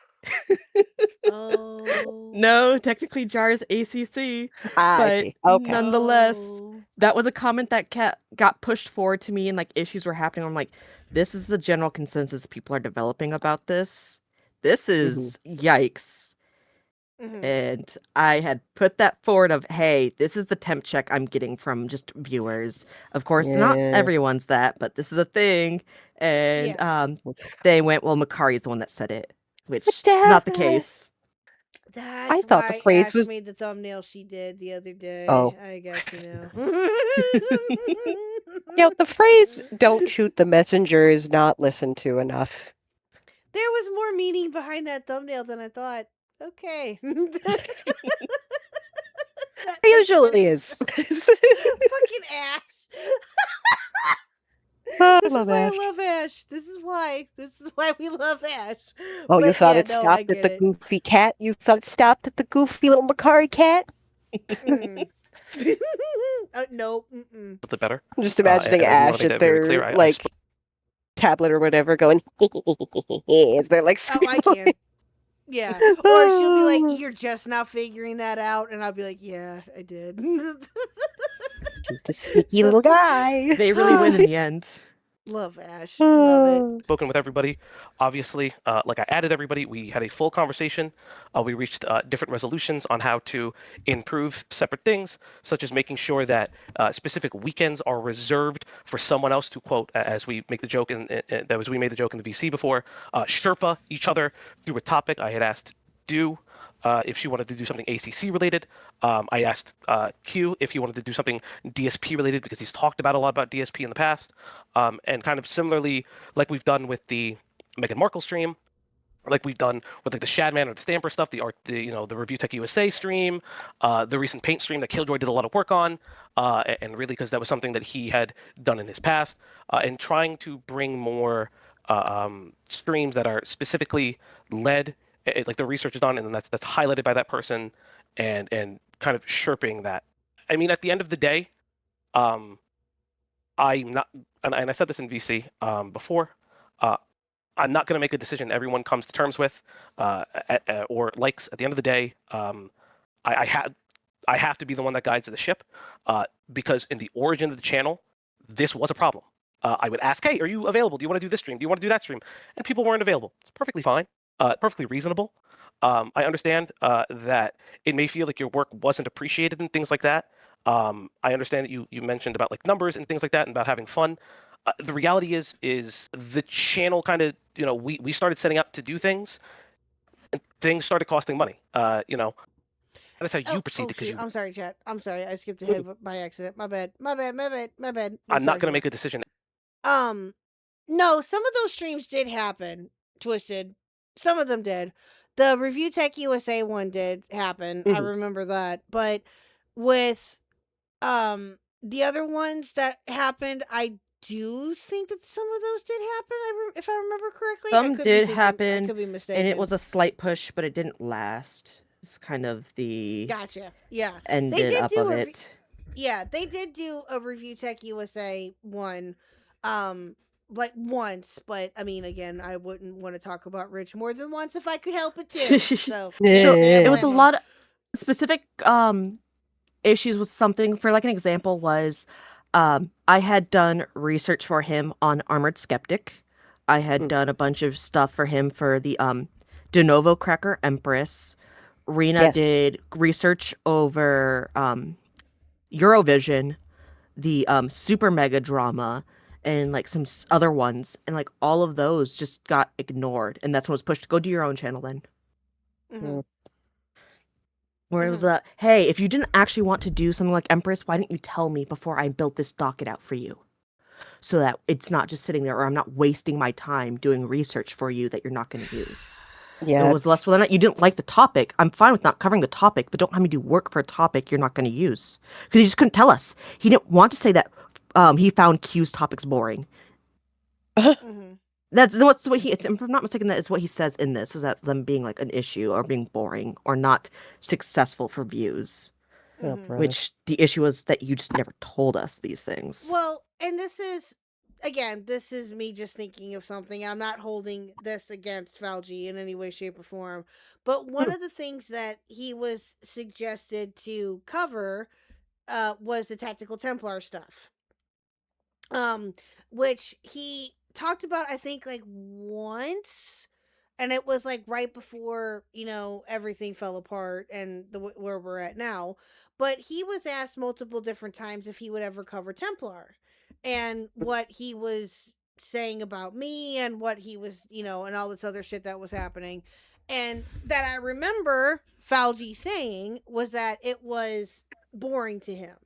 Oh. No, technically Jar is ACC, I but see. Okay. nonetheless, Oh. that was a comment that got pushed forward to me, and like issues were happening. I'm like, this is the general consensus people are developing about this. This is yikes. And I had put that forward of, hey, this is the temp check I'm getting from just viewers. Of course, not Yeah. everyone's that, but this is a thing. And they went, well, Makari's the one that said it, which is not the case. That's I thought the why phrase Ash was- made the thumbnail she did the other day. Oh. I guess you know. The phrase "don't shoot the messenger" is not listened to enough. There was more meaning behind that thumbnail than I thought. Okay. It usually is. Fucking Ash. I This is love why Ash. I love Ash. This is why we love Ash. Oh, you But thought yeah, it no, I stopped get at the it. goofy cat? You thought it stopped at the goofy little Makari cat? No. the better. I'm just imagining and I Ash wanna make at that very their clear. I like tablet or whatever, going as they're like. Oh, I can. Yeah. Or she'll be like, "You're just now figuring that out," and I'll be like, "Yeah, I did." Just a sneaky little guy. They really win in the end. Love Ash. Love it. Spoken with everybody. Obviously, like I added everybody, we had a full conversation. We reached different resolutions on how to improve separate things, such as making sure that specific weekends are reserved for someone else to quote, as we make the joke, that was we made the joke in the VC before, Sherpa each other through a topic. I had asked if she wanted to do something ACC related. I asked Q if he wanted to do something DSP related because he's talked about a lot about DSP in the past. And kind of similarly, like we've done with the Meghan Markle stream, like we've done with like the Shadman or the Stamper stuff, the Review Tech USA stream, the recent Paint stream that Killjoy did a lot of work on, and really because that was something that he had done in his past, and trying to bring more streams that are specifically led. Like the research is done, and then that's highlighted by that person, and kind of chirping that. I mean, at the end of the day, I'm not, and I said this in VC before. I'm not going to make a decision everyone comes to terms with or likes. At the end of the day, I have to be the one that guides the ship because in the origin of the channel, this was a problem. I would ask, hey, are you available? Do you want to do this stream? Do you want to do that stream? And people weren't available. It's perfectly fine. Perfectly reasonable. I understand that it may feel like your work wasn't appreciated and things like that. I understand that you mentioned about like numbers and things like that and about having fun. The reality is the channel kind of, we started setting up to do things and things started costing money. And that's how you proceed because I'm sorry, chat. I'm sorry. I skipped ahead by accident. My bad. I'm not going to make a decision. No, some of those streams did happen. Twisted. Some of them did. The Review Tech USA one did happen. I remember that. But with the other ones that happened, I do think that some of those did happen. If I remember correctly, Some did happen, I could be mistaken. and it was a slight push, but it didn't last. It's kind of the Gotcha. Yeah. ended up of it. Yeah, they did do a Review Tech USA one, like once, but I mean, again, I wouldn't want to talk about Rich more than once if I could help it too. So it was a lot of specific issues with something. For like an example was, I had done research for him on Armored Skeptic. I had done a bunch of stuff for him for the De Novo Cracker Empress. Rena did research over Eurovision, the super mega drama, and like some other ones, and like all of those just got ignored, and that's when it was pushed to go do your own channel then. Where it was hey, if you didn't actually want to do something like Empress, why didn't you tell me before I built this docket out for you? So that it's not just sitting there, or I'm not wasting my time doing research for you that you're not going to use. Yeah, it was less whether or not you didn't like the topic. I'm fine with not covering the topic, but don't have me do work for a topic you're not going to use. Because he just couldn't tell us. He didn't want to say that he found Q's topics boring. That's what he. If I'm not mistaken, that is what he says in this. Is that them being like an issue or being boring or not successful for views? Which the issue is that you just never told us these things. Well, and this is me just thinking of something. I'm not holding this against Falgi in any way, shape, or form. But one of the things that he was suggested to cover was the Tactical Templar stuff. Which he talked about, I think, like once, and it was like right before, everything fell apart and where we're at now. But he was asked multiple different times if he would ever cover Templar, and what he was saying about me, and what he was, and all this other shit that was happening. And that I remember Falgi saying was that it was boring to him,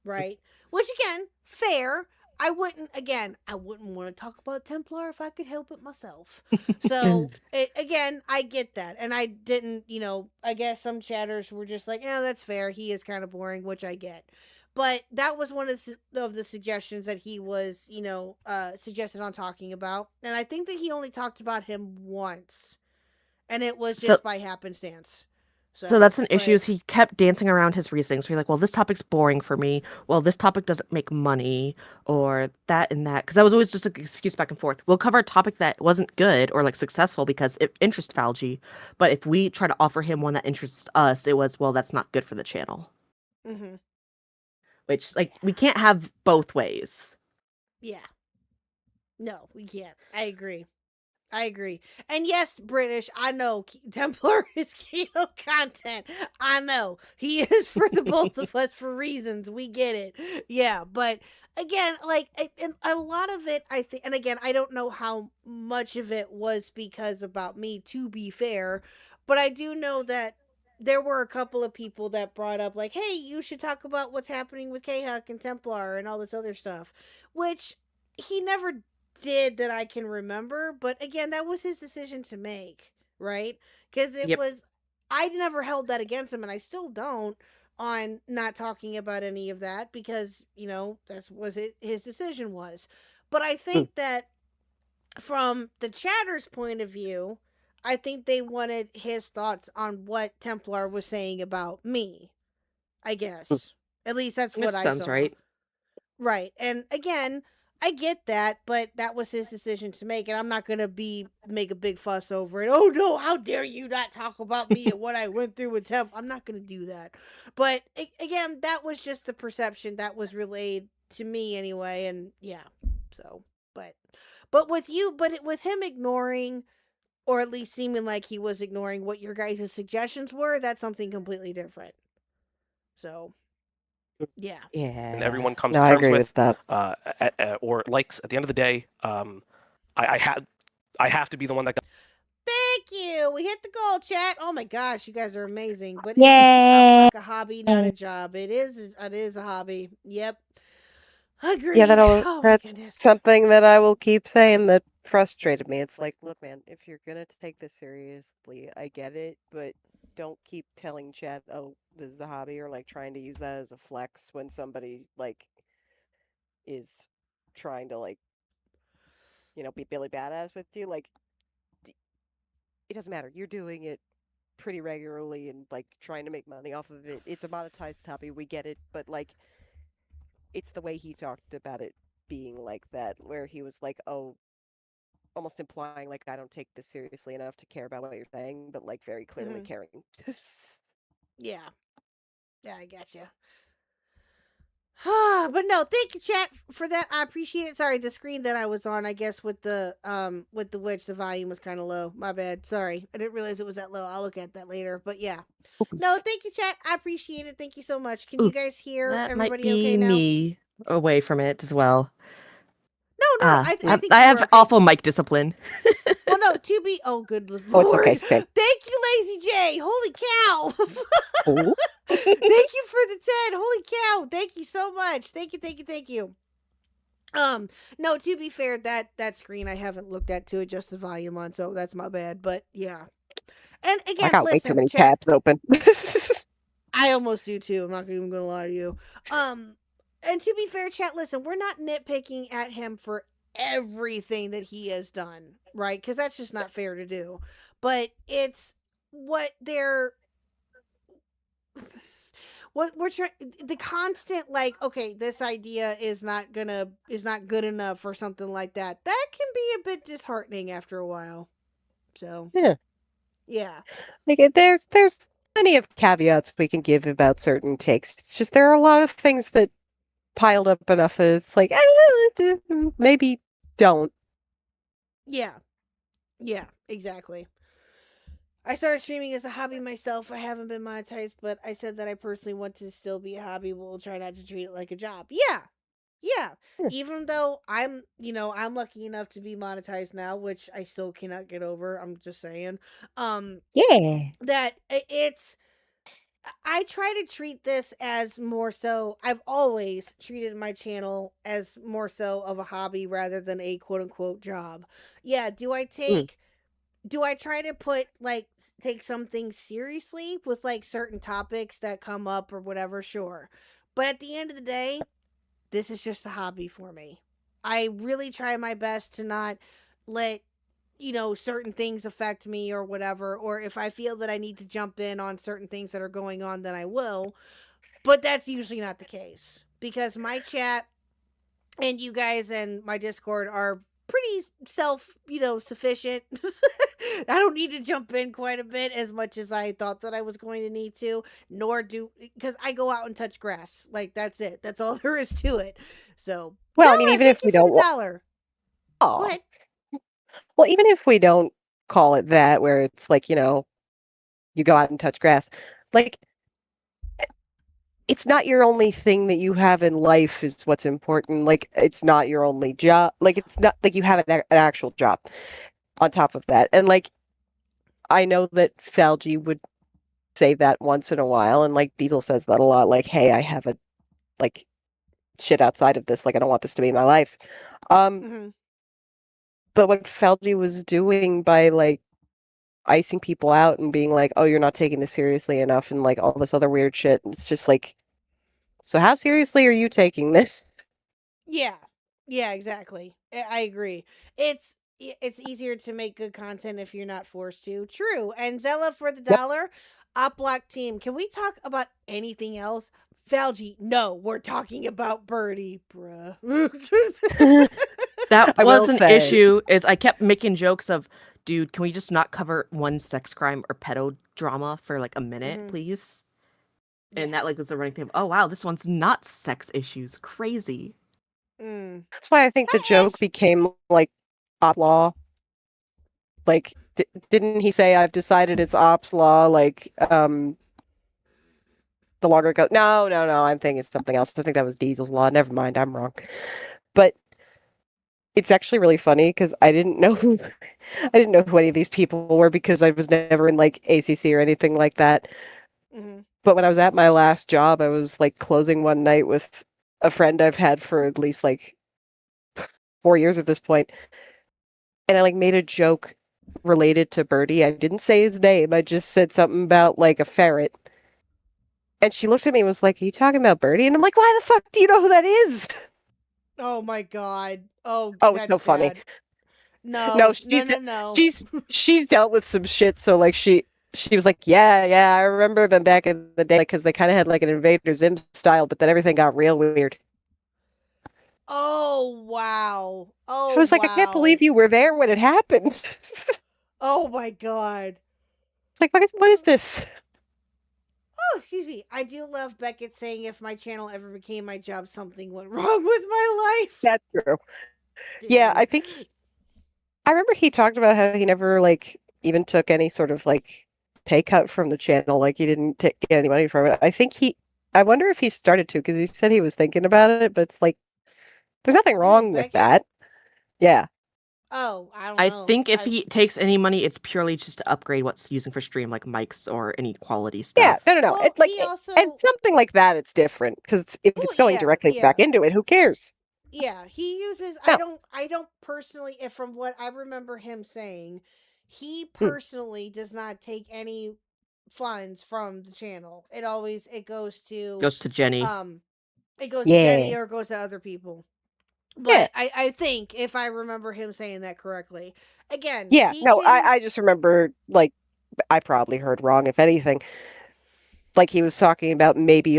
right? Which, again, fair. I wouldn't want to talk about Templar if I could help it myself. So, again, I get that. And I didn't, I guess some chatters were just like, yeah, that's fair. He is kind of boring, which I get. But that was one of the suggestions that he was, suggested on talking about. And I think that he only talked about him once. And it was just by happenstance. So that's an issue. Is he kept dancing around his reasonings. So he's like, well, this topic's boring for me. Well, this topic doesn't make money, or that and that. Because that was always just an excuse back and forth. We'll cover a topic that wasn't good or like successful because it interests Falgi. But if we try to offer him one that interests us, it was, well, that's not good for the channel. Mm-hmm. Which, like, we can't have both ways. Yeah. No, we can't. I agree. And yes, British, I know Templar is keto content. I know. He is for the both of us for reasons. We get it. Yeah, but again, like, a lot of it, I think, and again, I don't know how much of it was because about me, to be fair, but I do know that there were a couple of people that brought up, like, hey, you should talk about what's happening with Khuck and Templar and all this other stuff, which he never did that I can remember, but again, that was his decision to make, right? Because it was, I never held that against him, and I still don't, on not talking about any of that, because, that's was it, his decision was. But I think that from the chatter's point of view, I think they wanted his thoughts on what Templar was saying about me, I guess. At least that's what I saw. Sounds right. Right. And again, I get that, but that was his decision to make, and I'm not gonna make a big fuss over it. Oh no, how dare you not talk about me and what I went through with Temp? I'm not gonna do that. But again, that was just the perception that was relayed to me anyway, and yeah. So, but with him ignoring, or at least seeming like he was ignoring what your guys' suggestions were, that's something completely different. So. Yeah. And everyone comes No, to I terms agree with, with that. or likes. At the end of the day, I have to be the one that. Thank you. We hit the goal, chat. Oh my gosh, you guys are amazing. But Yay! it's like a hobby, not a job. It is a hobby. Yep. Agreed. Yeah, Oh my that's goodness. something that I will keep saying that frustrated me. It's like, look, man, if you're gonna take this seriously, I get it, but don't keep telling chat, oh, this is a hobby, or like trying to use that as a flex when somebody like is trying to like, be Billy Badass with you. Like, it doesn't matter. You're doing it pretty regularly and like trying to make money off of it. It's a monetized hobby. We get it, but like, it's the way he talked about it being like that, where he was like, oh, almost implying like I don't take this seriously enough to care about what you're saying, but like very clearly caring. Yeah. Yeah, I gotcha. But no, thank you, chat, for that. I appreciate it. Sorry, the screen that I was on, I guess with the witch, the volume was kind of low. My bad. Sorry, I didn't realize it was that low. I'll look at that later. But yeah, no, thank you, chat. I appreciate it. Thank you so much. Can you guys hear That everybody might be okay now? me away from it as well. No, I think I you have were okay. awful mic discipline. Well, no, to be. Oh, good lord. Oh, it's okay, Stan. Thank you, Lazy J. Holy cow. Oh. Thank you for the 10. Holy cow. Thank you so much. Thank you. No, to be fair, that screen I haven't looked at to adjust the volume on, so that's my bad. But yeah. And again, I got way too many tabs open. I almost do too. I'm not even gonna lie to you. And to be fair, chat, listen, we're not nitpicking at him for everything that he has done, right? Because that's just not fair to do. But it's what they're what we're trying, the constant, like, okay, this idea is not good enough or something like that. That can be a bit disheartening after a while. So yeah. Like there's plenty of caveats we can give about certain takes. It's just there are a lot of things that piled up enough that it's like maybe don't. Yeah, exactly. I started streaming as a hobby myself. I haven't been monetized, but I said that I personally want to still be a hobby. We'll try not to treat it like a job. Yeah. Even though I'm lucky enough to be monetized now, which I still cannot get over. I'm just saying. That it's I try to treat this as more so. I've always treated my channel as more so of a hobby rather than a quote unquote job. Yeah, do I try to take something seriously with like certain topics that come up or whatever? Sure. But at the end of the day, this is just a hobby for me. I really try my best to not let certain things affect me or whatever, or if I feel that I need to jump in on certain things that are going on, then I will. But that's usually not the case because my chat and you guys and my Discord are pretty sufficient. I don't need to jump in quite a bit as much as I thought that I was going to need to, because I go out and touch grass. Like, that's it. That's all there is to it. So, Well, I mean, even if we don't $1. Go ahead. Well, even if we don't call it that, where it's like, you go out and touch grass, like, it's not your only thing that you have in life is what's important. Like, it's not your only job. Like, it's not like you have an actual job on top of that. And like, I know that Falgi would say that once in a while, and like Diesel says that a lot. Like, hey, I have like shit outside of this. Like, I don't want this to be my life. But what Falgi was doing by like icing people out and being like, oh, you're not taking this seriously enough, and like all this other weird shit. It's just like, so how seriously are you taking this? Yeah, exactly. I agree. It's easier to make good content if you're not forced to. True. And Zella for the dollar. Op Block team. Can we talk about anything else? Falgi, no, we're talking about Birdie, bruh. That was an issue. Is I kept making jokes of, dude, can we just not cover one sex crime or pedo drama for like a minute, please? And that like was the running thing. Oh wow, this one's not sex issues. Crazy. That's why I think the joke became like op law. Like, didn't he say, I've decided it's ops law? Like, the longer it goes. No, I'm thinking something else. I think that was Diesel's law. Never mind, I'm wrong. But it's actually really funny because I didn't know who any of these people were because I was never in like ACC or anything like that. But when I was at my last job, I was like closing one night with a friend I've had for at least like 4 years at this point. And I like made a joke related to Birdie. I didn't say his name. I just said something about like a ferret. And she looked at me and was like, are you talking about Birdie? And I'm like, why the fuck do you know who that is? Oh my god. Oh, it's so funny. No, she's dealt with some shit. So like she was like, yeah, I remember them back in the day, because they kind of had like an Invader Zim style, but then everything got real weird. Oh wow. Oh, I was like, I can't believe you were there when it happened. Oh my god. It's like, what is this? Oh, excuse me. I do love Beckett saying, if my channel ever became my job, something went wrong with my life. That's true. Yeah, I think I remember he talked about how he never like even took any sort of like pay cut from the channel. Like, he didn't get any money from it. I wonder if he started to, because he said he was thinking about it, but it's like, there's nothing wrong with that. Yeah. Oh, I don't know. I think if he takes any money, it's purely just to upgrade what's using for stream, like mics or any quality stuff. Yeah, no. Well, and something like that, it's different, because if it's going directly back into it, who cares? Yeah, he uses. No. I don't personally. If from what I remember him saying, he personally does not take any funds from the channel. It always goes to Jenny. It goes to Jenny or it goes to other people. But I think if I remember him saying that correctly, again, Yeah, he no, can. I just remember, like, I probably heard wrong, if anything. Like, he was talking about maybe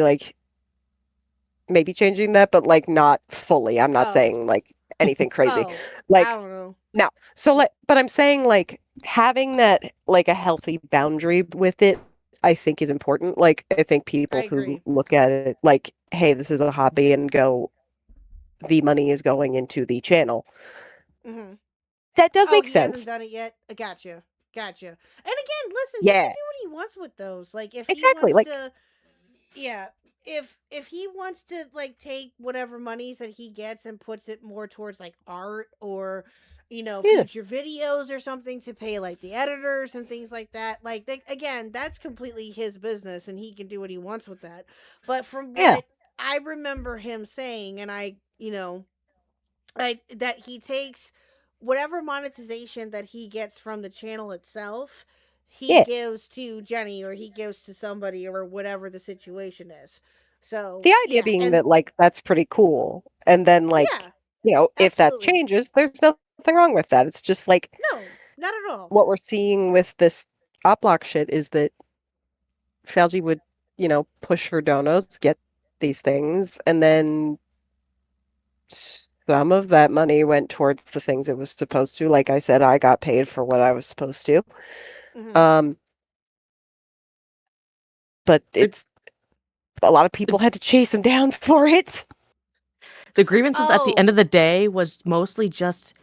changing that, but, like, not fully. I'm not saying, like, anything crazy. Oh, Like, I don't know. no. So, like, but I'm saying, like, having that, like, a healthy boundary with it, I think is important. Like, I think people who look at it like, hey, this is a hobby and go, the money is going into the channel. Mm-hmm. That does make he sense. hasn't done it yet. Gotcha. And again, listen, he Yeah. can do what he wants with those. Like, if Exactly, he wants like- to, yeah, if he wants to, like, take whatever monies that he gets and puts it more towards, like, art or, future videos or something to pay, like, the editors and things like that. Like, again, that's completely his business and he can do what he wants with that. But from what I remember him saying, and that he takes whatever monetization that he gets from the channel itself, he gives to Jenny or he gives to somebody or whatever the situation is. So The idea being that, like, that's pretty cool. And then, like, if that changes, there's nothing wrong with that. It's just like, no, not at all. What we're seeing with this op block shit is that Falgi would, push for donos, get these things, and then some of that money went towards the things it was supposed to. Like I said, I got paid for what I was supposed to. Mm-hmm. But it's a lot of people had to chase him down for it. The grievances at the end of the day was mostly just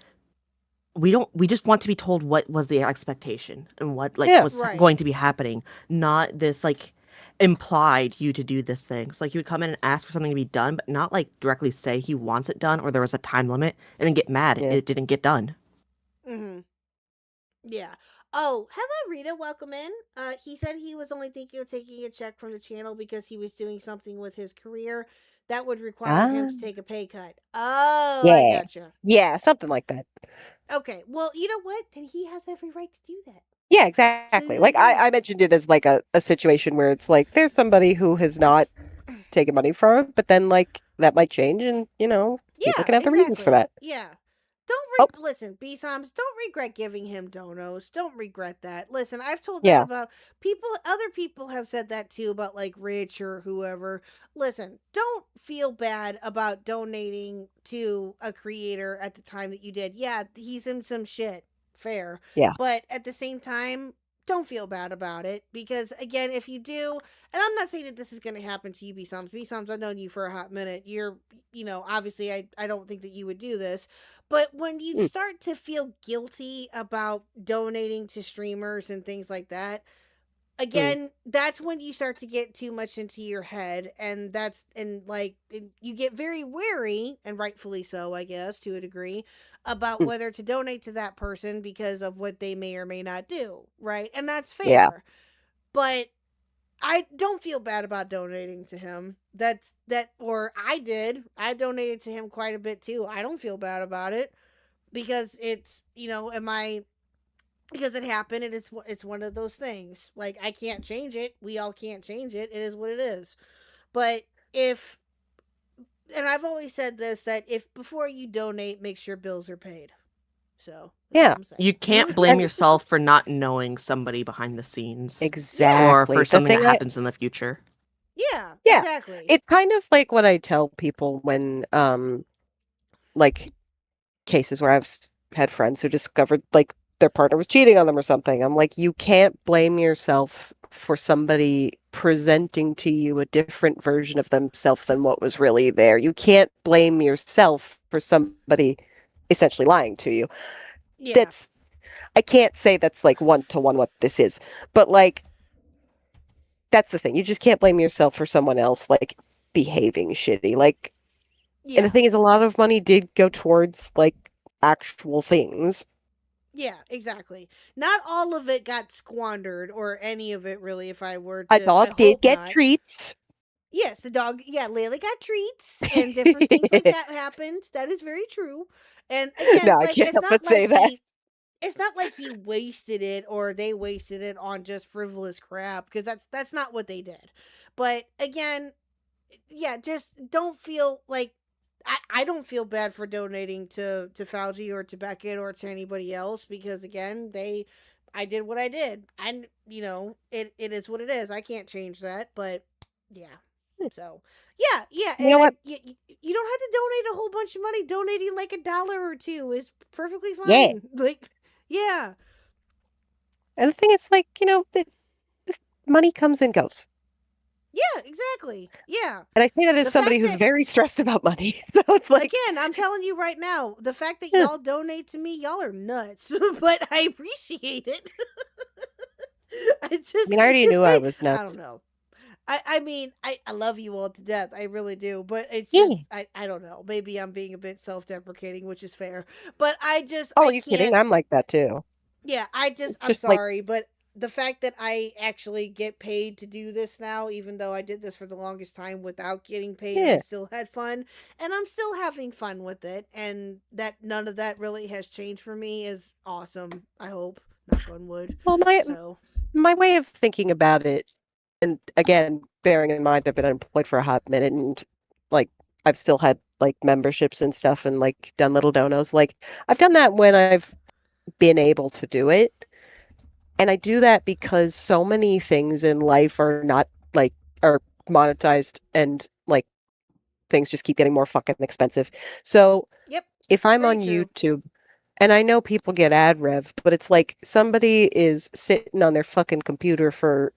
we just want to be told what was the expectation and what was going to be happening, not this like implied you to do this thing. So like he would come in and ask for something to be done, but not like directly say he wants it done or there was a time limit and then get mad it didn't get done. Mm-hmm. Yeah. Oh, hello Rita, welcome in. He said he was only thinking of taking a check from the channel because he was doing something with his career that would require him to take a pay cut. Oh, yeah. I gotcha. Yeah, something like that. Okay, well, you know what? Then he has every right to do that. Yeah, exactly. Like I mentioned it as like a situation where it's like there's somebody who has not taken money from it, but then like that might change and people can have the reasons for that. Yeah. Listen, B-Soms, don't regret giving him donos. Don't regret that. Listen, I've told that about people. Other people have said that too about like Rich or whoever. Listen, don't feel bad about donating to a creator at the time that you did. Yeah, he's in some shit. Fair. Yeah. But at the same time, don't feel bad about it because again, if you do, and I'm not saying that this is going to happen to you, B-Soms. B-Soms, I've known you for a hot minute. You're, obviously I don't think that you would do this, but when you start to feel guilty about donating to streamers and things like that, again, that's when you start to get too much into your head, and you get very wary, and rightfully so, I guess, to a degree, about whether to donate to that person because of what they may or may not do, right? And that's fair. Yeah. But I don't feel bad about donating to him. I did. I donated to him quite a bit too. I don't feel bad about it because it's, because it happened and it's one of those things. Like, I can't change it. We all can't change it. It is what it is. But and I've always said this, that if before you donate, make sure bills are paid. So you can't blame yourself for not knowing somebody behind the scenes. Exactly. Or for something that happens in the future. Yeah, exactly. It's kind of like what I tell people when like cases where I've had friends who discovered like their partner was cheating on them or something. I'm like, you can't blame yourself for somebody presenting to you a different version of themselves than what was really there. You can't blame yourself for somebody essentially lying to you. Yeah. I can't say that's like one-to-one what this is, but like that's the thing. You just can't blame yourself for someone else like behaving shitty. Like, and the thing is, a lot of money did go towards like actual things. Yeah, exactly. Not all of it got squandered, or any of it really. If I were to, a dog did get treats. Yes, the dog. Yeah, Layla got treats, and different things like that happened. That is very true. And again, no, I can't help but say that. It's not like he wasted it or they wasted it on just frivolous crap, because that's not what they did. But again, yeah, just don't feel like I don't feel bad for donating to Fauci or to Beckett or to anybody else because again, I did what I did. And it is what it is. I can't change that, but yeah. So, yeah, You know what? You don't have to donate a whole bunch of money. Donating like $1 or $2 is perfectly Yeah. fine. Like, yeah. And the thing is, like, the money comes and goes. Yeah, exactly. Yeah. And I say that as The somebody fact who's that- very stressed about money. So it's like, Again, I'm telling you right now, the fact that y'all donate to me, y'all are nuts. But I appreciate it. I already knew I was I nuts. don't know. I mean, I love you all to death. I really do. But it's Yeah. just, I don't know. Maybe I'm being a bit self-deprecating, which is fair. But Oh, I are you kidding? can't- I'm like that too. Yeah, I'm just like- sorry. But the fact that I actually get paid to do this now, even though I did this for the longest time without getting paid, I Yeah. still had fun. And I'm still having fun with it. And that none of that really has changed for me is awesome. I hope. Knock on wood. Well, my way of thinking about it, and again, bearing in mind I've been unemployed for a hot minute, and like I've still had like memberships and stuff, and like done little donos. Like I've done that when I've been able to do it, and I do that because so many things in life are not like are monetized, and like things just keep getting more fucking expensive. So Yep. if I'm Very on true. YouTube, and I know people get ad rev, but it's like somebody is sitting on their fucking computer for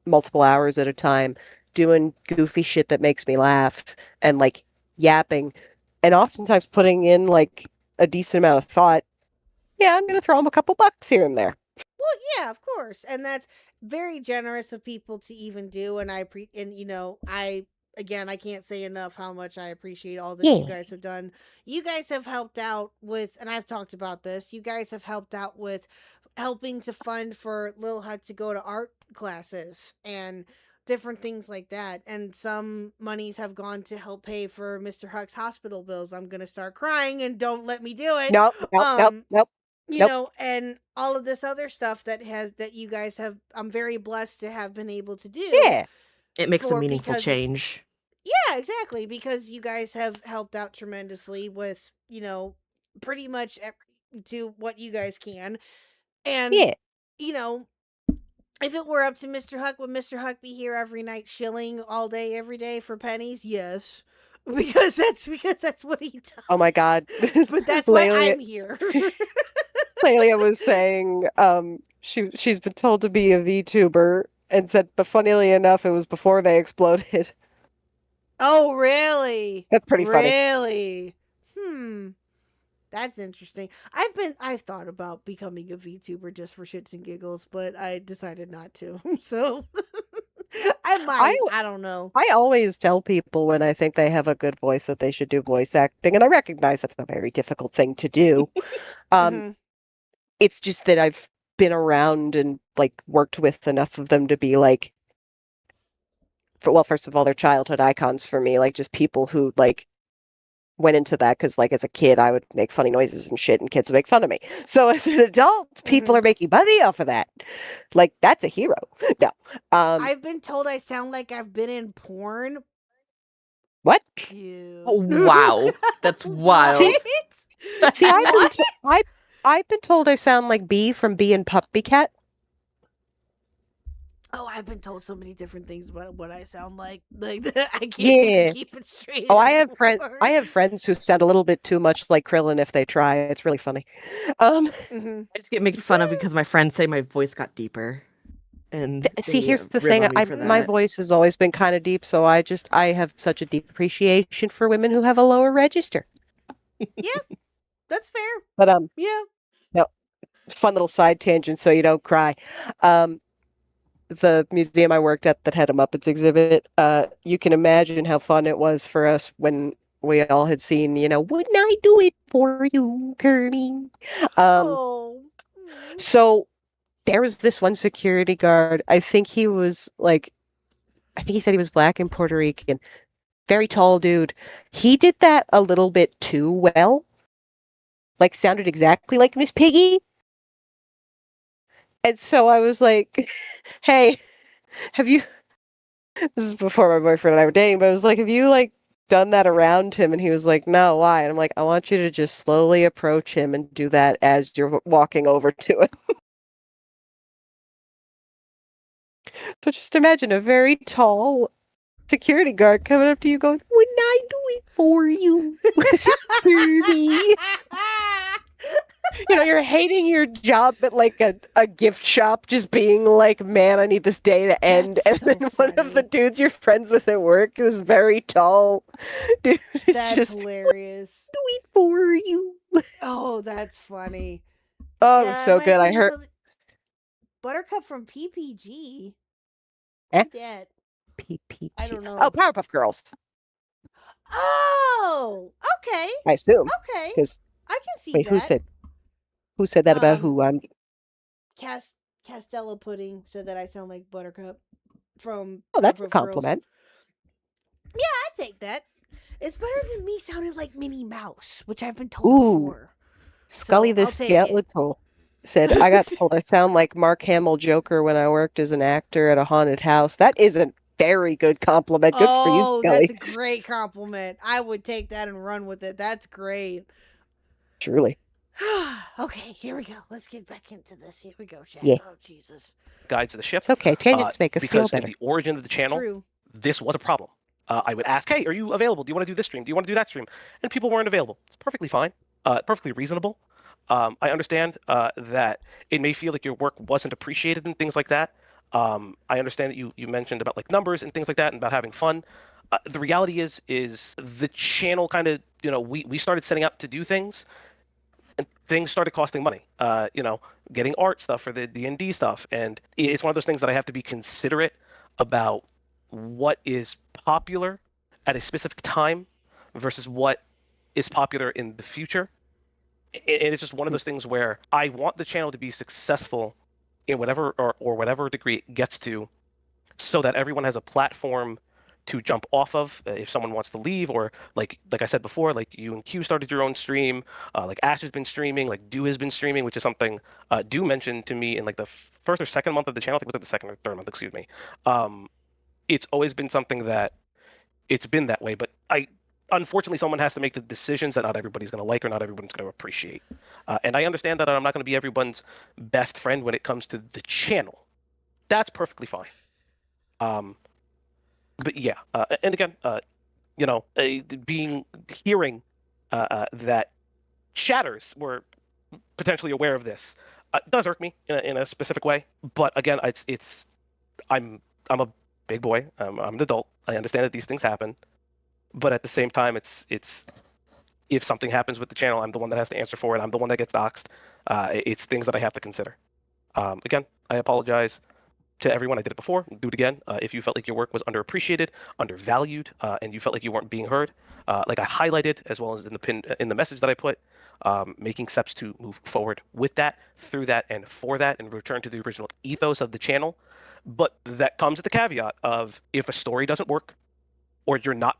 multiple hours at a time doing goofy shit that makes me laugh and like yapping and oftentimes putting in like a decent amount of thought. Yeah, I'm going to throw them a couple bucks here and there. Well, yeah, of course, and that's very generous of people to even do. And I again, I can't say enough how much I appreciate all that you Yeah. guys have done. You guys have helped out with, and I've talked about this. You guys have helped out with helping to fund for Lil Hut to go to art classes and different things like that. And some monies have gone to help pay for Mr. Huck's hospital bills. I'm gonna start crying, and don't let me do it. Nope. And all of this other stuff that you guys have, I'm very blessed to have been able to do. Yeah. It makes a meaningful because- change. Yeah, exactly. Because you guys have helped out tremendously with, pretty much to what you guys can. And, Yeah. if it were up to Mr. Huck, would Mr. Huck be here every night shilling all day, every day for pennies? Yes. Because that's what he does. Oh my God. But that's why Laylia- I'm here. Lelia was saying she's been told to be a VTuber and said, but funnily enough, it was before they exploded. Oh, really? That's pretty funny. Really? That's interesting. I've thought about becoming a VTuber just for shits and giggles, but I decided not to. So I might. I don't know. I always tell people when I think they have a good voice that they should do voice acting, and I recognize that's a very difficult thing to do. It's just that I've been around and like worked with enough of them to be like, well, first of all, they're childhood icons for me, like just people who like went into that because like as a kid I would make funny noises and shit and kids would make fun of me. So as an adult, people are making money off of that. Like that's a hero. No. I've been told I sound like I've been in porn. What? Oh, wow. That's wild. See, I've been told I sound like Bee from Bee and Puppy Cat. Oh, I've been told so many different things about what I sound like. Like I can't even keep it straight. Oh, I have anymore. I have friends who sound a little bit too much like Krillin if they try. It's really funny. I just get made fun of because my friends say my voice got deeper. And See, they, here's the rib thing. on me for My that. voice has always been kind of deep, so I have such a deep appreciation for women who have a lower register. Yeah, that's fair. But yeah. No, fun little side tangent so you don't cry. The museum I worked at that had a Muppets exhibit, you can imagine how fun it was for us when we all had seen, wouldn't I do it for you, Kirby? So there was this one security guard. I think he said he was black and Puerto Rican. Very tall dude. He did that a little bit too well. Like sounded exactly like Miss Piggy. And so I was like, hey, have you, this is before my boyfriend and I were dating, but I was like, have you like done that around him, and he was like, "No, why?" And I'm like, "I want you to just slowly approach him and do that as you're walking over to him." So just imagine a very tall security guard coming up to you going, "What can I do it for you, Kirby?" You know, you're hating your job at like a gift shop, just being like, "Man, I need this day to end." That's And then one of the dudes you're friends with at work is very tall. Dude, it's That's just hilarious. do it for you. Oh, that's funny. Oh, it was so my good. I opinion heard sounds like Buttercup from PPG. Eh? Yeah. PPG. I don't know. Oh, Powerpuff Girls. Oh, okay. I assume. Okay. Because I can see wait, that. who said that about who? Castella Pudding said that I sound like Buttercup from Oh, that's a Powerpuff Girls. compliment. Yeah, I take that. It's better than me sounding like Minnie Mouse, which I've been told Ooh, before. Scully the I'll take it. Skeletal said, "I got told I sound like Mark Hamill Joker when I worked as an actor at a haunted house." That is a very good compliment. Good for you, Oh, Scully. that's a great compliment. I would take that and run with it. That's great. Truly. Okay, here we go. Let's get back into this. Here we go, Jack. Yeah. Oh, Jesus. Guides of the ship. It's okay. Tangents make us feel because better. in the origin of the channel, True. this was a problem. I would ask, "Hey, are you available? Do you want to do this stream? Do you want to do that stream?" And people weren't available. It's perfectly fine. Perfectly reasonable. I understand that it may feel like your work wasn't appreciated and things like that. I understand that you mentioned about like numbers and things like that and about having fun. The reality is the channel kind of, we started setting up to do things, and things started costing money. Getting art stuff for the D&D stuff, and it's one of those things that I have to be considerate about what is popular at a specific time versus what is popular in the future. And it's just one of those things where I want the channel to be successful in whatever or whatever degree it gets to, so that everyone has a platform to jump off of if someone wants to leave, or like I said before, like you and Q started your own stream, like Ash has been streaming, like Do has been streaming, which is something Do mentioned to me in like the first or second month of the channel. I think it was like the second or third month, excuse me. It's always been something that it's been that way, but unfortunately someone has to make the decisions that not everybody's going to like or not everyone's going to appreciate. And I understand that I'm not going to be everyone's best friend when it comes to the channel. That's perfectly fine. But yeah, and again, hearing that chatters were potentially aware of this does irk me in a specific way. But again, I'm a big boy. I'm an adult. I understand that these things happen. But at the same time, it's if something happens with the channel, I'm the one that has to answer for it. I'm the one that gets doxxed. It's things that I have to consider. Again, I apologize to everyone. I did it before. Do it again. If you felt like your work was underappreciated, undervalued, and you felt like you weren't being heard, like I highlighted as well as in the message that I put, making steps to move forward with that, through that, and for that, and return to the original ethos of the channel. But that comes with the caveat of if a story doesn't work, or you're not,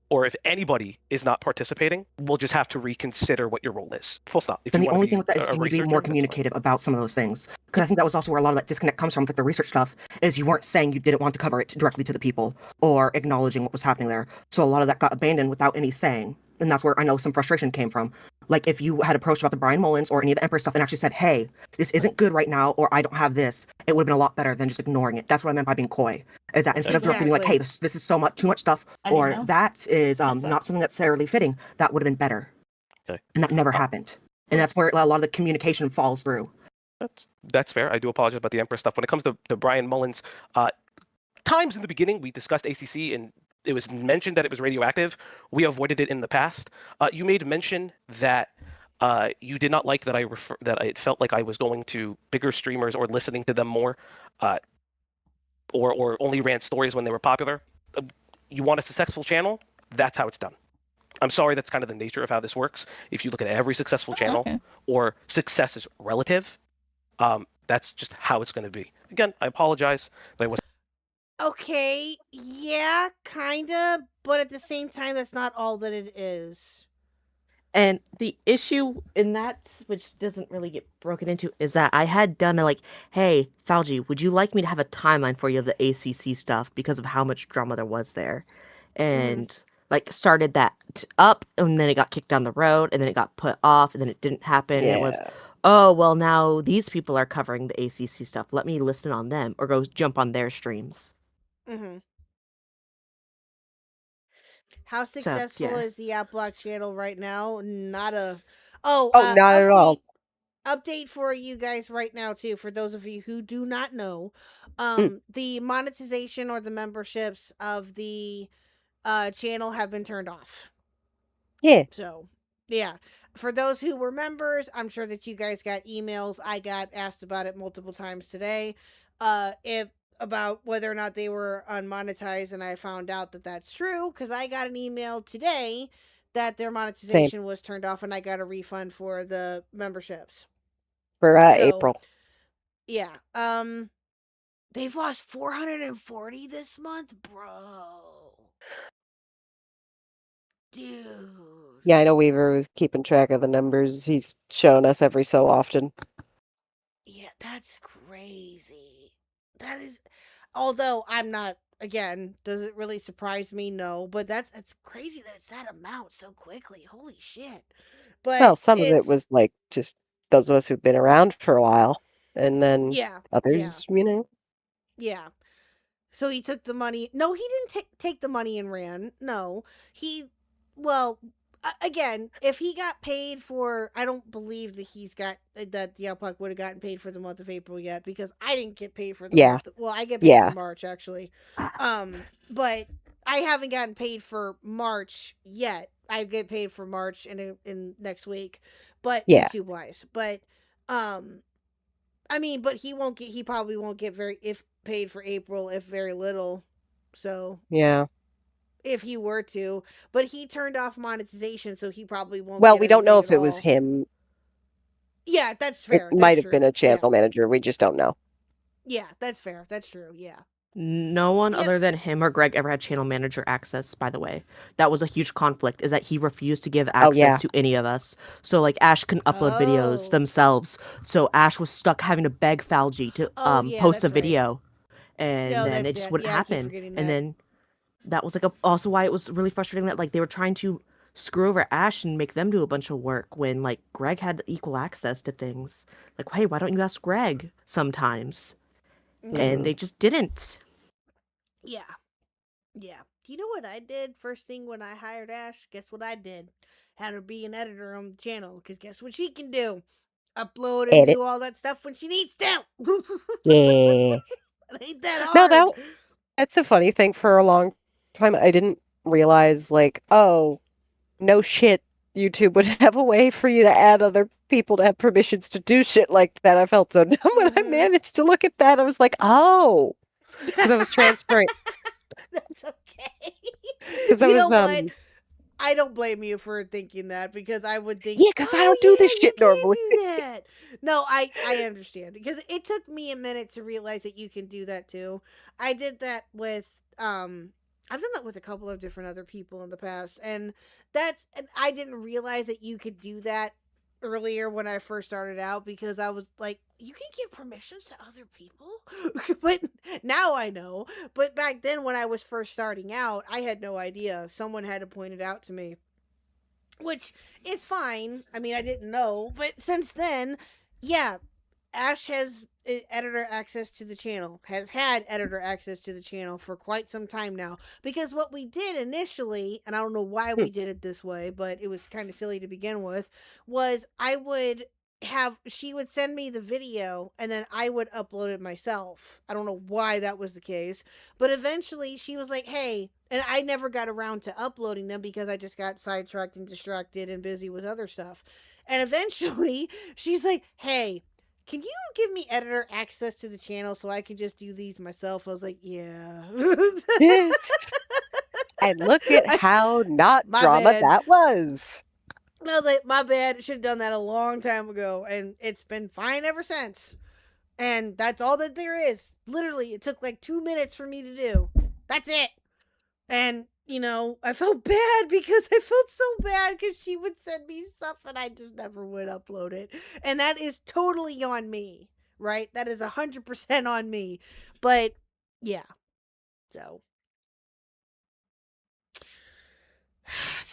or if anybody is not participating, we'll just have to reconsider what your role is. Full stop. If Then you the wanna only be thing with that is a you need to be researcher, more that's fine. communicative about some of those things. Because I think that was also where a lot of that disconnect comes from with like, the research stuff, is you weren't saying you didn't want to cover it directly to the people or acknowledging what was happening there. So a lot of that got abandoned without any saying. And that's where I know some frustration came from. Like if you had approached about the Brian Mullins or any of the Emperor stuff and actually said, "Hey, this isn't good right now," or "I don't have this," it would have been a lot better than just ignoring it. That's what I meant by being coy. Is that instead of directly being like, "Hey, this is too much stuff," or "That is not something that's necessarily fitting," that would have been better. Okay. And that never happened. And that's where a lot of the communication falls through. That's fair. I do apologize about the Emperor stuff. When it comes to Brian Mullins, times in the beginning we discussed ACC and it was mentioned that it was radioactive. We avoided it in the past. You made mention that you did not like that that it felt like I was going to bigger streamers or listening to them more, or only ran stories when they were popular. You want a successful channel? That's how it's done. I'm sorry, that's kind of the nature of how this works. If you look at every successful channel, or success is relative, that's just how it's going to be. Again, I apologize that I was. Okay, yeah, kinda, but at the same time, that's not all that it is. And the issue in that, which doesn't really get broken into, is that I had done "Hey, Falgi, would you like me to have a timeline for you of the ACC stuff because of how much drama there was there?" And like started that up, and then it got kicked down the road, and then it got put off, and then it didn't happen. And it was, oh well, now these people are covering the ACC stuff. Let me listen on them or go jump on their streams. Mm-hmm. How successful is the Outblock channel right now? Not a. not at all. Update for you guys right now too. For those of you who do not know, the monetization or the memberships of the channel have been turned off. Yeah. So, yeah. For those who were members, I'm sure that you guys got emails. I got asked about it multiple times today. About whether or not they were unmonetized, and I found out that that's true because I got an email today that their monetization was turned off, and I got a refund for the memberships for April. Yeah. They've lost 440 this month, bro. Dude. Yeah, I know Weaver was keeping track of the numbers. He's shown us every so often. Yeah, that's crazy. That is, although I'm not, again, does it really surprise me? No, but it's crazy that it's that amount so quickly. Holy shit. But well, some of it was like just those of us who've been around for a while, and then others, you know. Yeah. So he took the money. No, he didn't take the money and ran. No, again, if he got paid for, I don't believe that that the Outblock would have gotten paid for the month of April yet, because I didn't get paid for the month. Well, I get paid for March actually. But I haven't gotten paid for March yet. I get paid for March in next week, but YouTube wise. But I mean, but he probably won't get paid for April, if very little. So yeah. If he were to, but he turned off monetization, so he probably won't. Well, we don't know if it was him. Yeah, that's fair. It might have been a channel manager. We just don't know. Yeah, that's fair. That's true. Yeah. No one other than him or Greg ever had channel manager access, by the way. That was a huge conflict, is that he refused to give access to any of us. So, like, Ash couldn't upload videos themselves. So Ash was stuck having to beg Falgi to post a video. And then it just wouldn't happen. And then that was, like, also why it was really frustrating that, like, they were trying to screw over Ash and make them do a bunch of work when, like, Greg had equal access to things. Like, hey, why don't you ask Greg sometimes? Mm-hmm. And they just didn't. Yeah. Yeah. Do you know what I did first thing when I hired Ash? Guess what I did? Had her be an editor on the channel, because guess what she can do? Upload and do all that stuff when she needs to. Yeah. It ain't that hard. No, that's the funny thing. For a long time, I didn't realize, like, oh, no shit, YouTube would have a way for you to add other people to have permissions to do shit like that. I felt so dumb when I managed to look at that. I was like, oh, because I was transferring. That's okay. Because I was what? I don't blame you for thinking that, because I would think, because I don't do this shit normally. Do that. No, I understand, because it took me a minute to realize that you can do that too. I did that with I've done that with a couple of different other people in the past, and I didn't realize that you could do that earlier when I first started out, because I was like, you can give permissions to other people? But now I know. But back then, when I was first starting out, I had no idea. Someone had to point it out to me, which is fine. I mean, I didn't know, but since then, yeah, Ash has editor access to the channel, has had editor access to the channel for quite some time now, because what we did initially, and I don't know why we did it this way, but it was kind of silly to begin with, was she would send me the video and then I would upload it myself. I don't know why that was the case, but eventually she was like, hey, and I never got around to uploading them because I just got sidetracked and distracted and busy with other stuff. And eventually she's like, hey, can you give me editor access to the channel so I can just do these myself? I was like, yeah. And look at how not drama that was. And I was like, my bad. I should have done that a long time ago. And it's been fine ever since. And that's all that there is. Literally, it took like 2 minutes for me to do. That's it. And, you know, I felt bad because she would send me stuff and I just never would upload it. And that is totally on me, right? That is 100% on me. But, yeah. So.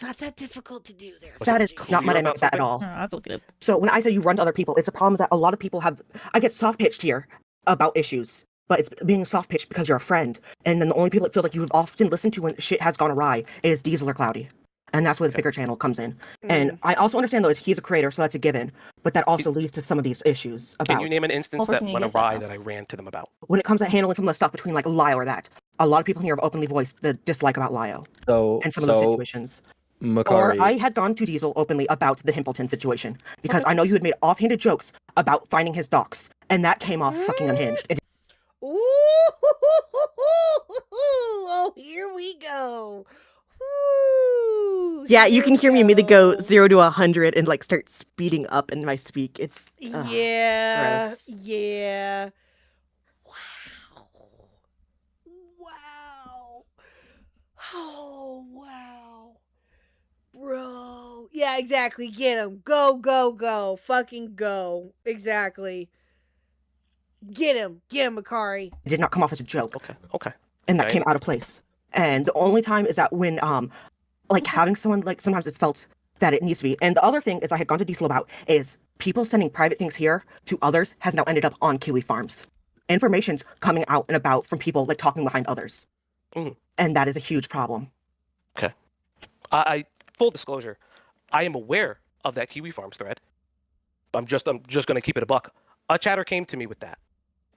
It's not that difficult to do there. That is not my dynamic at all. I'll look it up. So when I say you run to other people, it's a problem that a lot of people have. I get soft pitched here about issues, but it's being soft pitched because you're a friend. And then the only people it feels like you have often listened to when shit has gone awry is Diesel or Cloudy. And that's where the bigger channel comes in. And I also understand, though, is he's a creator, so that's a given. But that also leads to some of these issues about... Can you name an instance that went awry that I ran to them about? When it comes to handling some of the stuff between, like, Lio or that, a lot of people here have openly voiced the dislike about Lio. And some of those situations. Makari. Or I had gone to Diesel openly about the Himpleton situation. Because I know you had made offhanded jokes about finding his docs. And that came off fucking unhinged. Ooh! Oh, here we go. Ooh, Yeah, you can hear me immediately go 0 to 100 and like start speeding up in my speak. It's yeah, gross. yeah. Wow, wow. Oh wow, bro. Yeah, exactly. Get him. Go, go, go. Fucking go. Exactly. Get him, Makari. It did not come off as a joke. Okay. And that came out of place. And the only time is that when, like, having someone, like, sometimes it's felt that it needs to be. And the other thing is I had gone to Diesel about is people sending private things here to others has now ended up on Kiwi Farms. Information's coming out and about from people, like, talking behind others. And that is a huge problem. Okay. I full disclosure, I am aware of that Kiwi Farms thread. I'm just going to keep it a buck. A chatter came to me with that.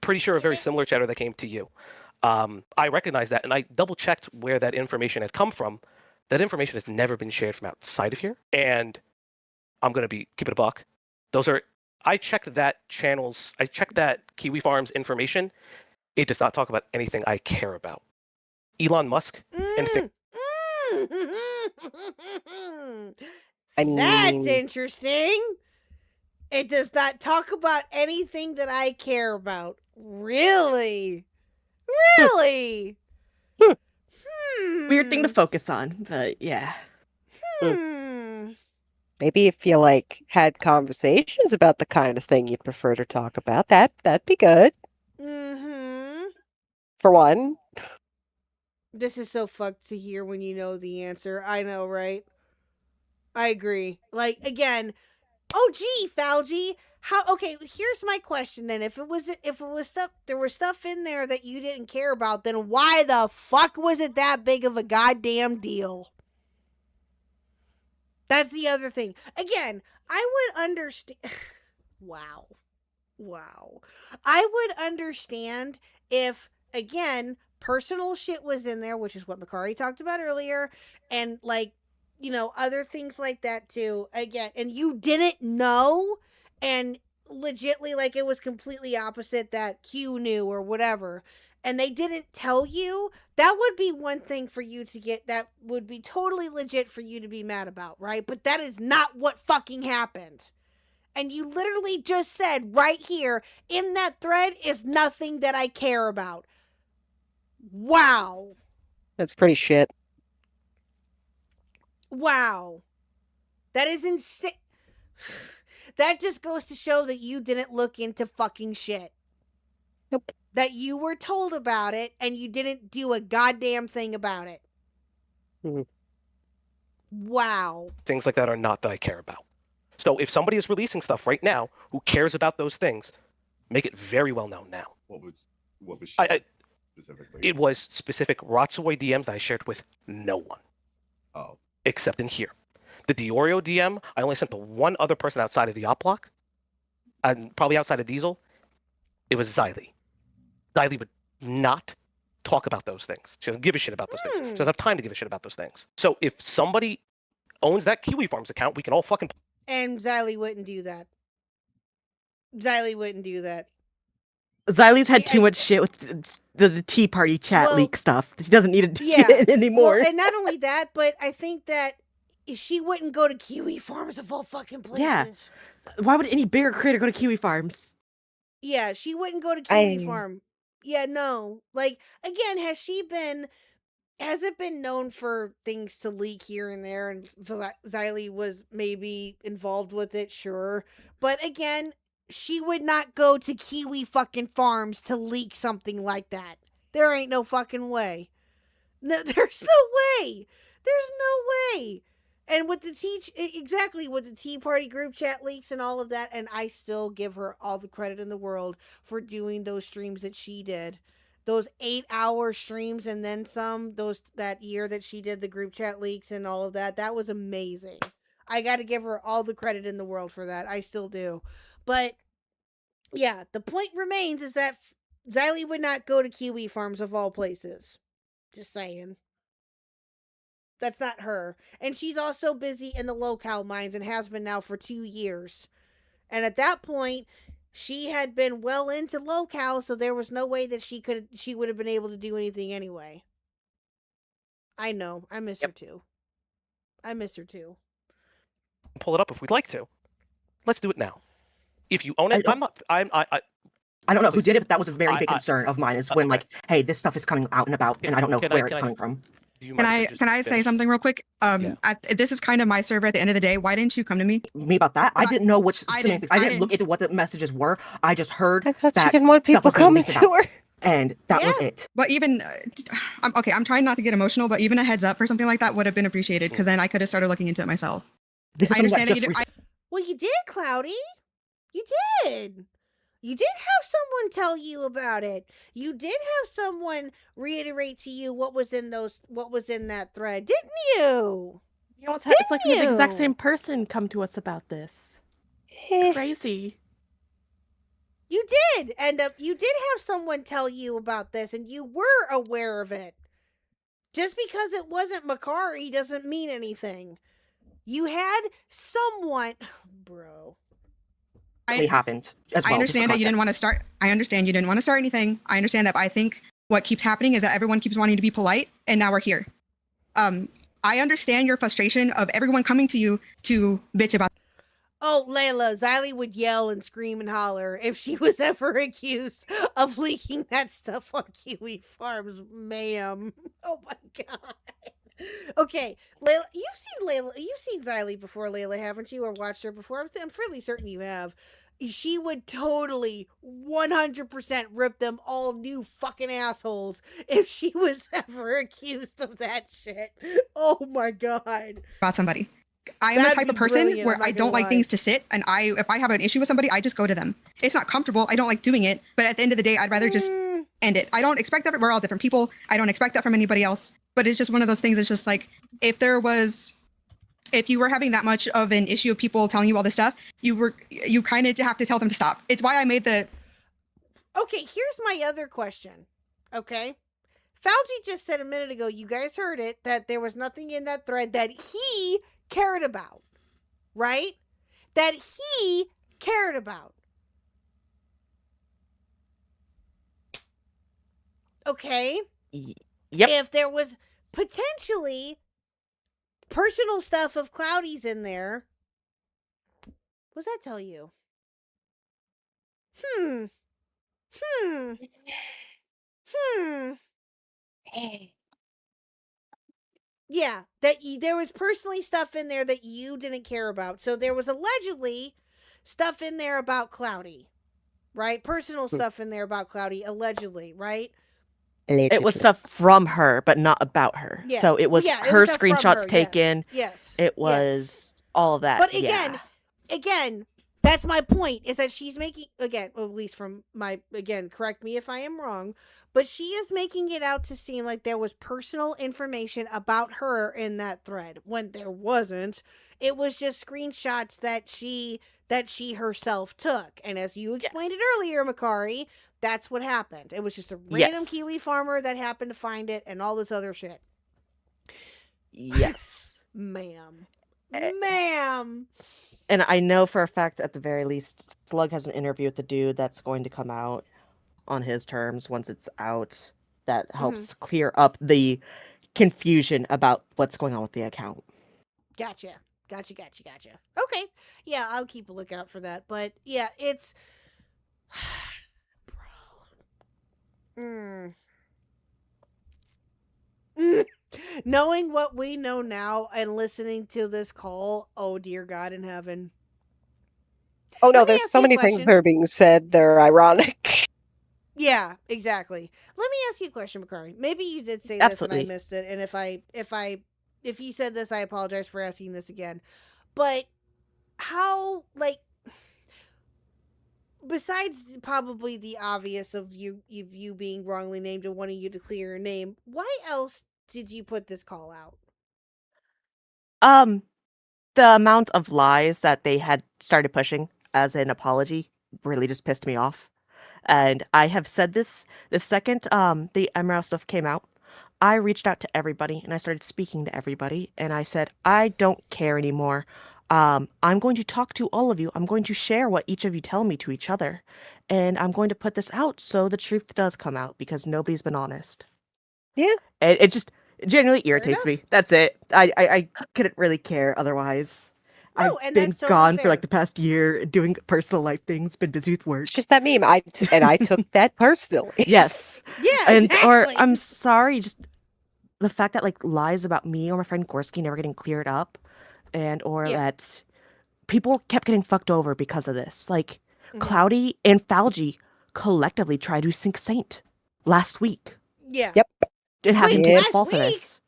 Pretty sure a very similar chatter that came to you. I recognized that, and I double-checked where that information had come from. That information has never been shared from outside of here, and I'm going to keep it a buck. I checked that Kiwi Farms information. It does not talk about anything I care about. Elon Musk and That's interesting. It does not talk about anything that I care about. Really? Really? Weird thing to focus on, but yeah. Maybe if you like had conversations about the kind of thing you'd prefer to talk about, that'd be good. For one. This is so fucked to hear when you know the answer. I know, right? I agree. Like, again, oh gee, Falgy. Okay, here's my question then. If it was stuff, there was stuff in there that you didn't care about, then why the fuck was it that big of a goddamn deal? That's the other thing. Again, I would understand. Wow. I would understand if, again, personal shit was in there, which is what Makari talked about earlier, and like, you know, other things like that too. Again, and you didn't know, and legitly, like, it was completely opposite that Q knew or whatever, and they didn't tell you, that would be one thing for you to get, that would be totally legit for you to be mad about, right? But that is not what fucking happened. And you literally just said right here in that thread is nothing that I care about. Wow. That's pretty shit. Wow. That is insane. That just goes to show that you didn't look into fucking shit. Nope. That you were told about it and you didn't do a goddamn thing about it. Wow. things like that are not that I care about. So if somebody is releasing stuff right now who cares about those things, make it very well known now. What was specifically? It was specific Ratsui DMs that I shared with no one. Oh. Except in here. The Diorio DM, I only sent to one other person outside of the op block, and probably outside of Diesel. It was Xylee. Xylee would not talk about those things. She doesn't give a shit about those things. She doesn't have time to give a shit about those things. So if somebody owns that Kiwi Farms account, we can all fucking... And Xylee wouldn't do that. Xylee wouldn't do that. Xylee's had too much shit with the Tea Party chat leak stuff. She doesn't need to do it anymore. Well, and not only that, but I think that she wouldn't go to Kiwi Farms of all fucking places. Yeah. Why would any bigger creator go to Kiwi Farms? Yeah, she wouldn't go to Kiwi Farm. Yeah, no. Like, again, has it been known for things to leak here and there, and Xylee was maybe involved with it? Sure. But again, she would not go to Kiwi fucking Farms to leak something like that. There ain't no fucking way. No, there's no way. There's no way. And with the Tea Party group chat leaks and all of that, and I still give her all the credit in the world for doing those streams that she did. Those 8-hour streams and then some, that year that she did the group chat leaks and all of that. That was amazing. I got to give her all the credit in the world for that. I still do. But yeah, the point remains is that Xylee would not go to Kiwi Farms of all places. Just saying. That's not her. And she's also busy in the locale mines and has been now for 2 years. And at that point, she had been well into locale, so there was no way that she would have been able to do anything anyway. I know. I miss her too. Pull it up if we'd like to. Let's do it now. If you own it, I don't know who did it, but that was a very big concern of mine. Is when hey, this stuff is coming out and about, and I don't know where it's coming from. Can I say something real quick? This is kind of my server at the end of the day. Why didn't you come to me? Me about that? I didn't know which semantics. I didn't look into what the messages were. I just heard that she didn't want people coming to her. And that was it. But even, I'm trying not to get emotional, but even a heads up or something like that would have been appreciated, because then I could have started looking into it myself. I understand that you did. Well, you did, Cloudy. You did. You did have someone tell you about it. You did have someone reiterate to you what was in that thread, didn't you? You know what's it's like the exact same person come to us about this. Crazy. You did, and you did have someone tell you about this, and you were aware of it. Just because it wasn't Makari doesn't mean anything. You had someone, bro. Happened as well. I understand that you didn't want to start. I understand you didn't want to start anything. I understand that. But I think what keeps happening is that everyone keeps wanting to be polite, and now we're here. I understand your frustration of everyone coming to you to bitch about. Oh, Layla, Xylee would yell and scream and holler if she was ever accused of leaking that stuff on Kiwi Farms, ma'am. Oh my god. Okay, Layla, you've seen Xylee before, Layla, haven't you? Or watched her before? I'm fairly certain you have. She would totally 100% rip them all new fucking assholes if she was ever accused of that shit. Oh my god. About somebody. I am the type of person where I don't like things to sit, and if I have an issue with somebody, I just go to them. It's not comfortable. I don't like doing it, but at the end of the day, I'd rather just end it. I don't expect that. We're all different people. I don't expect that from anybody else, but it's just one of those things. It's just like, if you were having that much of an issue of people telling you all this stuff, you kind of have to tell them to stop. It's why I made the... Okay, here's my other question. Okay? Fauci just said a minute ago, you guys heard it, that there was nothing in that thread that he cared about, right? That he cared about. Okay? Yep. If there was potentially personal stuff of Cloudy's in there, what does that tell you? Yeah, that there was personally stuff in there that you didn't care about. So there was allegedly stuff in there about Cloudy, right? Personal stuff in there about Cloudy, allegedly, right? It was stuff from her, but not about her. Yeah. So it was Yeah, it her was stuff from screenshots her, taken. Yes. It was all that. But again, that's my point, is that she's making, again, at least from my, again, correct me if I am wrong, but she is making it out to seem like there was personal information about her in that thread, when there wasn't. It was just screenshots that she herself took. And as you explained it earlier, Makari, that's what happened. It was just a random Kiwi farmer that happened to find it and all this other shit. Yes. Ma'am. Ma'am. And I know for a fact, at the very least, Slug has an interview with the dude that's going to come out on his terms once it's out. That helps clear up the confusion about what's going on with the account. Gotcha. Okay. Yeah, I'll keep a lookout for that. But yeah, it's... Bro. Knowing what we know now and listening to this call, oh dear God in heaven. Oh no, there's so many things that are being said. They're ironic. Yeah, exactly. Let me ask you a question, Makari. Maybe you did say this and I missed it, and if I if you said this, I apologize for asking this again. But how, like, besides probably the obvious of you being wrongly named and wanting you to clear your name, why else did you put this call out? The amount of lies that they had started pushing as an apology really just pissed me off. And I have said this the second the MRL stuff came out. I reached out to everybody and I started speaking to everybody and I said, I don't care anymore. I'm going to talk to all of you. I'm going to share what each of you tell me to each other. And I'm going to put this out so the truth does come out because nobody's been honest. Yeah. It just genuinely irritates me. That's it. I couldn't really care otherwise. No, I've and been that's totally gone for fair. like the past year doing personal life things, been busy with work. It's just that meme. I took that personally. Yes. Yeah, And or exactly. I'm sorry, just the fact that like lies about me or my friend Gorski never getting cleared up, and or that people kept getting fucked over because of this. Like Cloudy and Falgi collectively tried to sink Saint last week. Yeah. Yep. And have him Wait, take last the fall for week? this.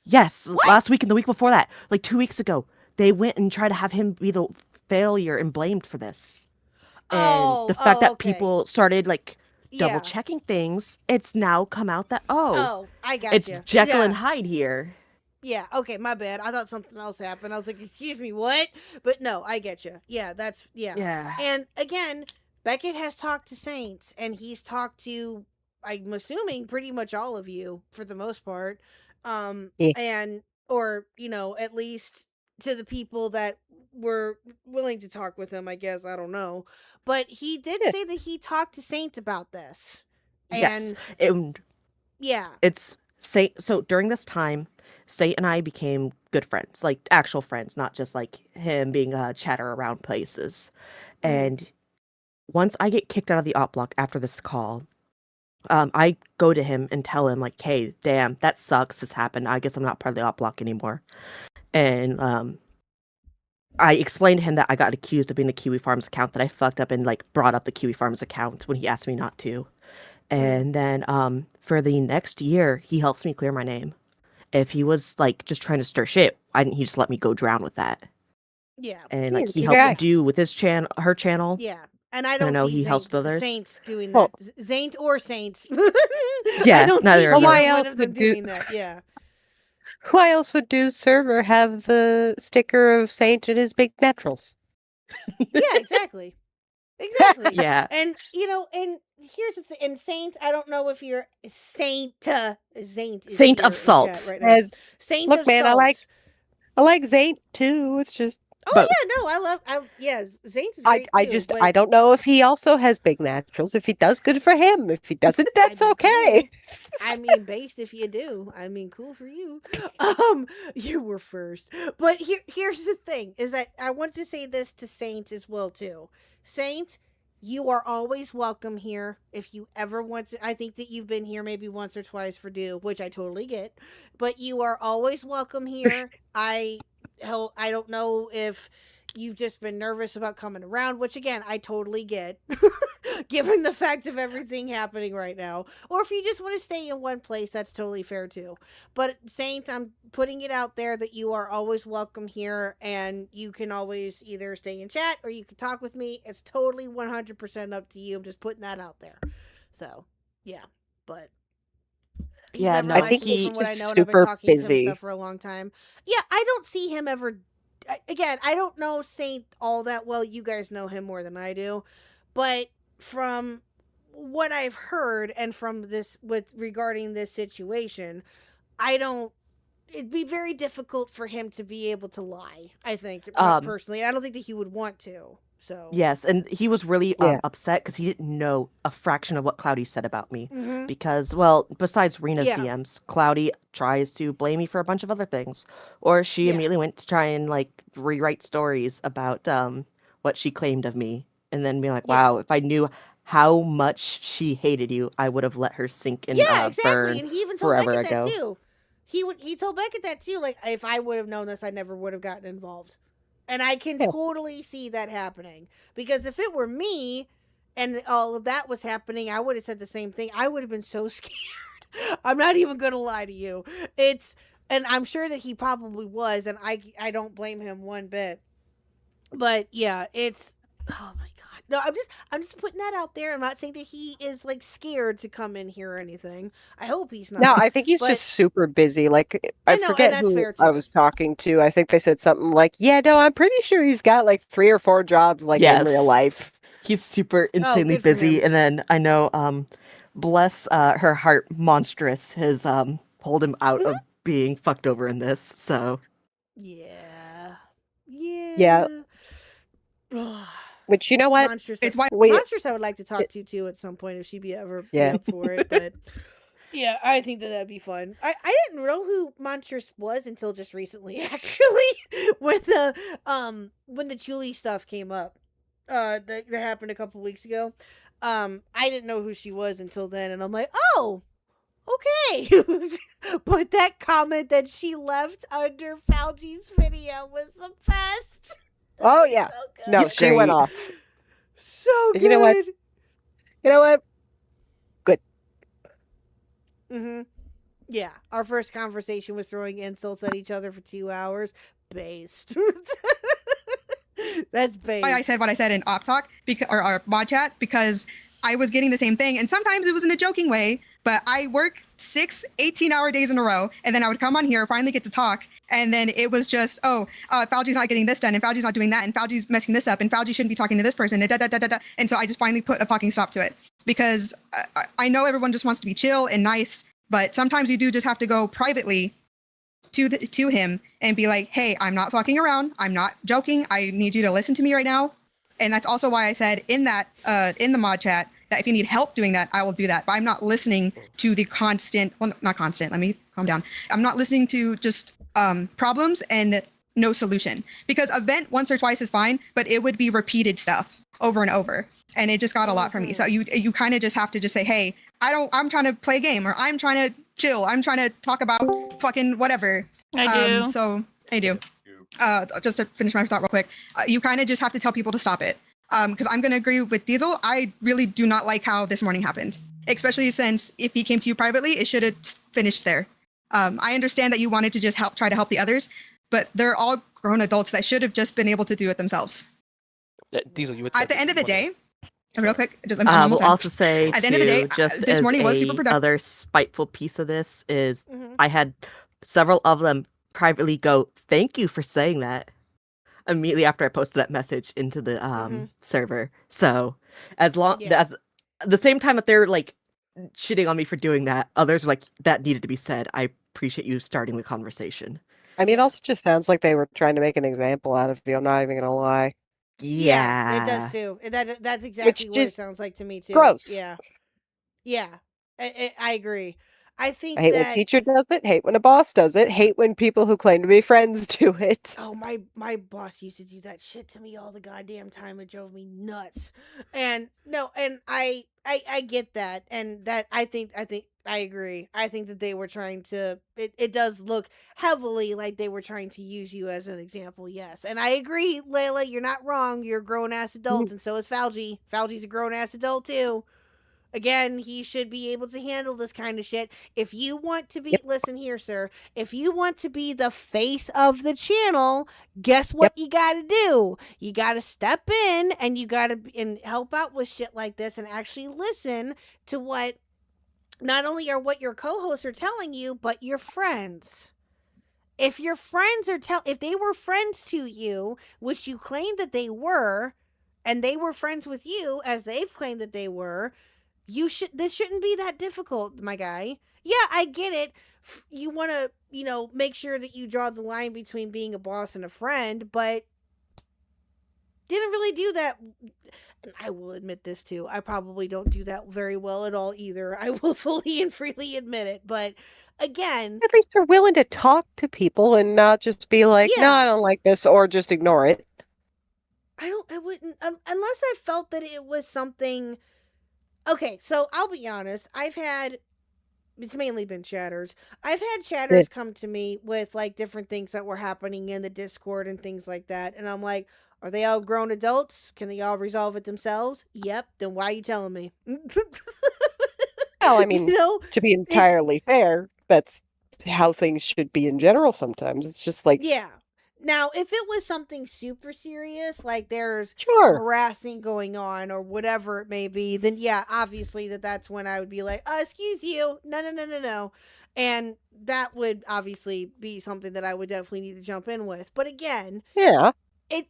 Yes, last week and the week before that, like 2 weeks ago, they went and tried to have him be the failure and blamed for this. And the fact that okay. people started like double Yeah. checking things, it's now come out that Oh, I got it's you. Jekyll Yeah. and Hyde here. Yeah, okay, my bad. I thought something else happened. I was like, excuse me, what? But no, I get you. Yeah, that's, yeah. Yeah. And again, Beckett has talked to Saint, and he's talked to, I'm assuming, pretty much all of you, for the most part. And, or, you know, at least to the people that were willing to talk with him, I guess. I don't know. But he did say that he talked to Saint about this. And, Yes. And yeah. it's Saint. So during this time, Saint and I became good friends, like actual friends, not just like him being a chatter around places. And once I get kicked out of the op block after this call, I go to him and tell him like, "Hey, damn, that sucks. This happened. I guess I'm not part of the op block anymore." And I explained to him that I got accused of being the Kiwi Farms account, that I fucked up and like brought up the Kiwi Farms account when he asked me not to. And then for the next year, he helps me clear my name. If he was like just trying to stir shit, he just let me go drown with that. Yeah. And like he good helped guy. do with his channel, her channel. Yeah. And I don't know see he helps Saint, others. Saints doing Well- that. Zaint or Saints. Yeah, I don't neither see of them. Why either one else of them would do- doing that. Yeah. Why else would Dude's server have the sticker of Saint and his big naturals? Yeah, exactly. Exactly. Yeah. And, you know, and here's the thing. And Saint, I don't know if you're Saint. Zaint is Saint here of in chat Salt. right now. As- Saint Look, of man, Salt. I like Saint too. It's just Oh, But- yeah, no, yeah, Zaint is great I too, just but I don't know if he also has big naturals. If he does, good for him. If he doesn't, that's mean, okay. I mean, based if you do. I mean, cool for you. You were first. But here's the thing, is that I want to say this to Saint as well, too. Saint, you are always welcome here. If you ever want to, I think that you've been here maybe once or twice for due, which I totally get. But you are always welcome here. I don't know if you've just been nervous about coming around, which again, I totally get, given the fact of everything happening right now. Or if you just want to stay in one place, that's totally fair too. But Saint, I'm putting it out there that you are always welcome here, and you can always either stay in chat or you can talk with me. It's totally 100% up to you. I'm just putting that out there. So, yeah, but he's Yeah, never no, lied I think to me he's from what I just know, and I've been super talking to him busy. stuff for a long time. Yeah, I don't see him ever. Again, I don't know Saint all that well. You guys know him more than I do, but from what I've heard and from this regarding this situation, it'd be very difficult for him to be able to lie, I think, personally. I don't think that he would want to. So Yes, and he was really upset because he didn't know a fraction of what Cloudy said about me. Mhm. Because, well, besides Rena's Yeah. DMs, Cloudy tries to blame me for a bunch of other things. Or she Yeah. immediately went to try and, like, rewrite stories about what she claimed of me. And then be like, Yeah. wow, if I knew how much she hated you, I would have let her sink and yeah, exactly. burn And he even told forever Beckett ago. that too. He told Beckett that too. Like, if I would have known this, I never would have gotten involved. And I can Yes. totally see that happening. Because if it were me and all of that was happening, I would have said the same thing. I would have been so scared. I'm not even going to lie to you. It's And I'm sure that he probably was, and I don't blame him one bit. But yeah, it's oh my god. No, I'm just putting that out there. I'm not saying that he is like scared to come in here or anything. I hope he's not. No, I think he's but, just super busy. Like I know, forget and that's who fair I too. was talking to. I think they said something like, "Yeah, no, I'm pretty sure he's got like 3 or 4 jobs like in real life." He's super insanely good for busy. him. And then I know bless her heart, Monstrous has pulled him out of being fucked over in this. So Yeah. Yeah. Which you know what? Monstrous, It's why Monstrous I would like to talk to too at some point if she'd be ever be Yeah. up for it. But yeah, I think that that'd be fun. I didn't know who Monstrous was until just recently, actually, when the Julie stuff came up. That happened a couple weeks ago. I didn't know who she was until then, and I'm like, oh, okay. But that comment that she left under Falgi's video was the best. Oh yeah. No, He's she went great. off. So good. You know what? You know what? Good. Yeah, our first conversation was throwing insults at each other for 2 hours. Based. That's based. I said what I said in Op Talk or Mod Chat because I was getting the same thing. And sometimes it was in a joking way, but I work 6 18-hour days in a row. And then I would come on here, finally get to talk. And then it was just, Fauci's not getting this done. And Fauci's not doing that. And Fauci's messing this up. And Fauci shouldn't be talking to this person. And da-da-da-da-da. And so I just finally put a fucking stop to it. Because I know everyone just wants to be chill and nice. But sometimes you do just have to go privately to him and be like, hey, I'm not fucking around. I'm not joking. I need you to listen to me right now. And that's also why I said in that in the mod chat that if you need help doing that, I will do that. But I'm not listening to the not constant. Let me calm down. I'm not listening to just problems and no solution. Because a vent once or twice is fine, but it would be repeated stuff over and over. And it just got a lot for me. So you kind of just have to just say, hey, I'm trying to play a game, or I'm trying to chill. I'm trying to talk about fucking whatever. I do. So I do. Just to finish my thought real quick, you kind of just have to tell people to stop it. Because I'm going to agree with Diesel. I really do not like how this morning happened, especially since if he came to you privately, it should have finished there. I understand that you wanted to just try to help the others, but they're all grown adults that should have just been able to do it themselves. Diesel, you would At the end of the day, real quick, we'll also say at the end of the day, just this as morning was super productive. other spiteful piece of this is I had several of them privately go, thank you for saying that, immediately after I posted that message into the server. So as long as the same time that they're like shitting on me for doing that, others are like, that needed to be said. I appreciate you starting the conversation. I mean, it also just sounds like they were trying to make an example out of you. I'm not even gonna lie. Yeah, it does too. That's exactly what it sounds like to me too. Gross. Yeah. I agree. I think I hate when a teacher does it. Hate when a boss does it. Hate when people who claim to be friends do it. Oh, my boss used to do that shit to me all the goddamn time. It drove me nuts. And no, and I get that, and that I think I agree. I think that they were trying to. It does look heavily like they were trying to use you as an example. Yes, and I agree, Layla. You're not wrong. You're a grown ass adult, and so is Fauci. Fauci's a grown ass adult too. Again, he should be able to handle this kind of shit. If you want to be, listen here, sir. If you want to be the face of the channel, guess what you got to do? You got to step in and you got to help out with shit like this and actually listen to what not only are what your co-hosts are telling you, but your friends. If your friends are if they were friends to you, which you claimed that they were, and they were friends with you as they've claimed that they were, this shouldn't be that difficult, my guy. Yeah, I get it. You want to, make sure that you draw the line between being a boss and a friend, but didn't really do that. And I will admit this too. I probably don't do that very well at all either. I will fully and freely admit it. But again, at least you're willing to talk to people and not just be like, no, I don't like this, or just ignore it. I wouldn't, unless I felt that it was something. Okay, so I'll be honest. It's mainly been chatters. I've had chatters come to me with like different things that were happening in the Discord and things like that. And I'm like, are they all grown adults? Can they all resolve it themselves? Yep. Then why are you telling me? Well, I mean, to be entirely fair, that's how things should be in general sometimes. It's just like, Yeah. Now, if it was something super serious, like there's Sure. harassing going on or whatever it may be, then yeah, obviously that's when I would be like, excuse you, no. And that would obviously be something that I would definitely need to jump in with. But again, yeah,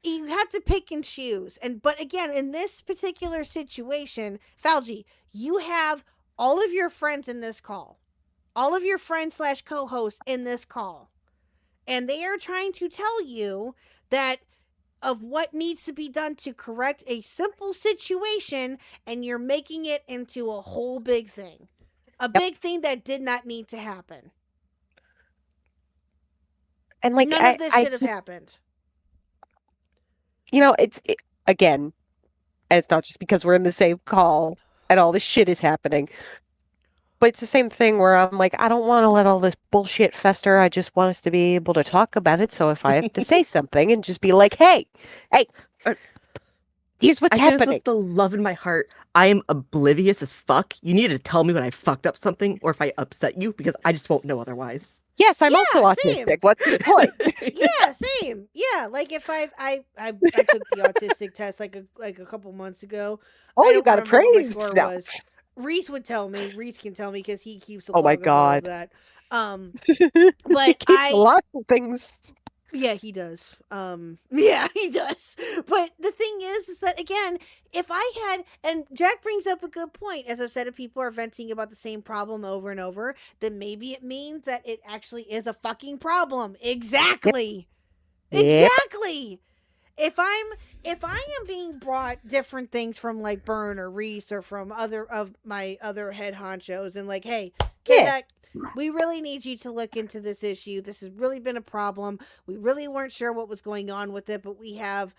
you have to pick and choose. But again, in this particular situation, Falgi, you have all of your friends in this call, all of your friends / co-hosts in this call. And they are trying to tell you that of what needs to be done to correct a simple situation, and you're making it into a whole big thing. A big thing that did not need to happen. and like None of this should have happened. You know, again, and it's not just because we're in the same call and all this shit is happening. But it's the same thing where I'm like, I don't want to let all this bullshit fester. I just want us to be able to talk about it. So if I have to say something and just be like, hey, here's what's happening. With the love in my heart, I am oblivious as fuck. You need to tell me when I fucked up something or if I upset you, because I just won't know otherwise. Yes, I'm also autistic. What's the point? Yeah, same. Yeah, like if I took the autistic test like a couple months ago. Oh, I you don't got a remember what my praise score now. was. Reese would tell me. Reese can tell me because he keeps a Oh my log of all of God. that. He But keeps a lot of things. Yeah, he does. Yeah, he does. But the thing is that again, if I had, and Jack brings up a good point, as I've said, if people are venting about the same problem over and over, then maybe it means that it actually is a fucking problem. Exactly. Yep. Exactly. If I am being brought different things from like Byrne or Reese or from other of my other head honchos and like, hey, Khuck, we really need you to look into this issue. This has really been a problem. We really weren't sure what was going on with it, but we have,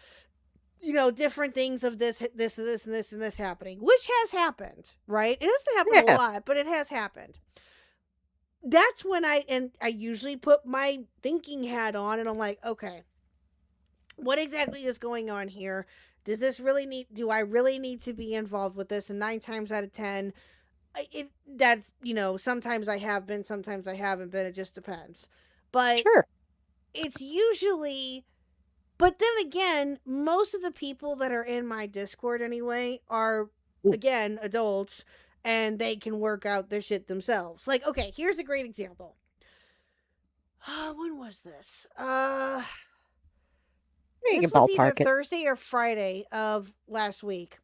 different things of this and this happening, which has happened, right? It doesn't happen a lot, but it has happened. That's when I usually put my thinking hat on and I'm like, okay, what exactly is going on here? Do I really need to be involved with this? And 9 times out of 10, that's, sometimes I have been, sometimes I haven't been. It just depends. But sure. It's usually, but then again, most of the people that are in my Discord anyway are, again, adults, and they can work out their shit themselves. Like, okay, here's a great example. When was this? This was either Thursday or Friday of last week.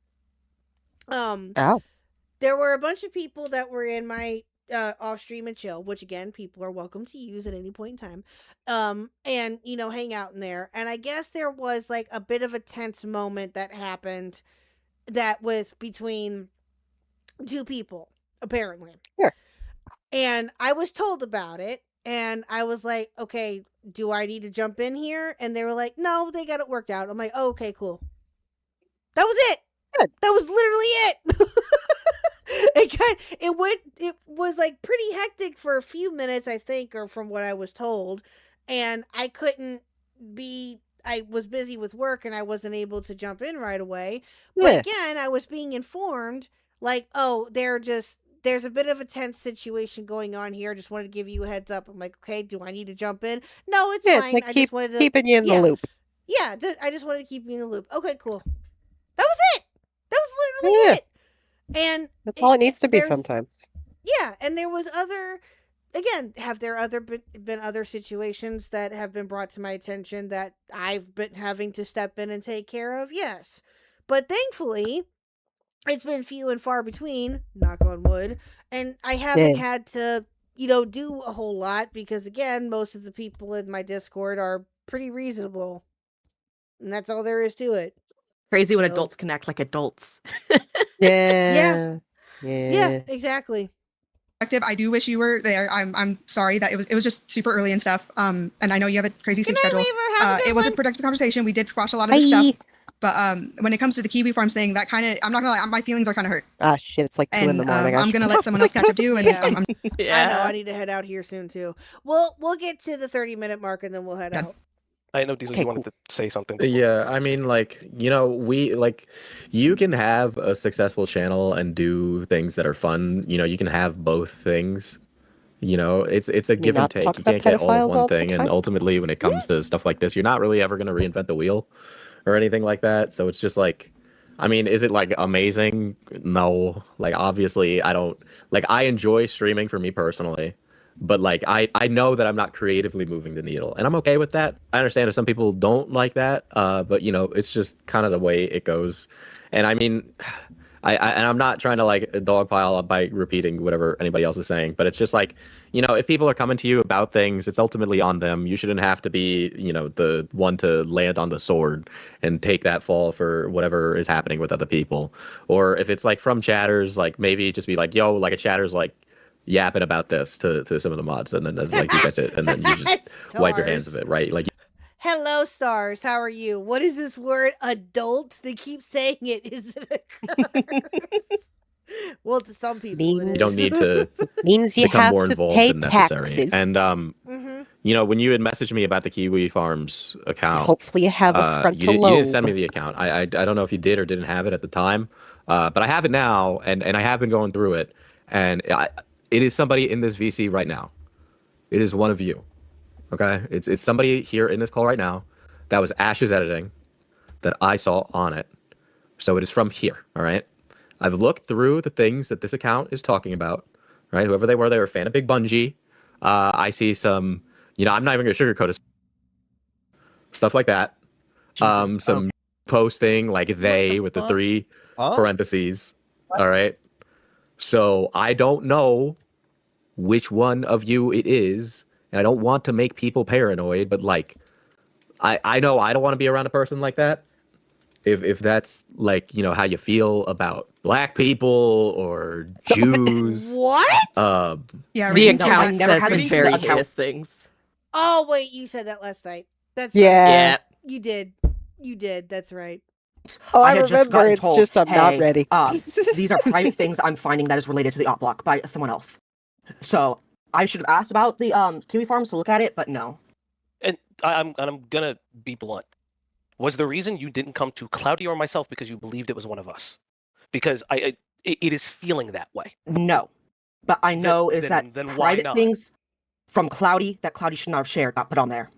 There were a bunch of people that were in my off stream and chill, which again, people are welcome to use at any point in time. And hang out in there. And I guess there was like a bit of a tense moment that happened between 2 people, apparently. Sure. And I was told about it. And I was like, okay, do I need to jump in here? And they were like, no, they got it worked out. I'm like, oh, okay, cool. That was it. Good. That was literally it. It was like pretty hectic for a few minutes, I think, or from what I was told. And I was busy with work and I wasn't able to jump in right away. But again, I was being informed like, oh, there's a bit of a tense situation going on here. I just wanted to give you a heads up. I'm like, okay, do I need to jump in? No, it's fine. It's like I just wanted to keeping you in the loop. Yeah, I just wanted to keep you in the loop. Okay, cool. That was it. That was literally it. And that's all it needs to be sometimes. Yeah, and there was have there been other situations that have been brought to my attention that I've been having to step in and take care of? Yes. But thankfully, it's been few and far between, knock on wood, and I haven't had to, do a whole lot because, again, most of the people in my Discord are pretty reasonable, and that's all there is to it. Crazy when adults can act like adults. Yeah, exactly. I do wish you were there. I'm sorry that it was just super early and stuff. And I know you have a crazy sleep schedule. It was a productive conversation. We did squash a lot of this stuff. But when it comes to the Kiwi Farms thing, that kind of, I'm not gonna lie, my feelings are kind of hurt. Ah, shit, it's like 2 in the morning. I'm gonna let someone else catch up to you. And I know I need to head out here soon too. We'll get to the 30-minute mark and then we'll head out. I know Diesel, you wanted to say something. Yeah, I mean, you can have a successful channel and do things that are fun. You can have both things. You know, it's a give and not take. talk You about can't get all pedophiles of one all the thing, and time? ultimately, when it comes to stuff like this, you're not really ever going to reinvent the wheel or anything like that. So it's just like, I mean, is it like amazing? No. Like, obviously, I don't like. I enjoy streaming for me personally, but like, I know that I'm not creatively moving the needle, and I'm okay with that. I understand if some people don't like that, but you know, it's just kind of the way it goes. And I mean, and I'm not trying to like dogpile by repeating whatever anybody else is saying, but it's just like, you know, if people are coming to you about things, it's ultimately on them. You shouldn't have to be, you know, the one to land on the sword and take that fall for whatever is happening with other people. Or if it's like from chatters, like maybe just be like, yo, like a chatter's like yapping about this to some of the mods, and then like you guys it, and then you just wipe your hands of it, right? Like. Hello, stars. How are you? What is this word, adult? They keep saying it. Is it a curse? Well, to some people, it You is. don't need to means you become have more to involved pay than necessary. taxes. And Mm-hmm. you know, when you had messaged me about the Kiwi Farms account, Hopefully you have a frontal you lobe. didn't send me the account. I don't know if you did or didn't have it at the time, but I have it now, and I have been going through it, and it is somebody in this VC right now. It is one of you. Okay, it's somebody here in this call right now. That was Ash's editing that I saw on it. So it is from here, all right? I've looked through the things that this account is talking about, right? Whoever they were a fan of Big Bungie. I see some, you know, I'm not even going to sugarcoat it. Stuff like that. Some posting like they with the 3 parentheses, all right? So I don't know which one of you it is, and I don't want to make people paranoid, but like, I know I don't want to be around a person like that. If that's like, you know, how you feel about black people or Jews. What? Yeah, The right. account says some very account. heinous things. Oh, wait, you said that last night. That's Yeah. right. You did. You did. That's right. Oh, I had just remember. gotten It's told, just I'm not "Hey, ready." These are private things I'm finding that is related to the op block by someone else. So I should have asked about the Kiwi Farms to look at it, but no. And I'm gonna be blunt. Was the reason you didn't come to Cloudy or myself because you believed it was one of us? Because it is feeling that way. No, but I know then why private not? things from Cloudy that Cloudy should not have shared got put on there.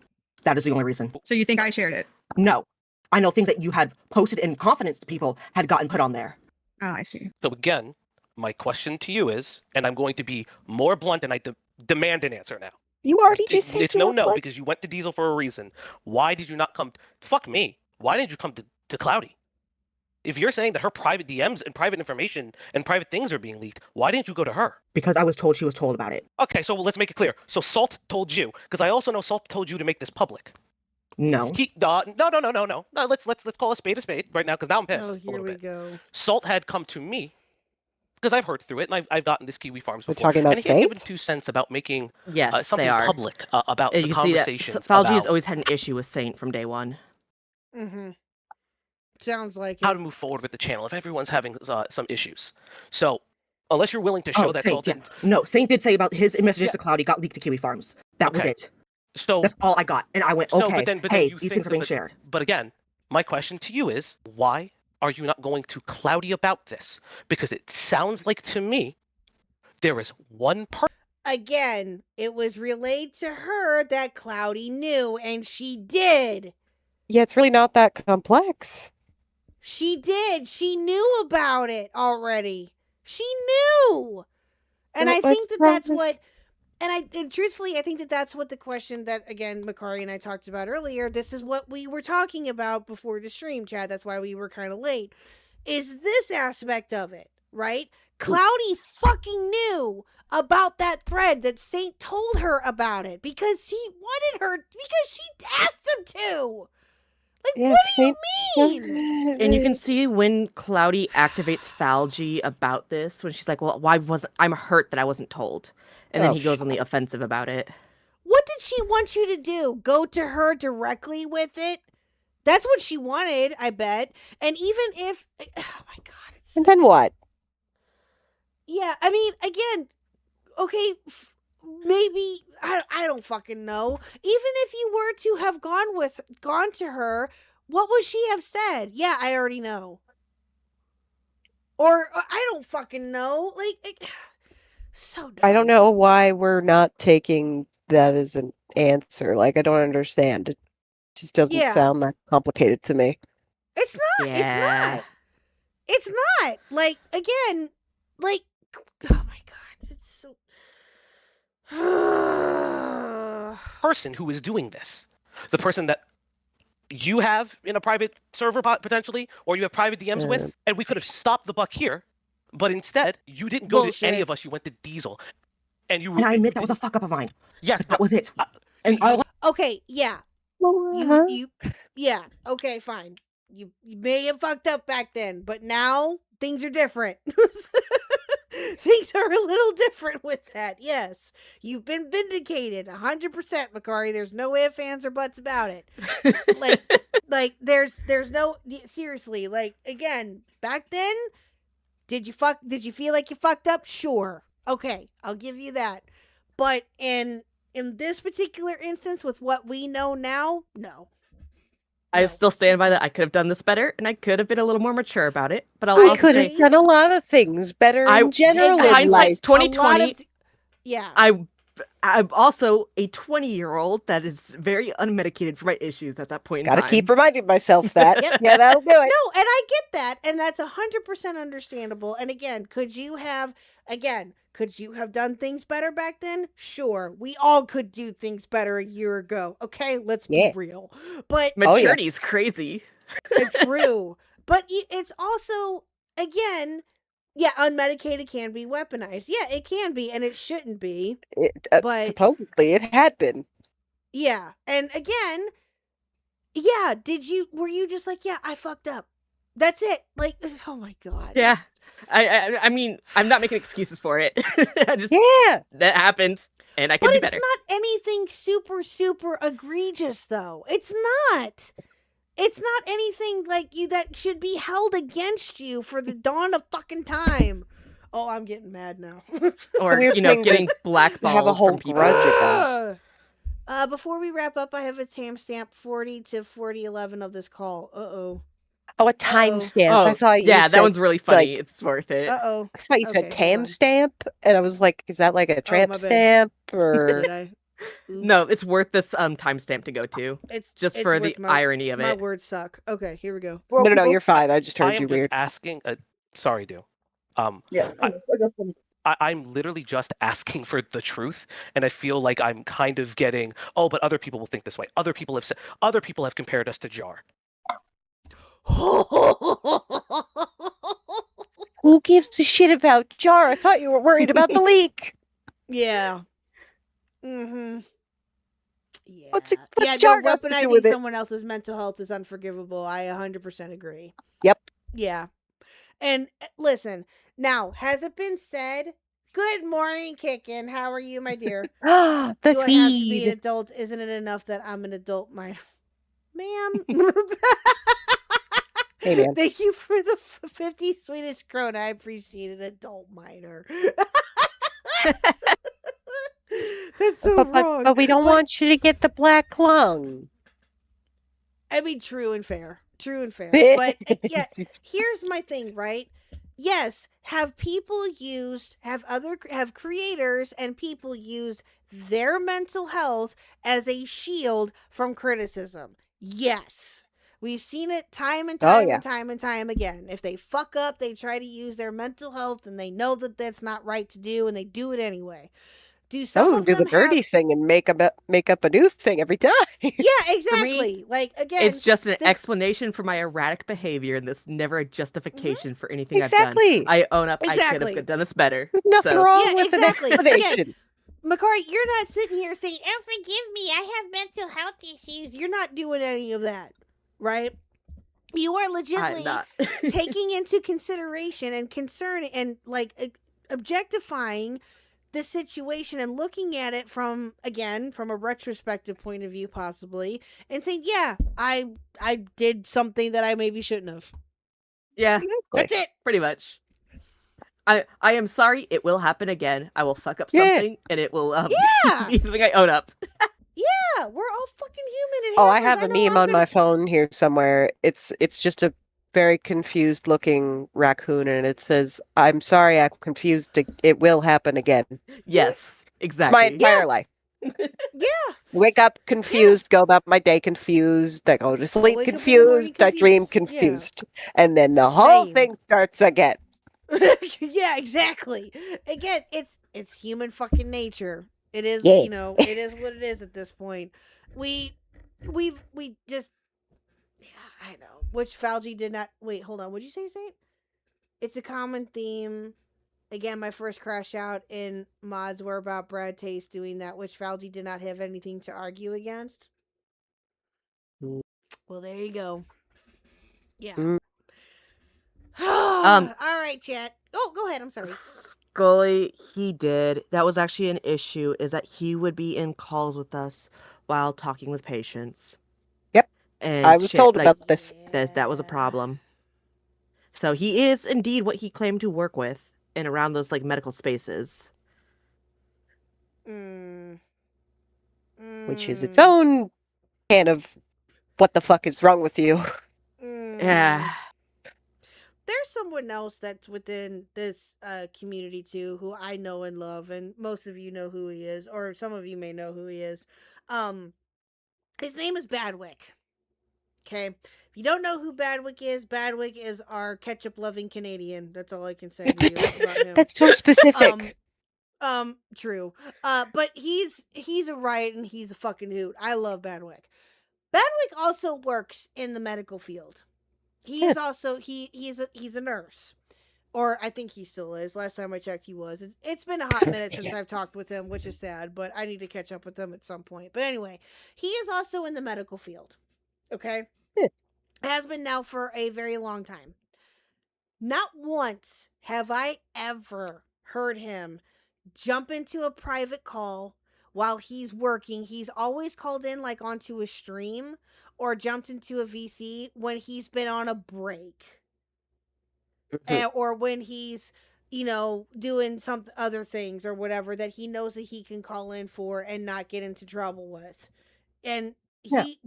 That is the only reason. So you think I shared it? No, I know things that you had posted in confidence to people had gotten put on there. Oh, I see. So again, my question to you is, and I'm going to be more blunt, and I demand an answer now. You already just said It's you no were blunt. because you went to Diesel for a reason. Why did you not come? Fuck me. Why didn't you come to Cloudy? If you're saying that her private DMs and private information and private things are being leaked, why didn't you go to her? Because I was told she was told about it. Okay, so let's make it clear. So Salt told you, because I also know Salt told you to make this public. No. No. Let's call a spade right now, because now I'm pissed. Oh, here we go. Salt had come to me because I've heard through it, and I've gotten this Kiwi Farms We're before. talking about and he had given Saint? 2 cents about making Yes, something they are. public about the You see that conversations. Falgi has about always had an issue with Saint from day one. Mm-hmm. Sounds like how it. to move forward with the channel if everyone's having some issues. So unless you're willing to show that Saint, Salt No, Saint did say about his messages to Cloudy got leaked to Kiwi Farms. That was it. So that's all I got. And I went, okay, but then hey, you these think things are being that- shared. But again, my question to you is, why are you not going to Cloudy about this? Because it sounds like to me there is one person. Again, it was relayed to her that Cloudy knew, and she did. Yeah, it's really not that complex. She did. She knew about it already. She knew. And I think that that's what, and truthfully, I think that that's what the question that, again, Makari and I talked about earlier, this is what we were talking about before the stream, Chad. That's why we were kind of late. Is this aspect of it, right? Cloudy fucking knew about that thread that Saint told her about it because he wanted her, because she asked him to. Like, what do you mean? And you can see when Cloudy activates Falgi about this, when she's like, well, I'm hurt that I wasn't told. And then he goes on the offensive about it. What did she want you to do? Go to her directly with it? That's what she wanted, I bet. And even if, oh my God. And then what? Yeah, I mean, again, okay, maybe, I don't fucking know. Even if you were to have gone to her, what would she have said? Yeah, I already know. Or, I don't fucking know. Like So dumb. I don't know why we're not taking that as an answer. Like, I don't understand. It just doesn't sound that complicated to me. It's not. Yeah. It's not. It's not. Like, again, like, oh my god, it's so. Person who is doing this, the person that you have in a private server potentially, or you have private DMs with, and we could have stopped the buck here, but instead you didn't go to any of us. You went to Diesel, and you. And I admit that was a fuck up of mine. Yes, that was it. And Okay, yeah. Yeah. Okay, fine. You may have fucked up back then, but now things are different. Things are a little different with that. Yes, you've been vindicated 100%, Makari. There's no ifs, ands, or buts about it. like there's no seriously. Like, again, back then, did you feel like you fucked up? Sure. Okay, I'll give you that. But in this particular instance, with what we know now, no. I still stand by that. I could have done this better, and I could have been a little more mature about it. But I could have done a lot of things better in general. Hindsight's 2020. Yeah. I'm also a 20-year-old that is very unmedicated for my issues at that point in time. Gotta keep reminding myself that. Yeah, that'll do it. No, and I get that, and that's 100% understandable. And again, could you have done things better back then? Sure. We all could do things better a year ago. Okay, let's be real. But maturity is crazy. True. But it's also, again, unmedicated can be weaponized. Yeah, it can be, and it shouldn't be. But supposedly it had been. Yeah, and again, were you just like, I fucked up. That's it. Like, oh my god. Yeah. I mean, I'm not making excuses for it. That happened, and I could do better. But it's not anything super, super egregious, though. It's not. It's not anything like you that should be held against you for the dawn of fucking time. Oh, I'm getting mad now. Or, getting blackballed have a whole from people. grudge about. Before we wrap up, I have a timestamp 40 to 4011 of this call. Uh-oh. Oh, a timestamp. Oh, I thought you said, that one's really funny. Like, it's worth it. Uh-oh. I thought you said timestamp, and I was like, is that like a tramp stamp? Or... Did I? No, it's worth this timestamp to go to. It's for the irony of it. My words suck. Okay, here we go. No, you're fine. I just heard you weird. Asking. Sorry, Do. I'm literally just asking for the truth, and I feel like I'm kind of getting. Oh, but other people will think this way. Other people have compared us to Jar. Who gives a shit about Jar? I thought you were worried about the leak. Yeah. Mm-hmm. Yeah. What's Jar got to do with weaponizing it? someone else's mental health is unforgivable. I 100% agree. Yep. Yeah. And listen, now, has it been said? Good morning, Kickin'. How are you, my dear? The Do I have to be speed. an adult? Isn't it enough that I'm an adult minor? Ma'am. Hey, man. Thank you for the 50 Swedish krona. I appreciate it, adult minor. That's so wrong. But we don't want you to get the black lung. I mean, true and fair. But yeah, here's my thing, right? Yes, have creators and people use their mental health as a shield from criticism. Yes. We've seen it time and time and time and time again. If they fuck up, they try to use their mental health, and they know that that's not right to do, and they do it anyway. Some of them do the dirty thing and make up a new thing every time. Yeah, exactly. Me, like, again, it's just an explanation for my erratic behavior, and this never a justification for anything I've done. I own up. I should have done this better. There's nothing wrong with an explanation. Again, Makari, you're not sitting here saying, "Oh, forgive me, I have mental health issues." You're not doing any of that. Right? You are legitimately taking into consideration and concern and like objectifying the situation and looking at it from a retrospective point of view, possibly, and saying, yeah, I did something that I maybe shouldn't have. Yeah. That's it. Pretty much. I am sorry. It will happen again. I will fuck up something and it will be something I own up. Yeah, we're all fucking human. I have a meme on my phone here somewhere. It's just a very confused looking raccoon, and it says, "I'm sorry, I'm confused. It will happen again." Yes, It's exactly. my entire life. Yeah. Wake up confused, go about my day confused, I go to sleep Wake up in the morning confused, I dream confused. Yeah. confused. And then the whole Same. thing starts again. Yeah, exactly. Again, it's human fucking nature. It is, Yeah. you know, it is what it is at this point. We just, yeah, I know. Which Fauci did not. Wait, hold on. What'd you say, Saint? It's a common theme. Again, my first crash out in mods were about Brad Taste doing that, which Fauci did not have anything to argue against. Well, there you go. Yeah. All right, chat. Oh, go ahead. I'm sorry. Scully, he did. That was actually an issue, is that he would be in calls with us while talking with patients. Yep. And I was told about this. That was a problem. So he is indeed what he claimed to work with and around those like medical spaces. Which is its own can of what the fuck is wrong with you. Yeah. There's someone else that's within this community too, who I know and love, and most of you know who he is, or some of you may know who he is. His name is Badwick. Okay, if you don't know who Badwick is our ketchup-loving Canadian. That's all I can say to you about him. That's so specific. True. But he's a riot and he's a fucking hoot. I love Badwick. Badwick also works in the medical field. He is also he's a nurse, or I think he still is. Last time I checked, he was. It's been a hot minute since I've talked with him, which is sad. But I need to catch up with him at some point. But anyway, he is also in the medical field. Okay, has been now for a very long time. Not once have I ever heard him jump into a private call while he's working. He's always called in like onto a stream or jumped into a VC when he's been on a break. Or when he's, doing some other things or whatever that he knows that he can call in for and not get into trouble with. And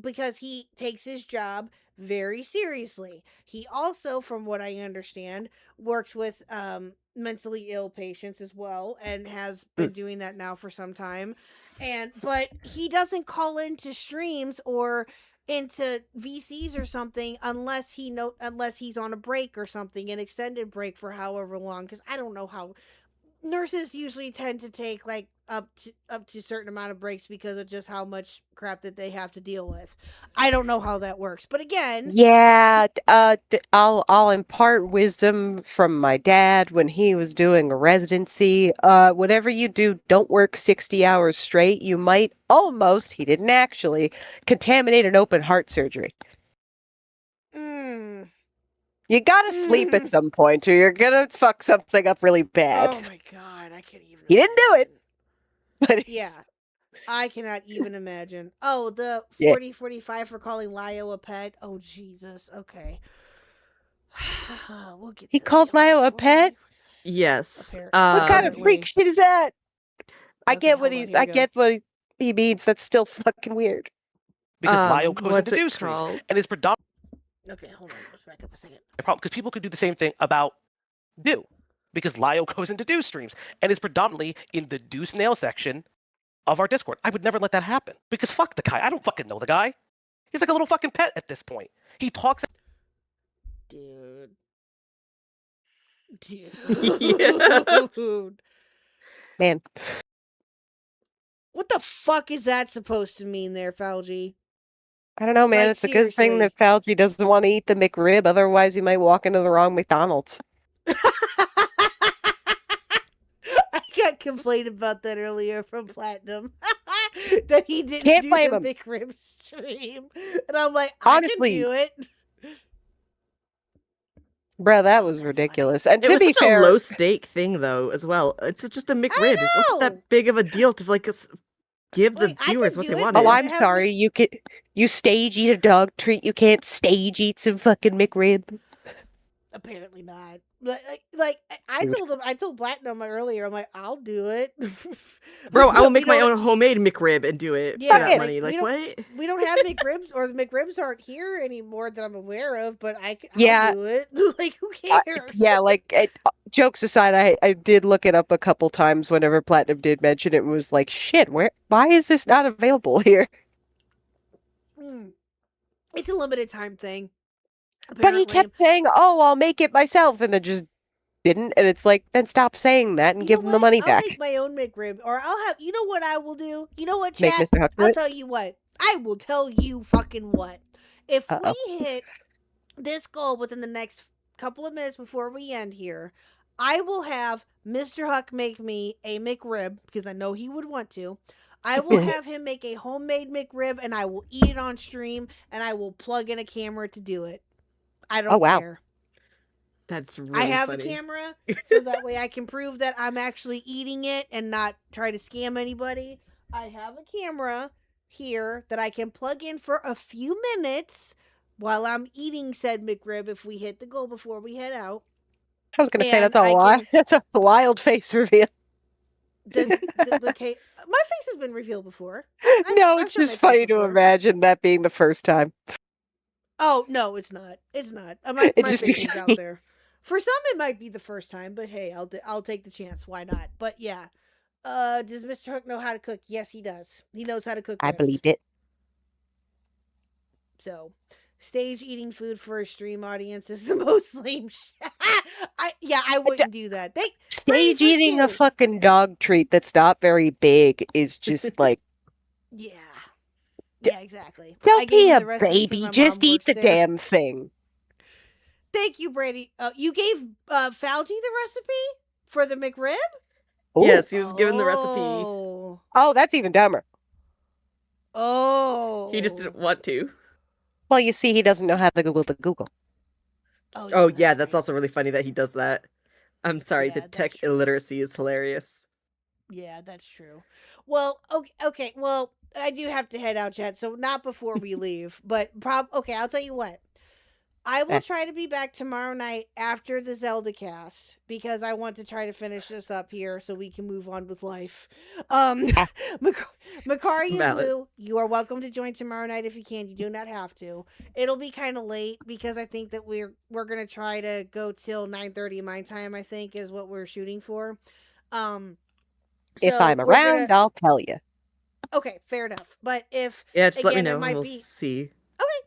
because he takes his job very seriously. He also, from what I understand, works with mentally ill patients as well and has been doing that now for some time. But he doesn't call into streams or into VCs or something unless he's on a break or something, an extended break for however long, because I don't know how nurses usually tend to take like up to a certain amount of breaks because of just how much crap that they have to deal with. I don't know how that works, but again, yeah, I'll impart wisdom from my dad when he was doing a residency. Whatever you do, don't work 60 hours straight. You might almost, he didn't actually, contaminate an open heart surgery. You gotta sleep at some point or you're gonna fuck something up really bad. Oh my god, I can't even. He didn't do it. But yeah, I cannot even imagine. Oh, the 40-45 for calling Lio a pet. Oh Jesus. Okay. We'll get. He called Lio a pet. Yes. What kind of freak shit is that? I get what he means. That's still fucking weird. Because Lio goes into do streams and is predominant. Okay, hold on. Let's back up a second. Because people could do the same thing about do. Because Lio goes into do streams and is predominantly in the do snail section of our Discord. I would never let that happen. Because fuck the guy. I don't fucking know the guy. He's like a little fucking pet at this point. He talks. Dude. Man. What the fuck is that supposed to mean there, Fauci? I don't know, man. Like, it's a good thing that Fauci doesn't want to eat the McRib. Otherwise, he might walk into the wrong McDonald's. I got complained about that earlier from Platinum. That he didn't do the McRib stream. And I'm like, honestly, I can do it. Bro, that was ridiculous. And to be such fair, a low stake thing though, as well. It's just a McRib. It wasn't that big of a deal to like give the viewers what they wanted. Oh, I'm sorry. You stage eat a dog treat. You can't stage eat some fucking McRib. Apparently not. Like I told Platinum earlier. I'm like, I'll do it. Bro, I will make my own homemade McRib and do it for that money. Like what? We don't have McRibs, or the McRibs aren't here anymore that I'm aware of. But I'll do it. Like who cares? Yeah, jokes aside, I did look it up a couple times whenever Platinum did mention it, and was like, shit, why is this not available here? It's a limited time thing. But he kept saying, "Oh, I'll make it myself," and then just didn't. And it's like, then stop saying that and give him the money back. I'll make my own McRib, or I'll have. You know what I will do? You know what, Make chat? Mr. Huck do I'll it? tell you what. I will tell you fucking what. If we hit this goal within the next couple of minutes before we end here, I will have Mr. Huck make me a McRib because I know he would want to. I will have him make a homemade McRib, and I will eat it on stream, and I will plug in a camera to do it. I don't care. That's really I have funny. a camera, so that way I can prove that I'm actually eating it and not try to scam anybody. I have a camera here that I can plug in for a few minutes while I'm eating said McRib if we hit the goal before we head out. I was going to say that's a wild face reveal. My face has been revealed before. It's just funny to imagine that being the first time. Oh no, it's not. It's not. My just face is be- out there. For some, it might be the first time, but hey, I'll take the chance. Why not? But yeah, does Mr. Hook know how to cook? Yes, he does. He knows how to cook. I ribs. believed it. So, stage eating food for a stream audience is the most lame shit. I wouldn't do that. Stage eating a fucking dog treat that's not very big is just like. Yeah, exactly. Don't be a the recipe 'cause baby. my Just mom eat works the there. damn thing. Thank you, Brady. You gave Fauci the recipe for the McRib? Yes, he was given the recipe. Oh, that's even dumber. Oh. He just didn't want to. Well, you see, he doesn't know how to Google the Google. Oh yeah, that's also really funny that he does that. I'm sorry, the tech illiteracy is hilarious. Yeah, that's true. Well, okay. Well, I do have to head out, chat. So not before we leave, but okay. I'll tell you what. I will try to be back tomorrow night after the Zeldacast because I want to try to finish this up here so we can move on with life. Makari and Valid. Blue, you are welcome to join tomorrow night if you can. You do not have to. It'll be kind of late because I think that we're gonna try to go till 9:30 my time. I think is what we're shooting for. If So I'm we're around, I'll tell you. Okay, fair enough. But if Yeah, just let me again, know. it might We'll be see. okay.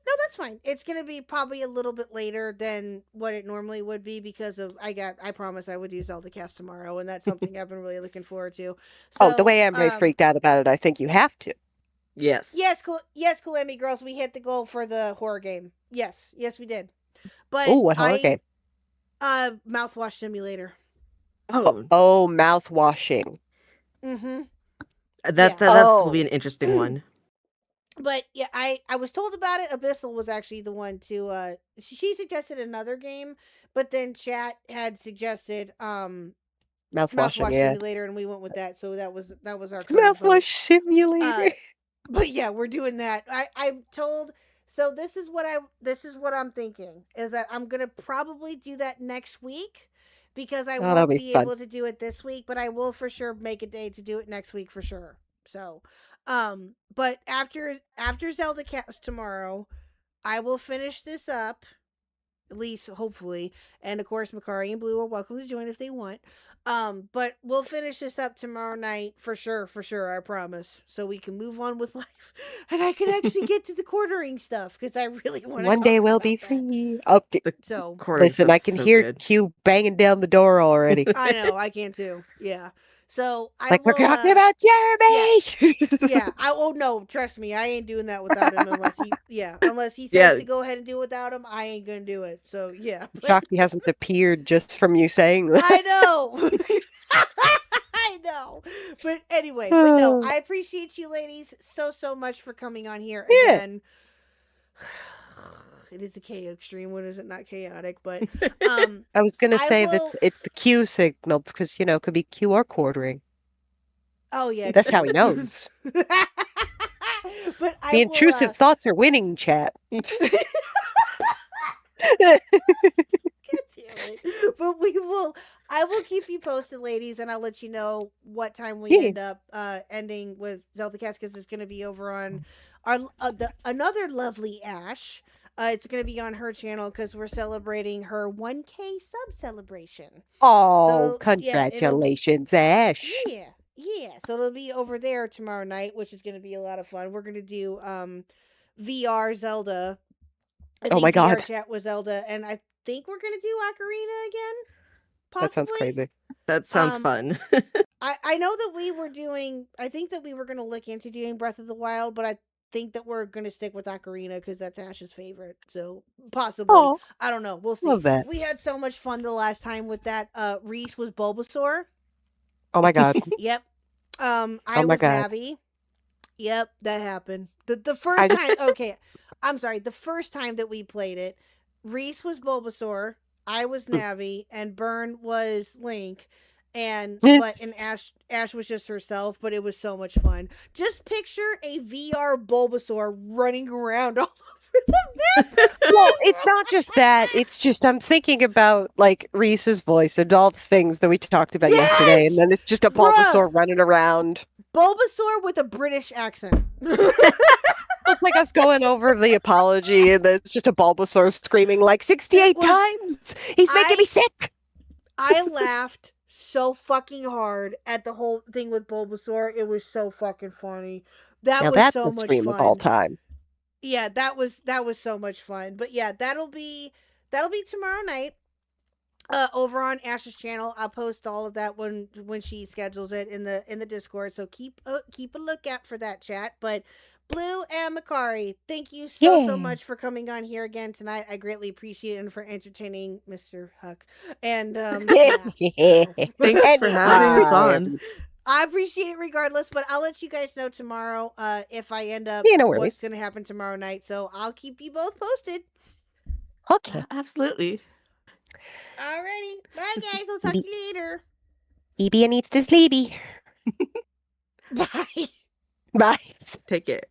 No, that's fine. It's gonna be probably a little bit later than what it normally would be because of I promised I would do Zeldacast tomorrow, and that's something I've been really looking forward to. So, The way I'm very freaked out about it, I think you have to. Yes. Yes, cool. Yes, cool, Emmy girls. We hit the goal for the horror game. Yes, we did. But Oh, what horror game? Mouthwash Simulator. Oh, mouth washing. Mm-hmm. That will be an interesting one. But yeah, I was told about it. Abyssal was actually the one to she suggested another game, but then chat had suggested Mouthwash Simulator, and we went with that. So that was our Mouthwash Simulator. But yeah, we're doing that. I'm told. So this is what I'm thinking is that I'm gonna probably do that next week because I won't be able to do it this week, but I will for sure make a day to do it next week for sure. So, but after Zeldacast tomorrow, I will finish this up. At least, hopefully. And, of course, Makari and Blue are welcome to join if they want. But we'll finish this up tomorrow night for sure, I promise. So we can move on with life. And I can actually get to the quartering stuff because I really want to One day we'll be free. So, listen, I can hear Q banging down the door already. I know, I can too. Yeah. So we're talking about Jeremy. Yeah. Oh no, trust me, I ain't doing that without him unless he says to go ahead and do it without him. I ain't gonna do it. So yeah. Shocked he hasn't appeared just from you saying that. I know. I know. But anyway, no, I appreciate you ladies so much for coming on here again. It is a chaotic stream. When is it not chaotic? But I was gonna say that it's the Q signal because it could be Q or quartering. Oh yeah, that's how he knows. But the intrusive thoughts are winning, chat. God damn But I will keep you posted, ladies, and I'll let you know what time we end up ending with Zeldacast, because it's going to be over on our another lovely Ash. It's going to be on her channel because we're celebrating her 1K sub celebration. Oh, So, congratulations, Ash. Yeah. So it'll be over there tomorrow night, which is going to be a lot of fun. We're going to do VR Zelda. Oh my God. VR chat with Zelda, and I think we're going to do Ocarina again. Possibly. That sounds crazy. That sounds fun. I know that I think that we were going to look into doing Breath of the Wild, but I think that we're going to stick with Ocarina because that's Ash's favorite. So possibly. Oh, I don't know. We'll see. love that. We had so much fun the last time with that. Reese was Bulbasaur. Oh my God. Yep. I was Navi. Yep, that happened. The first time. Okay, I'm sorry. The first time that we played it, Reese was Bulbasaur. I was Navi, and Byrne was Link. And Ash was just herself, but it was so much fun. Just picture a VR Bulbasaur running around all over the map. Well, it's not just that. It's just I'm thinking about like Reese's voice and all the things that we talked about yesterday, and then it's just a Bulbasaur running around. Bulbasaur with a British accent. It's like us going over the apology, and there's just a Bulbasaur screaming like 68 times. He's making me sick. I laughed so fucking hard at the whole thing with Bulbasaur. It was so fucking funny. That was so much fun. Of all time. Yeah, that was so much fun. But yeah, that'll be tomorrow night. Over on Ash's channel. I'll post all of that when she schedules it in the Discord. So keep a lookout for that, chat. But Blue and Makari, thank you so much for coming on here again tonight. I greatly appreciate it, and for entertaining Mr. Khuck. And thanks for having us on. I appreciate it regardless, but I'll let you guys know tomorrow if I end up what's going to happen tomorrow night. So I'll keep you both posted. Okay. Absolutely. Alrighty. Bye, guys. I'll talk to you later. EB needs to sleepy. Bye. Bye. Take care.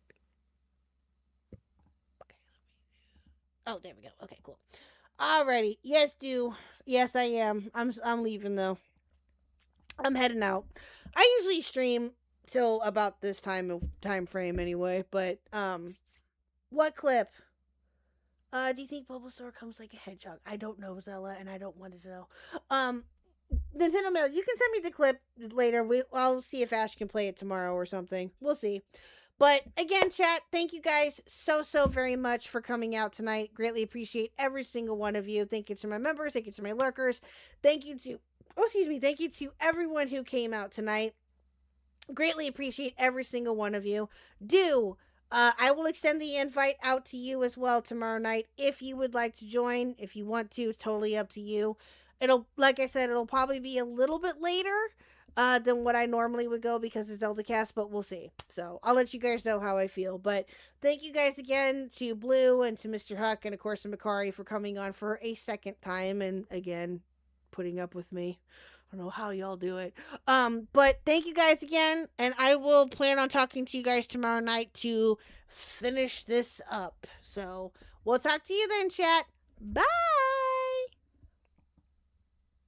Oh, there we go. Okay, cool. Alrighty. Yes, Yes, I am. I'm leaving though. I'm heading out. I usually stream till about this time frame anyway, but what clip? Do you think Bulbasaur comes like a hedgehog? I don't know, Zella, and I don't want to know. Nintendo Mail, you can send me the clip later. I'll see if Ash can play it tomorrow or something. We'll see. But again, chat, thank you guys so very much for coming out tonight. Greatly appreciate every single one of you. Thank you to my members. Thank you to my lurkers. Thank you to everyone who came out tonight. Greatly appreciate every single one of you. I will extend the invite out to you as well tomorrow night if you would like to join. If you want to, it's totally up to you. Like I said, it'll probably be a little bit later than what I normally would go because it's Zeldacast, but we'll see. So I'll let you guys know how I feel. But thank you guys again to Blue and to Mr. Khuck and of course to Makari for coming on for a second time and again putting up with me. I don't know how y'all do it. But thank you guys again, and I will plan on talking to you guys tomorrow night to finish this up. So we'll talk to you then, chat. Bye.